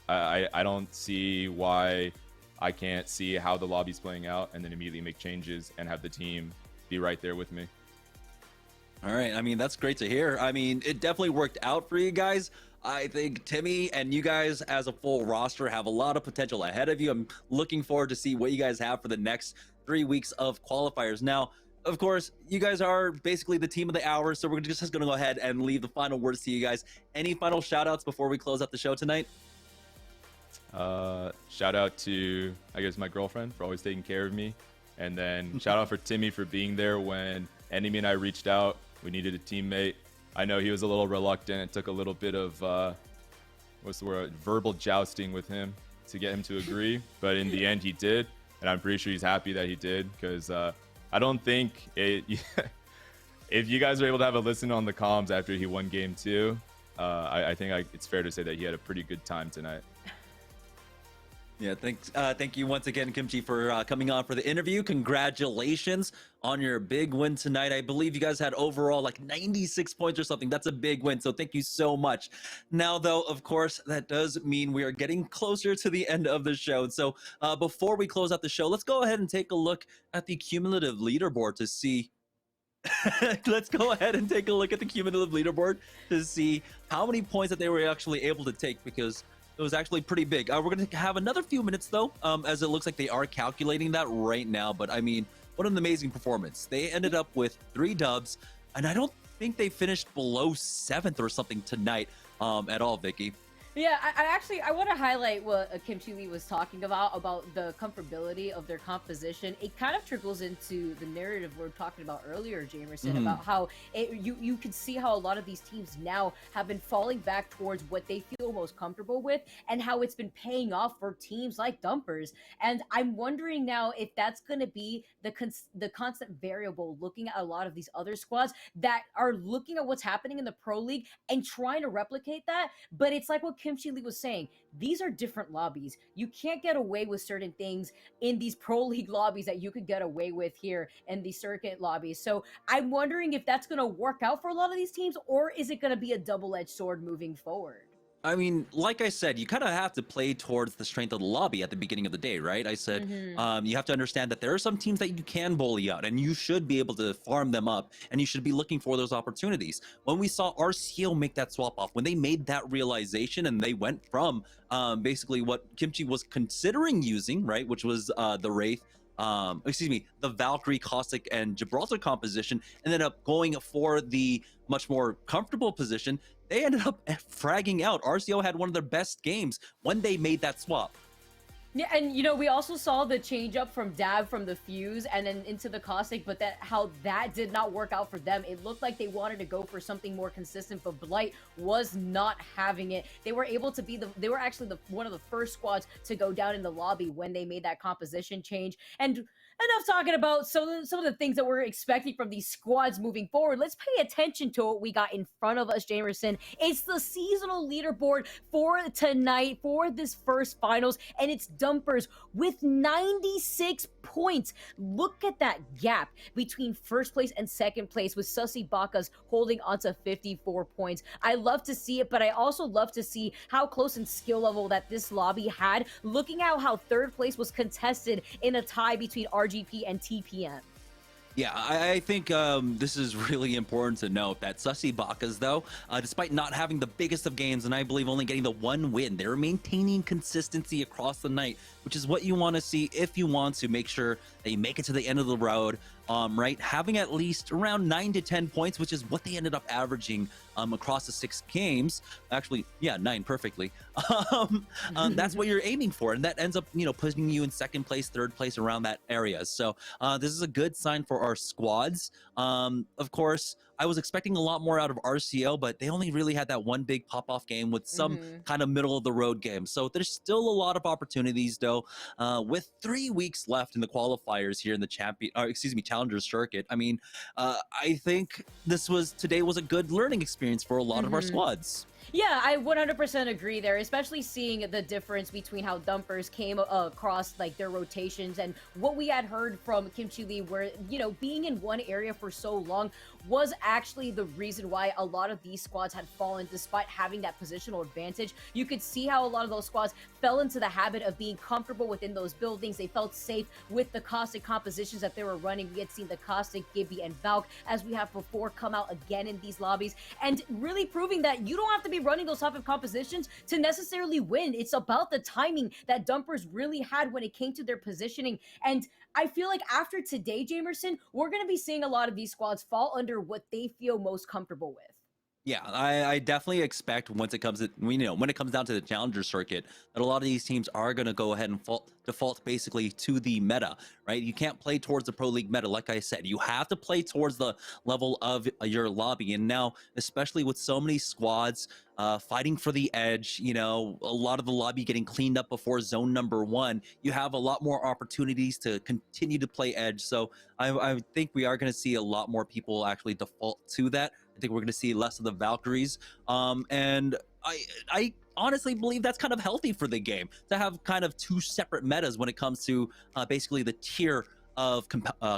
I don't see why I can't see how the lobby's playing out and then immediately make changes and have the team be right there with me. All right. I mean, that's great to hear. I mean, it definitely worked out for you guys. I think Timmy and you guys as a full roster have a lot of potential ahead of you. I'm looking forward to see what you guys have for the next 3 weeks of qualifiers. Now, of course, you guys are basically the team of the hour, so we're just going to go ahead and leave the final words to you guys. Any final shout outs before we close out the show tonight? Shout out to, I guess, my girlfriend for always taking care of me. And then shout out for Timmy for being there when Enemy and I reached out. We needed a teammate. I know he was a little reluctant. It took a little bit of, verbal jousting with him to get him to agree. But in the end, he did. And I'm pretty sure he's happy that he did because I don't think it... if you guys were able to have a listen on the comms after he won game 2, I think it's fair to say that he had a pretty good time tonight. Yeah, thanks. Thank you once again, Kimchi, for coming on for the interview. Congratulations on your big win tonight. I believe you guys had overall like 96 points or something. That's a big win. So thank you so much. Now, though, of course, that does mean we are getting closer to the end of the show. So before we close out the show, let's go ahead and take a look at the cumulative leaderboard to see. Let's go ahead and take a look at the cumulative leaderboard to see how many points that they were actually able to take, because it was actually pretty big. We're going to have another few minutes, though, as it looks like they are calculating that right now. But, I mean, what an amazing performance. They ended up with 3 dubs, and I don't think they finished below 7th or something tonight at all, Vicky. Yeah, I want to highlight what Kimchi Lee was talking about the comfortability of their composition. It kind of trickles into the narrative we were talking about earlier, Jamerson, about how you can see how a lot of these teams now have been falling back towards what they feel most comfortable with, and how it's been paying off for teams like Dumpers. And I'm wondering now if that's going to be the constant variable, looking at a lot of these other squads that are looking at what's happening in the Pro League and trying to replicate that. But it's like what Kimchi Lee was saying, these are different lobbies. You can't get away with certain things in these Pro League lobbies that you could get away with here in the circuit lobbies. So I'm wondering if that's going to work out for a lot of these teams, or is it going to be a double-edged sword moving forward? I mean, like I said, you kind of have to play towards the strength of the lobby at the beginning of the day, right? I said you have to understand that there are some teams that you can bully out, and you should be able to farm them up, and you should be looking for those opportunities. When we saw RCO make that swap off, when they made that realization and they went from basically what Kimchi was considering using, right, which was the Wraith, the Valkyrie, Caustic, and Gibraltar composition, ended up going for the much more comfortable position. They ended up fragging out. RCO had one of their best games when they made that swap. Yeah, and you know, we also saw the change up from Dab from the Fuse and then into the Caustic, but how that did not work out for them. It looked like they wanted to go for something more consistent, but Blight was not having it. They were able to be they were actually one of the first squads to go down in the lobby when they made that composition change. And enough talking about some of the things that we're expecting from these squads moving forward. Let's pay attention to what we got in front of us, Jamerson. It's the seasonal leaderboard for tonight, for this first finals, and it's Dumpers with 96 points. Look at that gap between first place and second place, with Sussy Bakas holding onto 54 points. I love to see it, but I also love to see how close in skill level that this lobby had, looking at how third place was contested in a tie between RGP and TPM. Yeah, I think this is really important to note that Sussy Bakas, though, despite not having the biggest of games, and I believe only getting the 1 win, they're maintaining consistency across the night, which is what you want to see if you want to make sure that you make it to the end of the road, right? Having at least around 9 to 10 points, which is what they ended up averaging across the 6 games. Actually, yeah, 9 perfectly. That's what you're aiming for, and that ends up, putting you in second place, third place, around that area. So this is a good sign for our squads. Of course, I was expecting a lot more out of RCO, but they only really had that one big pop-off game with some kind of middle-of-the-road game. So there's still a lot of opportunities, though. With 3 weeks left in the qualifiers here in the Challenger circuit, I mean, I think today was a good learning experience for a lot of our squads. Yeah, I 100% agree there, especially seeing the difference between how Dumpers came across like their rotations and what we had heard from Kimchi Lee, where, being in one area for so long was actually the reason why a lot of these squads had fallen despite having that positional advantage. You could see how a lot of those squads fell into the habit of being comfortable within those buildings. They felt safe with the Caustic compositions that they were running. We had seen the Caustic, Gibby, and Valk, as we have before, come out again in these lobbies, and really proving that you don't have to be running those type of compositions to necessarily win. It's about the timing that Dumpers really had when it came to their positioning. And I feel like after today, Jamerson, we're going to be seeing a lot of these squads fall under what they feel most comfortable with. Yeah, I definitely expect when it comes down to the Challenger circuit, that a lot of these teams are going to go ahead and default basically to the meta, right? You can't play towards the Pro League meta. Like I said, you have to play towards the level of your lobby. And now, especially with so many squads fighting for the edge, a lot of the lobby getting cleaned up before zone number 1, you have a lot more opportunities to continue to play edge. So I think we are going to see a lot more people actually default to that. I think we're going to see less of the Valkyries. And I honestly believe that's kind of healthy for the game to have kind of two separate metas when it comes to basically the tier of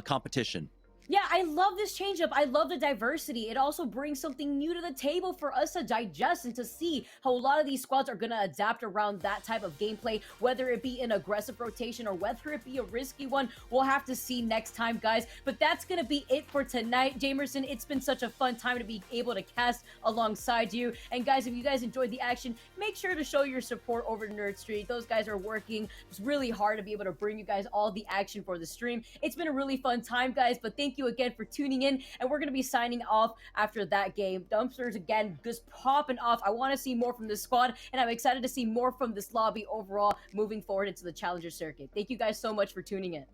competition. Yeah, I love this changeup. I love the diversity. It also brings something new to the table for us to digest and to see how a lot of these squads are going to adapt around that type of gameplay, whether it be an aggressive rotation or whether it be a risky one. We'll have to see next time, guys. But that's going to be it for tonight. Jamerson, it's been such a fun time to be able to cast alongside you. And guys, if you guys enjoyed the action, make sure to show your support over to Nerd Street. Those guys are working really hard to be able to bring you guys all the action for the stream. It's been a really fun time, guys, but thank you again for tuning in, and we're going to be signing off after that game. Dumpsters again just popping off. I want to see more from this squad, and I'm excited to see more from this lobby overall moving forward into the Challenger circuit. Thank you guys so much for tuning in.